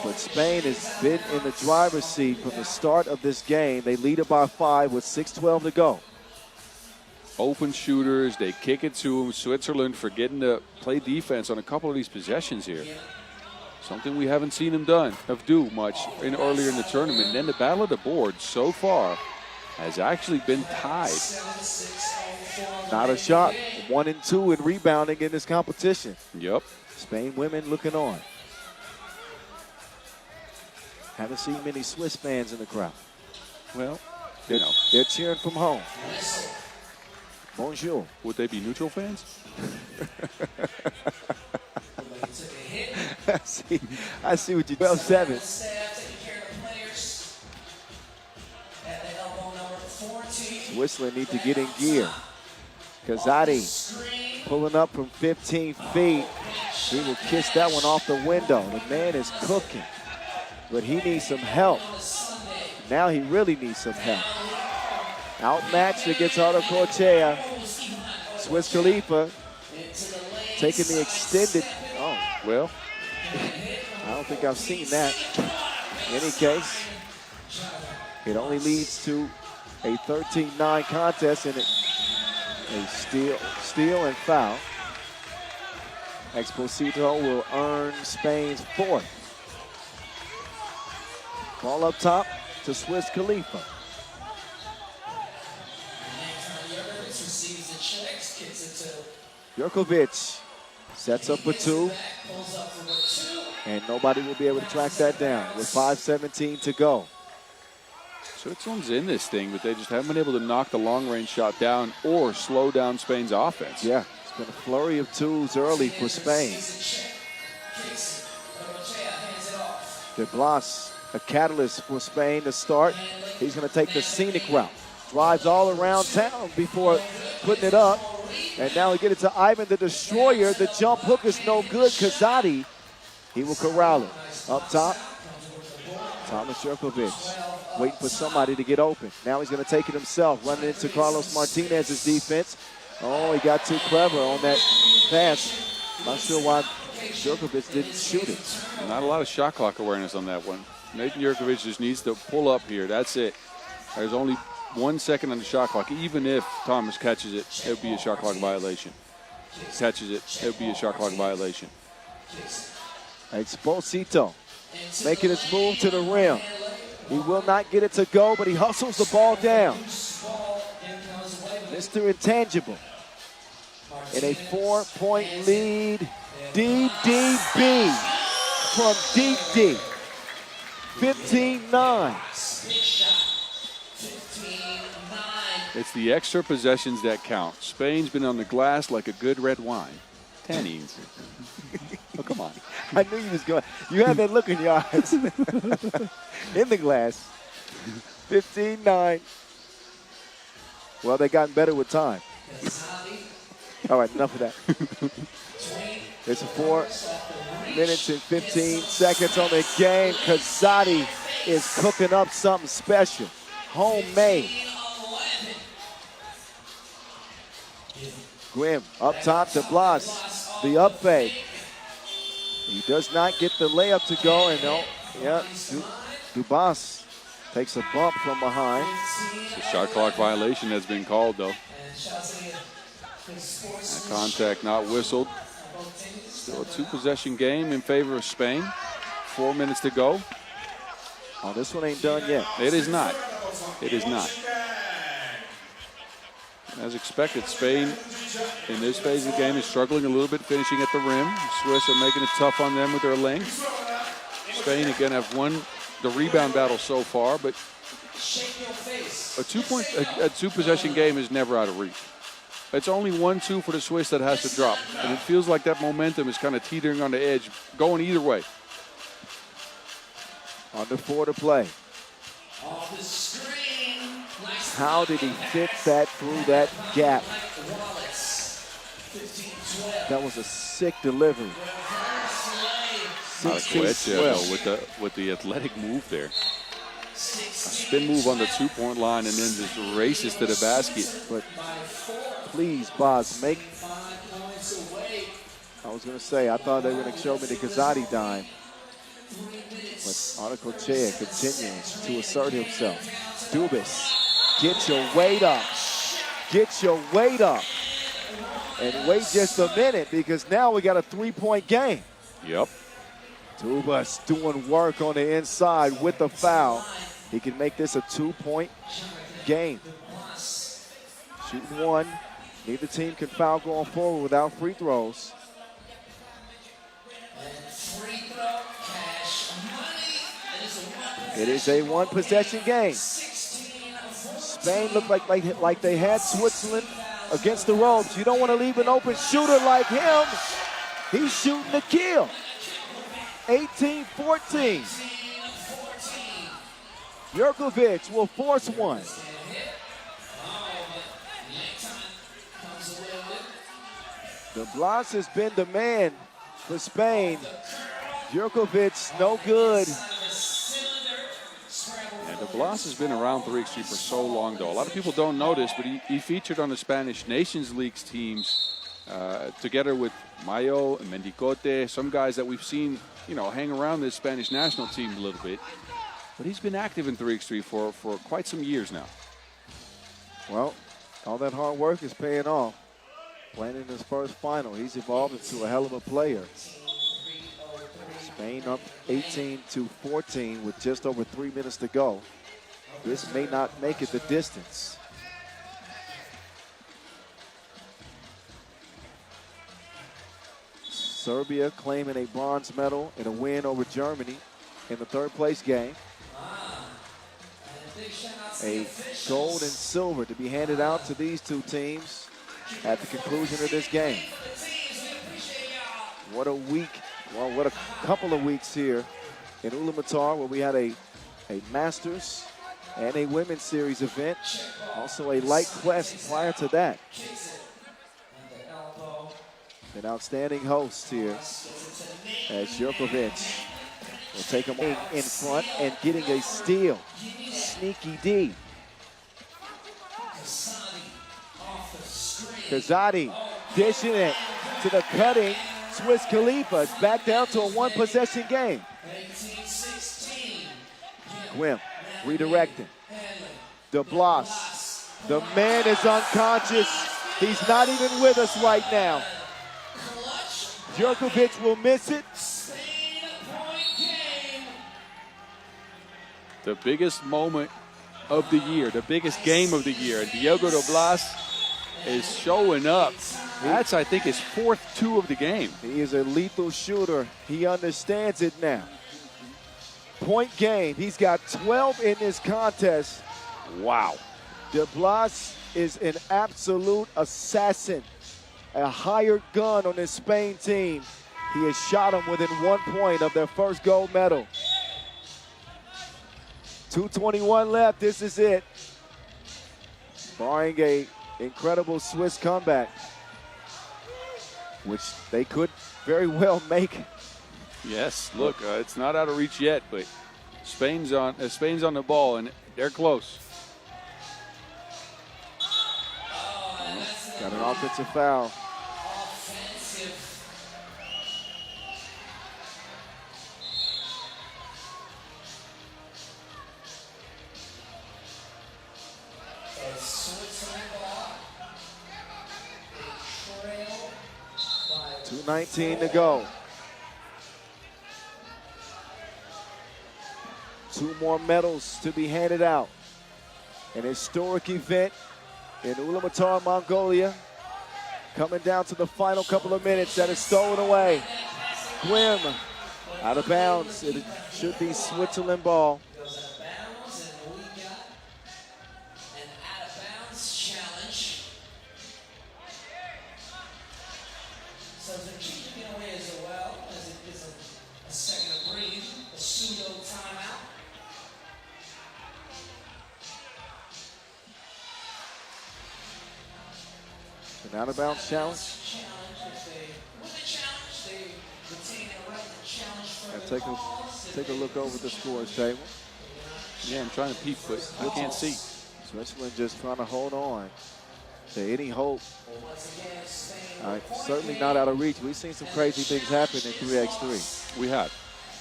S1: But Spain has been in the driver's seat from the start of this game. They lead it by 5 with 6:12 to go.
S3: Open shooters, they kick it to them. Switzerland forgetting to play defense on a couple of these possessions here. Something we haven't seen them do much earlier in the tournament. And then the battle of the boards so far has actually been tied.
S1: Not a shot, 1 and 2 in rebounding in this competition.
S3: Yep.
S1: Spain women looking on. Haven't seen many Swiss fans in the crowd.
S3: Well,
S1: they're cheering from home. Bonjour.
S3: Would they be neutral fans?
S1: I see what you do. 12-7. Switzerland need to get in gear. Kazadi pulling up from 15 feet. He will kiss that one off the window. The man is cooking, but he needs some help. Now he really needs some help. Outmatched against Arcoechea. Swiss Khalifa taking the extended. Oh,
S3: well,
S1: I don't think I've seen that. In any case, it only leads to a 13-9 contest and a steal and foul. Exposito will earn Spain's 4th. Ball up top to Swiss Khalifa. Jurkovic sets up for 2. And nobody will be able to track that down with 5:17 to go.
S3: Switzerland's in this thing, but they just haven't been able to knock the long-range shot down or slow down Spain's offense.
S1: Yeah, it's been a flurry of 2s early for Spain. De Blas, a catalyst for Spain to start. He's going to take the scenic route. Drives all around town before putting it up. And now we get it to Ivan the Destroyer. The jump hook is no good. Kazadi, he will corral it. Up top, Thomas Jurkovic waiting for somebody to get open. Now he's going to take it himself, running into Carlos Martinez's defense. Oh, he got too clever on that pass. Not sure why Jurkovic didn't shoot it.
S3: Not a lot of shot clock awareness on that one. Nathan Jurkovic just needs to pull up here. That's it. There's only 1 second on the shot clock. Even if Thomas catches it, it would be a shot clock violation. Catches it, it would be a shot clock violation.
S1: Exposito making his move to the rim. He will not get it to go, but he hustles the ball down. Mr. Intangible. in a 4-point lead. DDB from deep deep. 15-9.
S3: It's the extra possessions that count. Spain's been on the glass like a good red wine. Tannins. Oh, come on.
S1: I knew you was going. You had that look in your eyes. In the glass. 15-9. Well, they gotten better with time. All right, enough of that. It's 4 minutes and 15 seconds on the game. Kazadi is cooking up something special. Homemade. Grimm up top to Blas. The up fake. He does not get the layup to go. And Dubas takes a bump from behind.
S3: The shot clock violation has been called, though. That contact not whistled. Still a 2-possession game in favor of Spain. 4 minutes to go.
S1: Oh, this one ain't done yet.
S3: It is not. It is not. As expected, Spain in this phase of the game is struggling a little bit finishing at the rim. The Swiss are making it tough on them with their length. Spain again have won the rebound battle so far, but a 2-possession game is never out of reach. It's only 1-2 for the Swiss that has to drop, and it feels like that momentum is kind of teetering on the edge, going either way.
S1: Under 4 to play. How did he fit that through that gap? That was a sick delivery.
S3: 16-12 with the athletic move there. A spin move on the 2-point line and then just races to the basket.
S1: But please, Boz, make. I was going to say, I thought they were going to show me the Kazadi dime. But Arnacochea continues to assert himself. Dubas, get your weight up. Get your weight up. And wait just a minute because now we got a 3-point game.
S3: Yep.
S1: Dubas doing work on the inside with the foul. He can make this a 2-point game. Shooting 1. Neither team can foul going forward without free throws. It is a 1-possession game. Spain looked like they had Switzerland against the ropes. You don't want to leave an open shooter like him. He's shooting to kill. 18-14. Jurkovic will force one. The Blas has been the man for Spain. Jurkovic, no good.
S3: And De Blas has been around 3x3 for so long, though. A lot of people don't know this, but he featured on the Spanish Nations League's teams together with Mayo and Mendicote, some guys that we've seen, hang around this Spanish national team a little bit. But he's been active in 3x3 for quite some years now.
S1: Well, all that hard work is paying off. Playing in his first final, he's evolved into a hell of a player. Spain up 18-14 with just over 3 minutes to go. This may not make it the distance. Serbia claiming a bronze medal in a win over Germany in the third-place game. A gold and silver to be handed out to these two teams at the conclusion of this game. What a week, well, what a couple of weeks here in Ulaanbaatar where we had a Masters and a Women's Series event. Also a light quest prior to that. An outstanding host here as Jurkovic will take him in front and getting a steal. Sneaky D. Kazadi dishing it to the cutting Swiss Khalifa. It's back down to a 1-possession game. Gwim redirecting. De Blas. The man is unconscious. He's not even with us right now. Jurkovic will miss it.
S3: The biggest moment of the year, the biggest game of the year. Diogo de Blas is showing up That's, I think, his 4th 2 of the game.
S1: He is a lethal shooter. He understands it now. Point game. He's got 12 in this contest.
S3: Wow.
S1: De Blas is an absolute assassin. A hired gun on this Spain team. He has shot him within 1 point of their first gold medal. 2:21 left. This is it. Barring a incredible Swiss comeback, which they could very well make.
S3: Yes, look, it's not out of reach yet, but Spain's on the ball, and they're close.
S1: Got an offensive foul.
S5: Offensive. As Switzerland ball. They trail by
S1: 2:19 to go. 2 more medals to be handed out. An historic event in Ulaanbaatar, Mongolia. Coming down to the final couple of minutes. That is stolen away. Gwim out of bounds. It should be Switzerland ball.
S5: goes out of bounds, and we got an out of bounds challenge. So they're keeping it away as well, as it is a second to breathe, a pseudo timeout.
S1: An out of bounds challenge.
S5: If they win the challenge, they retain their right to challenge
S1: And
S5: further
S1: take
S5: calls.
S1: a look over the scores table.
S3: Yeah, I'm trying to peep, but I can't see.
S1: Switzerland just trying to hold on to any hope.
S5: Once again, Spain
S1: Certainly not out of reach. We've seen some crazy things happen in 3x3.
S3: We have.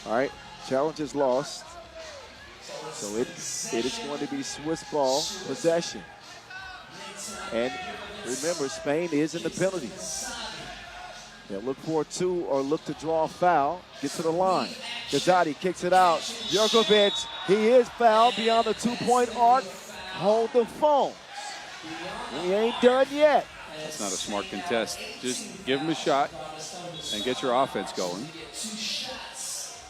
S1: All right, challenge is lost. So it is going to be Swiss ball possession. And remember, Spain is in the penalties. They'll look for a 2 or look to draw a foul. Get to the line. Gazzotti kicks it out. Jerkovic, he is fouled beyond the 2-point arc. Hold the phones. We ain't done yet.
S3: That's not a smart contest. Just give him a shot and get your offense going.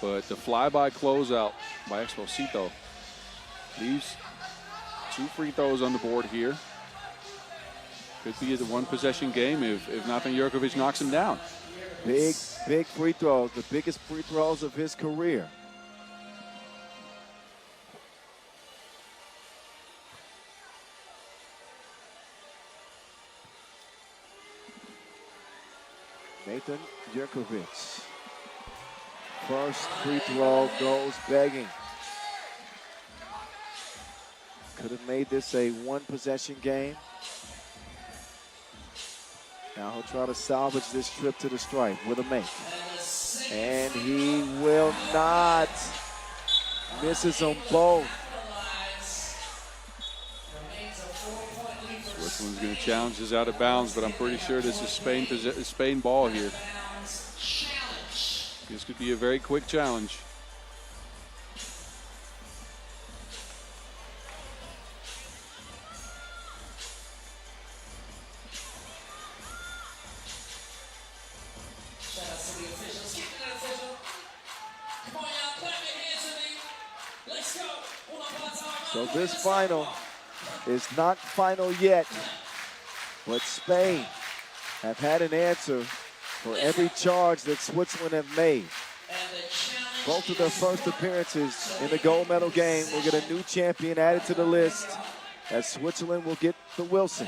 S3: But the flyby closeout by Exposito leaves 2 free throws on the board here. Could be a 1-possession game if Nathan Jerkovic knocks him down.
S1: Big free throws, the biggest free throws of his career. Nathan Jerkovic. First free throw goes begging. Could have made this a 1-possession game. Now he'll try to salvage this trip to the stripe with a make. And he will not. Misses them both.
S3: Switzerland's going to challenge this out of bounds, but I'm pretty sure this is Spain ball here. This could be a very quick challenge.
S5: Shout out to the officials. Keep it official. Come on, y'all. Clap your hands to me. Let's go. Ulaanbaatar.
S1: So this final is not final yet, but Spain have had an answer for every charge that Switzerland have made.
S5: And the challenge
S1: Both of their first appearances in the gold medal game will get a new champion added to the list, as Switzerland will get the Wilson.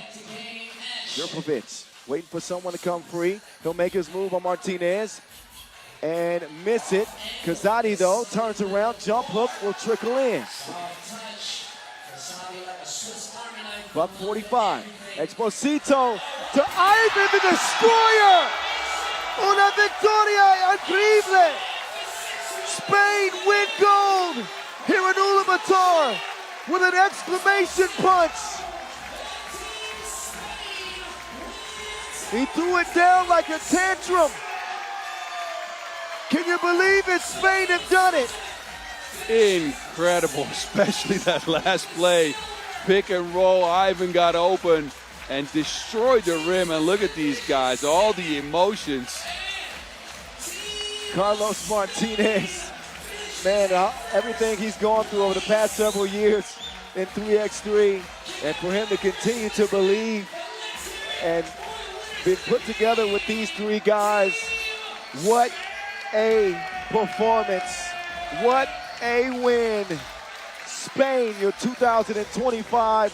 S1: Jerkovic waiting for someone to come free. He'll make his move on Martinez and miss it. Gazzotti, though, turns around. Jump hook will trickle in. Buck 45. Exposito to Ivan the Destroyer. Una victoria increíble. Spain win gold here in Ulaanbaatar with an exclamation punch. He threw it down like a tantrum. Can you believe it? Spain have done it.
S3: Incredible, especially that last play. Pick and roll, Ivan got open. and destroyed the rim. And look at these guys, all the emotions.
S1: Carlos Martinez, man, everything he's gone through over the past several years in 3x3, and for him to continue to believe and be put together with these three guys, what a performance, what a win. Spain, your 2025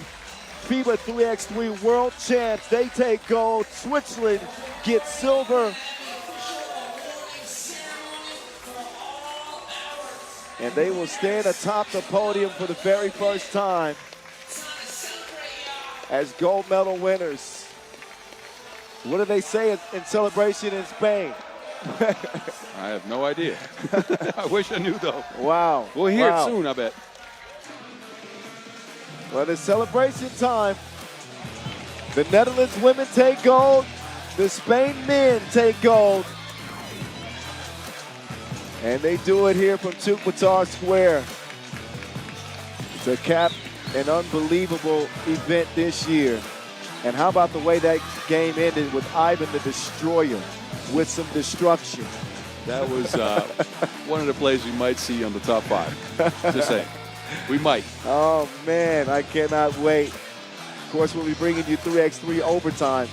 S1: FIBA 3x3 world champs, they take gold. Switzerland gets silver. And they will stand atop the podium for the very first time as gold medal winners. What do they say in celebration in Spain?
S3: I have no idea. I wish I knew, though.
S1: Wow.
S3: We'll hear it soon, I bet.
S1: Well, it's celebration time. The Netherlands women take gold. The Spain men take gold. And they do it here from Ulaanbaatar Square to cap an unbelievable event this year. And how about the way that game ended with Ivan the Destroyer with some destruction?
S3: That was one of the plays we might see on the top 5. Just saying. We might.
S1: Oh, man, I cannot wait. Of course, we'll be bringing you 3x3 overtime.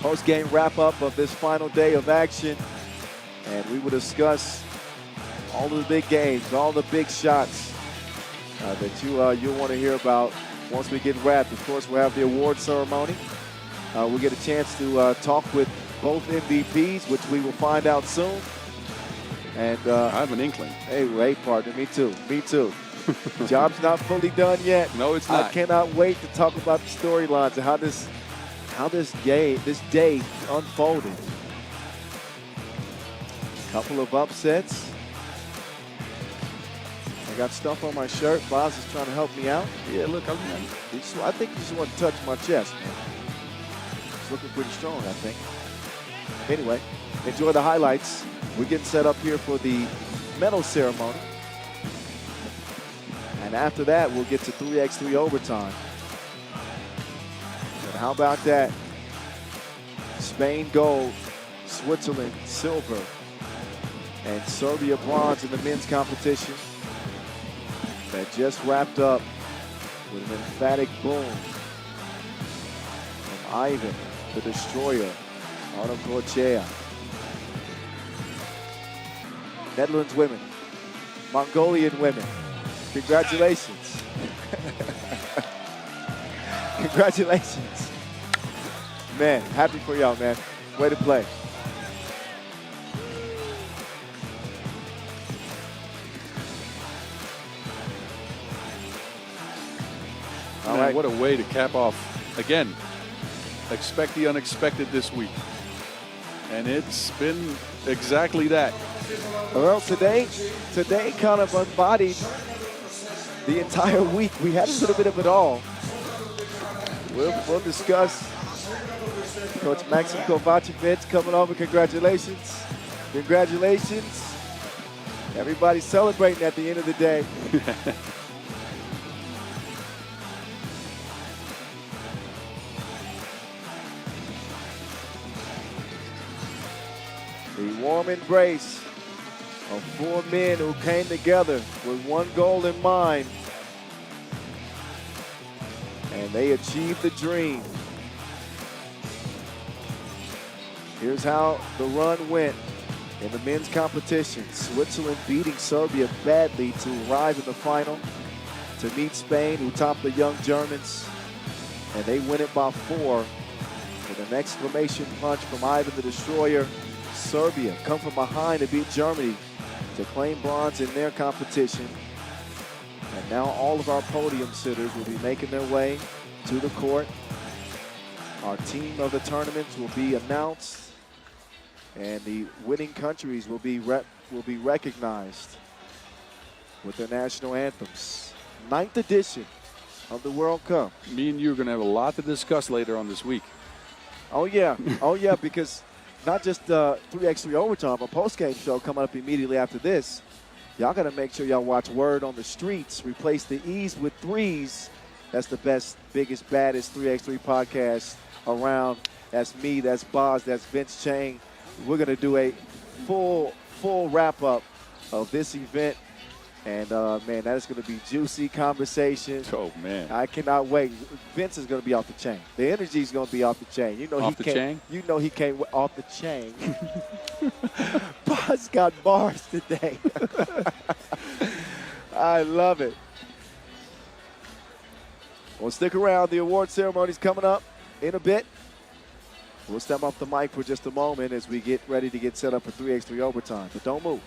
S1: Post-game wrap-up of this final day of action. And we will discuss all of the big games, all the big shots that you'll want to hear about once we get wrapped. Of course, we'll have the award ceremony. We'll get a chance to talk with both MVPs, which we will find out soon. And
S3: I have an inkling.
S1: Hey, partner, me too. Me too. Job's not fully done yet.
S3: No, it's not.
S1: I cannot wait to talk about the storylines and how this day unfolded. Couple of upsets. I got stuff on my shirt. Boz is trying to help me out.
S3: Yeah, look,
S1: I think you just want to touch my chest, man. It's looking pretty strong, I think. Anyway, enjoy the highlights. We're getting set up here for the medal ceremony. And after that, we'll get to 3x3 overtime. And how about that? Spain gold, Switzerland silver, and Serbia bronze in the men's competition. That just wrapped up with an emphatic boom from Ivan the Destroyer out of Mongolia. Netherlands women, Mongolian women, congratulations. Congratulations. Man, happy for y'all, man. Way to play.
S3: All right. What a way to cap off, again, expect the unexpected this week. And it's been exactly that.
S1: Well, today kind of embodied the entire week. We had a little bit of it all. We'll discuss Coach Maxim Kovacevic coming over. Congratulations. Congratulations. Everybody's celebrating at the end of the day. The warm embrace of 4 men who came together with one goal in mind. And they achieved the dream. Here's how the run went in the men's competition. Switzerland beating Serbia badly to arrive in the final to meet Spain, who topped the young Germans. And they win it by 4 with an exclamation punch from Ivan the Destroyer. Serbia come from behind to beat Germany to claim bronze in their competition. And now all of our podium sitters will be making their way to the court. Our team of the tournaments will be announced, and the winning countries will be recognized with their national anthems. 9th edition of the World Cup.
S3: Me and you are going to have a lot to discuss later on this week.
S1: Oh, yeah. Oh, yeah, because not just 3x3 overtime, a post-game show coming up immediately after this. Y'all got to make sure y'all watch Word on the Streets. Replace the E's with 3's That's the best, biggest, baddest 3x3 podcast around. That's me, that's Boz, that's Vince Chang. We're going to do a full wrap-up of this event. And, man, that is going to be juicy conversation.
S3: Oh, man.
S1: I cannot wait. Vince is going to be off the chain. The energy is going to be off the chain. You know
S3: Off the chain?
S1: You know he can't off the chain. Boz got bars today. I love it. Well, stick around. The award ceremony's coming up in a bit. We'll step off the mic for just a moment as we get ready to get set up for 3x3 overtime. But don't move.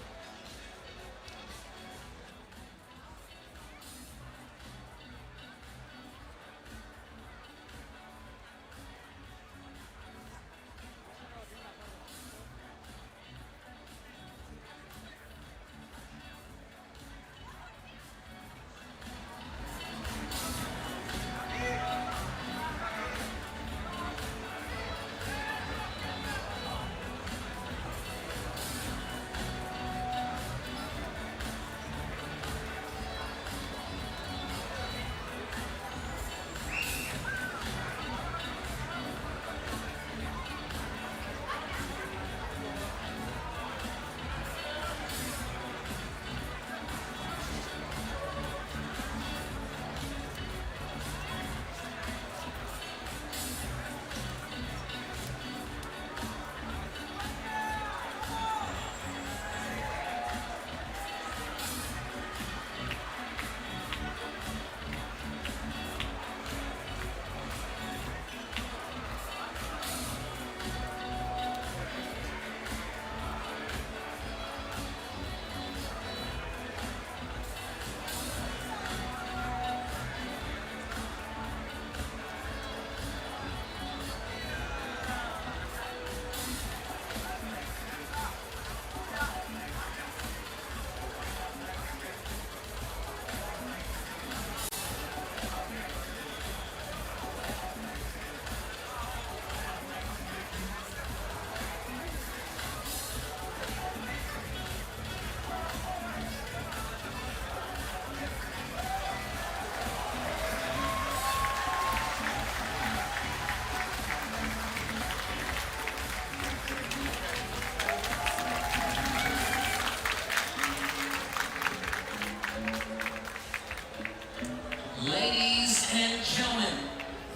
S5: Ladies and gentlemen,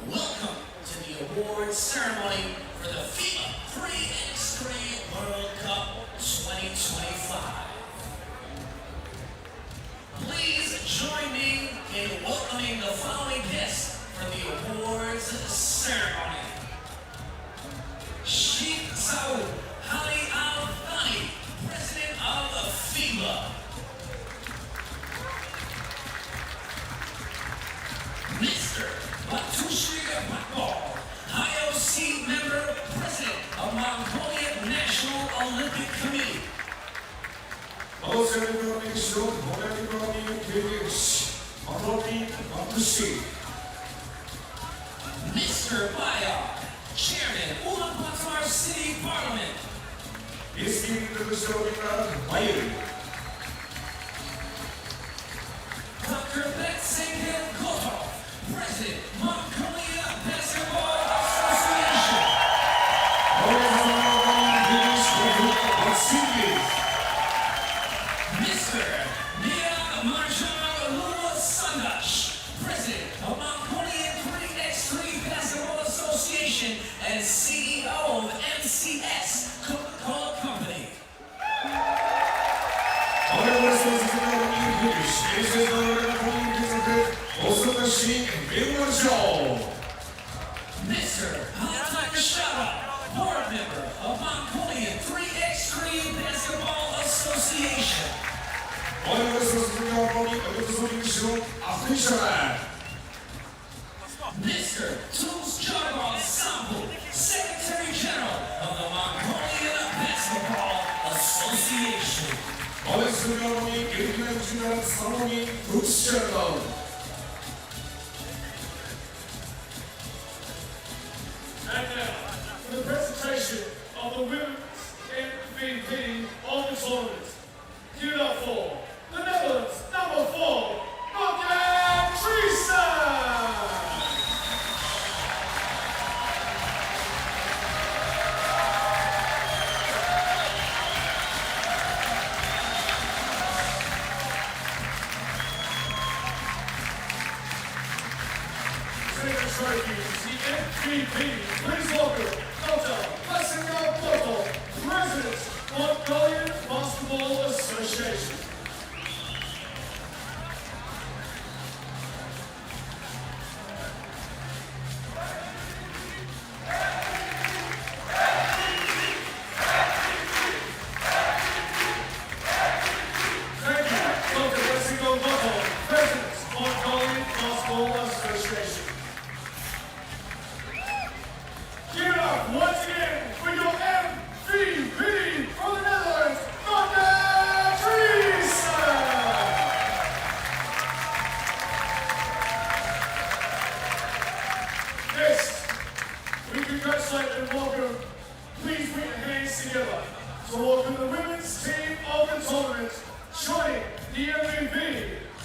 S5: welcome to the awards ceremony for the FIBA 3x3 World Cup 2025. Please join me in welcoming the following guests for the awards ceremony. Sheikh Saud Ali Al-Thani, President of FIBA. Mr. Batushri Bakbal, IOC member, President of Mongolia National Olympic Committee. Mr. Bayar, Chairman, Ulaanbaatar City Parliament. Dr. Betsengel Gotov, President, Mongolia Basketball Association. Mr. Nia Marjan Lua Sandash, President of Mongolian 3x3 Basketball Association and CEO of MCS Coca-Cola Company. Mr. Altan Shara, board member of Mongolian 3x3 Basketball Association. Mr. Tuz Jargal Sambu, Secretary General of the Mongolian Basketball Association.
S4: And now, for the presentation of the women's MVP of the tournament, give it up for the Netherlands, number 4, Mongolia Teresa! trophies, the MVP, please welcome Dr. Ulaanbaatar, President, Mongolian Basketball Association. To welcome the women's team of the tournament, joining the MVP,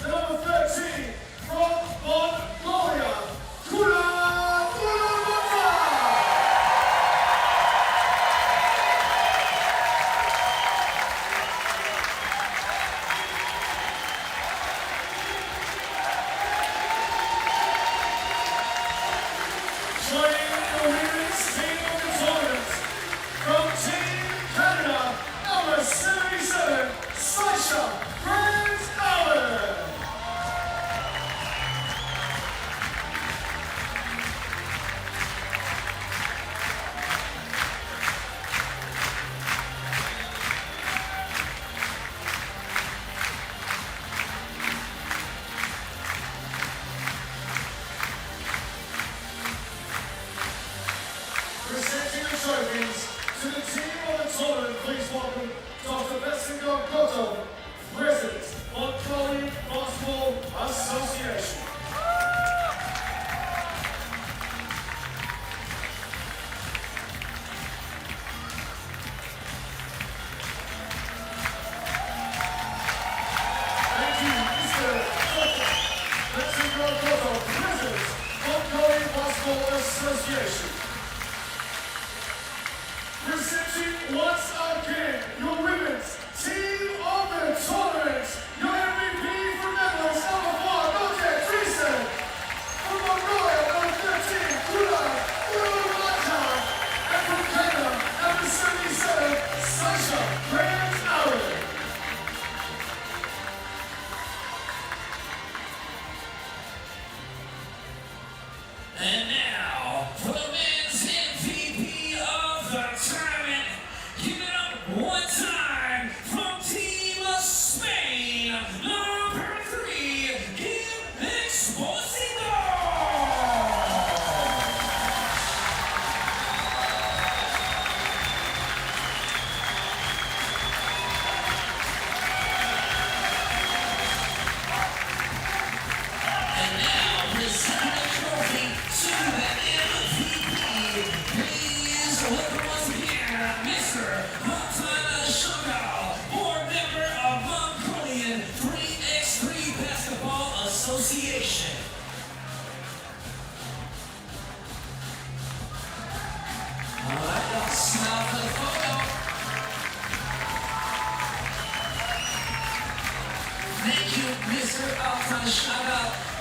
S4: the number 13 from Mongolia, Ulaanbaatar. Joining the women's team of the tournament, from Team Canada, number 77, Sasha Allen. Presenting the trophies to the team of the tournament, please welcome Dr. Ulaanbaatar, President, Mongolian Basketball Association. Thank you, Mr. Dr. Ulaanbaatar, President, Mongolian Basketball Association. Presenting once again your women's team of the tournament, your MVP for medals, number 4, Dr. Treason. From Mongolia, number 13, Ulaanbaatar. And from Canada, number 77, Sasha Allen.
S5: And now, for the men's MVP of the tournament, give it up one time from Team of Spain, number 3, Kim Exposito. And now, presenting the trophy to the MVP. Please welcome once again, Mr. board member of Mongolian 3x3 Basketball Association. All right, y'all smile for the photo. Thank you, Mr.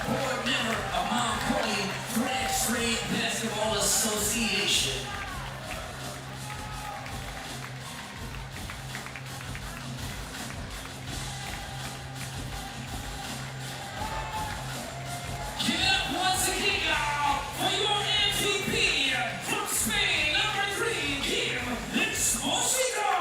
S5: board member of Mongolian 3x3 Basketball Association. Give it up once again, y'all, for your MVP from Spain, number 3, Kim Exposito.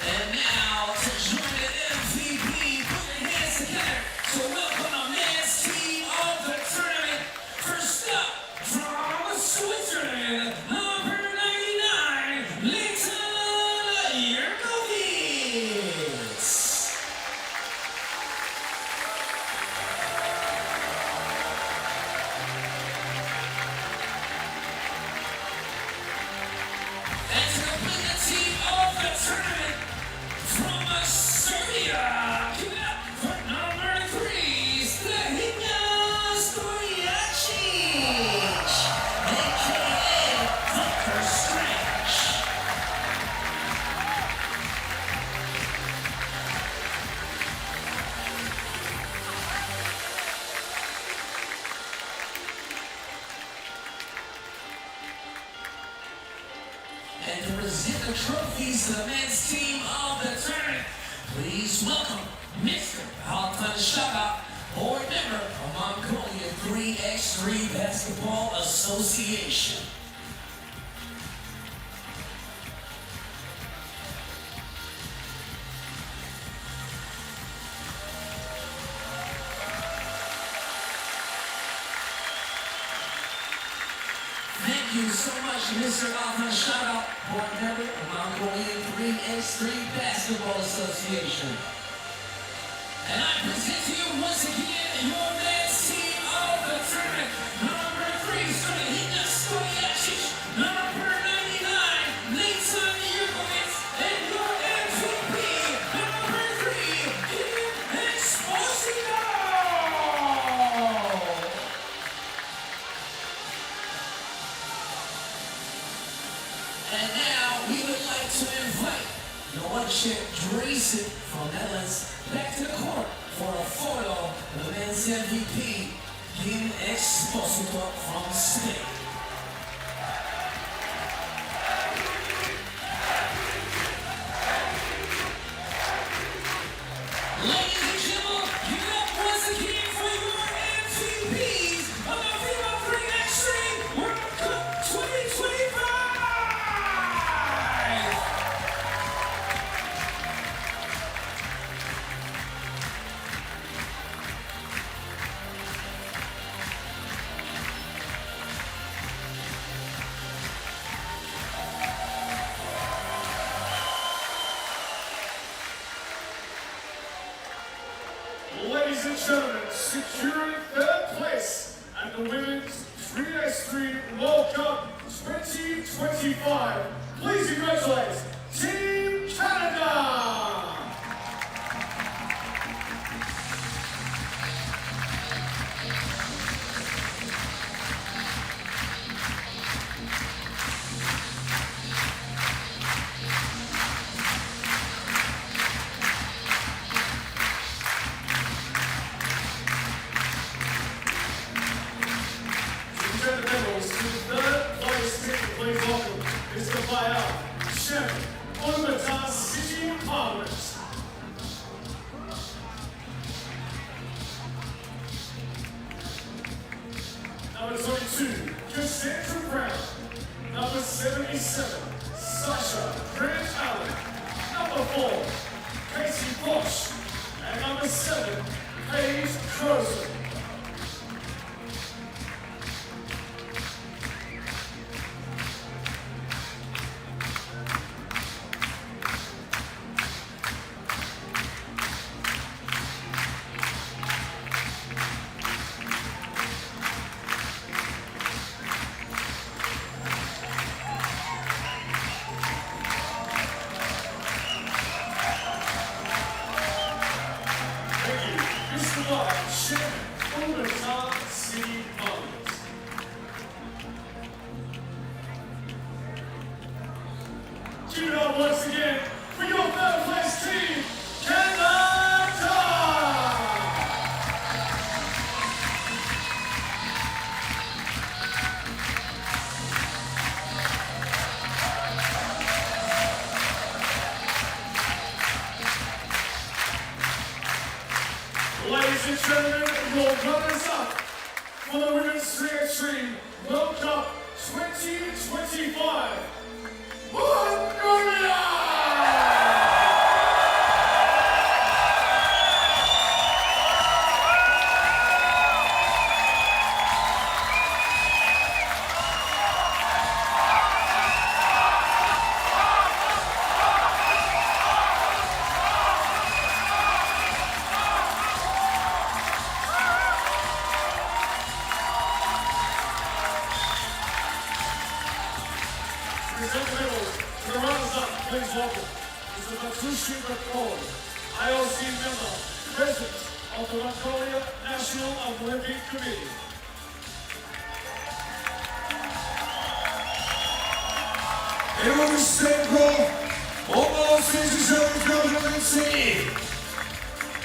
S5: And now, to join the MVP, put your hands together to welcome the men's team of the tournament. First up, from Switzerland, number 99, Leighton Yerkovitz.
S4: 1
S5: trophies to the men's team of the tournament. Please welcome Mr. Altan Shaka, board member of Mongolia 3x3 Basketball Association. Thank you so much, Mr. Altan Shaka, board member of Mongolia 3x3 Basketball Association. And I present to you once again your men's team of the tournament. Number 3, starting Hina Stojacic. Number 99, Leighton Yurkovitz. And your MVP, number 3, Kim Esposito. And now we would like to invite Noachek Drayson from Netherlands back to the court for a photo of the men's MVP, Kim Esposito from Spain. Ladies and gentlemen, give it up once again for your MVPs of the FIBA 3x3 World Cup 2025!
S4: Ladies and gentlemen, securing third place at the Women's 3x3 World Cup 2025. Please congratulate Team Canada! Medals to third place team, please welcome Mr. Bayal, Chef, Ulaanbaatar City Parliament. Number 22, Cassandra Brown. Number 77, Sasha Grant Allen. Number 4, Casey Bosch. And number 7, Paige Croson. Mr. White, Chef, Ulaanbaatar City Parliament. Give it up once again for your third place team, Canada! Ladies and gentlemen, your runners-up for the Women's 3x3 World Cup 2025, Mongolia! Present medals to the runners-up, please welcome Mr. Matushi Rakol, IOC member, President of the Mongolia National Olympic Committee.
S6: Everyone stand up. All senses of the government city.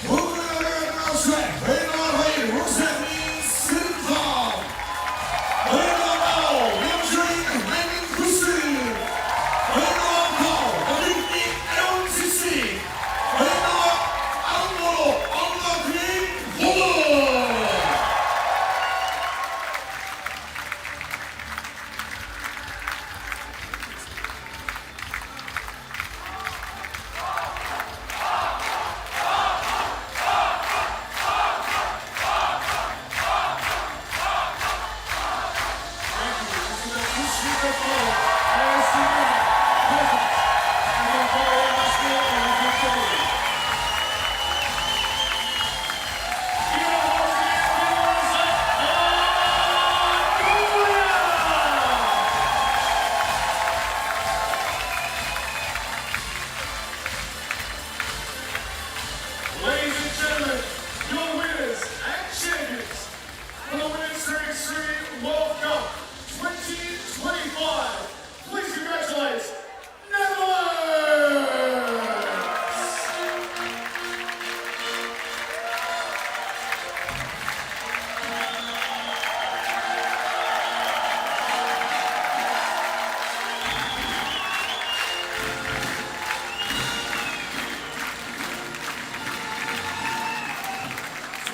S6: Moving on the mouse track. Hey, what's that mean? Sit calm. Hey, no, no. You're dreaming, making pussy. Hey, no,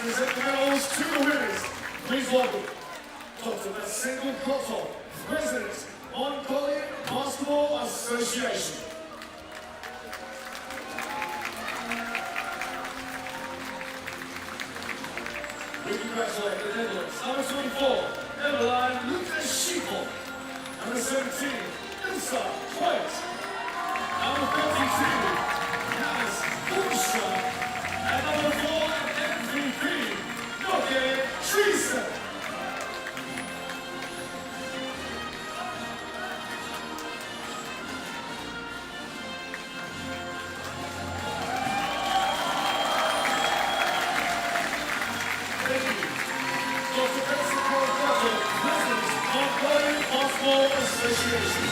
S4: present the medals to the winners. Please welcome Dr. Vasenko Kotov, President, Mongolia Basketball Association. We congratulate the Netherlands, number 24, Evelyn Lukashiko, number 17, Ilsa White, number 52, Hannes Bursha, and number 4, MVP, Noge Treason. Dr. Vasenko Kotov, President, Mongolia Basketball Association.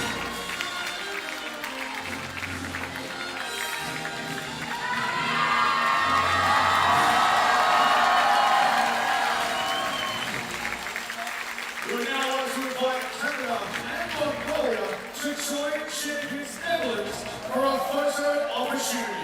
S4: We would now like to invite Canada and Mongolia to join champions Netherlands for a photo opportunity.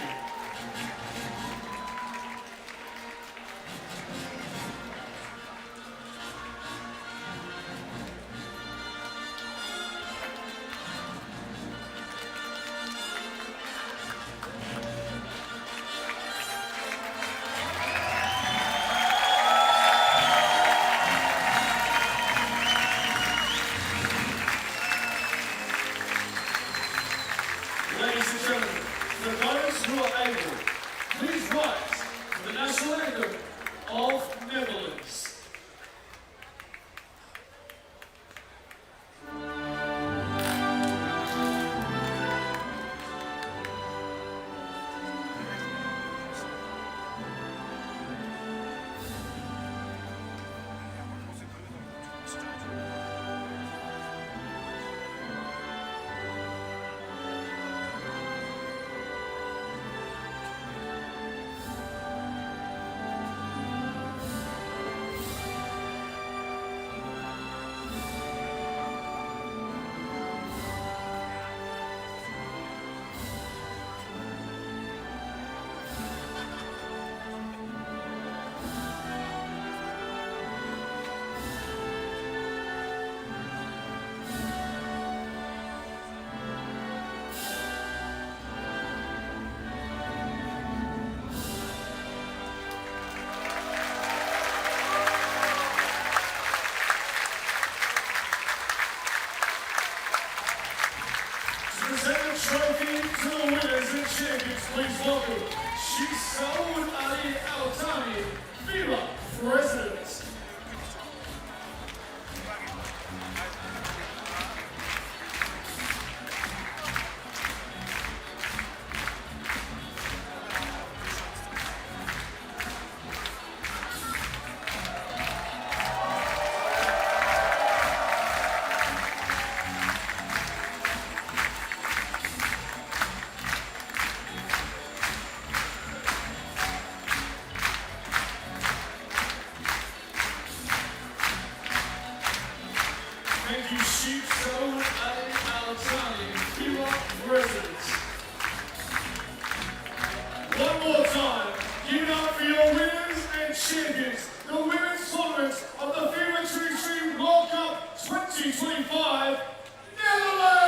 S4: Ladies and gentlemen, for those who are able, please rise for the national anthem of Netherlands. Present the trophy to the winners and champions. Please welcome Shisaud Ali Al-Thani, FIBA President. Thank you, Shisaud Ali Al-Thani, FIBA President. One more time, give it up for your winners and champions, the women's tournament of the FIBA 3x3 World Cup 2025, Netherlands!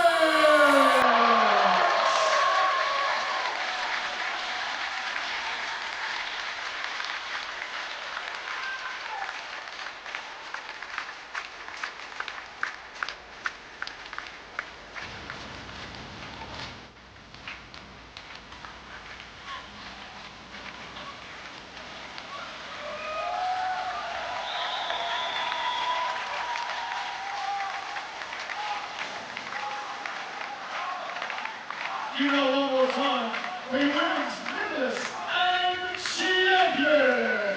S4: You know, one more time, we women's winners and champions!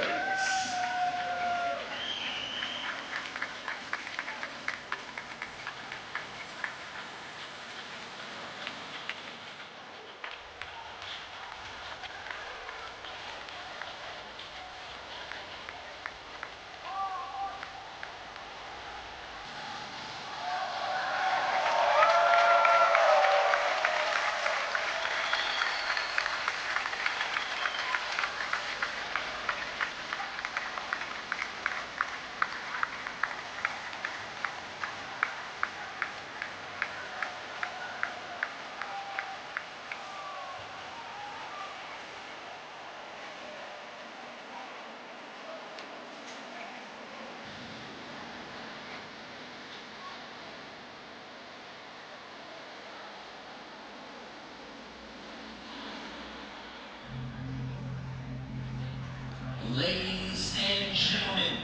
S5: Ladies and gentlemen,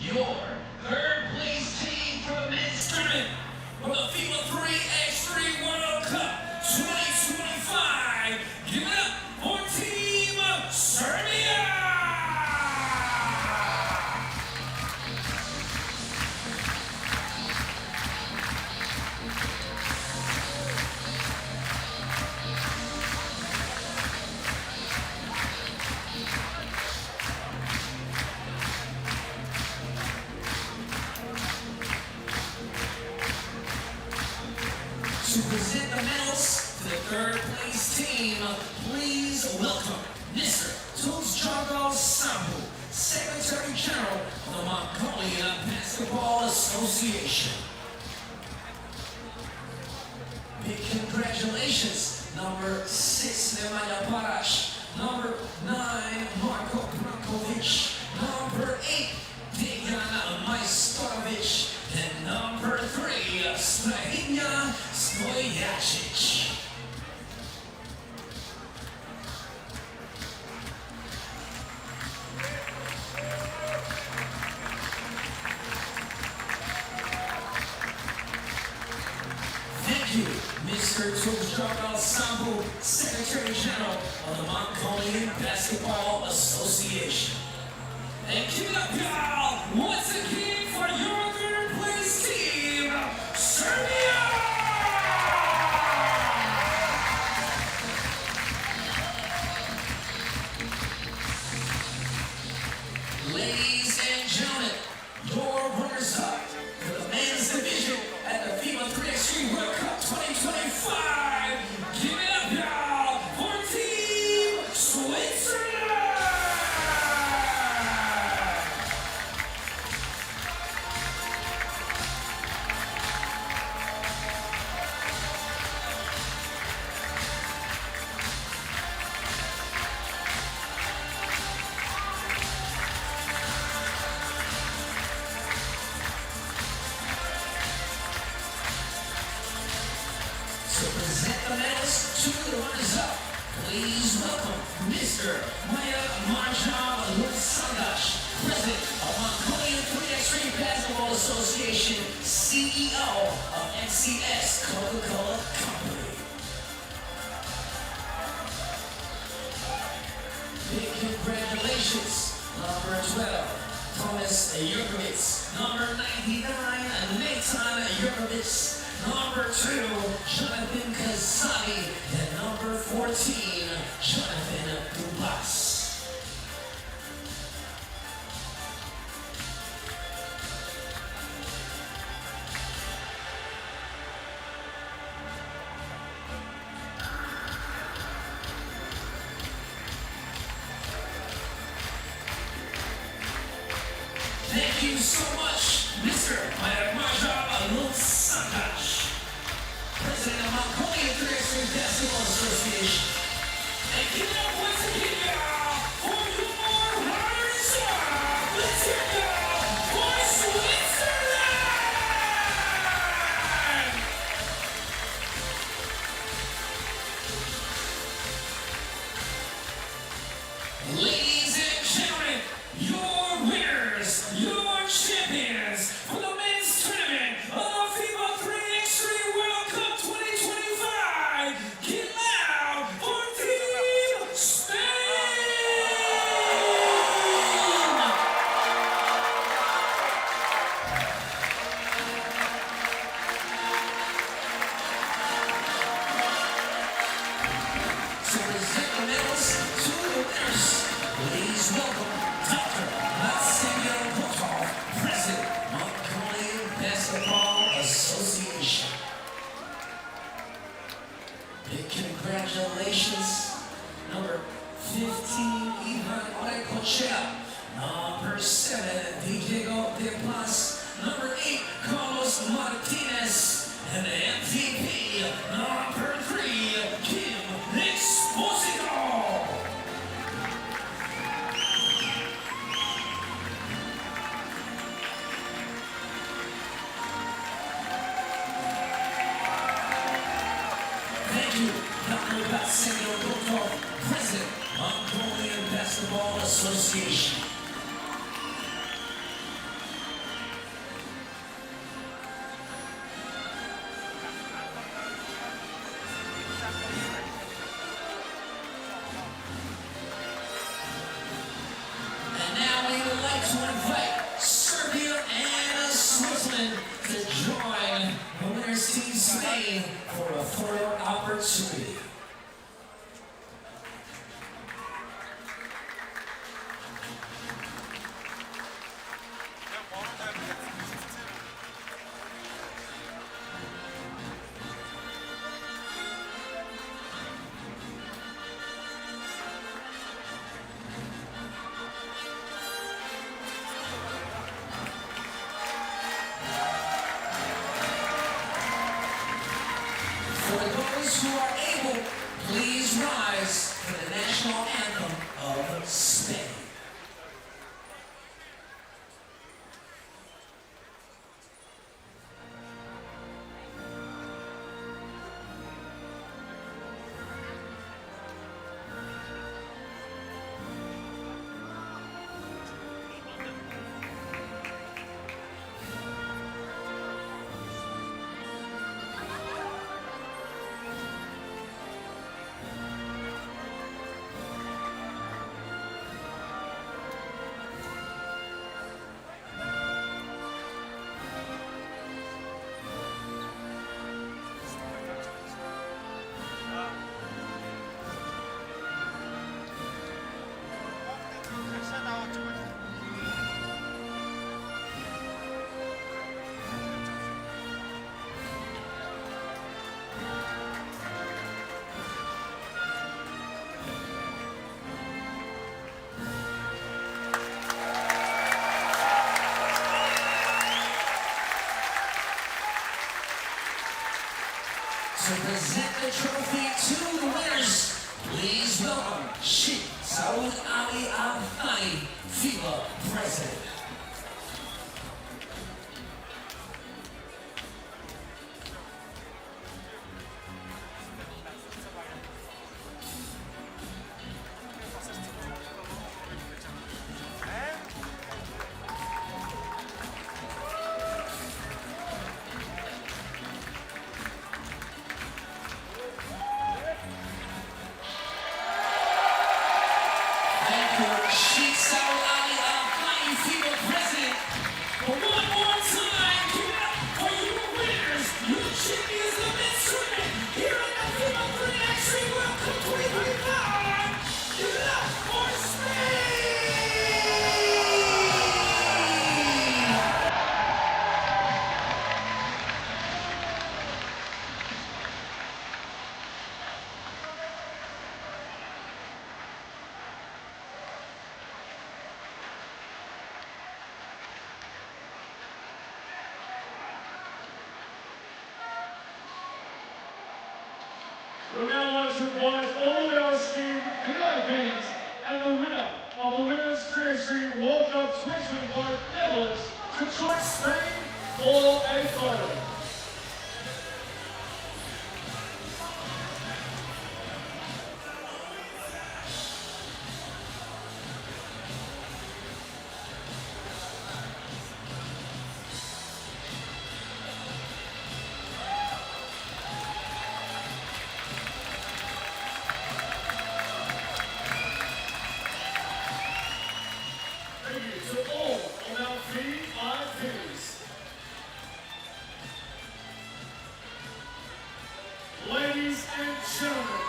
S5: your third place team for the men's tournament for the FIBA 3x3 World Cup 2025. Give it up for Team Serbia! To present the medals to the third place team, please welcome Mr. Ulaanbaatar Sambu, Secretary General of the Mongolia Basketball Association. Big congratulations, number 6, Nemanja Barash, number 9, Marko Brankovic, number 8, Dejan Majstorovic, and number 3, Strahinja Stojacic. Thank you, Mr. Ulaanbaatar Sambu, Secretary General of the Mongolian Basketball Association. And keep it up, y'all, once again for your third place team, Serbia! Ladies and gentlemen, your runners-up for the men's division at the FIBA 3x3 World Cup 2025. Give it up, y'all, for Team Switzerland! To present the medals to the runners-up, please welcome Mr. Maya Marjam Lusandash, President of Mongolian 3x3 Basketball Association, CEO of NCS Coca-Cola Company. Big congratulations, number 12, Thomas Jurkovic, number 99, Nathan Jurkovic, number 2, Jonathan Kazani, and number 14, Jonathan Dubas. Thank you so much, Mr. Marjam Lusandash, President of Mongolia 3x3 Basketball Association. And give it up once again, y'all, for your runners-up. Let's hear it, y'all, for Switzerland! Ladies and gentlemen, your winners, your champions for the men's tournament of the FIBA 3x3 World Cup 2025. Get loud for Team Spain! To present the medals to the winners, please welcome Dr. Latsemir Kotov, President, Mongolian Basketball Association. Big congratulations, number 15, Ivan Orekochev, number 7, Diego De Paz, number 8, Carlos Martinez, and the MVP, number 3, Kim Exposito. Thank you, Dr. Latsemir Kotov, President, Mongolian Basketball Basketball Association. And now we would like to invite Serbia and Switzerland to join the winners team Spain for a photo opportunity. For those who are able, please rise for the national anthem of Spain. To present the trophy to the winners, please welcome Sheikh Saud Ali Al Thani, FIBA president. Thank you, Sheikh Saud Ali Al Thani, FIBA president. But one more time, give it up for you winners, you champions of men's swimming here in the FIBA 3x3 World Cup 2025. Give it up for Spain!
S4: We now want to invite all our esteemed Canadians and the winner of the Women's 3x3 World Cup 2025 medalists to join Spain for a photo. Thank you to all of our VIPs. Ladies and gentlemen,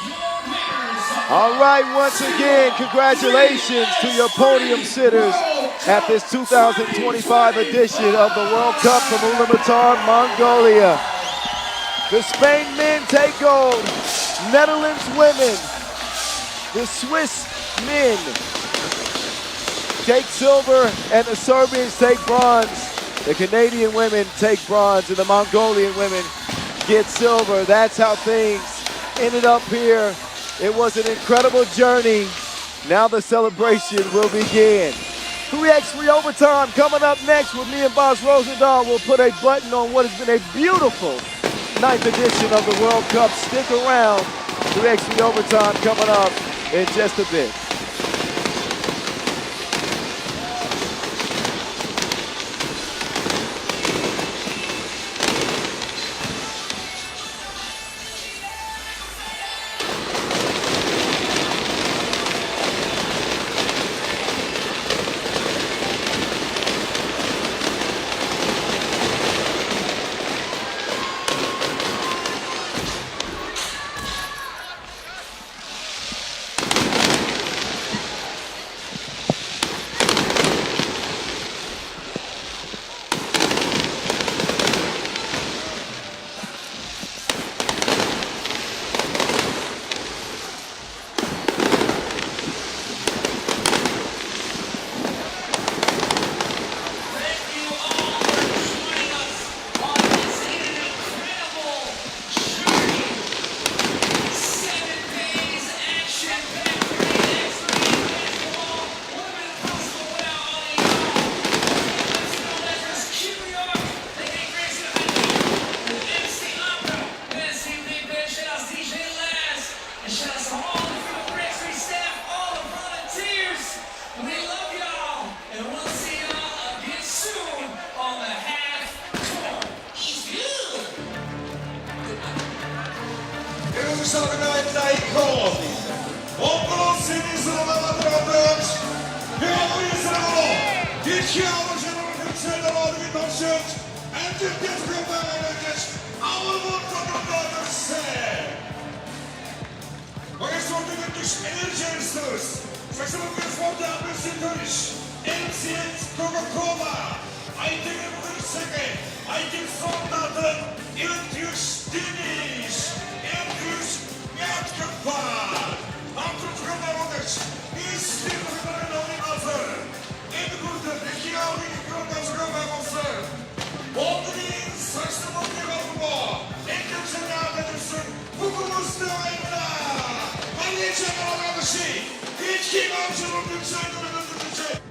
S4: your winners are
S1: All right, once again, congratulations to your podium sitters at this 2025 edition of the World Cup from Ulaanbaatar, Mongolia. The Spain men take gold, Netherlands women, the Swiss men take silver, and the Serbians take bronze. The Canadian women take bronze, and the Mongolian women get silver. That's how things ended up here. It was an incredible journey. Now the celebration will begin. 3x3 overtime coming up next with me and Boss Rosendahl. We'll put a button on what has been a beautiful 9th edition of the World Cup. Stick around. 3x3 overtime coming up in just a bit.
S6: Peki alacağım hükümsel olarak bir taşıt. And the different languages, our one from the brother said. What is something that is energizers? Saçma bir forda bir görüş. MCX Coca-Cola. I think I'm going to second. I think sonradan İltüş Deniz. İltüş Yatkıpar. Antropologlar olmuş. İstifadelerin oynaması. En burada peki abi yıkılmaz olsa. Olduğun saçma bir olma. En kötü ne yapıyorsun? Hukukumuz devamına. Hani çabalanan şey. Hiç kim amcanın yükseldiğini öldürecek.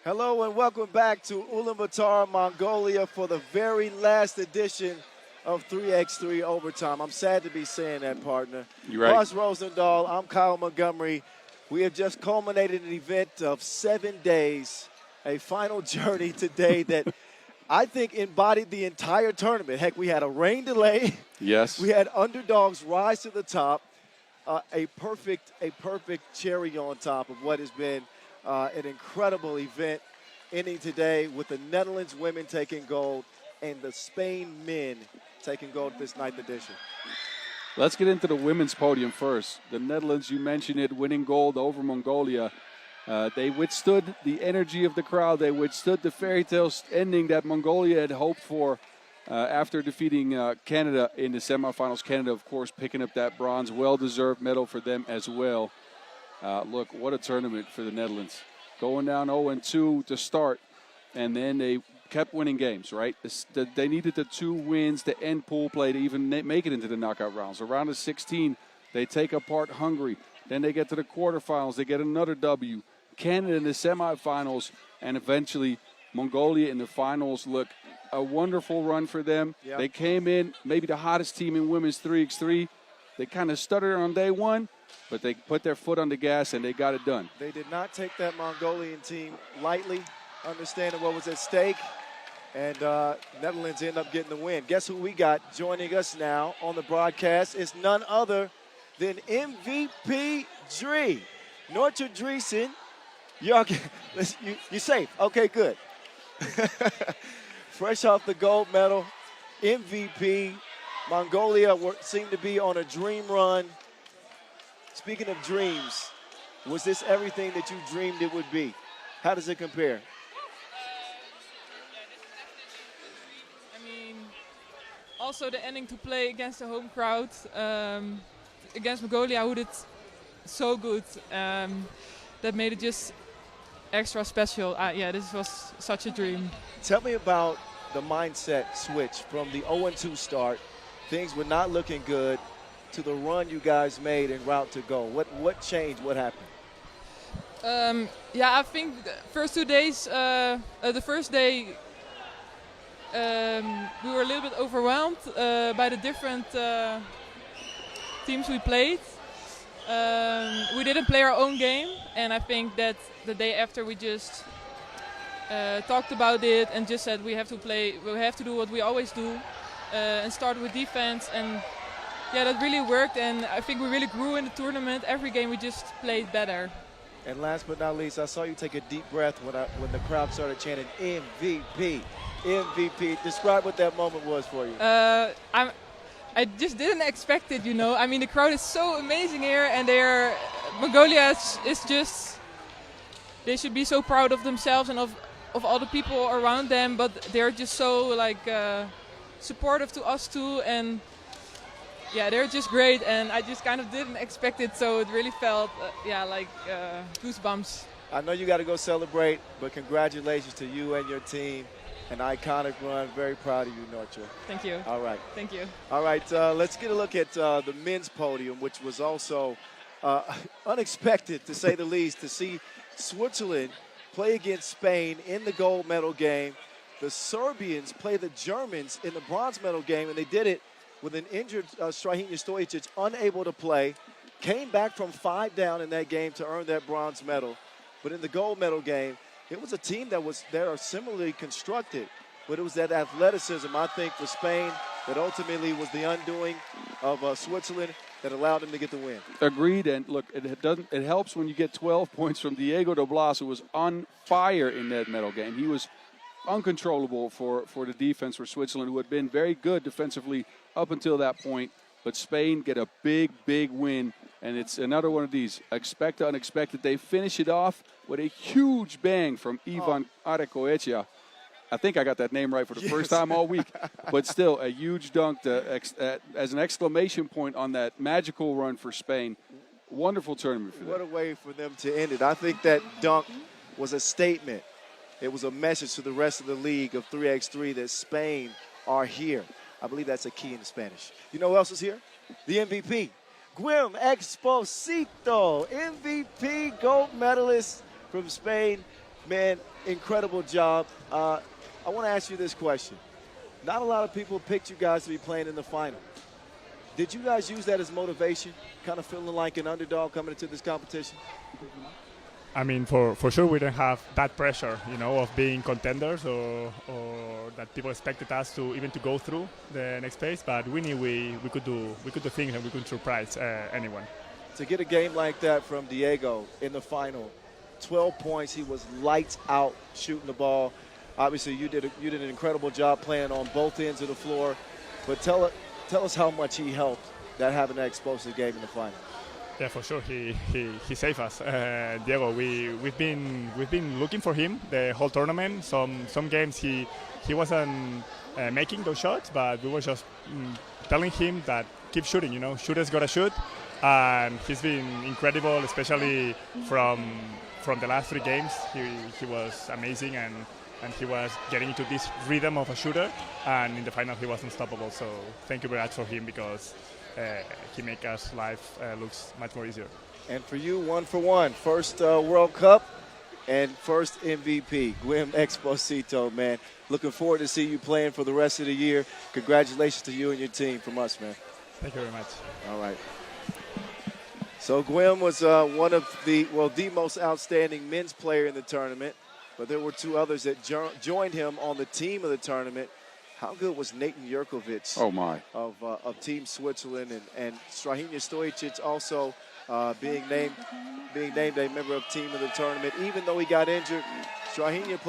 S1: Hello and welcome back to Ulaanbaatar, Mongolia for the very last edition of 3x3 Overtime. I'm sad to be saying that, partner.
S3: You're right.
S1: Ross Rosendahl, I'm Kyle Montgomery. We have just culminated an event of 7 days, a final journey today that I think embodied the entire tournament. Heck, we had a rain delay.
S3: Yes.
S1: We had underdogs rise to the top. A perfect cherry on top of what has been an incredible event, ending today with the Netherlands women taking gold and the Spain men taking gold at this 9th edition.
S3: Let's get into the women's podium first. The Netherlands, you mentioned it, winning gold over Mongolia. They withstood the energy of the crowd. They withstood the fairy tale ending that Mongolia had hoped for after defeating Canada in the semifinals. Canada, of course, picking up that bronze. Well-deserved medal for them as well. Look, what a tournament for the Netherlands. Going down 0-2 to start, and then they kept winning games, right? They needed the 2 wins to end pool play to even make it into the knockout rounds. Around the 16, they take apart Hungary. Then they get to the quarterfinals. They get another W. Canada in the semifinals, and eventually Mongolia in the finals. Look, a wonderful run for them.
S1: Yeah.
S3: They came in maybe the hottest team in women's 3x3. They kind of stuttered on day one, but they put their foot on the gas and they got it done.
S1: They did not take that Mongolian team lightly, understanding what was at stake. And Netherlands end up getting the win. Guess who we got joining us now on the broadcast? It's none other than MVP Dree. Nortje Driesen. You're safe. Okay, good. Fresh off the gold medal, MVP. Mongolia seemed to be on a dream run. Speaking of dreams, was this everything that you dreamed it would be? How does it compare?
S7: Also the ending to play against the home crowd, against Mongolia, who did so good. That made it just extra special. Yeah, this was such a dream.
S1: Tell me about the mindset switch from the 0-2 start. Things were not looking good to the run you guys made en route to goal. What changed? What happened?
S7: Yeah, I think the first 2 days, the first day, we were a little bit overwhelmed by the different teams we played. We didn't play our own game, and I think that the day after we just talked about it and just said we have to do what we always do and start with defense. And yeah, that really worked, and I think we really grew in the tournament. Every game we just played better.
S1: And last but not least, I saw you take a deep breath when the crowd started chanting MVP. MVP. Describe what that moment was for you.
S7: I just didn't expect it, you know. I mean, the crowd is so amazing here, and Mongolia is just, they should be so proud of themselves and of all the people around them, but they're just so supportive to us too, and yeah, they're just great, and I just kind of didn't expect it, so it really felt goosebumps.
S1: I know you got to go celebrate, but congratulations to you and your team. An iconic run. Very proud of you, Nortje.
S7: Thank you.
S1: All right.
S7: Thank you.
S1: All right, let's get a look at the men's podium, which was also unexpected, to say the least, to see Switzerland play against Spain in the gold medal game. The Serbians play the Germans in the bronze medal game, and they did it with an injured Strahinja Stojic unable to play. Came back from 5 down in that game to earn that bronze medal. But in the gold medal game, it was a team that are similarly constructed, but it was that athleticism, I think, for Spain that ultimately was the undoing of Switzerland that allowed them to get the win.
S3: Agreed, and look, it helps when you get 12 points from Diego de Blas, who was on fire in that medal game. He was uncontrollable for the defense for Switzerland, who had been very good defensively up until that point. But Spain get a big, big win, and it's another one of these expect the unexpected. They finish it off with a huge bang from Ivan Arekoechea. I think I got that name right for the first time all week, but still a huge dunk as an exclamation point on that magical run for Spain. Wonderful tournament for them.
S1: What a way for them to end it. I think that dunk was a statement. It was a message to the rest of the league of 3x3 that Spain are here. I believe that's a key in Spanish. You know who else is here? The MVP, Guim Exposito, MVP gold medalist from Spain. Man, incredible job. I want to ask you this question. Not a lot of people picked you guys to be playing in the final. Did you guys use that as motivation, kind of feeling like an underdog coming into this competition?
S8: I mean, for sure we don't have that pressure, you know, of being contenders or that people expected us to even to go through the next phase. But we knew we could do things and we could surprise anyone.
S1: To get a game like that from Diego in the final, 12 points, he was lights out shooting the ball. Obviously, you did an incredible job playing on both ends of the floor. But tell us how much he helped that having that explosive game in the final.
S8: Yeah, for sure, he saved us, Diego. We've been looking for him the whole tournament. Some games he wasn't making those shots, but we were just telling him that keep shooting. You know, shooters gotta shoot, and he's been incredible, especially from the last 3 games. He was amazing, and he was getting into this rhythm of a shooter, and in the final he was unstoppable. So thank you very much for him because. He make us life looks much more easier.
S1: And for you, 1 for 1. First World Cup, and first MVP, Gwim Exposito, man. Looking forward to see you playing for the rest of the year. Congratulations to you and your team from us, man.
S8: Thank you very much.
S1: All right. So Gwim was one of the most outstanding men's player in the tournament, but there were two others that joined him on the team of the tournament. How good was Nathan Jurkovic?
S3: Oh, my.
S1: Of Team Switzerland, and Strahinja Stojicic also being named a member of team of the tournament. Even though he got injured, Strahinja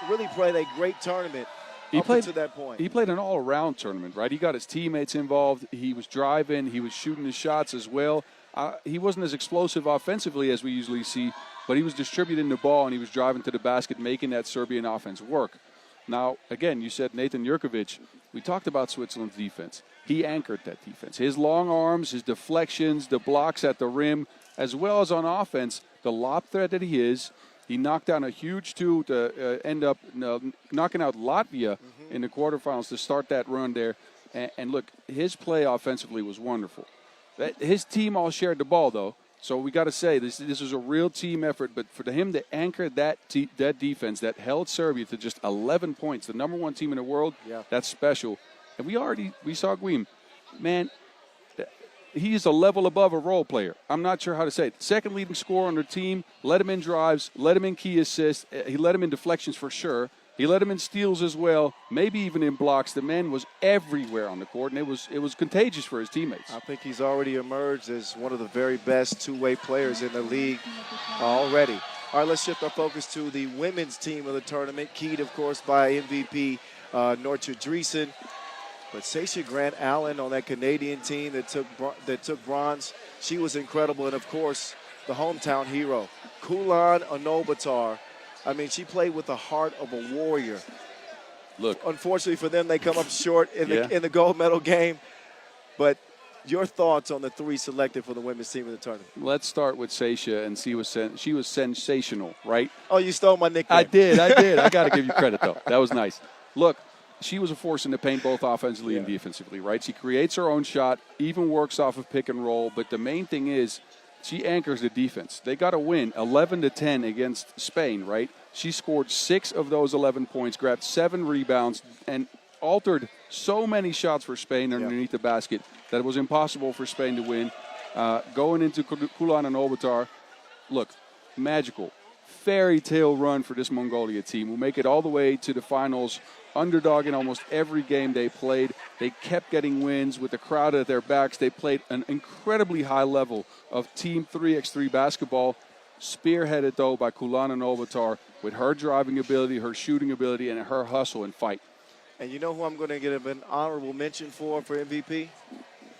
S1: really played a great tournament to that point.
S3: He played an all-around tournament, right? He got his teammates involved. He was driving. He was shooting his shots as well. He wasn't as explosive offensively as we usually see, but he was distributing the ball, and he was driving to the basket, making that Serbian offense work. Now, again, you said Nathan Jurkovic. We talked about Switzerland's defense. He anchored that defense. His long arms, his deflections, the blocks at the rim, as well as on offense, the lob threat that he is. He knocked down a huge two to end up knocking out Latvia in the quarterfinals to start that run there. And look, his play offensively was wonderful. His team all shared the ball, though. So we got to say this was a real team effort. But for him to anchor that defense that held Serbia to just 11 points, the number one team in the world, that's special. And we saw Gwim. Man, he's a level above a role player. I'm not sure how to say it. Second leading scorer on their team, led him in drives, led him in key assists. He led him in deflections for sure. He led him in steals as well, maybe even in blocks. The man was everywhere on the court, and it was contagious for his teammates.
S1: I think he's already emerged as one of the very best two-way players in the league already. All right, let's shift our focus to the women's team of the tournament, keyed, of course, by MVP Nortje Driesen. But Sasha Grant Allen on that Canadian team that took bronze, she was incredible. And, of course, the hometown hero, Ulaanbaatar. I mean, she played with the heart of a warrior.
S3: Look,
S1: unfortunately for them, they come up short in the gold medal game. But your thoughts on the three selected for the women's team of the tournament?
S3: Let's start with Sasha, and she was sensational, right?
S1: Oh, you stole my nickname.
S3: I did. I got to give you credit, though. That was nice. Look, she was a force in the paint both offensively and defensively, right? She creates her own shot, even works off of pick and roll. But the main thing is, she anchors the defense. They got a win 11-10 against Spain, right? She scored 6 of those 11 points, grabbed 7 rebounds, and altered so many shots for Spain underneath the basket that it was impossible for Spain to win. Going into Ulaanbaatar, look, magical. Fairy tale run for this Mongolia team. We'll make it all the way to the finals. Underdog in almost every game they played. They kept getting wins with the crowd at their backs. They played an incredibly high level of Team 3x3 basketball, spearheaded, though, by Ulaanbaatar with her driving ability, her shooting ability, and her hustle and fight.
S1: And you know who I'm going to give an honorable mention for MVP?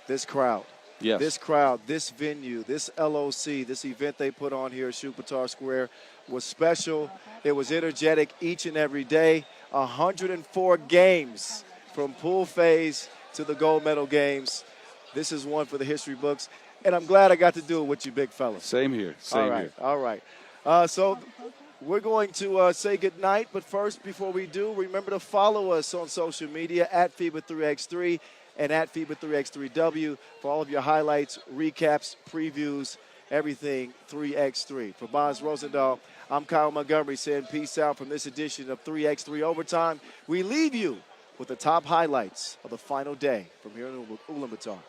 S1: This crowd.
S3: Yes.
S1: This crowd, this venue, this LOC, this event they put on here at Shupatar Square was special. It was energetic each and every day. 104 games from pool phase to the gold medal games. This is one for the history books. And I'm glad I got to do it with you big fellas.
S3: Same here. Same here.
S1: All right. So we're going to say goodnight. But first, before we do, remember to follow us on social media at FIBA 3x3 and at FIBA 3x3W for all of your highlights, recaps, previews, everything 3x3. For Bonds Rosendahl, I'm Kyle Montgomery saying peace out from this edition of 3x3 Overtime. We leave you with the top highlights of the final day from here in Ulaanbaatar.